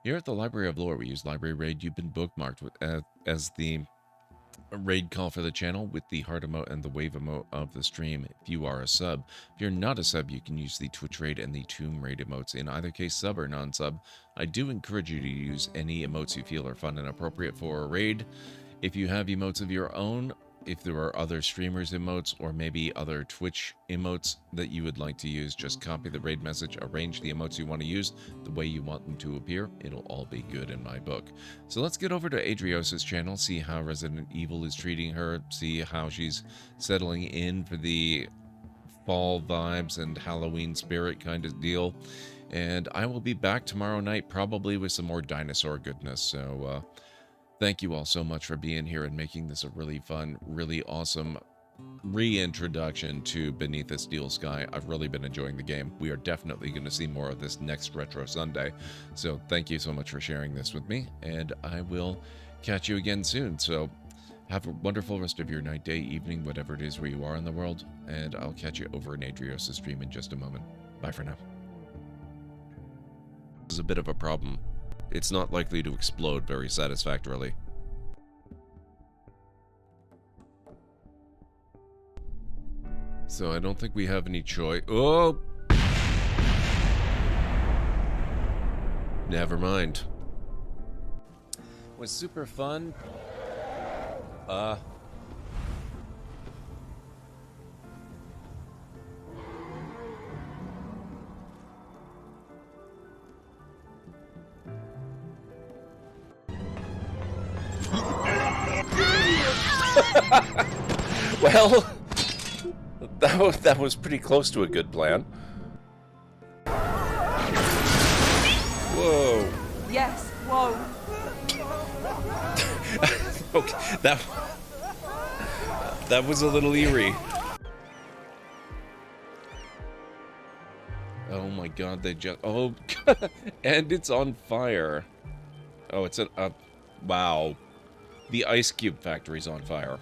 Here at the Library of Lore, we use Library Raid. You've been bookmarked with, as the raid call for the channel with the heart emote and the wave emote of the stream if you are a sub. If you're not a sub, you can use the Twitch raid and the Tomb raid emotes. In either case, sub or non-sub, I do encourage you to use any emotes you feel are fun and appropriate for a raid. If you have emotes of your own, if there are other streamers' emotes or maybe other Twitch emotes that you would like to use, just copy the raid message, arrange the emotes you want to use the way you want them to appear. It'll all be good in my book. So let's get over to Adriosa's channel, see how Resident Evil is treating her, see how she's settling in for the fall vibes and Halloween spirit kind of deal. And I will be back tomorrow night, probably with some more dinosaur goodness. So, thank you all so much for being here and making this a really fun, really awesome reintroduction to Beneath the Steel Sky. I've really been enjoying the game. We are definitely going to see more of this next Retro Sunday. So thank you so much for sharing this with me, and I will catch you again soon. So have a wonderful rest of your night, day, evening, whatever it is where you are in the world, and I'll catch you over in Adriosa's stream in just a moment. Bye for now. This is a bit of a problem. It's not likely to explode very satisfactorily. So I don't think we have any choice. Oh! Never mind. Was super fun.
Well, that was pretty close to a good plan. Whoa.
No!
Okay, that was a little eerie. Oh my god, they just... Oh, and it's on fire. Oh, it's a... wow. The ice cube factory's on fire.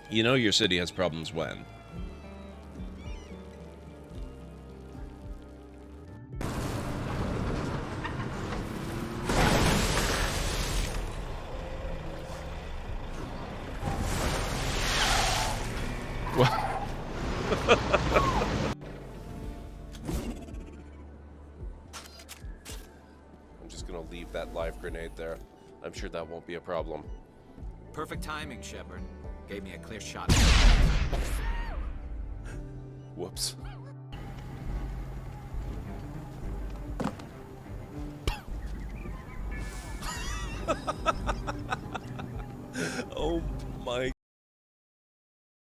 You know your city has problems when?
I'm just gonna leave that live grenade there. I'm sure that won't be a problem.
Perfect timing, Shepard. Gave me a clear shot.
Whoops.